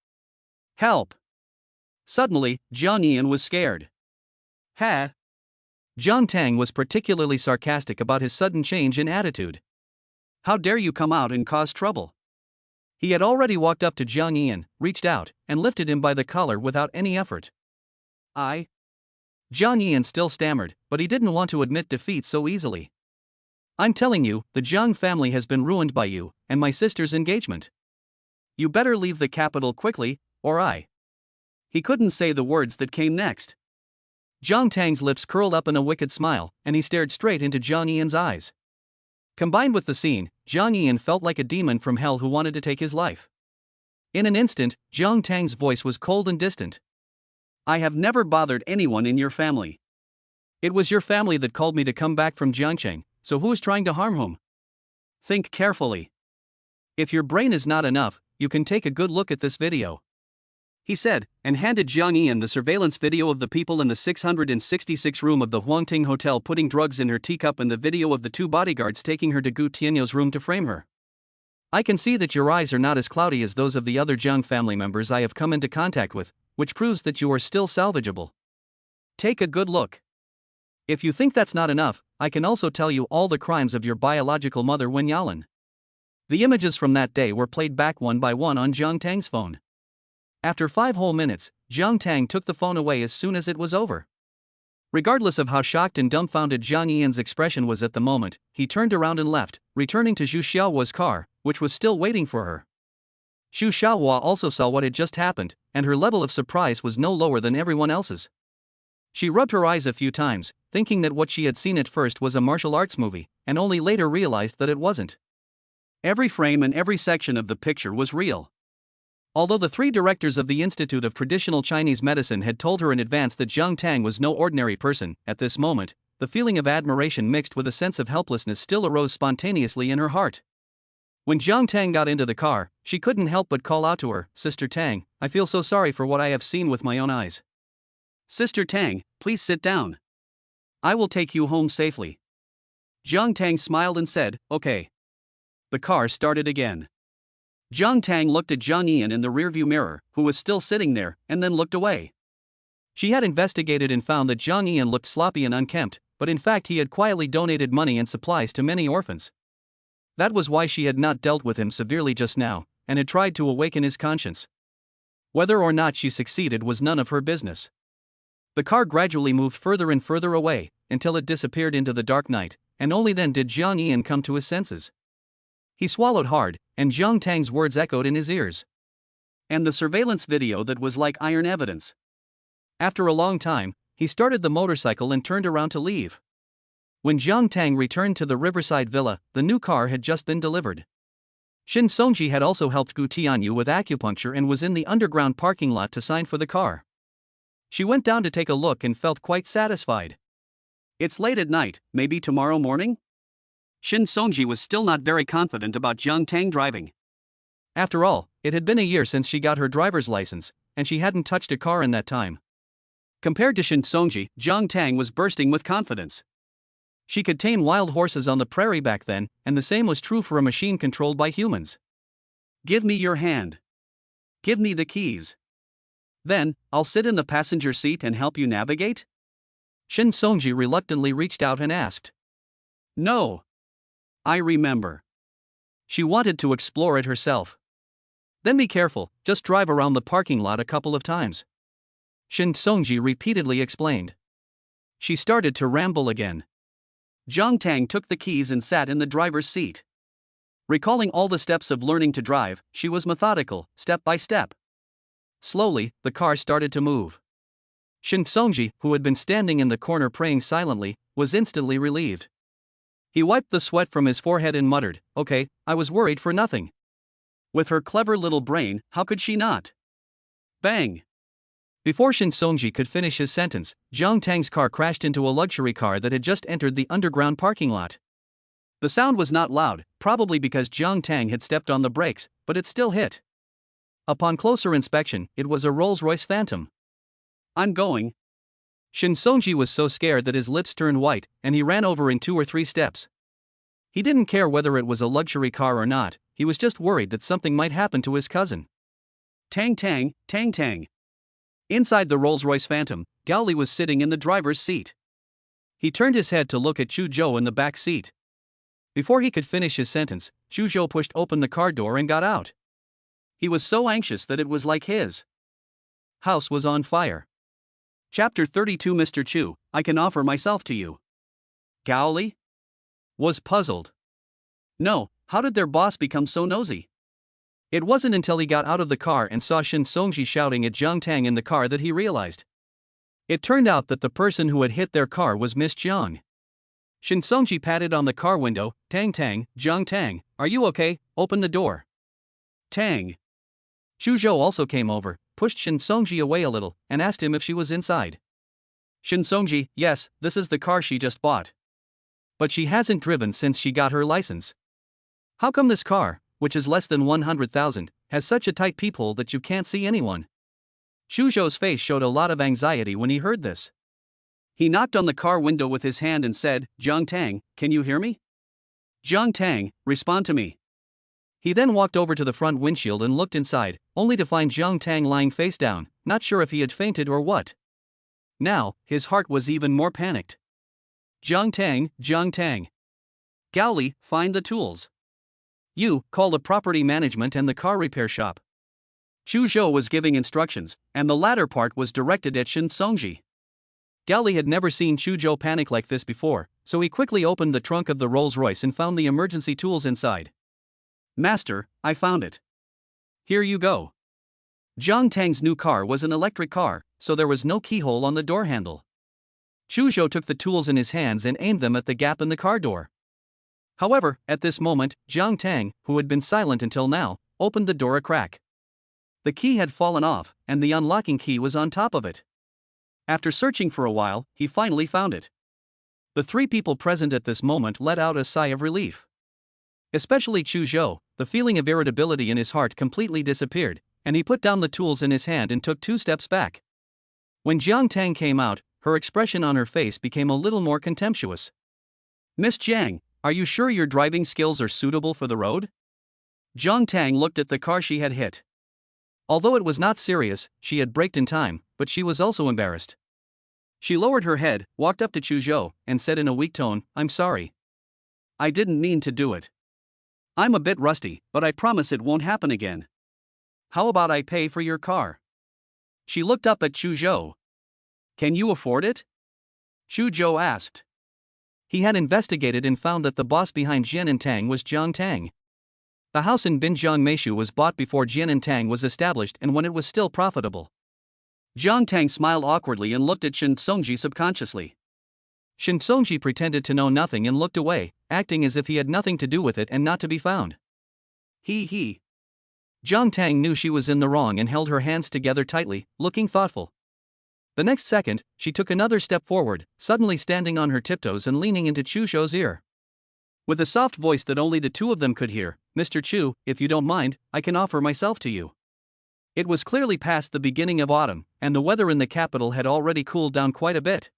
Help!" Suddenly, Jiang Yian was scared. "Ha!" Jiang Tang was particularly sarcastic about his sudden change in attitude. "How dare you come out and cause trouble?" He had already walked up to Jiang Yian, reached out, and lifted him by the collar without any effort. "I..." Jiang Yian still stammered, but he didn't want to admit defeat so easily. "I'm telling you, the Jiang family has been ruined by you, and my sister's engagement. You better leave the capital quickly, or I..." He couldn't say the words that came next. Jiang Tang's lips curled up in a wicked smile, and he stared straight into Jiang Yian's eyes. Combined with the scene, Jiang Yian felt like a demon from hell who wanted to take his life. In an instant, Jiang Tang's voice was cold and distant. "I have never bothered anyone in your family. It was your family that called me to come back from Jiangcheng, so who is trying to harm whom? Think carefully. If your brain is not enough, you can take a good look at this video," he said, and handed Jiang Yian the surveillance video of the people in the 666 room of the Huangting Hotel putting drugs in her teacup and the video of the two bodyguards taking her to Gu Tianyo's room to frame her. "I can see that your eyes are not as cloudy as those of the other Jiang family members I have come into contact with, which proves that you are still salvageable. Take a good look. If you think that's not enough, I can also tell you all the crimes of your biological mother Wen Yalan." The images from that day were played back one by one on Jiang Tang's phone. After 5 whole minutes, Jiang Tang took the phone away as soon as it was over. Regardless of how shocked and dumbfounded Jiang Yian's expression was at the moment, he turned around and left, returning to Zhu Xiaohua's car, which was still waiting for her. Zhu Xiaohua also saw what had just happened, and her level of surprise was no lower than everyone else's. She rubbed her eyes a few times, thinking that what she had seen at first was a martial arts movie, and only later realized that it wasn't. Every frame and every section of the picture was real. Although the 3 directors of the Institute of Traditional Chinese Medicine had told her in advance that Jiang Tang was no ordinary person, at this moment, the feeling of admiration mixed with a sense of helplessness still arose spontaneously in her heart. When Jiang Tang got into the car, she couldn't help but call out to her, "Sister Tang, I feel so sorry for what I have seen with my own eyes. Sister Tang, please sit down. I will take you home safely." Jiang Tang smiled and said, "Okay." The car started again. Jiang Tang looked at Jiang Yian in the rearview mirror, who was still sitting there, and then looked away. She had investigated and found that Jiang Yian looked sloppy and unkempt, but in fact he had quietly donated money and supplies to many orphans. That was why she had not dealt with him severely just now, and had tried to awaken his conscience. Whether or not she succeeded was none of her business. The car gradually moved further and further away, until it disappeared into the dark night, and only then did Jiang Yian come to his senses. He swallowed hard, and Jiang Tang's words echoed in his ears. "And the surveillance video that was like iron evidence." After a long time, he started the motorcycle and turned around to leave. When Jiang Tang returned to the riverside villa, the new car had just been delivered. Shin Songji had also helped Gu Tianyu with acupuncture and was in the underground parking lot to sign for the car. She went down to take a look and felt quite satisfied. "It's late at night, maybe tomorrow morning?" Shin Songji was still not very confident about Jiang Tang driving. After all, it had been a year since she got her driver's license, and she hadn't touched a car in that time. Compared to Shin Songji, Jiang Tang was bursting with confidence. She could tame wild horses on the prairie back then, and the same was true for a machine controlled by humans. "Give me your hand. Give me the keys. Then, I'll sit in the passenger seat and help you navigate?" Shin Songji reluctantly reached out and asked. "No. I remember." She wanted to explore it herself. Then be careful, just drive around the parking lot a couple of times. Shin Songji repeatedly explained. She started to ramble again. Jiang Tang took the keys and sat in the driver's seat. Recalling all the steps of learning to drive, she was methodical, step by step. Slowly, the car started to move. Shin Songji, who had been standing in the corner praying silently, was instantly relieved. He wiped the sweat from his forehead and muttered, "Okay, I was worried for nothing." With her clever little brain, how could she not? Bang! Before Shin Songji could finish his sentence, Jiang Tang's car crashed into a luxury car that had just entered the underground parking lot. The sound was not loud, probably because Jiang Tang had stepped on the brakes, but it still hit. Upon closer inspection, it was a Rolls-Royce Phantom. "I'm going." Shin Songji was so scared that his lips turned white, and he ran over in 2 or 3 steps. He didn't care whether it was a luxury car or not, he was just worried that something might happen to his cousin. Tang tang, tang tang. Inside the Rolls-Royce Phantom, Gao Li was sitting in the driver's seat. He turned his head to look at Chu Zhou in the back seat. Before he could finish his sentence, Chu Zhou pushed open the car door and got out. He was so anxious that it was like his house was on fire. Chapter 32. Mr. Chu, I can offer myself to you. Gao Li was puzzled. No, how did their boss become so nosy? It wasn't until he got out of the car and saw Shin Songji shouting at Jiang Tang in the car that he realized. It turned out that the person who had hit their car was Miss Jiang. Shin Songji patted on the car window. "Tang Tang, Jiang Tang, are you okay? Open the door." Tang. Chu Zhou also came over, pushed Shin Songji away a little, and asked him if she was inside. Shin Songji, yes, this is the car she just bought. But she hasn't driven since she got her license. How come this car, which is less than 100,000, has such a tight peephole that you can't see anyone? Chu Zhou's face showed a lot of anxiety when he heard this. He knocked on the car window with his hand and said, "Jiang Tang, can you hear me? Jiang Tang, respond to me." He then walked over to the front windshield and looked inside, only to find Jiang Tang lying face down, not sure if he had fainted or what. Now, his heart was even more panicked. Jiang Tang, Jiang Tang. Gao Li, find the tools. You, call the property management and the car repair shop. Chu Zhou was giving instructions, and the latter part was directed at Shin Songji. Gao Li had never seen Chu Zhou panic like this before, so he quickly opened the trunk of the Rolls-Royce and found the emergency tools inside. "Master, I found it. Here you go." Jiang Tang's new car was an electric car, so there was no keyhole on the door handle. Chu Zhou took the tools in his hands and aimed them at the gap in the car door. However, at this moment, Jiang Tang, who had been silent until now, opened the door a crack. The key had fallen off, and the unlocking key was on top of it. After searching for a while, he finally found it. The 3 people present at this moment let out a sigh of relief. Especially Chu Zhou, the feeling of irritability in his heart completely disappeared, and he put down the tools in his hand and took 2 steps back. When Jiang Tang came out, her expression on her face became a little more contemptuous. "Miss Jiang, are you sure your driving skills are suitable for the road?" Jiang Tang looked at the car she had hit. Although it was not serious, she had braked in time, but she was also embarrassed. She lowered her head, walked up to Chu Zhou, and said in a weak tone, "I'm sorry. I didn't mean to do it. I'm a bit rusty, but I promise it won't happen again. How about I pay for your car?" She looked up at Chu Zhou. "Can you afford it?" Chu Zhou asked. He had investigated and found that the boss behind Jian and Tang was Jiang Tang. The house in Binjiang Meishu was bought before Jian and Tang was established and when it was still profitable. Jiang Tang smiled awkwardly and looked at Shin Songji subconsciously. Shin Songji pretended to know nothing and looked away, acting as if he had nothing to do with it and not to be found. He. Jiang Tang knew she was in the wrong and held her hands together tightly, looking thoughtful. The next second, she took another step forward, suddenly standing on her tiptoes and leaning into Chu Zhou's ear. With a soft voice that only the 2 of them could hear, "Mr. Chu, if you don't mind, I can offer myself to you." It was clearly past the beginning of autumn, and the weather in the capital had already cooled down quite a bit.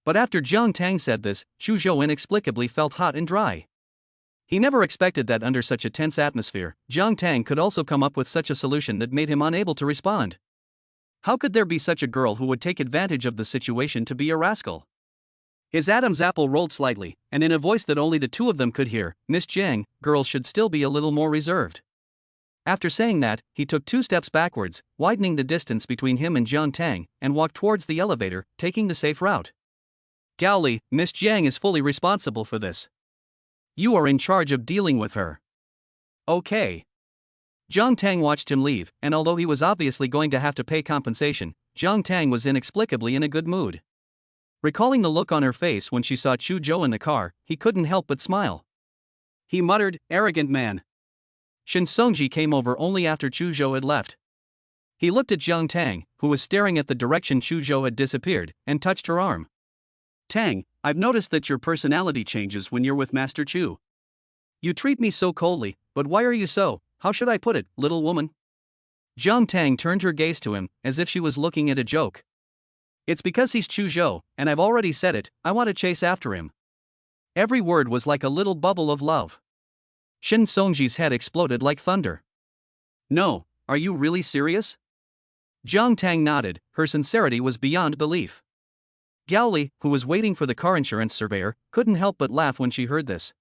But after Jiang Tang said this, Chu Zhou inexplicably felt hot and dry. He never expected that under such a tense atmosphere, Jiang Tang could also come up with such a solution that made him unable to respond. How could there be such a girl who would take advantage of the situation to be a rascal? His Adam's apple rolled slightly, and in a voice that only the 2 of them could hear, "Miss Jiang, girls should still be a little more reserved. After saying that, he took 2 steps backwards, widening the distance between him and Jiang Tang, and walked towards the elevator, taking the safe route. Gao Li, Miss Jiang is fully responsible for this. You are in charge of dealing with her. Okay. Jiang Tang watched him leave, and although he was obviously going to have to pay compensation, Jiang Tang was inexplicably in a good mood. Recalling the look on her face when she saw Chu Zhou in the car, he couldn't help but smile. He muttered, "Arrogant man." Shin Songji came over only after Chu Zhou had left. He looked at Jiang Tang, who was staring at the direction Chu Zhou had disappeared, and touched her arm. Tang, I've noticed that your personality changes when you're with Master Chu. You treat me so coldly, but why are you so, how should I put it, little woman? Jiang Tang turned her gaze to him, as if she was looking at a joke. It's because he's Chu Zhou, and I've already said it, I want to chase after him. Every word was like a little bubble of love. Shin Songji's head exploded like thunder. No, are you really serious? Jiang Tang nodded, her sincerity was beyond belief. Gao Li, who was waiting for the car insurance surveyor, couldn't help but laugh when she heard this.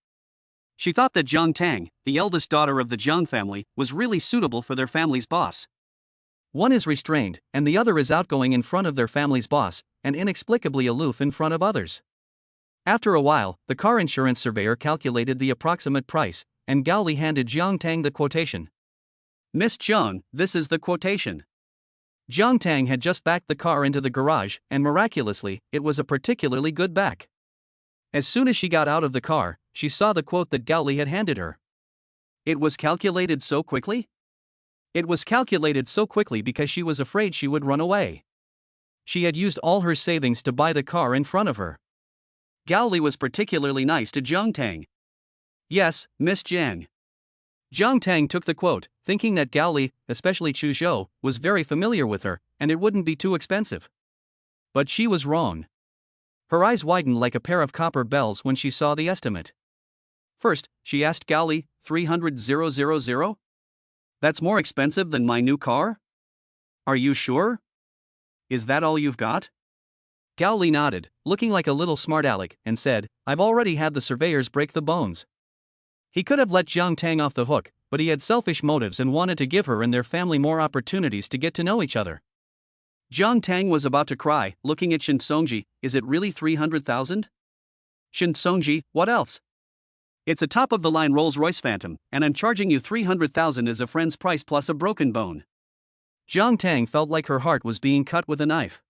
She thought that Jiang Tang, the eldest daughter of the Jiang family, was really suitable for their family's boss. One is restrained, and the other is outgoing in front of their family's boss, and inexplicably aloof in front of others. After a while, the car insurance surveyor calculated the approximate price, and Gao Li handed Jiang Tang the quotation. Miss Jiang, this is the quotation. Jiang Tang had just backed the car into the garage, and miraculously, it was a particularly good back. As soon as she got out of the car, she saw the quote that Gao Li had handed her. It was calculated so quickly? It was calculated so quickly because she was afraid she would run away. She had used all her savings to buy the car in front of her. Gao Li was particularly nice to Jiang Tang. Yes, Miss Jiang. Jiang Tang took the quote, thinking that Gao Li, especially Chu Zhou, was very familiar with her, and it wouldn't be too expensive. But she was wrong. Her eyes widened like a pair of copper bells when she saw the estimate. First, she asked Gao Li, 300,000? That's more expensive than my new car? Are you sure? Is that all you've got? Gao Li nodded, looking like a little smart aleck, and said, I've already had the surveyors break the bones. He could have let Jiang Tang off the hook, but he had selfish motives and wanted to give her and their family more opportunities to get to know each other. Jiang Tang was about to cry, looking at Shin Songji, is it really 300,000? Shin Songji, what else? It's a top-of-the-line Rolls-Royce Phantom, and I'm charging you 300,000 as a friend's price plus a broken bone. Jiang Tang felt like her heart was being cut with a knife.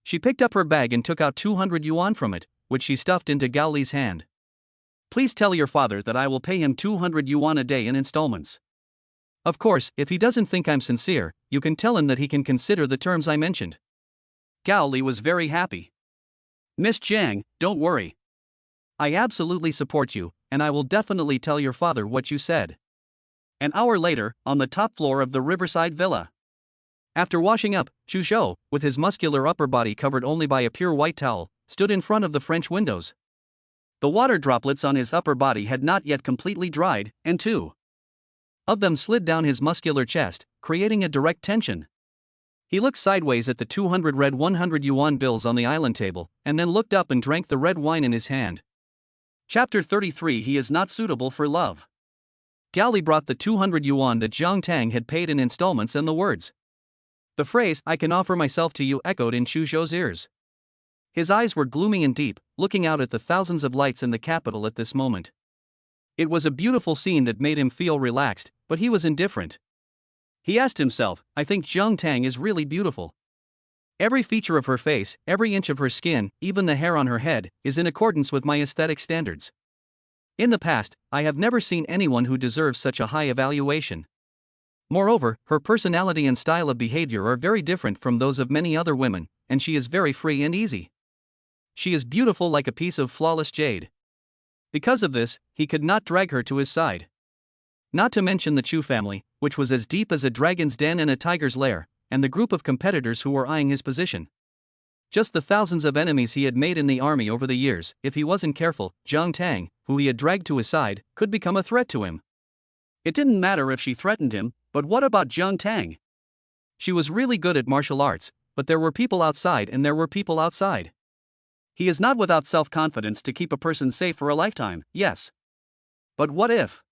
She picked up her bag and took out 200 yuan from it, which she stuffed into Gao Li's hand. Please tell your father that I will pay him 200 yuan a day in installments. Of course, if he doesn't think I'm sincere, you can tell him that he can consider the terms I mentioned. Gao Li was very happy. Miss Jiang, don't worry. I absolutely support you, and I will definitely tell your father what you said. An hour later, on the top floor of the Riverside Villa. After washing up, Chu Zhou, with his muscular upper body covered only by a pure white towel, stood in front of the French windows. The water droplets on his upper body had not yet completely dried, and two of them slid down his muscular chest, creating a direct tension. He looked sideways at the 200 red 100 yuan bills on the island table, and then looked up and drank the red wine in his hand. Chapter 33 He is not suitable for love. Gao Li brought the 200 yuan that Jiang Tang had paid in installments and the words. The phrase, I can offer myself to you, echoed in Chu Zhou's ears. His eyes were gloomy and deep, looking out at the thousands of lights in the capital at this moment. It was a beautiful scene that made him feel relaxed, but he was indifferent. He asked himself, I think Jiang Tang is really beautiful. Every feature of her face, every inch of her skin, even the hair on her head, is in accordance with my aesthetic standards. In the past, I have never seen anyone who deserves such a high evaluation. Moreover, her personality and style of behavior are very different from those of many other women, and she is very free and easy. She is beautiful like a piece of flawless jade. Because of this, he could not drag her to his side. Not to mention the Chu family, which was as deep as a dragon's den and a tiger's lair, and the group of competitors who were eyeing his position. Just the thousands of enemies he had made in the army over the years, if he wasn't careful, Jiang Tang, who he had dragged to his side, could become a threat to him. It didn't matter if she threatened him, but what about Jiang Tang? She was really good at martial arts, but there were people outside and there were people outside. He is not without self-confidence to keep a person safe for a lifetime, yes. But what if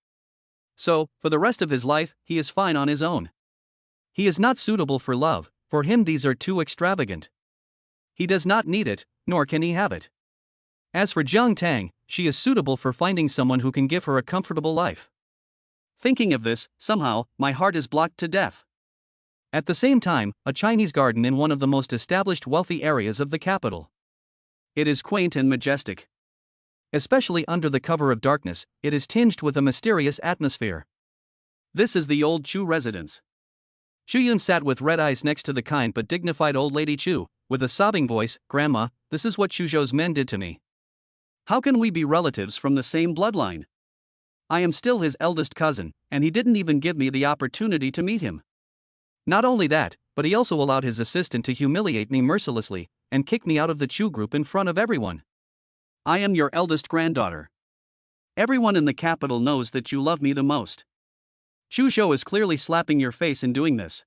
So, for the rest of his life, he is fine on his own. He is not suitable for love, for him these are too extravagant. He does not need it, nor can he have it. As for Jiang Tang, she is suitable for finding someone who can give her a comfortable life. Thinking of this, somehow, my heart is blocked to death. At the same time, a Chinese garden in one of the most established wealthy areas of the capital. It is quaint and majestic. Especially under the cover of darkness, it is tinged with a mysterious atmosphere. This is the old Chu residence. Xu Yun sat with red eyes next to the kind but dignified old lady Chu, with a sobbing voice. "Grandma, this is what Chuzhou's men did to me. How can we be relatives from the same bloodline? I am still his eldest cousin, and he didn't even give me the opportunity to meet him. Not only that, but he also allowed his assistant to humiliate me mercilessly, and kick me out of the Chu group in front of everyone. I am your eldest granddaughter. Everyone in the capital knows that you love me the most. Chuzhou is clearly slapping your face in doing this."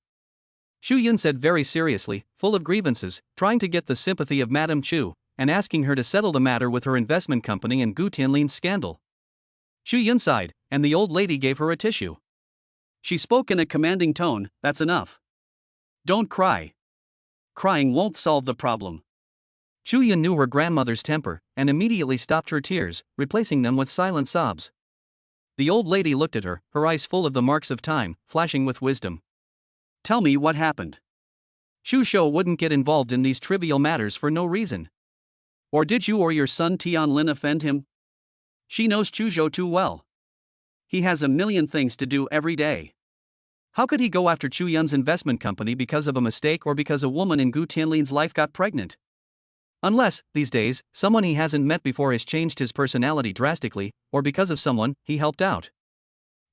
Xu Yun said very seriously, full of grievances, trying to get the sympathy of Madame Chu, and asking her to settle the matter with her investment company and Gu Tianlin's scandal. Xu Yun sighed, and the old lady gave her a tissue. She spoke in a commanding tone. "That's enough. Don't cry. Crying won't solve the problem." Xu Yun knew her grandmother's temper, and immediately stopped her tears, replacing them with silent sobs. The old lady looked at her, her eyes full of the marks of time, flashing with wisdom. "Tell me what happened. Chuzhou wouldn't get involved in these trivial matters for no reason. Or did you or your son Tianlin offend him? She knows Chuzhou too well. He has a million things to do every day. How could he go after Chu Yun's investment company because of a mistake or because a woman in Gu Tianlin's life got pregnant? Unless, these days, someone he hasn't met before has changed his personality drastically, or because of someone he helped out.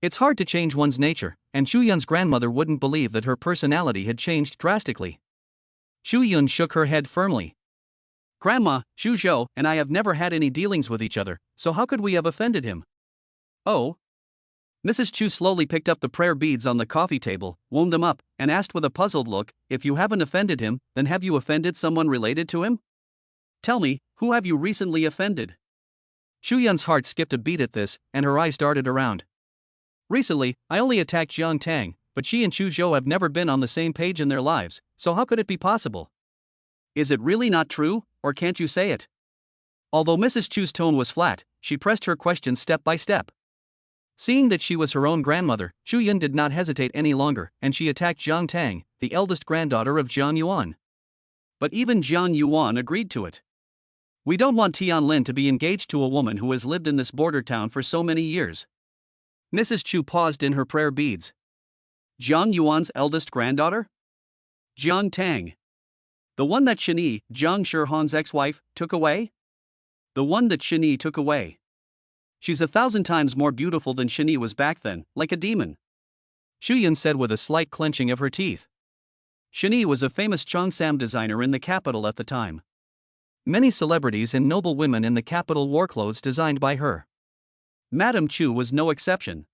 It's hard to change one's nature, and Chu Yun's grandmother wouldn't believe that her personality had changed drastically." Xu Yun shook her head firmly. "Grandma, Chuzhou and I have never had any dealings with each other, so how could we have offended him?" "Oh?" Mrs. Chu slowly picked up the prayer beads on the coffee table, wound them up, and asked with a puzzled look, "If you haven't offended him, then have you offended someone related to him? Tell me, who have you recently offended?" Xu Yun's heart skipped a beat at this, and her eyes darted around. "Recently, I only attacked Jiang Tang, but she and Chuzhou have never been on the same page in their lives, so how could it be possible? Is it really not true, or can't you say it?" Although Mrs. Chu's tone was flat, she pressed her question step by step. Seeing that she was her own grandmother, Xu Yun did not hesitate any longer, and she attacked Jiang Tang, the eldest granddaughter of Jiang Yuan. But even Jiang Yuan agreed to it. "We don't want Tianlin to be engaged to a woman who has lived in this border town for so many years." Mrs. Chu paused in her prayer beads. "Jiang Yuan's eldest granddaughter? Jiang Tang. The one that Shini, Jiang Shihan's ex-wife, took away? The one that Shini took away. She's 1,000 times more beautiful than Shini was back then, like a demon." Xu Yun said with a slight clenching of her teeth. Shini was a famous Cheongsam designer in the capital at the time. Many celebrities and noble women in the capital wore clothes designed by her. Madame Chu was no exception.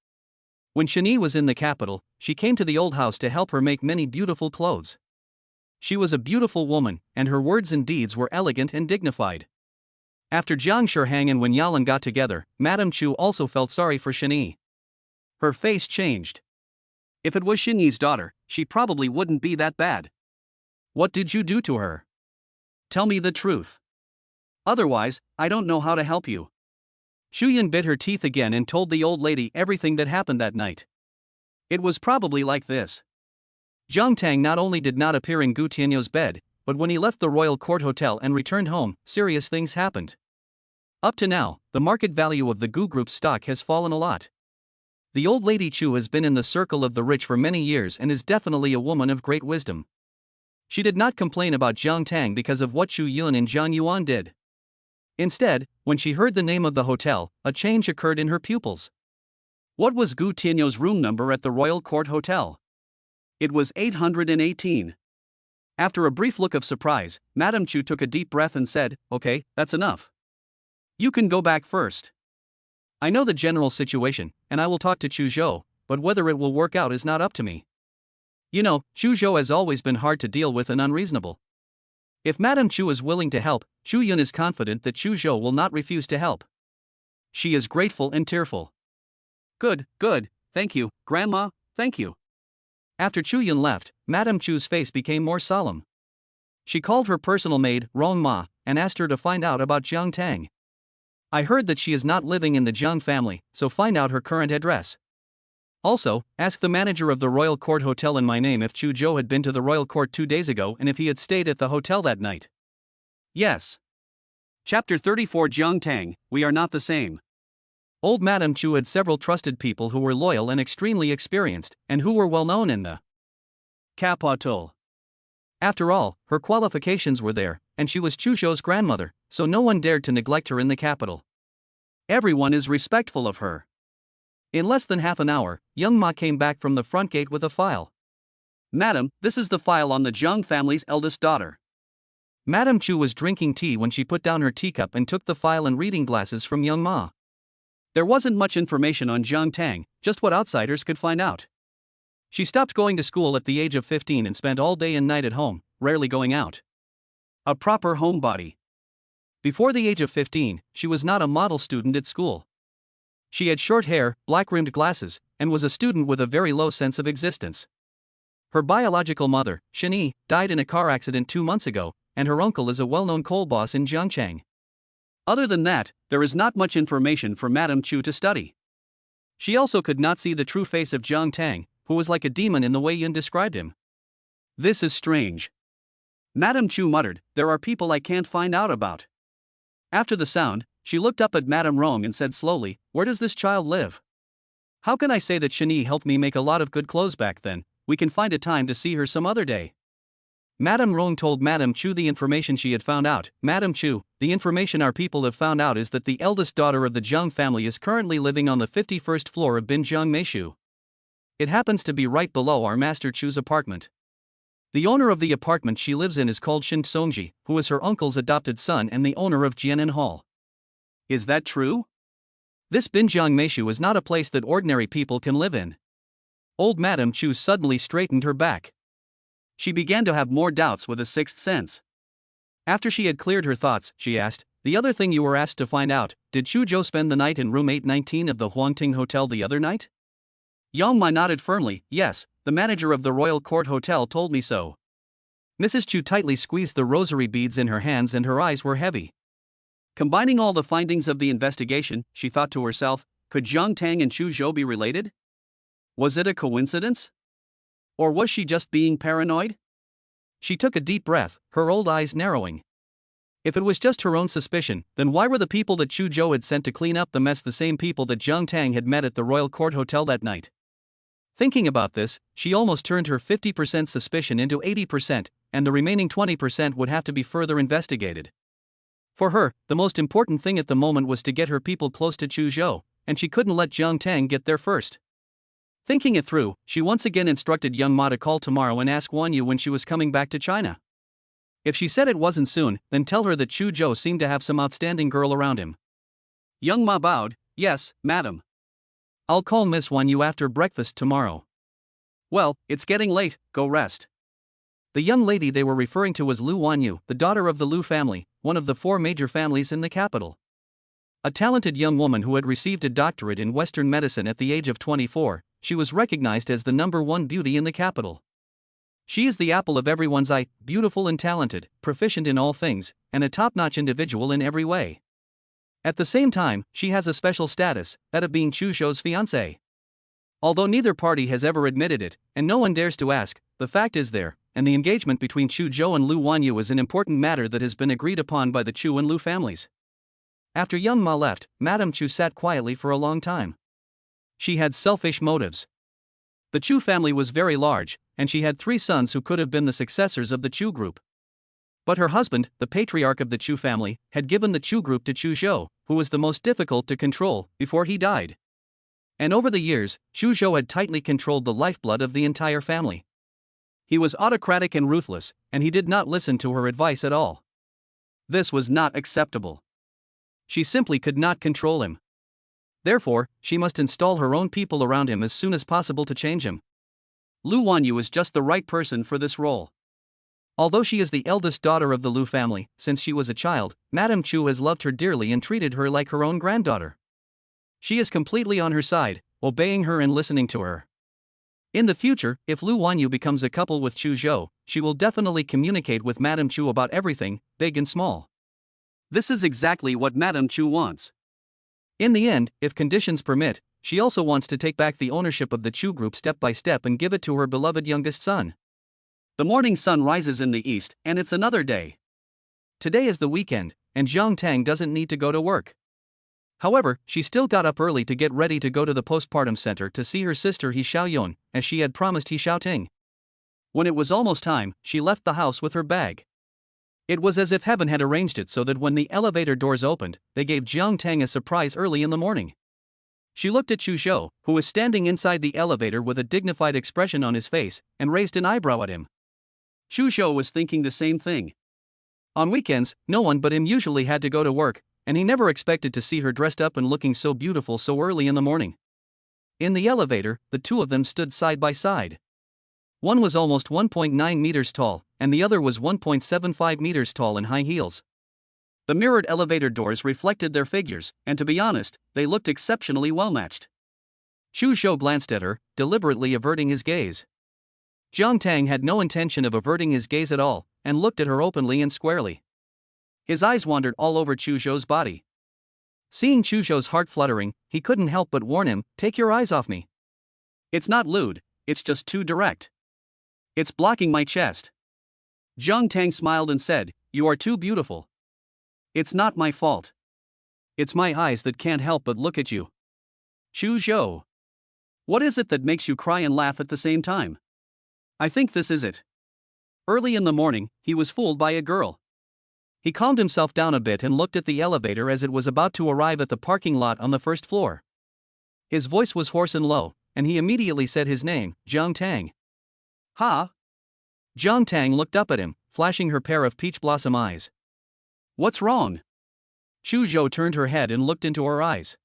When Shini was in the capital, she came to the old house to help her make many beautiful clothes. She was a beautiful woman, and her words and deeds were elegant and dignified. After Jiang Shihang and Wen Yalan got together, Madame Chu also felt sorry for Shini. Her face changed. If it was Shini's daughter, she probably wouldn't be that bad. "What did you do to her? Tell me the truth. Otherwise, I don't know how to help you." Xu Yun bit her teeth again and told the old lady everything that happened that night. It was probably like this. Jiang Tang not only did not appear in Gu Tianyou's bed, but when he left the Royal Court Hotel and returned home, serious things happened. Up to now, the market value of the Gu Group's stock has fallen a lot. The old lady Chu has been in the circle of the rich for many years and is definitely a woman of great wisdom. She did not complain about Jiang Tang because of what Xu Yun and Jiang Yuan did. Instead, when she heard the name of the hotel, a change occurred in her pupils. What was Gu Tianyou's room number at the Royal Court Hotel? It was 818. After a brief look of surprise, Madame Chu took a deep breath and said, "Okay, that's enough. You can go back first. I know the general situation, and I will talk to Chuzhou, but whether it will work out is not up to me. You know, Chuzhou has always been hard to deal with and unreasonable. If Madame Chu is willing to help, Xu Yun is confident that Chuzhou will not refuse to help. She is grateful and tearful." Good, Thank you, Grandma, thank you. After Chu Yun left, Madame Chu's face became more solemn. She called her personal maid, Rong Ma, and asked her to find out about Jiang Tang. I heard that she is not living in the Jiang family, so find out her current address. Also, ask the manager of the Royal Court Hotel in my name if Chu Zhou had been to the Royal Court 2 days ago and if he had stayed at the hotel that night. Yes. Chapter 34 Jiang Tang, We Are Not the Same. Old Madame Chu had several trusted people who were loyal and extremely experienced, and who were well known in the capital. After all, her qualifications were there, and she was Chu Zhou's grandmother, so no one dared to neglect her in the capital. Everyone is respectful of her. In less than half an hour, young Ma came back from the front gate with a file. Madam, this is the file on the Jiang family's eldest daughter. Madame Chu was drinking tea when she put down her teacup and took the file and reading glasses from young Ma. There wasn't much information on Jiang Tang, just what outsiders could find out. She stopped going to school at the age of 15 and spent all day and night at home, rarely going out. A proper homebody. Before the age of 15, she was not a model student at school. She had short hair, black-rimmed glasses, and was a student with a very low sense of existence. Her biological mother, Shen, died in a car accident 2 months ago, and her uncle is a well-known coal boss in Jiangchang. Other than that, there is not much information for Madame Chu to study. She also could not see the true face of Jiang Tang, who was like a demon in the way Yun described him. This is strange. Madame Chu muttered, there are people I can't find out about. After the sound, she looked up at Madame Rong and said slowly, where does this child live? How can I say that Shen helped me make a lot of good clothes back then? We can find a time to see her some other day. Madame Rong told Madame Chu the information she had found out. Madame Chu, the information our people have found out is that the eldest daughter of the Jiang family is currently living on the 51st floor of Binjiang Meishu. It happens to be right below our Master Chu's apartment. The owner of the apartment she lives in is called Shin Songji, who is her uncle's adopted son and the owner of Jianan Hall. Is that true? This Binjiang Meishu is not a place that ordinary people can live in. Old Madame Chu suddenly straightened her back. She began to have more doubts with a sixth sense. After she had cleared her thoughts, she asked, the other thing you were asked to find out, did Chu Zhou spend the night in room 819 of the Huangting Hotel the other night? Yang Ma nodded firmly, yes, the manager of the Royal Court Hotel told me so. Mrs. Chu tightly squeezed the rosary beads in her hands and her eyes were heavy. Combining all the findings of the investigation, she thought to herself, could Jiang Tang and Chu Zhou be related? Was it a coincidence? Or was she just being paranoid? She took a deep breath, her old eyes narrowing. If it was just her own suspicion, then why were the people that Chu Zhou had sent to clean up the mess the same people that Jiang Tang had met at the Royal Court Hotel that night? Thinking about this, she almost turned her 50% suspicion into 80%, and the remaining 20% would have to be further investigated. For her, the most important thing at the moment was to get her people close to Chu Zhou, and she couldn't let Jiang Tang get there first. Thinking it through, she once again instructed young Ma to call tomorrow and ask Wan Yu when she was coming back to China. If she said it wasn't soon, then tell her that Chu Zhou seemed to have some outstanding girl around him. Young Ma bowed, yes, madam. I'll call Miss Wan Yu after breakfast tomorrow. Well, it's getting late, go rest. The young lady they were referring to was Lu Wan Yu, the daughter of the Lu family, one of the 4 major families in the capital. A talented young woman who had received a doctorate in Western medicine at the age of 24, she was recognized as the #1 beauty in the capital. She is the apple of everyone's eye, beautiful and talented, proficient in all things, and a top-notch individual in every way. At the same time, she has a special status, that of being Chu Zhou's fiancée. Although neither party has ever admitted it, and no one dares to ask, the fact is there, and the engagement between Chu Zhou and Lu Wan Yu is an important matter that has been agreed upon by the Chu and Lu families. After young Ma left, Madame Chu sat quietly for a long time. She had selfish motives. The Chu family was very large, and she had 3 sons who could have been the successors of the Chu group. But her husband, the patriarch of the Chu family, had given the Chu group to Chu Zhou, who was the most difficult to control, before he died. And over the years, Chu Zhou had tightly controlled the lifeblood of the entire family. He was autocratic and ruthless, and he did not listen to her advice at all. This was not acceptable. She simply could not control him. Therefore, she must install her own people around him as soon as possible to change him. Lu Wan Yu is just the right person for this role. Although she is the eldest daughter of the Lu family, since she was a child, Madame Chu has loved her dearly and treated her like her own granddaughter. She is completely on her side, obeying her and listening to her. In the future, if Lu Wanyu becomes a couple with Chu Zhou, she will definitely communicate with Madame Chu about everything, big and small. This is exactly what Madame Chu wants. In the end, if conditions permit, she also wants to take back the ownership of the Chu group step by step and give it to her beloved youngest son. The morning sun rises in the east, and it's another day. Today is the weekend, and Zhang Tang doesn't need to go to work. However, she still got up early to get ready to go to the postpartum center to see her sister He Xiaoyun, as she had promised He Xiaoting. When it was almost time, she left the house with her bag. It was as if heaven had arranged it so that when the elevator doors opened, they gave Zhang Tang a surprise early in the morning. She looked at Chu Zhou, who was standing inside the elevator with a dignified expression on his face, and raised an eyebrow at him. Chu Zhou was thinking the same thing. On weekends, no one but him usually had to go to work, and he never expected to see her dressed up and looking so beautiful so early in the morning. In the elevator, the two of them stood side by side. One was almost 1.9 meters tall, and the other was 1.75 meters tall in high heels. The mirrored elevator doors reflected their figures, and to be honest, they looked exceptionally well matched. Chu Zhou glanced at her, deliberately averting his gaze. Zhang Tang had no intention of averting his gaze at all, and looked at her openly and squarely. His eyes wandered all over Chu Zhou's body. Seeing Chu Zhou's heart fluttering, he couldn't help but warn him, "Take your eyes off me. It's not lewd, it's just too direct. It's blocking my chest." Zhang Tang smiled and said, "You are too beautiful. It's not my fault. It's my eyes that can't help but look at you." Chu Zhou. What is it that makes you cry and laugh at the same time? I think this is it. Early in the morning, he was fooled by a girl. He calmed himself down a bit and looked at the elevator as it was about to arrive at the parking lot on the first floor. His voice was hoarse and low, and he immediately said his name, Zhang Tang. "Ha?" Zhang Tang looked up at him, flashing her pair of peach blossom eyes. "What's wrong?" Chu Zhou turned her head and looked into her eyes.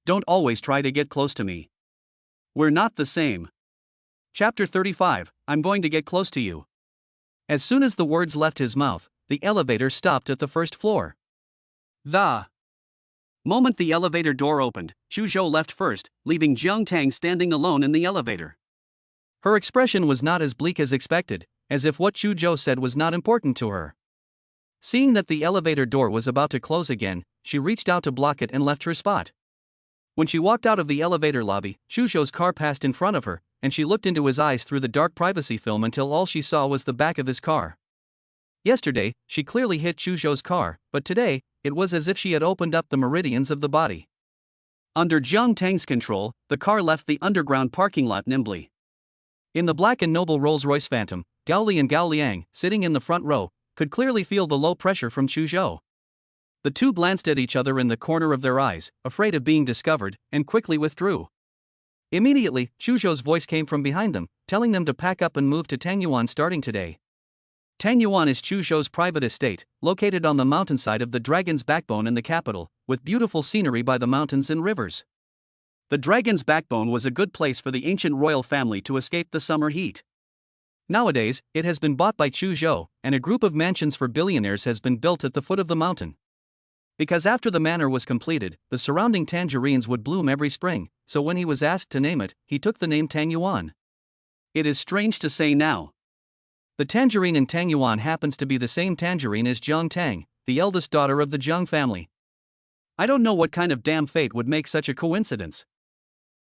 "Don't always try to get close to me. We're not the same." Chapter 35, I'm going to get close to you. As soon as the words left his mouth, the elevator stopped at the first floor. The moment the elevator door opened, Chu Zhou left first, leaving Zhang Tang standing alone in the elevator. Her expression was not as bleak as expected, as if what Chu Zhou said was not important to her. Seeing that the elevator door was about to close again, she reached out to block it and left her spot. When she walked out of the elevator lobby, Chu Zhou's car passed in front of her, and she looked into his eyes through the dark privacy film until all she saw was the back of his car. Yesterday, she clearly hit Chu Zhou's car, but today, it was as if she had opened up the meridians of the body. Under Zhang Tang's control, the car left the underground parking lot nimbly. In the black and noble Rolls-Royce Phantom, Gao Li and Gao Liang, sitting in the front row, could clearly feel the low pressure from Chu Zhou. The two glanced at each other in the corner of their eyes, afraid of being discovered, and quickly withdrew. Immediately, Chu Zhou's voice came from behind them, telling them to pack up and move to Tangyuan starting today. Tangyuan is Chu Zhou's private estate, located on the mountainside of the Dragon's Backbone in the capital, with beautiful scenery by the mountains and rivers. The Dragon's Backbone was a good place for the ancient royal family to escape the summer heat. Nowadays, it has been bought by Chu Zhou, and a group of mansions for billionaires has been built at the foot of the mountain. Because after the manor was completed, the surrounding tangerines would bloom every spring, so when he was asked to name it, he took the name Tangyuan. It is strange to say now. The tangerine in Tangyuan happens to be the same tangerine as Zhang Tang, the eldest daughter of the Zhang family. I don't know what kind of damn fate would make such a coincidence.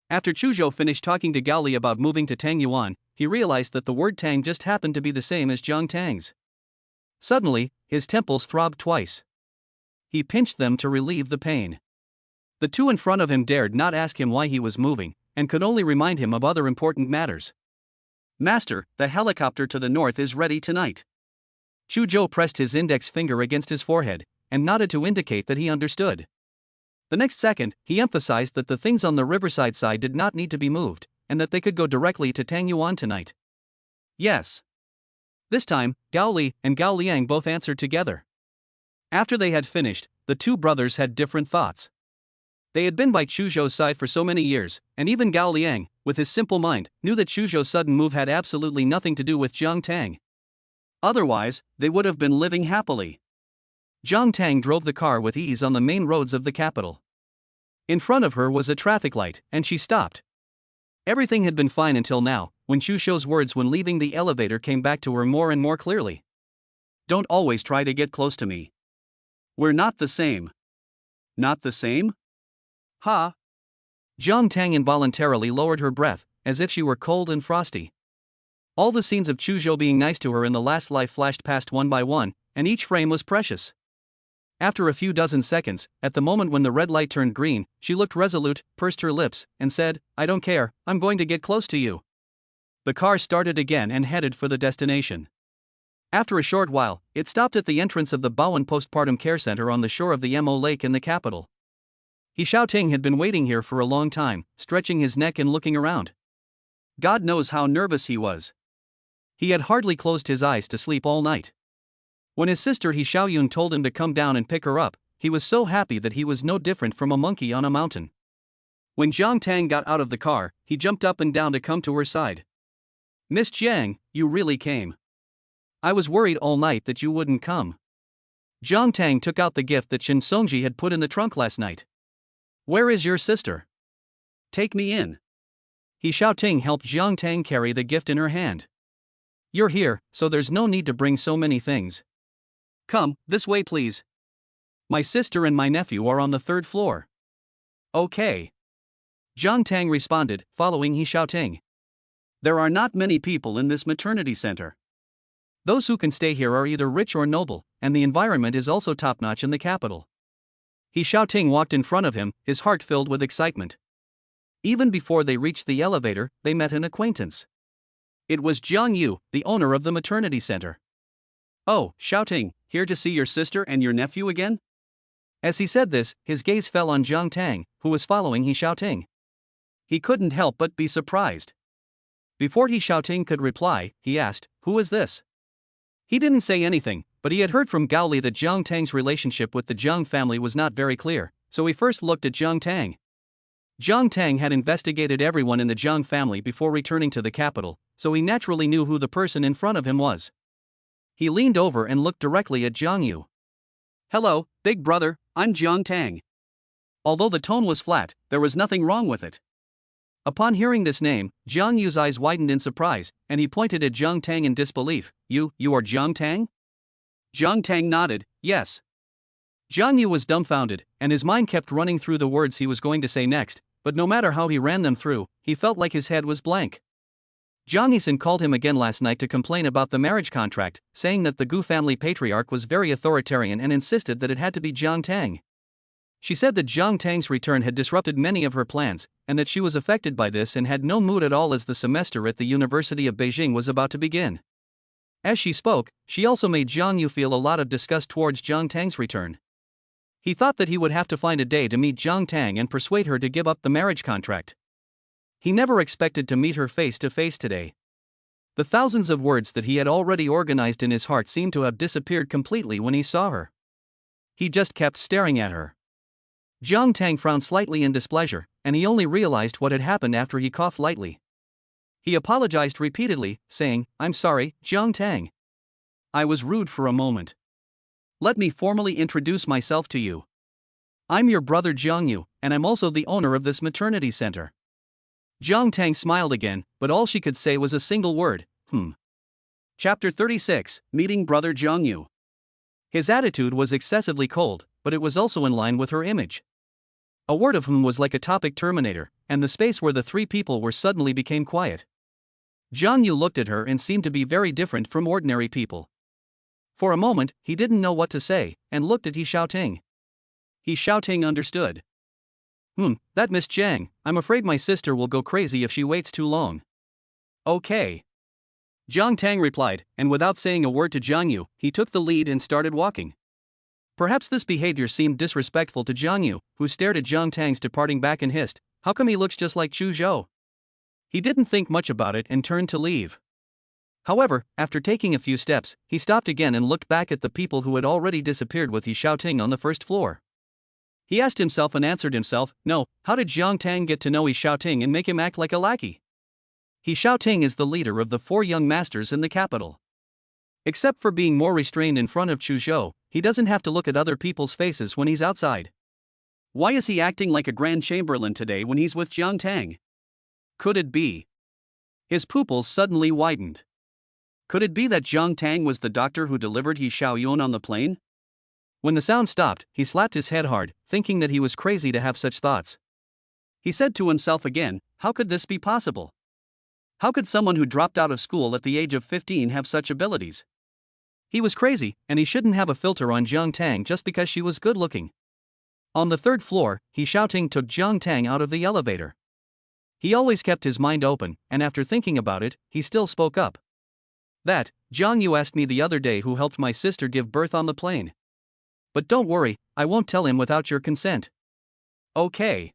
After Chu Zhou finished talking to Gao Li about moving to Tangyuan, he realized that the word Tang just happened to be the same as Zhang Tang's. Suddenly, his temples throbbed twice. He pinched them to relieve the pain. The two in front of him dared not ask him why he was moving, and could only remind him of other important matters. "Master, the helicopter to the north is ready tonight." Chu Zhou pressed his index finger against his forehead, and nodded to indicate that he understood. The next second, he emphasized that the things on the riverside side did not need to be moved, and that they could go directly to Tangyuan tonight. Yes. This time, Gao Li and Gao Liang both answered together. After they had finished, the two brothers had different thoughts. They had been by Chu Zhou's side for so many years, and even Gao Liang, with his simple mind, knew that Chu Zhou's sudden move had absolutely nothing to do with Zhang Tang. Otherwise, they would have been living happily. Zhang Tang drove the car with ease on the main roads of the capital. In front of her was a traffic light, and she stopped. Everything had been fine until now, when Chu Shou's words when leaving the elevator came back to her more and more clearly. Don't always try to get close to me. We're not the same. Not the same? Ha! Jiang Tang involuntarily lowered her breath, as if she were cold and frosty. All the scenes of Chu Shou being nice to her in the last life flashed past one by one, and each frame was precious. After a few dozen seconds, at the moment when the red light turned green, she looked resolute, pursed her lips, and said, I don't care, I'm going to get close to you. The car started again and headed for the destination. After a short while, it stopped at the entrance of the Bowen Postpartum Care Center on the shore of the Mo Lake in the capital. He Xiaoting had been waiting here for a long time, stretching his neck and looking around. God knows how nervous he was. He had hardly closed his eyes to sleep all night. When his sister He Xiaoyun told him to come down and pick her up, he was so happy that he was no different from a monkey on a mountain. When Jiang Tang got out of the car, he jumped up and down to come to her side. Miss Jiang, you really came. I was worried all night that you wouldn't come. Jiang Tang took out the gift that Shin Songji had put in the trunk last night. Where is your sister? Take me in. He Xiaoting helped Jiang Tang carry the gift in her hand. You're here, so there's no need to bring so many things. Come, this way please. My sister and my nephew are on the 3rd floor. Okay. Jiang Tang responded, following He Xiaoting. There are not many people in this maternity center. Those who can stay here are either rich or noble, and the environment is also top-notch in the capital. He Xiaoting walked in front of him, his heart filled with excitement. Even before they reached the elevator, they met an acquaintance. It was Jiang Yu, the owner of the maternity center. Oh, Xiaoting, here to see your sister and your nephew again? As he said this, his gaze fell on Jiang Tang, who was following He Xiaoting. He couldn't help but be surprised. Before He Xiaoting could reply, he asked, Who is this? He didn't say anything, but he had heard from Gao Li that Jiang Tang's relationship with the Jiang family was not very clear, so he first looked at Jiang Tang. Jiang Tang had investigated everyone in the Jiang family before returning to the capital, so he naturally knew who the person in front of him was. He leaned over and looked directly at Jiang Yu. Hello, big brother, I'm Jiang Tang. Although the tone was flat, there was nothing wrong with it. Upon hearing this name, Jiang Yu's eyes widened in surprise, and he pointed at Jiang Tang in disbelief. You are Jiang Tang? Jiang Tang nodded, yes. Jiang Yu was dumbfounded, and his mind kept running through the words he was going to say next, but no matter how he ran them through, he felt like his head was blank. Jiang Yisan called him again last night to complain about the marriage contract, saying that the Gu family patriarch was very authoritarian and insisted that it had to be Jiang Tang. She said that Jiang Tang's return had disrupted many of her plans, and that she was affected by this and had no mood at all as the semester at the University of Beijing was about to begin. As she spoke, she also made Jiang Yu feel a lot of disgust towards Jiang Tang's return. He thought that he would have to find a day to meet Jiang Tang and persuade her to give up the marriage contract. He never expected to meet her face to face today. The thousands of words that he had already organized in his heart seemed to have disappeared completely when he saw her. He just kept staring at her. Jiang Tang frowned slightly in displeasure, and he only realized what had happened after he coughed lightly. He apologized repeatedly, saying, I'm sorry, Jiang Tang. I was rude for a moment. Let me formally introduce myself to you. I'm your brother Jiang Yu, and I'm also the owner of this maternity center. Jiang Tang smiled again, but all she could say was a single word, Chapter 36, Meeting Brother Jiang Yu. His attitude was excessively cold, but it was also in line with her image. A word of was like a topic terminator, and the space where the three people were suddenly became quiet. Jiang Yu looked at her and seemed to be very different from ordinary people. For a moment, he didn't know what to say, and looked at He Xiaoting. He Xiaoting understood. That Miss Jiang, I'm afraid my sister will go crazy if she waits too long. Okay. Jiang Tang replied, and without saying a word to Jiang Yu, he took the lead and started walking. Perhaps this behavior seemed disrespectful to Jiang Yu, who stared at Jiang Tang's departing back and hissed, how come he looks just like Chu Zhou? He didn't think much about it and turned to leave. However, after taking a few steps, he stopped again and looked back at the people who had already disappeared with He Xiaoting on the 1st floor. He asked himself and answered himself, no, how did Jiang Tang get to know He Xiaoting and make him act like a lackey? He Xiaoting is the leader of the 4 young masters in the capital. Except for being more restrained in front of Chu Zhou, he doesn't have to look at other people's faces when he's outside. Why is he acting like a Grand Chamberlain today when he's with Jiang Tang? Could it be? His pupils suddenly widened. Could it be that Jiang Tang was the doctor who delivered He Xiaoyun on the plane? When the sound stopped, he slapped his head hard, thinking that he was crazy to have such thoughts. He said to himself again, how could this be possible? How could someone who dropped out of school at the age of 15 have such abilities? He was crazy, and he shouldn't have a filter on Jiang Tang just because she was good looking. On the third floor, He Xiaoting took Jiang Tang out of the elevator. He always kept his mind open, and after thinking about it, he still spoke up. Jiang, you asked me the other day who helped my sister give birth on the plane. But don't worry, I won't tell him without your consent. Okay.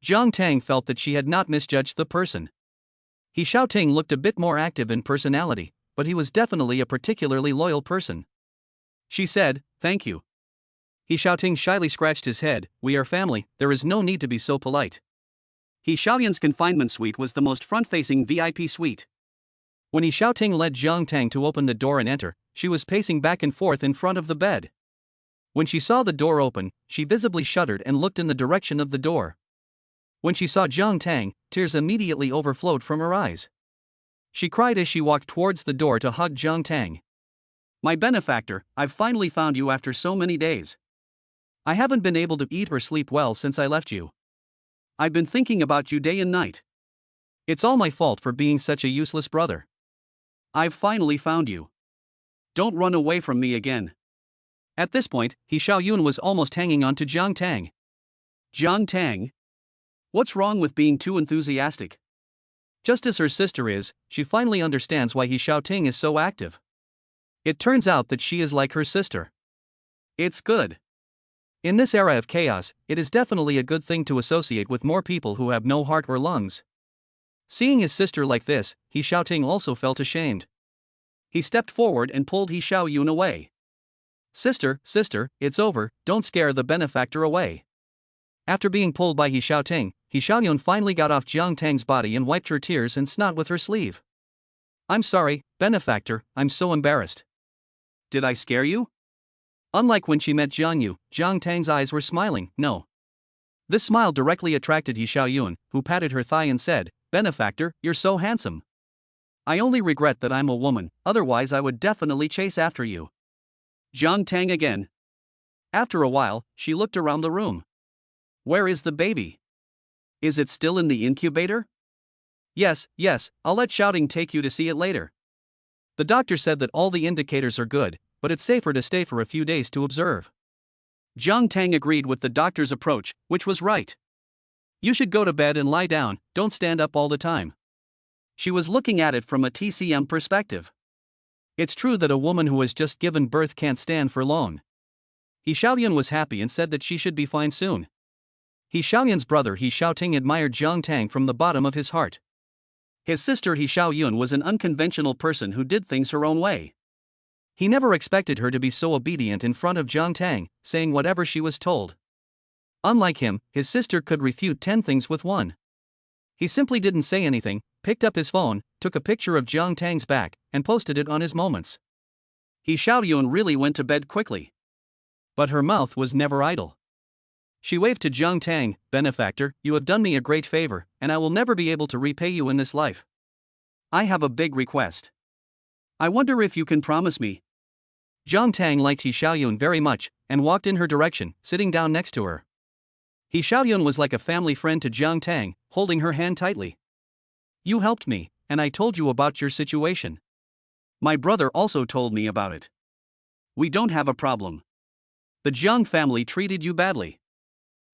Jiang Tang felt that she had not misjudged the person. He Xiaoting looked a bit more active in personality, but he was definitely a particularly loyal person. She said, thank you. He Xiaoting shyly scratched his head, we are family, there is no need to be so polite. He Xiaoyun's confinement suite was the most front-facing VIP suite. When He Xiaoting led Jiang Tang to open the door and enter, she was pacing back and forth in front of the bed. When she saw the door open, she visibly shuddered and looked in the direction of the door. When she saw Jiang Tang, tears immediately overflowed from her eyes. She cried as she walked towards the door to hug Jiang Tang. My benefactor, I've finally found you after so many days. I haven't been able to eat or sleep well since I left you. I've been thinking about you day and night. It's all my fault for being such a useless brother. I've finally found you. Don't run away from me again. At this point, He Xiaoyun was almost hanging on to Jiang Tang. Jiang Tang? What's wrong with being too enthusiastic? Just as her sister is, she finally understands why He Xiaoting is so active. It turns out that she is like her sister. It's good. In this era of chaos, it is definitely a good thing to associate with more people who have no heart or lungs. Seeing his sister like this, He Xiaoting also felt ashamed. He stepped forward and pulled He Xiaoyun away. Sister, it's over, don't scare the benefactor away. After being pulled by He Xiaoting, He Xiaoyun finally got off Jiang Tang's body and wiped her tears and snot with her sleeve. I'm sorry, benefactor, I'm so embarrassed. Did I scare you? Unlike when she met Jiang Yu, Jiang Tang's eyes were smiling, no. This smile directly attracted He Xiaoyun, who patted her thigh and said, benefactor, you're so handsome. I only regret that I'm a woman, otherwise I would definitely chase after you. Jiang Tang again. After a while, she looked around the room. Where is the baby? Is it still in the incubator? Yes, I'll let Xiaoting take you to see it later. The doctor said that all the indicators are good, but it's safer to stay for a few days to observe. Jiang Tang agreed with the doctor's approach, which was right. You should go to bed and lie down, don't stand up all the time. She was looking at it from a TCM perspective. It's true that a woman who has just given birth can't stand for long. He Xiaoyun was happy and said that she should be fine soon. He Xiaoyun's brother He Xiaoting admired Jiang Tang from the bottom of his heart. His sister He Xiaoyun was an unconventional person who did things her own way. He never expected her to be so obedient in front of Jiang Tang, saying whatever she was told. Unlike him, his sister could refute 10 things with one. He simply didn't say anything, picked up his phone, took a picture of Jiang Tang's back, and posted it on his moments. He Xiaoyun really went to bed quickly. But her mouth was never idle. She waved to Jiang Tang, benefactor, you have done me a great favor, and I will never be able to repay you in this life. I have a big request. I wonder if you can promise me. Jiang Tang liked He Xiaoyun very much, and walked in her direction, sitting down next to her. He Xiaoyun was like a family friend to Jiang Tang, holding her hand tightly. You helped me, and I told you about your situation. My brother also told me about it. We don't have a problem. The Jiang family treated you badly.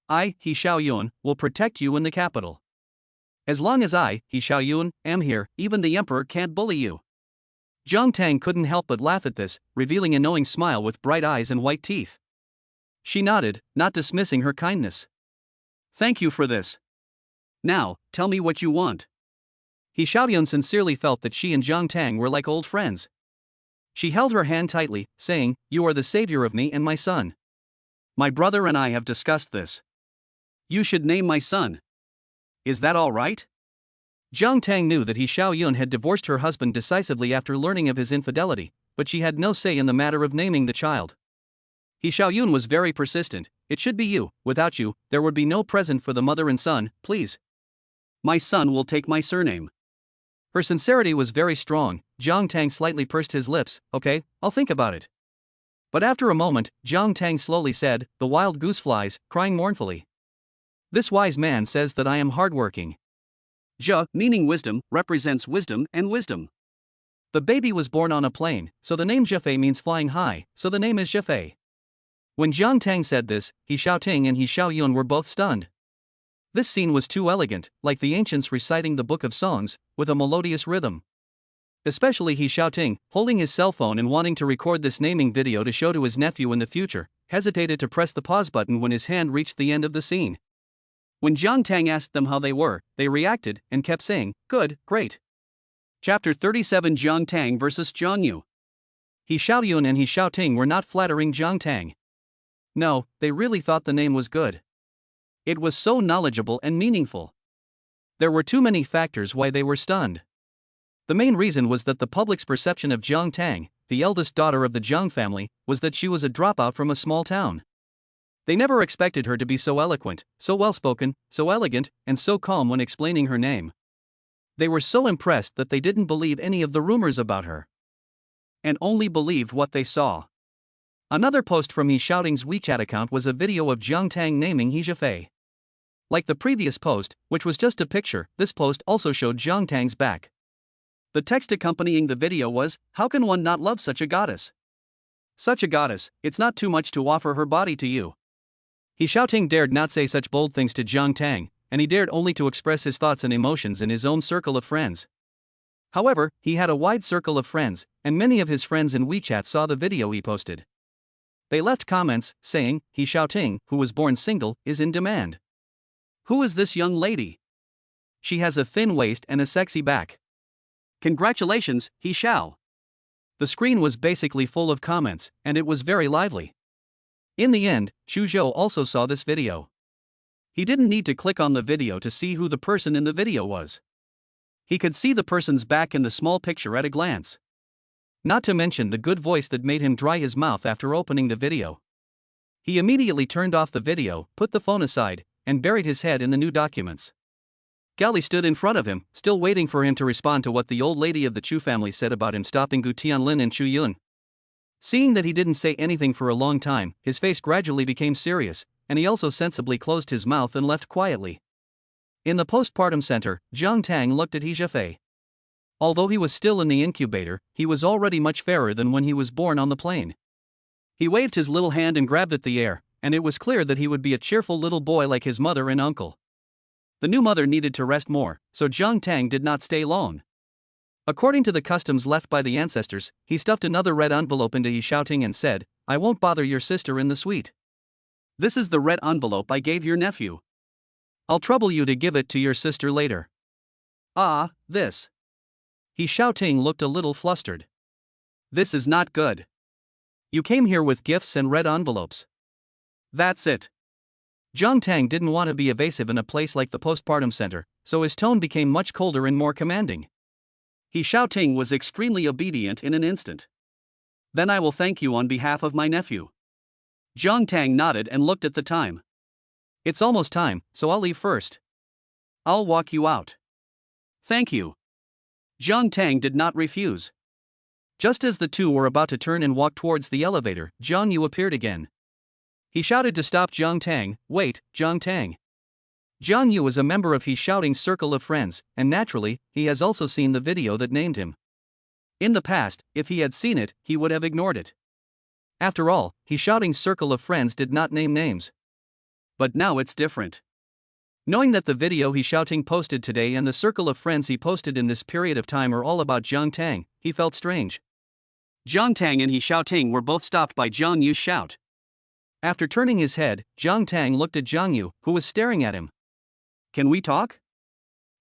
I, He Xiaoyun, will protect you in the capital. As long as I, He Xiaoyun, am here, even the emperor can't bully you. Jiang Tang couldn't help but laugh at this, revealing a knowing smile with bright eyes and white teeth. She nodded, not dismissing her kindness. Thank you for this. Now, tell me what you want. He Xiaoyun sincerely felt that she and Jiang Tang were like old friends. She held her hand tightly, saying, you are the savior of me and my son. My brother and I have discussed this. You should name my son. Is that all right? Jiang Tang knew that He Xiaoyun had divorced her husband decisively after learning of his infidelity, but she had no say in the matter of naming the child. He Xiaoyun was very persistent. It should be you. Without you, there would be no present for the mother and son, please. My son will take my surname. Her sincerity was very strong. Jiang Tang slightly pursed his lips. Okay, I'll think about it. But after a moment, Jiang Tang slowly said, the wild goose flies, crying mournfully. This wise man says that I am hardworking. Zhe, meaning wisdom, represents wisdom and wisdom. The baby was born on a plane, so the name Zhefei means flying high, so the name is Zhefei. When Jiang Tang said this, He Xiaoting and He Xiaoyun were both stunned. This scene was too elegant, like the ancients reciting the Book of Songs, with a melodious rhythm. Especially He Xiaoting, holding his cell phone and wanting to record this naming video to show to his nephew in the future, hesitated to press the pause button when his hand reached the end of the scene. When Jiang Tang asked them how they were, they reacted and kept saying, good, great. Chapter 37 Jiang Tang vs. Jiang Yu. He Xiaoyun and He Xiaoting were not flattering Jiang Tang. No, they really thought the name was good. It was so knowledgeable and meaningful. There were too many factors why they were stunned. The main reason was that the public's perception of Jiang Tang, the eldest daughter of the Jiang family, was that she was a dropout from a small town. They never expected her to be so eloquent, so well-spoken, so elegant, and so calm when explaining her name. They were so impressed that they didn't believe any of the rumors about her, and only believed what they saw. Another post from He Xiaoting's WeChat account was a video of Jiang Tang naming He Zhefei. Like the previous post, which was just a picture, this post also showed Jiang Tang's back. The text accompanying the video was, how can one not love such a goddess? Such a goddess, it's not too much to offer her body to you. He Xiaoting dared not say such bold things to Jiang Tang, and he dared only to express his thoughts and emotions in his own circle of friends. However, he had a wide circle of friends, and many of his friends in WeChat saw the video he posted. They left comments, saying, He Xiaoting, who was born single, is in demand. Who is this young lady? She has a thin waist and a sexy back. Congratulations, He Xiao. The screen was basically full of comments, and it was very lively. In the end, Xu Zhou also saw this video. He didn't need to click on the video to see who the person in the video was. He could see the person's back in the small picture at a glance. Not to mention the good voice that made him dry his mouth after opening the video. He immediately turned off the video, put the phone aside, and buried his head in the new documents. Gali stood in front of him, still waiting for him to respond to what the old lady of the Chu family said about him stopping Gu Tianlin and Chu Yun. Seeing that he didn't say anything for a long time, his face gradually became serious, and he also sensibly closed his mouth and left quietly. In the postpartum center, Jiang Tang looked at He Zhefei. Although he was still in the incubator, he was already much fairer than when he was born on the plane. He waved his little hand and grabbed at the air, and it was clear that he would be a cheerful little boy like his mother and uncle. The new mother needed to rest more, so Jiang Tang did not stay long. According to the customs left by the ancestors, he stuffed another red envelope into He Xiaoting and said, I won't bother your sister in the suite. This is the red envelope I gave your nephew. I'll trouble you to give it to your sister later. Ah, this. He Xiaoting looked a little flustered. This is not good. You came here with gifts and red envelopes. That's it. Jiang Tang didn't want to be evasive in a place like the postpartum center, so his tone became much colder and more commanding. He Xiaoting was extremely obedient in an instant. Then I will thank you on behalf of my nephew. Jiang Tang nodded and looked at the time. It's almost time, so I'll leave first. I'll walk you out. Thank you. Jiang Tang did not refuse. Just as the two were about to turn and walk towards the elevator, Jiang Yu appeared again. He shouted to stop Jiang Tang, wait, Jiang Tang. Jiang Yu is a member of He Xiaoting's circle of friends, and naturally, he has also seen the video that named him. In the past, if he had seen it, he would have ignored it. After all, He Xiaoting's circle of friends did not name names. But now it's different. Knowing that the video He Xiaoting posted today and the circle of friends he posted in this period of time are all about Jiang Tang, he felt strange. Jiang Tang and He Xiaoting were both stopped by Jiang Yu's shout. After turning his head, Jiang Tang looked at Jiang Yu, who was staring at him. Can we talk?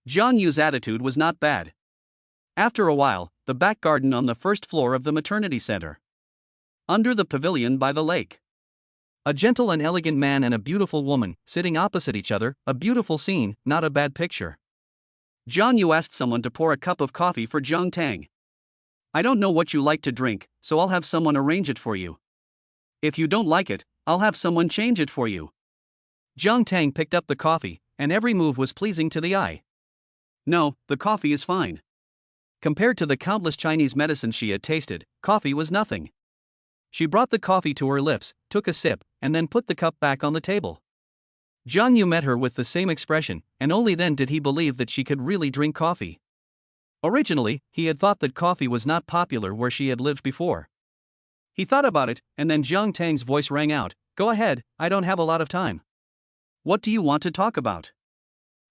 Jiang Yu's attitude was not bad. After a while, the back garden on the first floor of the maternity center. Under the pavilion by the lake. A gentle and elegant man and a beautiful woman, sitting opposite each other, a beautiful scene, not a bad picture. Jiang Yu asked someone to pour a cup of coffee for Jiang Tang. I don't know what you like to drink, so I'll have someone arrange it for you. If you don't like it, I'll have someone change it for you. Jiang Tang picked up the coffee, and every move was pleasing to the eye. No, the coffee is fine. Compared to the countless Chinese medicines she had tasted, coffee was nothing. She brought the coffee to her lips, took a sip, and then put the cup back on the table. Jiang Yu met her with the same expression, and only then did he believe that she could really drink coffee. Originally, he had thought that coffee was not popular where she had lived before. He thought about it, and then Jiang Tang's voice rang out, "Go ahead, I don't have a lot of time. What do you want to talk about?"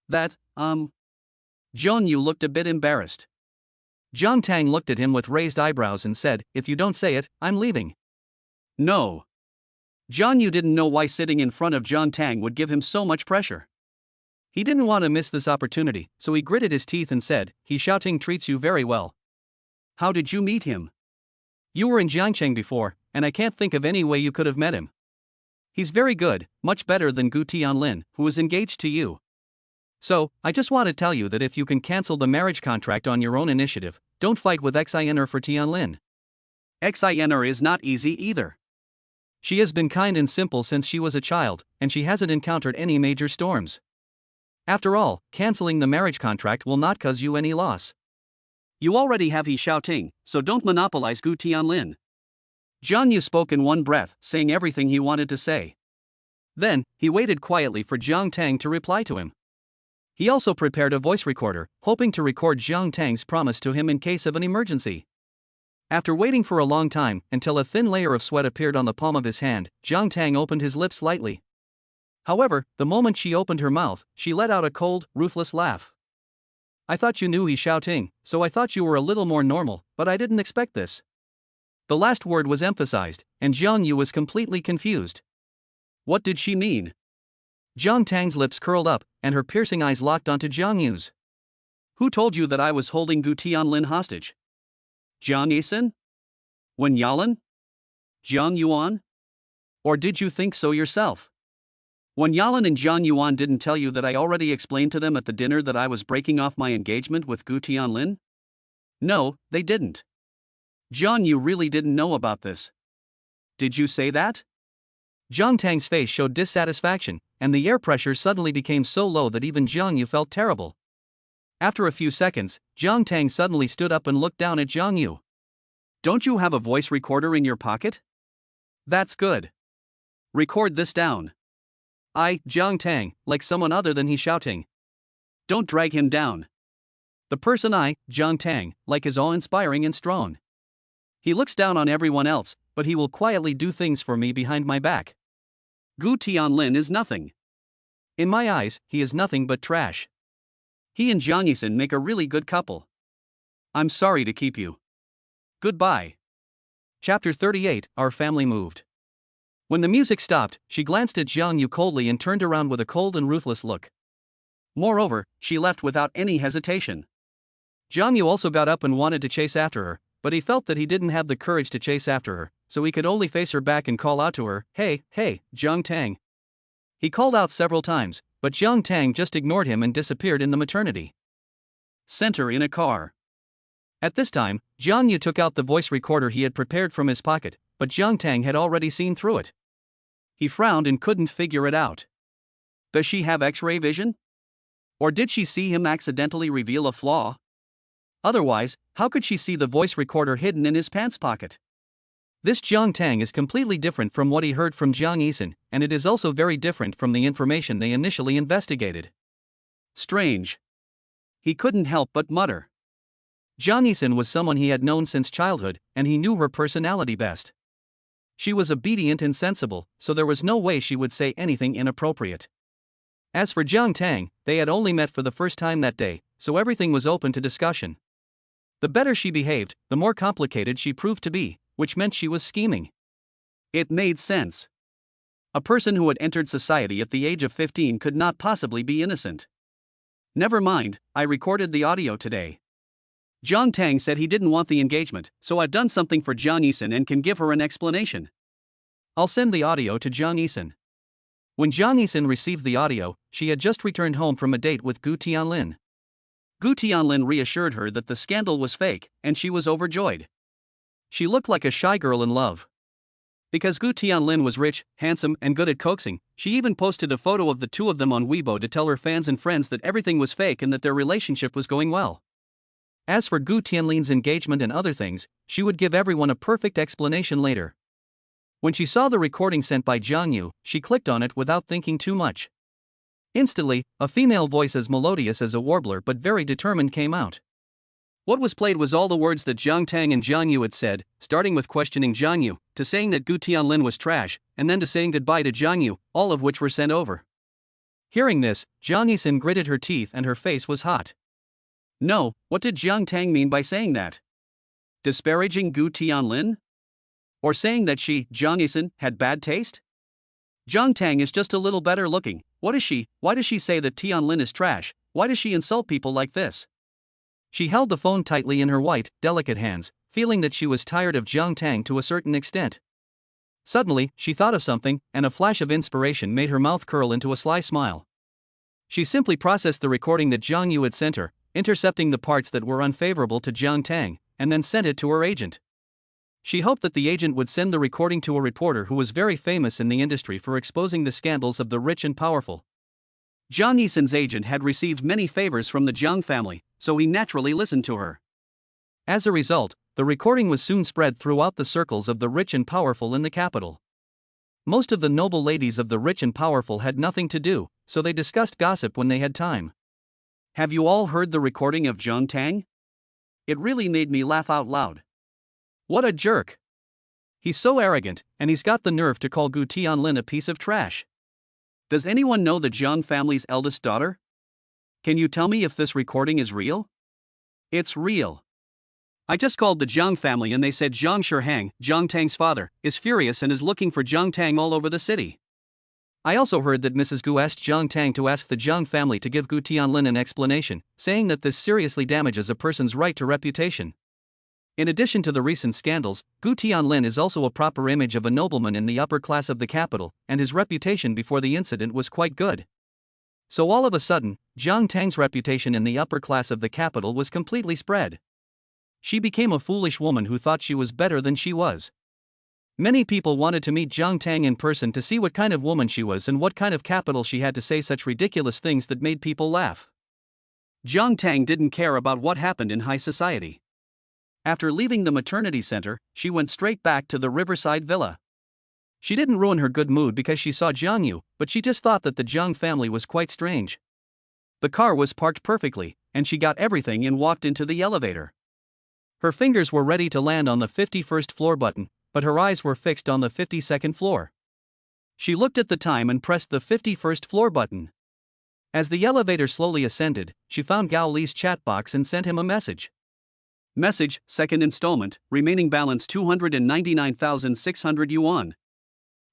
That. Jiang Yu looked a bit embarrassed. Jiang Tang looked at him with raised eyebrows and said, "If you don't say it, I'm leaving." No. Jiang Yu didn't know why sitting in front of Jiang Tang would give him so much pressure. He didn't want to miss this opportunity, so he gritted his teeth and said, "He Xiaoting treats you very well. How did you meet him? You were in Jiangcheng before, and I can't think of any way you could have met him. He's very good, much better than Gu Tianlin, who is engaged to you. So, I just want to tell you that if you can cancel the marriage contract on your own initiative, don't fight with Xiner for Tianlin. Xiner is not easy either. She has been kind and simple since she was a child, and she hasn't encountered any major storms. After all, canceling the marriage contract will not cause you any loss. You already have He Xiaoting, so don't monopolize Gu Tianlin." Jiang Yu spoke in one breath, saying everything he wanted to say. Then, he waited quietly for Jiang Tang to reply to him. He also prepared a voice recorder, hoping to record Jiang Tang's promise to him in case of an emergency. After waiting for a long time, until a thin layer of sweat appeared on the palm of his hand, Jiang Tang opened his lips lightly. However, the moment she opened her mouth, she let out a cold, ruthless laugh. "I thought you knew He Xiaoting, so I thought you were a little more normal, but I didn't expect this." The last word was emphasized, and Jiang Yu was completely confused. What did she mean? Jiang Tang's lips curled up, and her piercing eyes locked onto Jiang Yu's. "Who told you that I was holding Gu Tianlin hostage? Jiang Yisan? Wen Yalan? Jiang Yuan? Or did you think so yourself? Wen Yalan and Jiang Yuan didn't tell you that I already explained to them at the dinner that I was breaking off my engagement with Gu Tianlin? No, they didn't. Jiang Yu really didn't know about this. Did you say that?" Jiang Tang's face showed dissatisfaction, and the air pressure suddenly became so low that even Jiang Yu felt terrible. After a few seconds, Jiang Tang suddenly stood up and looked down at Jiang Yu. "Don't you have a voice recorder in your pocket? That's good. Record this down. I, Jiang Tang, like someone other than He Xiaoting. Don't drag him down. The person I, Jiang Tang, like is awe-inspiring and strong. He looks down on everyone else, but he will quietly do things for me behind my back. Gu Tianlin is nothing. In my eyes, he is nothing but trash. He and Jiang Yisan make a really good couple. I'm sorry to keep you. Goodbye." Chapter 38, Our Family Moved. When the music stopped, she glanced at Jiang Yu coldly and turned around with a cold and ruthless look. Moreover, she left without any hesitation. Jiang Yu also got up and wanted to chase after her, but he felt that he didn't have the courage to chase after her, so he could only face her back and call out to her, "Hey, hey, Jiang Tang." He called out several times, but Jiang Tang just ignored him and disappeared in the maternity center in a car. At this time, Jiang Yu took out the voice recorder he had prepared from his pocket, but Jiang Tang had already seen through it. He frowned and couldn't figure it out. Does she have X-ray vision? Or did she see him accidentally reveal a flaw? Otherwise, how could she see the voice recorder hidden in his pants pocket? This Jiang Tang is completely different from what he heard from Jiang Yisan, and it is also very different from the information they initially investigated. Strange. He couldn't help but mutter. Jiang Yisan was someone he had known since childhood, and he knew her personality best. She was obedient and sensible, so there was no way she would say anything inappropriate. As for Jiang Tang, they had only met for the first time that day, so everything was open to discussion. The better she behaved, the more complicated she proved to be, which meant she was scheming. It made sense. A person who had entered society at the age of 15 could not possibly be innocent. Never mind, I recorded the audio today. Jiang Tang said he didn't want the engagement, so I've done something for Jiang Yisan and can give her an explanation. I'll send the audio to Jiang Yisan. When Jiang Yisan received the audio, she had just returned home from a date with Gu Tianlin. Gu Tianlin reassured her that the scandal was fake, and she was overjoyed. She looked like a shy girl in love. Because Gu Tianlin was rich, handsome, and good at coaxing, she even posted a photo of the two of them on Weibo to tell her fans and friends that everything was fake and that their relationship was going well. As for Gu Tianlin's engagement and other things, she would give everyone a perfect explanation later. When she saw the recording sent by Jiang Yu, she clicked on it without thinking too much. Instantly, a female voice as melodious as a warbler but very determined came out. What was played was all the words that Jiang Tang and Jiang Yu had said, starting with questioning Jiang Yu, to saying that Gu Tianlin was trash, and then to saying goodbye to Jiang Yu, all of which were sent over. Hearing this, Jiang Yisin gritted her teeth and her face was hot. No, what did Jiang Tang mean by saying that? Disparaging Gu Tianlin? Or saying that she, Jiang Yisin, had bad taste? Jiang Tang is just a little better looking. What is she? Why does she say that Tianlin is trash? Why does she insult people like this? She held the phone tightly in her white, delicate hands, feeling that she was tired of Jiang Tang to a certain extent. Suddenly, she thought of something, and a flash of inspiration made her mouth curl into a sly smile. She simply processed the recording that Jiang Yu had sent her, intercepting the parts that were unfavorable to Jiang Tang, and then sent it to her agent. She hoped that the agent would send the recording to a reporter who was very famous in the industry for exposing the scandals of the rich and powerful. Jiang Yisin's agent had received many favors from the Jiang family, so he naturally listened to her. As a result, the recording was soon spread throughout the circles of the rich and powerful in the capital. Most of the noble ladies of the rich and powerful had nothing to do, so they discussed gossip when they had time. Have you all heard the recording of Jiang Tang? It really made me laugh out loud. What a jerk! He's so arrogant, and he's got the nerve to call Gu Tianlin a piece of trash. Does anyone know the Jiang family's eldest daughter? Can you tell me if this recording is real? It's real. I just called the Jiang family and they said Jiang Shihang, Jiang Tang's father, is furious and is looking for Jiang Tang all over the city. I also heard that Mrs. Gu asked Jiang Tang to ask the Jiang family to give Gu Tianlin an explanation, saying that this seriously damages a person's right to reputation. In addition to the recent scandals, Gu Tianlin is also a proper image of a nobleman in the upper class of the capital, and his reputation before the incident was quite good. So all of a sudden, Jiang Tang's reputation in the upper class of the capital was completely spread. She became a foolish woman who thought she was better than she was. Many people wanted to meet Jiang Tang in person to see what kind of woman she was and what kind of capital she had to say such ridiculous things that made people laugh. Jiang Tang didn't care about what happened in high society. After leaving the maternity center, she went straight back to the riverside villa. She didn't ruin her good mood because she saw Jiang Yu, but she just thought that the Jiang family was quite strange. The car was parked perfectly, and she got everything and walked into the elevator. Her fingers were ready to land on the 51st floor button, but her eyes were fixed on the 52nd floor. She looked at the time and pressed the 51st floor button. As the elevator slowly ascended, she found Gao Li's chat box and sent him a message. Message, second installment, remaining balance 299,600 yuan.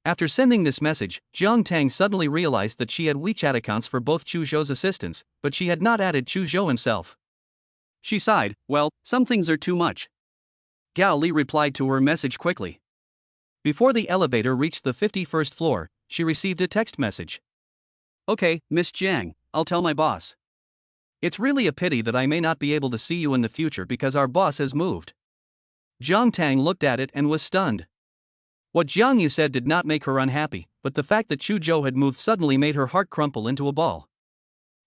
After sending this message, Jiang Tang suddenly realized that she had WeChat accounts for both Chu Zhou's assistants, but she had not added Chu Zhou himself. She sighed, well, some things are too much. Gao Li replied to her message quickly. Before the elevator reached the 51st floor, she received a text message. Okay, Miss Jiang, I'll tell my boss. It's really a pity that I may not be able to see you in the future because our boss has moved. Jiang Tang looked at it and was stunned. What Jiang Yu said did not make her unhappy, but the fact that Chu Zhou had moved suddenly made her heart crumple into a ball.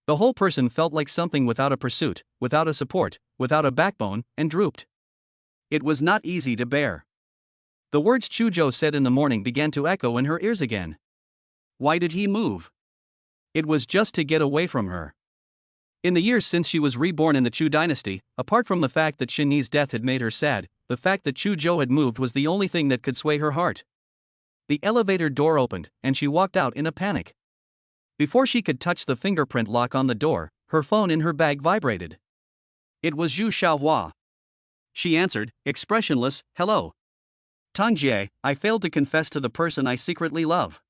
The whole person felt like something without a pursuit, without a support, without a backbone, and drooped. It was not easy to bear. The words Chu Zhou said in the morning began to echo in her ears again. Why did he move? It was just to get away from her. In the years since she was reborn in the Chu dynasty, apart from the fact that Xin Yi's death had made her sad, the fact that Chu Zhou had moved was the only thing that could sway her heart. The elevator door opened, and she walked out in a panic. Before she could touch the fingerprint lock on the door, her phone in her bag vibrated. It was Zhu Xiaohua. She answered, expressionless, hello. Tangjie, I failed to confess to the person I secretly love.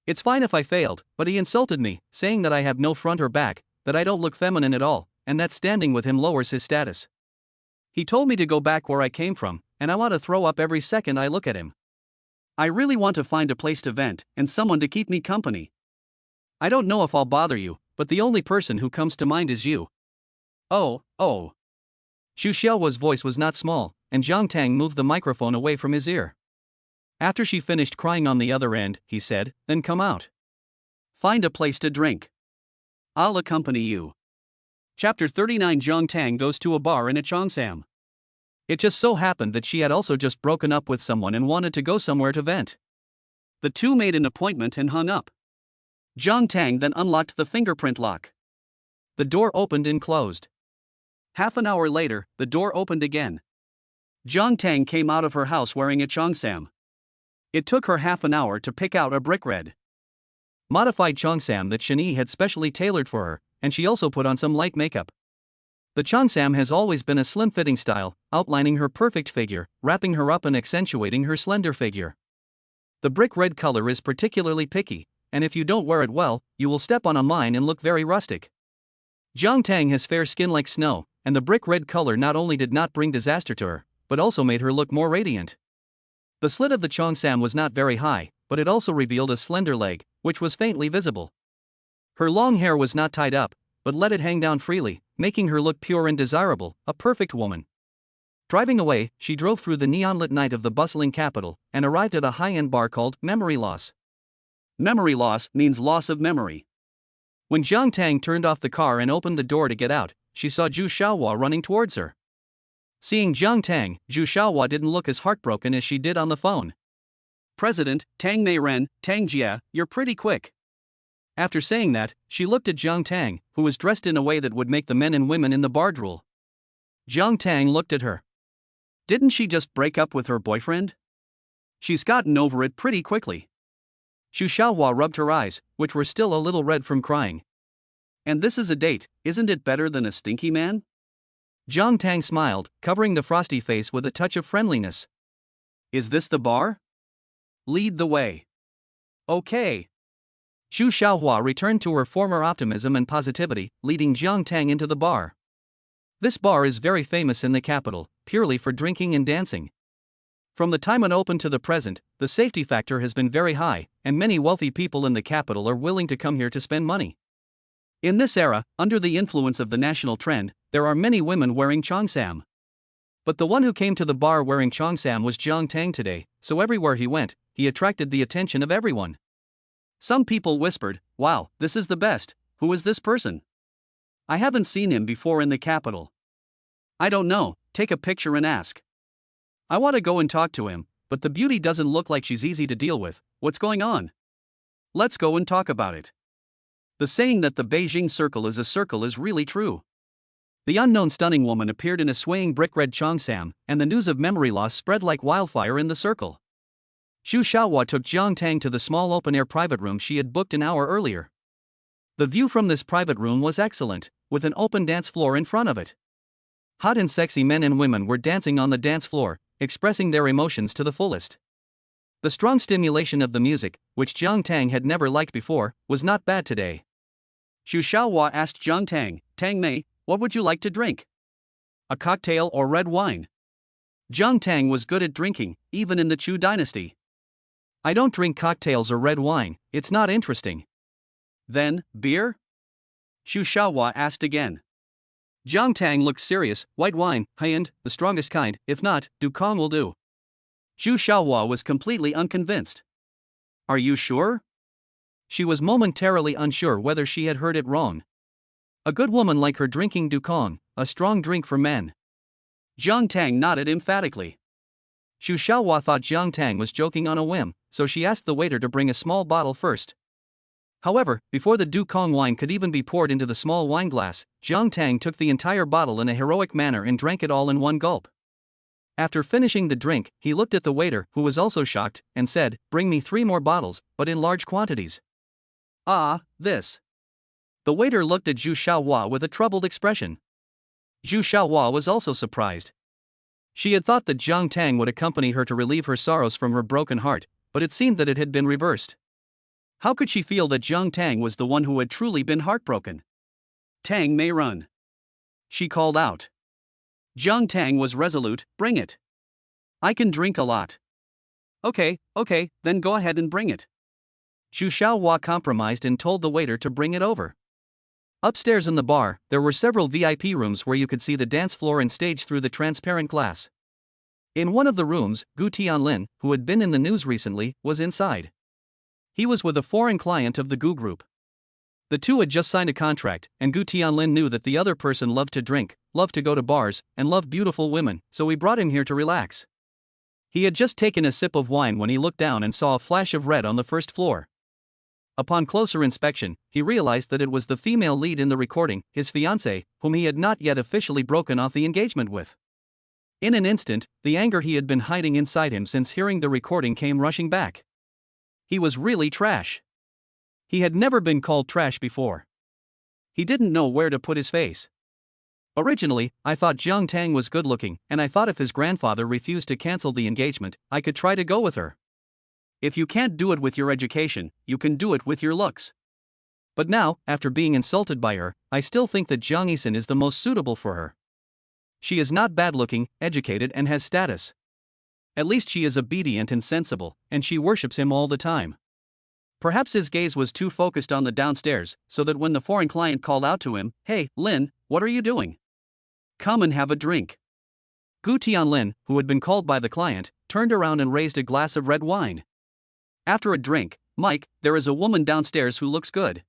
It's fine if I failed, but he insulted me, saying that I have no front or back, that I don't look feminine at all, and that standing with him lowers his status. He told me to go back where I came from, and I want to throw up every second I look at him. I really want to find a place to vent, and someone to keep me company. I don't know if I'll bother you, but the only person who comes to mind is you. Oh. Xu Xiaohua's voice was not small, and Jiang Tang moved the microphone away from his ear. After she finished crying on the other end, he said, then come out. Find a place to drink. I'll accompany you. Chapter 39. Zhang Tang goes to a bar in a Cheongsam. It just so happened that she had also just broken up with someone and wanted to go somewhere to vent. The two made an appointment and hung up. Zhang Tang then unlocked the fingerprint lock. The door opened and closed. Half an hour later, the door opened again. Zhang Tang came out of her house wearing a Cheongsam. It took her half an hour to pick out a brick red modified Cheongsam that Shani had specially tailored for her, and she also put on some light makeup. The Cheongsam has always been a slim-fitting style, outlining her perfect figure, wrapping her up and accentuating her slender figure. The brick red color is particularly picky, and if you don't wear it well, you will step on a mine and look very rustic. Zhang Tang has fair skin like snow, and the brick red color not only did not bring disaster to her, but also made her look more radiant. The slit of the Cheongsam was not very high, but it also revealed a slender leg, which was faintly visible. Her long hair was not tied up, but let it hang down freely, making her look pure and desirable, a perfect woman. Driving away, she drove through the neon-lit night of the bustling capital, and arrived at a high-end bar called Memory Loss. Memory loss means loss of memory. When Zhang Tang turned off the car and opened the door to get out, she saw Zhu Xiaohua running towards her. Seeing Zhang Tang, Zhu Xiaohua didn't look as heartbroken as she did on the phone. President, Tang Meiren, Tang Jia, you're pretty quick. After saying that, she looked at Zhang Tang, who was dressed in a way that would make the men and women in the bar drool. Zhang Tang looked at her. Didn't she just break up with her boyfriend? She's gotten over it pretty quickly. Zhu Xiaohua rubbed her eyes, which were still a little red from crying. And this is a date, isn't it better than a stinky man? Zhang Tang smiled, covering the frosty face with a touch of friendliness. Is this the bar? Lead the way. Okay. Zhu Xiaohua returned to her former optimism and positivity, leading Zhang Tang into the bar. This bar is very famous in the capital, purely for drinking and dancing. From the time it opened to the present, the safety factor has been very high, and many wealthy people in the capital are willing to come here to spend money. In this era, under the influence of the national trend, there are many women wearing Cheongsam. But the one who came to the bar wearing Cheongsam was Zhang Tang today, so everywhere he went, he attracted the attention of everyone. Some people whispered, "Wow, this is the best, who is this person? I haven't seen him before in the capital." I don't know, take a picture and ask. I want to go and talk to him, but the beauty doesn't look like she's easy to deal with, what's going on? Let's go and talk about it. The saying that the Beijing circle is a circle is really true. The unknown stunning woman appeared in a swaying brick-red Cheongsam, and the news of memory loss spread like wildfire in the circle. Zhu Xiaohua took Zhang Tang to the small open-air private room she had booked an hour earlier. The view from this private room was excellent, with an open dance floor in front of it. Hot and sexy men and women were dancing on the dance floor, expressing their emotions to the fullest. The strong stimulation of the music, which Zhang Tang had never liked before, was not bad today. Zhu Xiaohua asked Zhang Tang, "Tang Mei, what would you like to drink? A cocktail or red wine?" Zhang Tang was good at drinking, even in the Chu dynasty. "I don't drink cocktails or red wine, it's not interesting." "Then, beer?" Zhu Xiaohua asked again. Zhang Tang looked serious. "White wine, high-end, the strongest kind, if not, Dukong will do." Zhu Xiaohua was completely unconvinced. "Are you sure?" She was momentarily unsure whether she had heard it wrong. A good woman like her drinking Dukong, a strong drink for men. Zhang Tang nodded emphatically. Zhu Xiaohua thought Zhang Tang was joking on a whim, so she asked the waiter to bring a small bottle first. However, before the Dukong wine could even be poured into the small wine glass, Zhang Tang took the entire bottle in a heroic manner and drank it all in one gulp. After finishing the drink, he looked at the waiter, who was also shocked, and said, "Bring me 3 more bottles, but in large quantities." "Ah, this." The waiter looked at Zhu Xiaohua with a troubled expression. Zhu Xiaohua was also surprised. She had thought that Zhang Tang would accompany her to relieve her sorrows from her broken heart, but it seemed that it had been reversed. How could she feel that Zhang Tang was the one who had truly been heartbroken? "Tang may run," she called out. Zhang Tang was resolute. "Bring it. I can drink a lot." Okay, then go ahead and bring it." Zhu Xiaohua compromised and told the waiter to bring it over. Upstairs in the bar, there were several VIP rooms where you could see the dance floor and stage through the transparent glass. In one of the rooms, Gu Tianlin, who had been in the news recently, was inside. He was with a foreign client of the Gu group. The two had just signed a contract, and Gu Tianlin knew that the other person loved to drink, loved to go to bars, and loved beautiful women, so he brought him here to relax. He had just taken a sip of wine when he looked down and saw a flash of red on the first floor. Upon closer inspection, he realized that it was the female lead in the recording, his fiancée, whom he had not yet officially broken off the engagement with. In an instant, the anger he had been hiding inside him since hearing the recording came rushing back. He was really trash. He had never been called trash before. He didn't know where to put his face. Originally, I thought Jiang Tang was good looking, and I thought if his grandfather refused to cancel the engagement, I could try to go with her. If you can't do it with your education, you can do it with your looks. But now, after being insulted by her, I still think that Jiang Yisun is the most suitable for her. She is not bad-looking, educated and has status. At least she is obedient and sensible, and she worships him all the time. Perhaps his gaze was too focused on the downstairs, so that when the foreign client called out to him, "Hey, Lin, what are you doing? Come and have a drink." Gu Tianlin, who had been called by the client, turned around and raised a glass of red wine. After a drink, "Mike, there is a woman downstairs who looks good.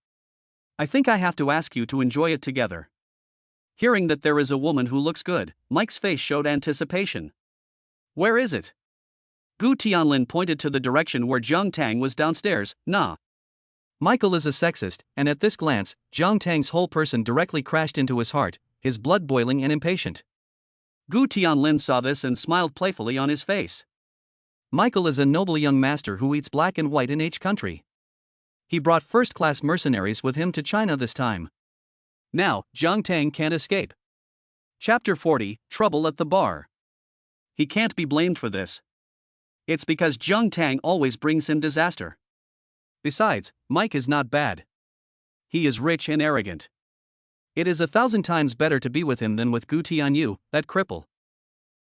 I think I have to ask you to enjoy it together." Hearing that there is a woman who looks good, Mike's face showed anticipation. "Where is it?" Gu Tianlin pointed to the direction where Jiang Tang was downstairs. "Nah. Michael is a sexist," and at this glance, Jiang Tang's whole person directly crashed into his heart, his blood boiling and impatient. Gu Tianlin saw this and smiled playfully on his face. Michael is a noble young master who eats black and white in each country. He brought first-class mercenaries with him to China this time. Now, Jiang Tang can't escape. Chapter 40, Trouble at the Bar. He can't be blamed for this. It's because Jiang Tang always brings him disaster. Besides, Mike is not bad. He is rich and arrogant. It is 1,000 times better to be with him than with Gu Tianyu, that cripple.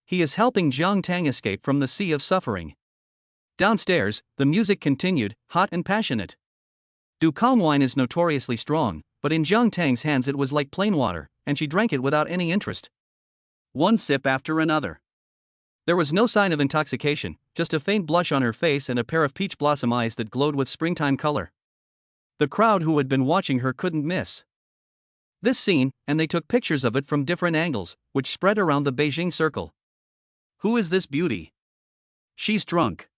He is helping Jiang Tang escape from the sea of suffering. Downstairs, the music continued, hot and passionate. Ducong wine is notoriously strong, but in Jiang Tang's hands it was like plain water, and she drank it without any interest. One sip after another. There was no sign of intoxication, just a faint blush on her face and a pair of peach blossom eyes that glowed with springtime color. The crowd who had been watching her couldn't miss this scene, and they took pictures of it from different angles, which spread around the Beijing circle. Who is this beauty? She's drunk.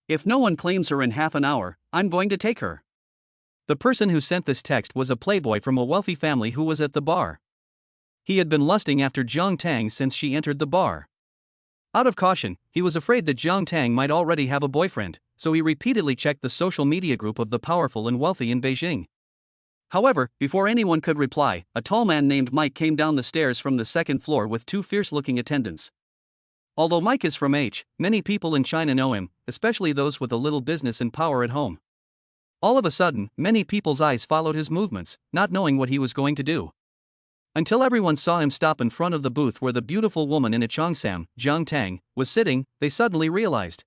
If no one claims her in half an hour, I'm going to take her. The person who sent this text was a playboy from a wealthy family who was at the bar. He had been lusting after Jiang Tang since she entered the bar. Out of caution, he was afraid that Jiang Tang might already have a boyfriend, so he repeatedly checked the social media group of the powerful and wealthy in Beijing. However, before anyone could reply, a tall man named Mike came down the stairs from the second floor with two fierce-looking attendants. Although Mike is from H, many people in China know him, especially those with a little business and power at home. All of a sudden, many people's eyes followed his movements, not knowing what he was going to do. Until everyone saw him stop in front of the booth where the beautiful woman in a cheongsam, Jiang Tang, was sitting, they suddenly realized.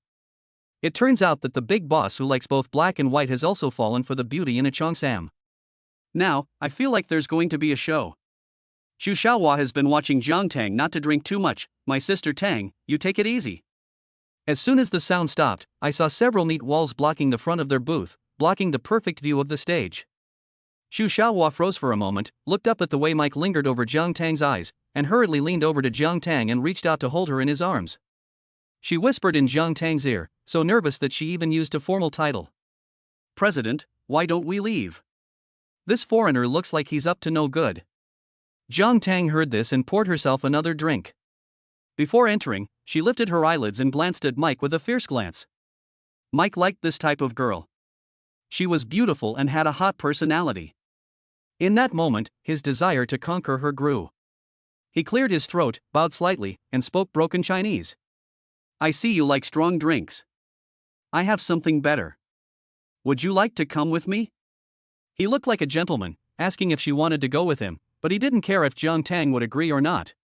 It turns out that the big boss who likes both black and white has also fallen for the beauty in a cheongsam. Now, I feel like there's going to be a show. Xu Xiaohua has been watching Jiang Tang not to drink too much. My sister Tang, you take it easy. As soon as the sound stopped, I saw several neat walls blocking the front of their booth, blocking the perfect view of the stage. Xu Xiaohua froze for a moment, looked up at the way Mike lingered over Jiang Tang's eyes, and hurriedly leaned over to Jiang Tang and reached out to hold her in his arms. She whispered in Jiang Tang's ear, so nervous that she even used a formal title. "President, why don't we leave? This foreigner looks like he's up to no good." Jiang Tang heard this and poured herself another drink. Before entering, she lifted her eyelids and glanced at Mike with a fierce glance. Mike liked this type of girl. She was beautiful and had a hot personality. In that moment, his desire to conquer her grew. He cleared his throat, bowed slightly, and spoke broken Chinese. "I see you like strong drinks. I have something better. Would you like to come with me?" He looked like a gentleman, asking if she wanted to go with him, but he didn't care if Jiang Tang would agree or not.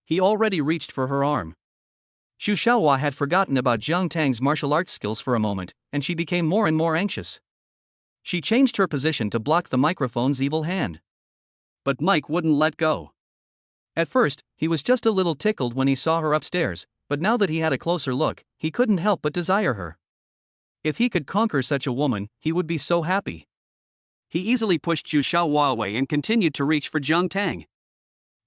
He already reached for her arm. Xu Xiaohua had forgotten about Jiang Tang's martial arts skills for a moment, and she became more and more anxious. She changed her position to block the microphone's evil hand. But Mike wouldn't let go. At first, he was just a little tickled when he saw her upstairs, but now that he had a closer look, he couldn't help but desire her. If he could conquer such a woman, he would be so happy. He easily pushed Zhu Xiaohua away and continued to reach for Jiang Tang.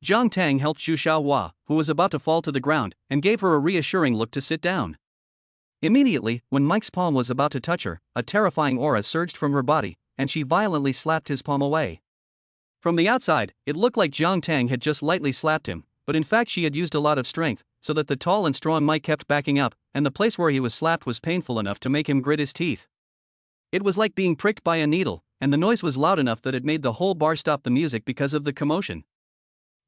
Jiang Tang helped Zhu Xiaohua, who was about to fall to the ground, and gave her a reassuring look to sit down. Immediately, when Mike's palm was about to touch her, a terrifying aura surged from her body, and she violently slapped his palm away. From the outside, it looked like Jiang Tang had just lightly slapped him, but in fact she had used a lot of strength, so that the tall and strong Mike kept backing up, and the place where he was slapped was painful enough to make him grit his teeth. It was like being pricked by a needle, and the noise was loud enough that it made the whole bar stop the music because of the commotion.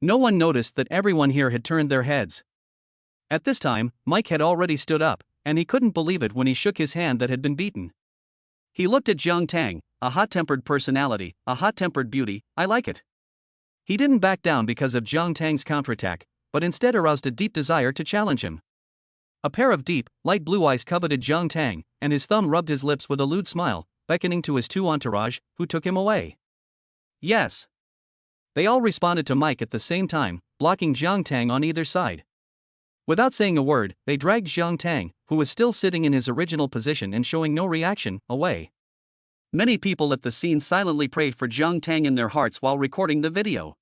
No one noticed that everyone here had turned their heads. At this time, Mike had already stood up, and he couldn't believe it when he shook his hand that had been beaten. He looked at Jiang Tang, a hot-tempered personality, a hot-tempered beauty. I like it. He didn't back down because of Jiang Tang's counterattack, but instead aroused a deep desire to challenge him. A pair of deep, light blue eyes coveted Jiang Tang, and his thumb rubbed his lips with a lewd smile, beckoning to his two entourage, who took him away. Yes. They all responded to Mike at the same time, blocking Jiang Tang on either side. Without saying a word, they dragged Jiang Tang, who was still sitting in his original position and showing no reaction, away. Many people at the scene silently prayed for Jiang Tang in their hearts while recording the video.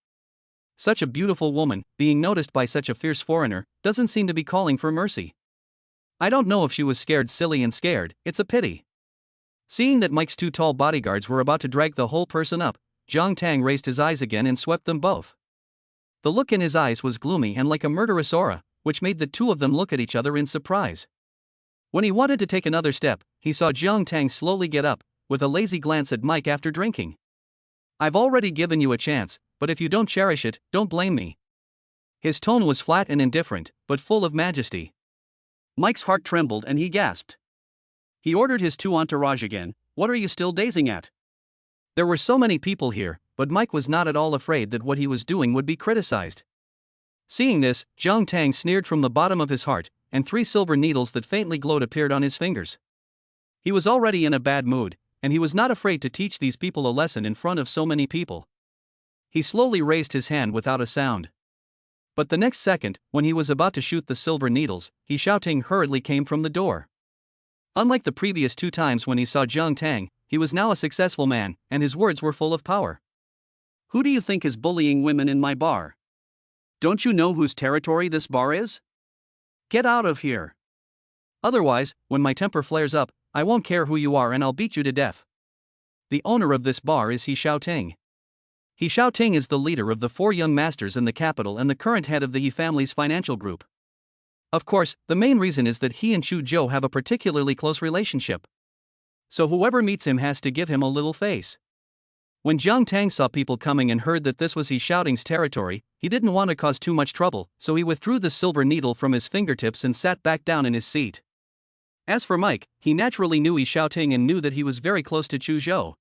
Such a beautiful woman, being noticed by such a fierce foreigner, doesn't seem to be calling for mercy. I don't know if she was scared silly and scared, it's a pity. Seeing that Mike's two tall bodyguards were about to drag the whole person up, Jiang Tang raised his eyes again and swept them both. The look in his eyes was gloomy and like a murderous aura, which made the two of them look at each other in surprise. When he wanted to take another step, he saw Jiang Tang slowly get up, with a lazy glance at Mike after drinking. I've already given you a chance, but if you don't cherish it, don't blame me. His tone was flat and indifferent, but full of majesty. Mike's heart trembled and he gasped. He ordered his two entourage again. What are you still dazing at? There were so many people here, but Mike was not at all afraid that what he was doing would be criticized. Seeing this, Jiang Tang sneered from the bottom of his heart, and 3 silver needles that faintly glowed appeared on his fingers. He was already in a bad mood, and he was not afraid to teach these people a lesson in front of so many people. He slowly raised his hand without a sound. But the next second, when he was about to shoot the silver needles, he shouting hurriedly came from the door. Unlike the previous 2 times when he saw Jiang Tang, he was now a successful man, and his words were full of power. Who do you think is bullying women in my bar? Don't you know whose territory this bar is? Get out of here. Otherwise, when my temper flares up, I won't care who you are and I'll beat you to death. The owner of this bar is He Xiaoting. He Xiaoting is the leader of the 4 young masters in the capital and the current head of the He family's financial group. Of course, the main reason is that he and Chu Zhou have a particularly close relationship. So whoever meets him has to give him a little face. When Jiang Tang saw people coming and heard that this was He Xiaoting's territory, he didn't want to cause too much trouble, so he withdrew the silver needle from his fingertips and sat back down in his seat. As for Mike, he naturally knew He Xiaoting and knew that he was very close to Chu Zhou.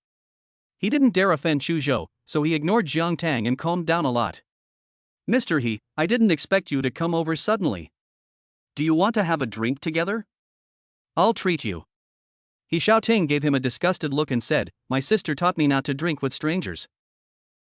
He didn't dare offend Chu Zhou, so he ignored Jiang Tang and calmed down a lot. Mr. He, I didn't expect you to come over suddenly. Do you want to have a drink together? I'll treat you. He Xiaoting gave him a disgusted look and said, my sister taught me not to drink with strangers.